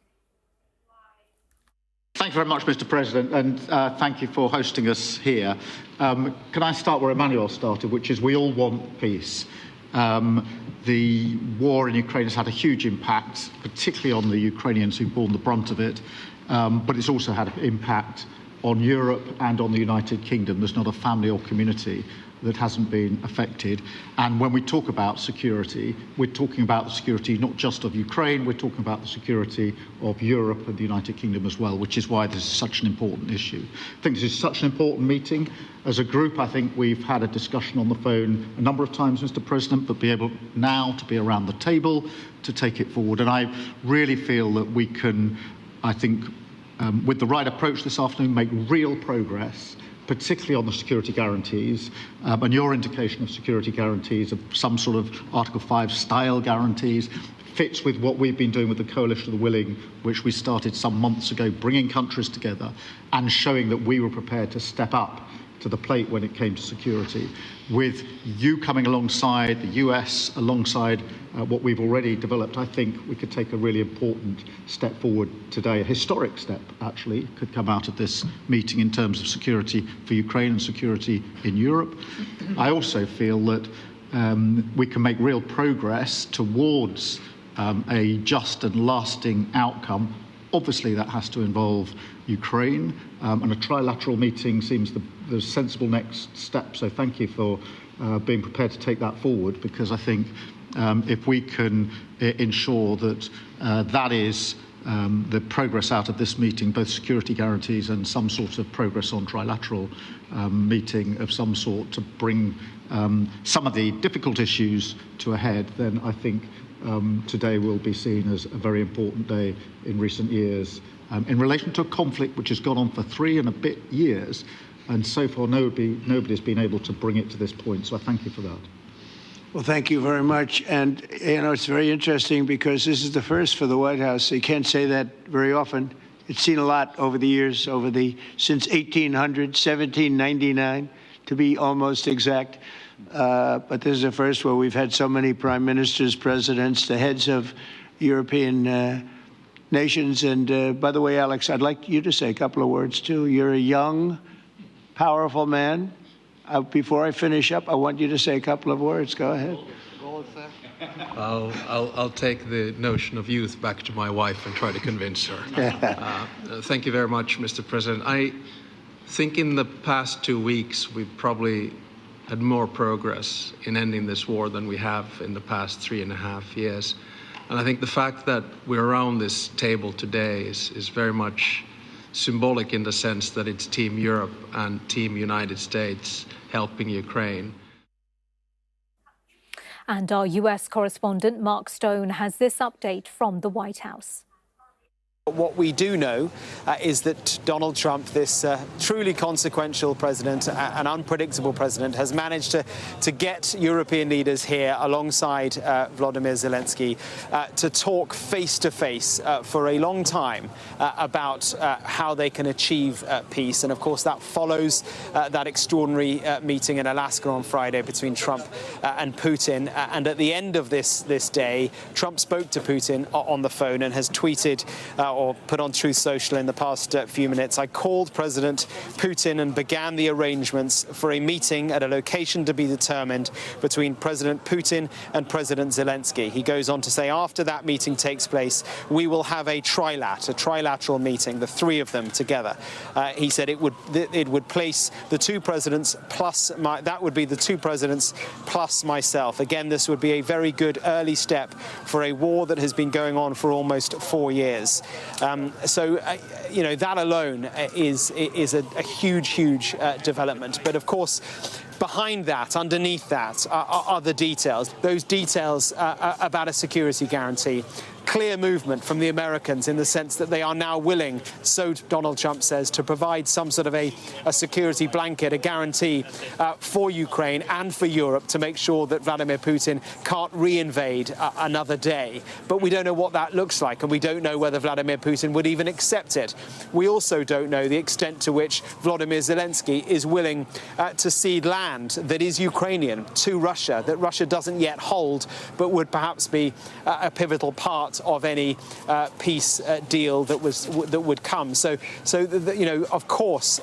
Thank you very much, Mr. President, and thank you for hosting us here. Can I start where Emmanuel started, which is we all want peace. The war in Ukraine has had a huge impact, particularly on the Ukrainians who've borne the brunt of it, but it's also had an impact on Europe and on the United Kingdom. There's not a family or community that hasn't been affected. And when we talk about security, we're talking about the security not just of Ukraine, we're talking about the security of Europe and the United Kingdom as well, which is why this is such an important issue. I think this is such an important meeting. As a group, I think we've had a discussion on the phone a number of times, Mr. President, but be able now to be around the table to take it forward. And I really feel that we can, I think, with the right approach this afternoon, make real progress, particularly on the security guarantees, and your indication of security guarantees of some sort of Article 5 style guarantees fits with what we've been doing with the Coalition of the Willing, which we started some months ago, bringing countries together and showing that we were prepared to step up to the plate when it came to security. With you coming alongside, the US alongside what we've already developed, I think we could take a really important step forward today. A historic step, actually, could come out of this meeting in terms of security for Ukraine and security in Europe. I also feel that we can make real progress towards a just and lasting outcome. Obviously, that has to involve Ukraine, and a trilateral meeting seems the sensible next step. So thank you for being prepared to take that forward, because I think if we can ensure that that is the progress out of this meeting, both security guarantees and some sort of progress on trilateral meeting of some sort to bring some of the difficult issues to a head, then I think today will be seen as a very important day in recent years in relation to a conflict which has gone on for 3 and a bit years, and so far nobody's been able to bring it to this point. So I thank you for that. Well, thank you very much. And, you know, it's very interesting because this is the first for the White House. You can't say that very often. It's seen a lot over the years, since 1800, 1799, to be almost exact. But this is the first where we've had so many prime ministers, presidents, the heads of European nations. And by the way, Alex, I'd like you to say a couple of words, too. You're a young, powerful man. Before I finish up, I want you to say a couple of words. Go ahead. I'll take the notion of youth back to my wife and try to convince her. Thank you very much, Mr. President. I think in the past 2 weeks, we've probably had more progress in ending this war than we have in the past 3.5 years. And I think the fact that we're around this table today is very much symbolic in the sense that it's Team Europe and Team United States helping Ukraine. And our US correspondent Mark Stone has this update from the White House. What we do know is that Donald Trump, this truly consequential president, an unpredictable president, has managed to get European leaders here alongside Volodymyr Zelensky to talk face-to-face for a long time about how they can achieve peace. And of course, that follows that extraordinary meeting in Alaska on Friday between Trump and Putin. And at the end of this day, Trump spoke to Putin on the phone and has tweeted or put on Truth Social in the past few minutes. I called President Putin and began the arrangements for a meeting at a location to be determined between President Putin and President Zelensky. He goes on to say after that meeting takes place, we will have a trilateral meeting, the three of them together. He said it would place the two presidents plus myself. Again, this would be a very good early step for a war that has been going on for almost 4 years. You know, that alone is a huge development. But of course, behind that, underneath that, are the details. Those details about a security guarantee. Clear movement from the Americans in the sense that they are now willing, so Donald Trump says, to provide some sort of a security blanket, a guarantee for Ukraine and for Europe to make sure that Vladimir Putin can't reinvade another day. But we don't know what that looks like, and we don't know whether Vladimir Putin would even accept it. We also don't know the extent to which Volodymyr Zelenskyy is willing to cede land that is Ukrainian to Russia, that Russia doesn't yet hold, but would perhaps be a pivotal part of any peace deal that would come. So you know, of course,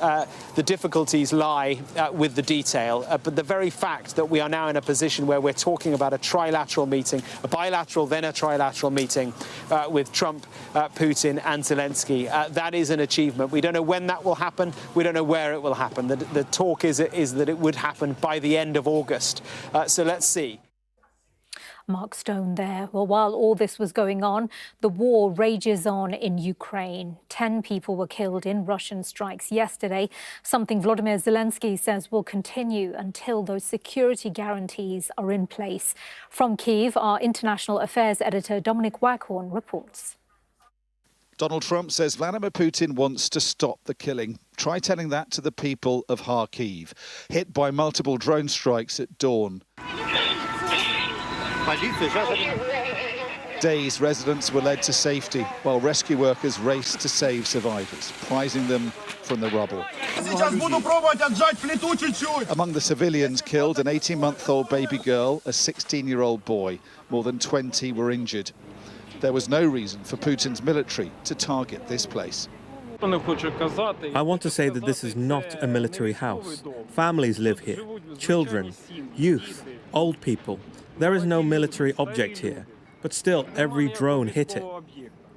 the difficulties lie with the detail. But the very fact that we are now in a position where we're talking about a trilateral meeting, a bilateral, then a trilateral meeting with Trump, Putin, and Zelensky, that is an achievement. We don't know when that will happen. We don't know where it will happen. The talk is that it would happen by the end of August. So let's see. Mark Stone there. Well, while all this was going on, the war rages on in Ukraine. 10 people were killed in Russian strikes yesterday, something Volodymyr Zelenskyy says will continue until those security guarantees are in place. From Kyiv, our international affairs editor Dominic Waghorn reports. Donald Trump says Vladimir Putin wants to stop the killing. Try telling that to the people of Kharkiv, hit by multiple drone strikes at dawn. Dazed residents were led to safety while rescue workers raced to save survivors, prizing them from the rubble. Among the civilians killed, an 18-month-old baby girl, a 16-year-old boy. More than 20 were injured. There was no reason for Putin's military to target this place. I want to say that this is not a military house. Families live here. Children, youth, old people. There is no military object here, but still every drone hit it.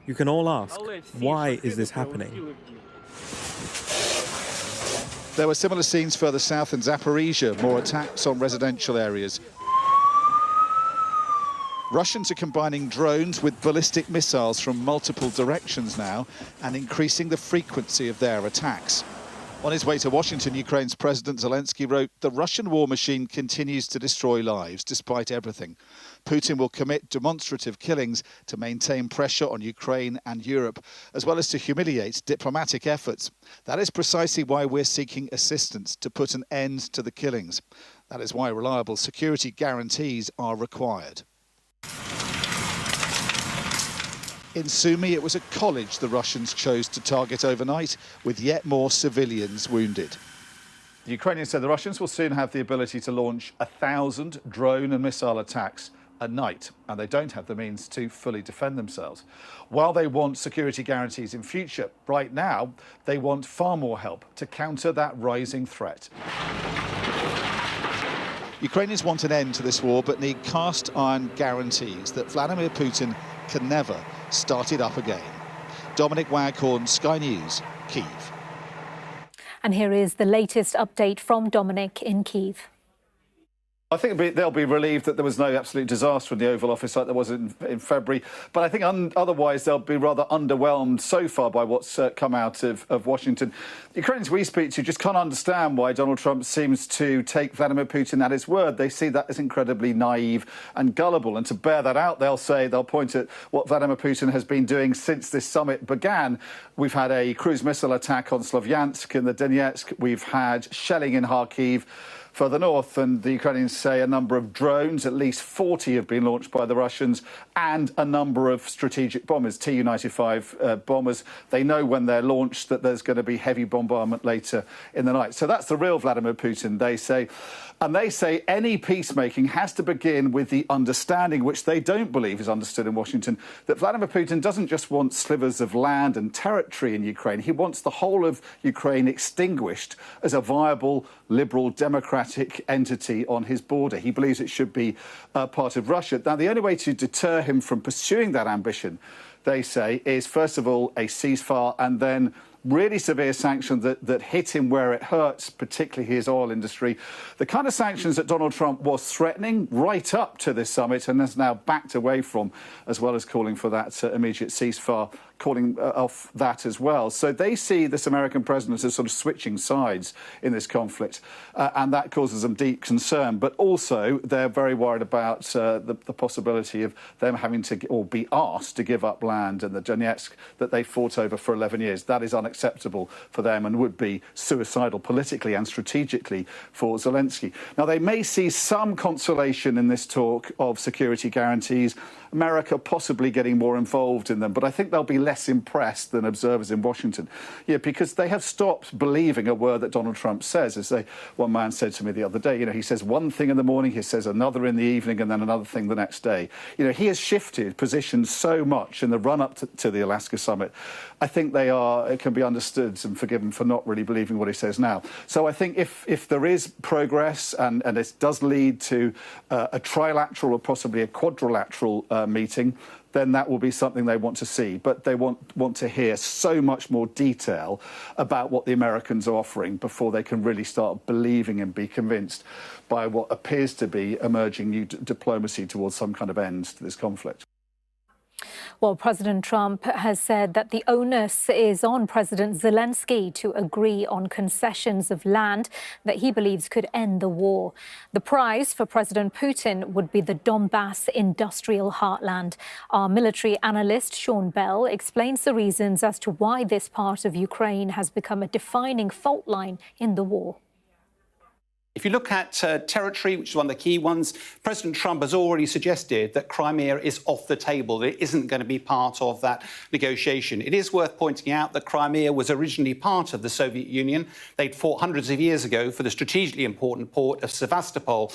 You can all ask, why is this happening? There were similar scenes further south in Zaporizhia, more attacks on residential areas. Russians are combining drones with ballistic missiles from multiple directions now and increasing the frequency of their attacks. On his way to Washington, Ukraine's President Zelenskyy wrote, "The Russian war machine continues to destroy lives despite everything. Putin will commit demonstrative killings to maintain pressure on Ukraine and Europe, as well as to humiliate diplomatic efforts. That is precisely why we're seeking assistance to put an end to the killings. That is why reliable security guarantees are required." In Sumy, it was a college the Russians chose to target overnight, with yet more civilians wounded. The Ukrainians said the Russians will soon have the ability to launch 1,000 drone and missile attacks a night, and they don't have the means to fully defend themselves. While they want security guarantees in future, right now they want far more help to counter that rising threat. Ukrainians want an end to this war, but need cast-iron guarantees that Vladimir Putin can never start it up again. Dominic Waghorn, Sky News, Kyiv. And here is the latest update from Dominic in Kyiv. I think they'll be relieved that there was no absolute disaster in the Oval Office like there was in February. But I think otherwise they'll be rather underwhelmed so far by what's come out of Washington. The Ukrainians we speak to just can't understand why Donald Trump seems to take Vladimir Putin at his word. They see that as incredibly naive and gullible. And to bear that out, they'll point at what Vladimir Putin has been doing since this summit began. We've had a cruise missile attack on Slovyansk in the Donetsk. We've had shelling in Kharkiv. further north. And the Ukrainians say a number of drones, at least 40, have been launched by the Russians, and a number of strategic bombers, Tu-95 bombers. They know when they're launched that there's going to be heavy bombardment later in the night. So that's the real Vladimir Putin, they say. And they say any peacemaking has to begin with the understanding, which they don't believe is understood in Washington, that Vladimir Putin doesn't just want slivers of land and territory in Ukraine. He wants the whole of Ukraine extinguished as a viable, liberal, democratic entity on his border. He believes it should be part of Russia. Now, the only way to deter him from pursuing that ambition, they say, is first of all a ceasefire and then really severe sanctions that hit him where it hurts, particularly his oil industry. The kind of sanctions that Donald Trump was threatening right up to this summit and has now backed away from, as well as calling for that immediate ceasefire, calling off that as well. So they see this American president as sort of switching sides in this conflict, and that causes them deep concern. But also, they're very worried about the possibility of them having to, or be asked to give up land in the Donetsk that they fought over for 11 years. That is unacceptable for them and would be suicidal politically and strategically for Zelensky. Now, they may see some consolation in this talk of security guarantees, America possibly getting more involved in them, but I think they'll be less impressed than observers in Washington. Yeah, because they have stopped believing a word that Donald Trump says. As one man said to me the other day, he says one thing in the morning, he says another in the evening, and then another thing the next day. He has shifted positions so much in the run-up to the Alaska summit. I think it can be understood and forgiven for not really believing what he says now. So I think if there is progress and it does lead to a trilateral or possibly a quadrilateral meeting, then that will be something they want to see. But they want to hear so much more detail about what the Americans are offering before they can really start believing and be convinced by what appears to be emerging new diplomacy towards some kind of end to this conflict. Well, President Trump has said that the onus is on President Zelensky to agree on concessions of land that he believes could end the war. The prize for President Putin would be the Donbass industrial heartland. Our military analyst, Sean Bell, explains the reasons as to why this part of Ukraine has become a defining fault line in the war. If you look at territory, which is one of the key ones, President Trump has already suggested that Crimea is off the table, that it isn't going to be part of that negotiation. It is worth pointing out that Crimea was originally part of the Soviet Union. They'd fought hundreds of years ago for the strategically important port of Sevastopol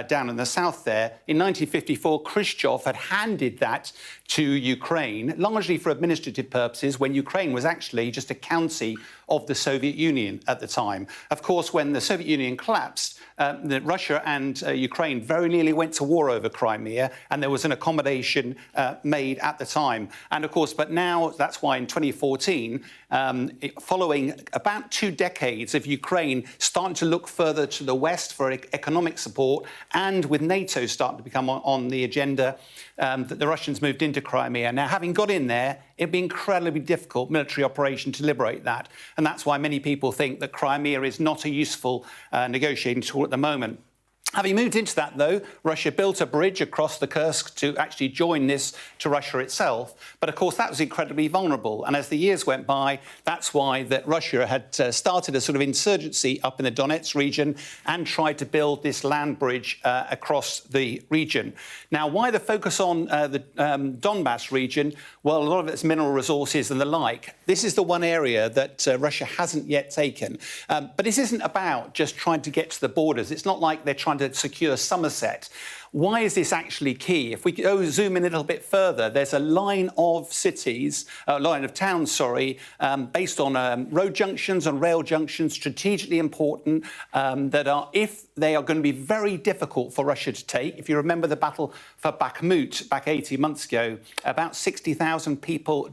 down in the south there. In 1954, Khrushchev had handed that to Ukraine, largely for administrative purposes, when Ukraine was actually just a county of the Soviet Union at the time. Of course, when the Soviet Union collapsed, Russia and Ukraine very nearly went to war over Crimea, and there was an accommodation made at the time. And of course, but now that's why in 2014, following about 2 decades of Ukraine starting to look further to the west for economic support, and with NATO starting to become on the agenda, that the Russians moved into Crimea. Now, having got in there, it'd be incredibly difficult military operation to liberate that. And that's why many people think that Crimea is not a useful negotiating tool at the moment. Having moved into that, though, Russia built a bridge across the Kursk to actually join this to Russia itself. But, of course, that was incredibly vulnerable. And as the years went by, that's why that Russia had started a sort of insurgency up in the Donetsk region and tried to build this land bridge across the region. Now, why the focus on the Donbass region? Well, a lot of it's mineral resources and the like. This is the one area that Russia hasn't yet taken. But this isn't about just trying to get to the borders. It's not like they're trying to secure Somerset. Why is this actually key? If we go zoom in a little bit further, there's a line of cities, line of towns, based on road junctions and rail junctions, strategically important, that are, if they are going to be very difficult for Russia to take. If you remember the battle for Bakhmut back 18 months ago, about 60,000 people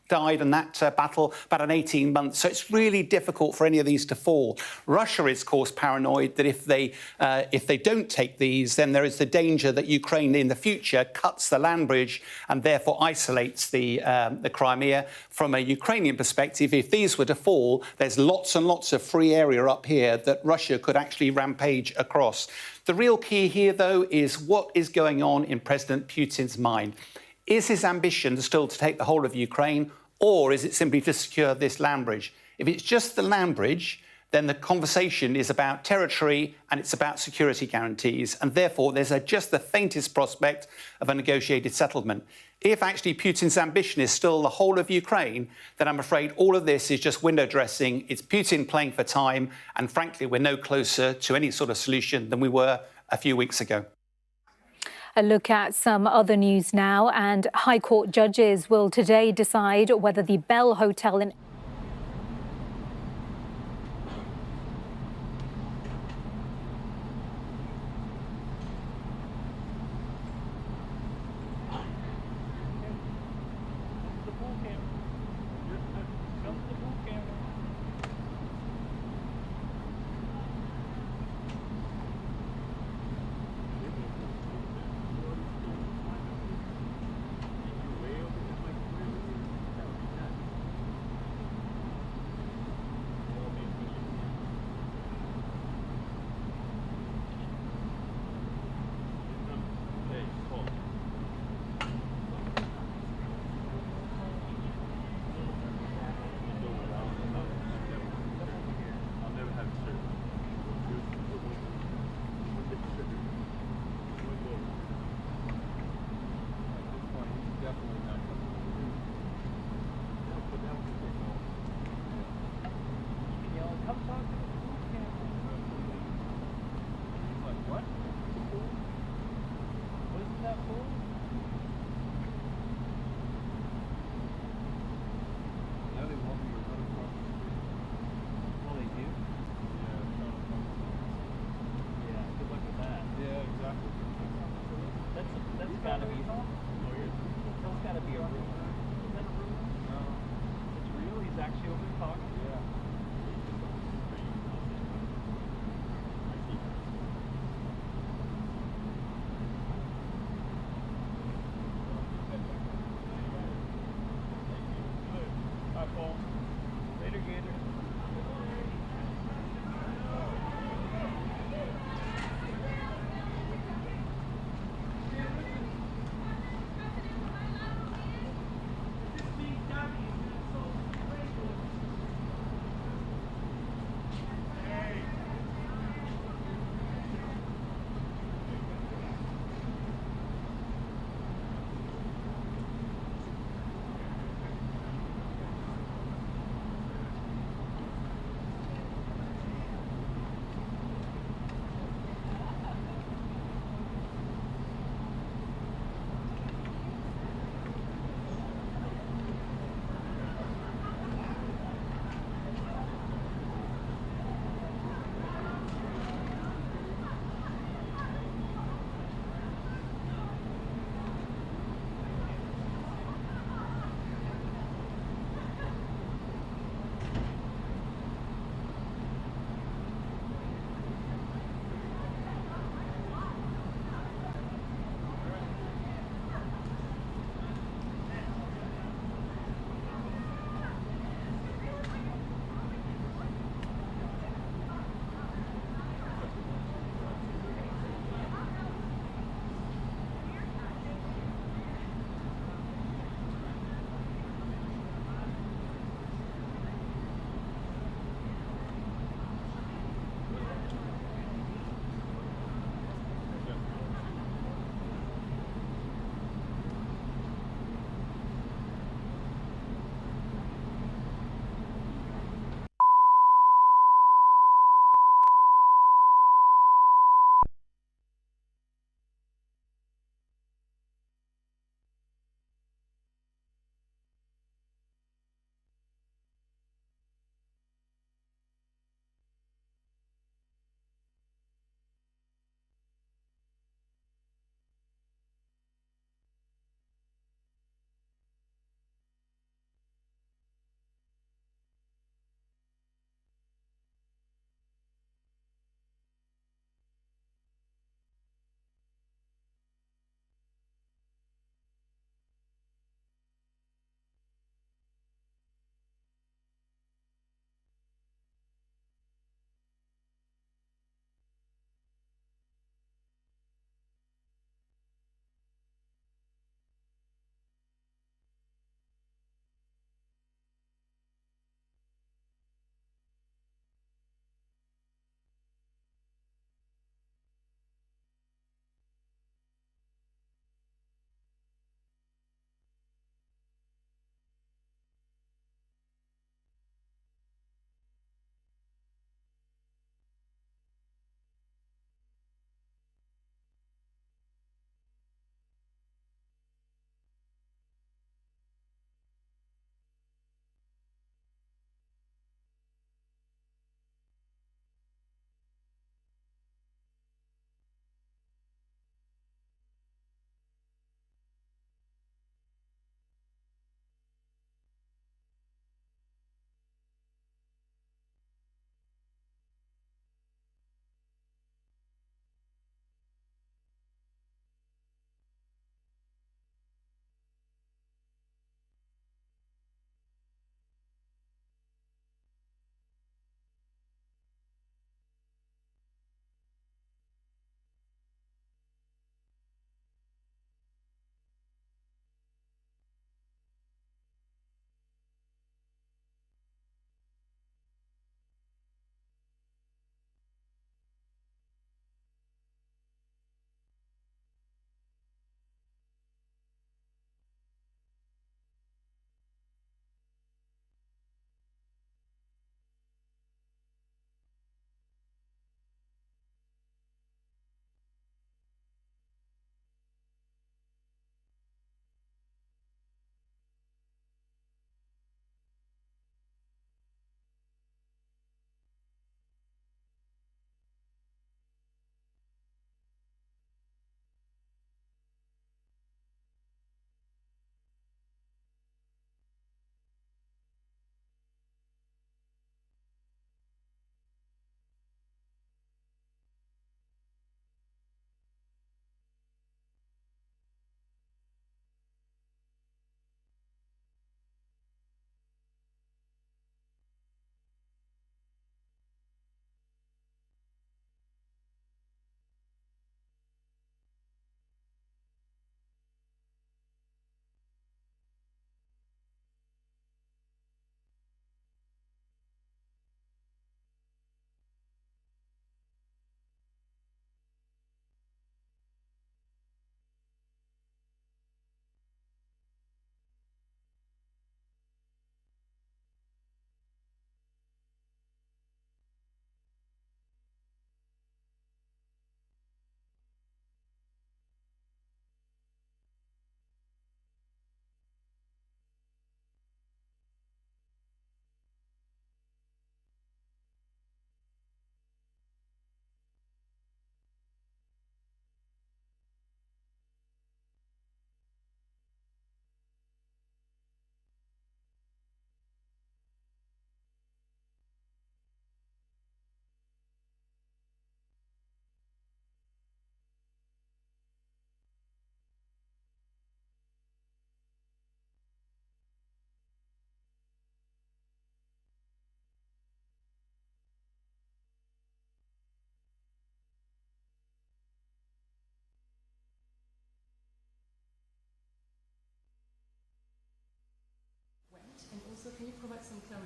died in that battle, about 18 months. So it's really difficult for any of these to fall. Russia is, of course, paranoid that if they don't take these, then there is the danger that Ukraine in the future cuts the land bridge and therefore isolates the Crimea. From a Ukrainian perspective, if these were to fall, there's lots and lots of free area up here that Russia could actually rampage across. The real key here, though, is what is going on in President Putin's mind. Is his ambition still to take the whole of Ukraine, or is it simply to secure this land bridge? If it's just the land bridge, then the conversation is about territory and it's about security guarantees. And therefore, there's just the faintest prospect of a negotiated settlement. If actually Putin's ambition is still the whole of Ukraine, then I'm afraid all of this is just window dressing. It's Putin playing for time. And frankly, we're no closer to any sort of solution than we were a few weeks ago. A look at some other news now, and High Court judges will today decide whether the Bell Hotel in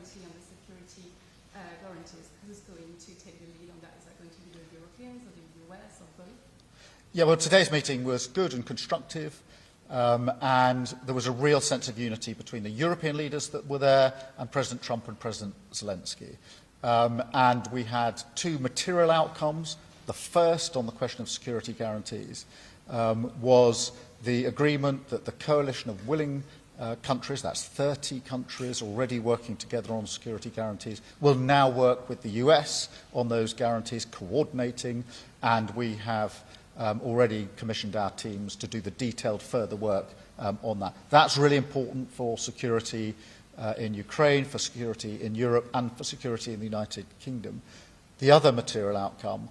guarantee and the security guarantees. Who's going to take the lead on that? Is that going to be the Europeans or the US or both? Yeah, well, today's meeting was good and constructive, and there was a real sense of unity between the European leaders that were there and President Trump and President Zelensky. And we had two material outcomes. The first, on the question of security guarantees, was the agreement that the coalition of willing countries, that's 30 countries already working together on security guarantees, will now work with the US on those guarantees, coordinating, and we have already commissioned our teams to do the detailed further work on that. That's really important for security in Ukraine, for security in Europe, and for security in the United Kingdom. The other material outcome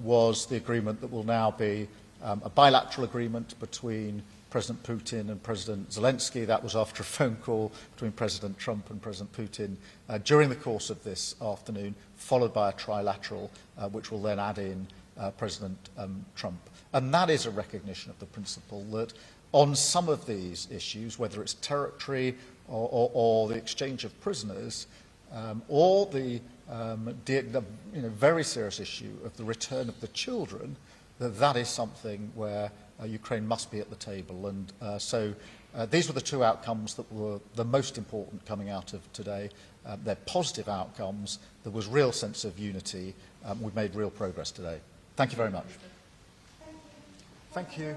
was the agreement that will now be a bilateral agreement between President Putin and President Zelensky. That was after a phone call between President Trump and President Putin during the course of this afternoon, followed by a trilateral, which will then add in President Trump. And that is a recognition of the principle that on some of these issues, whether it's territory or the exchange of prisoners, or the very serious issue of the return of the children, that is something where Ukraine must be at the table. And so these were the two outcomes that were the most important coming out of today. They're positive outcomes. There was real sense of unity. We've made real progress today. Thank you very much. Thank you.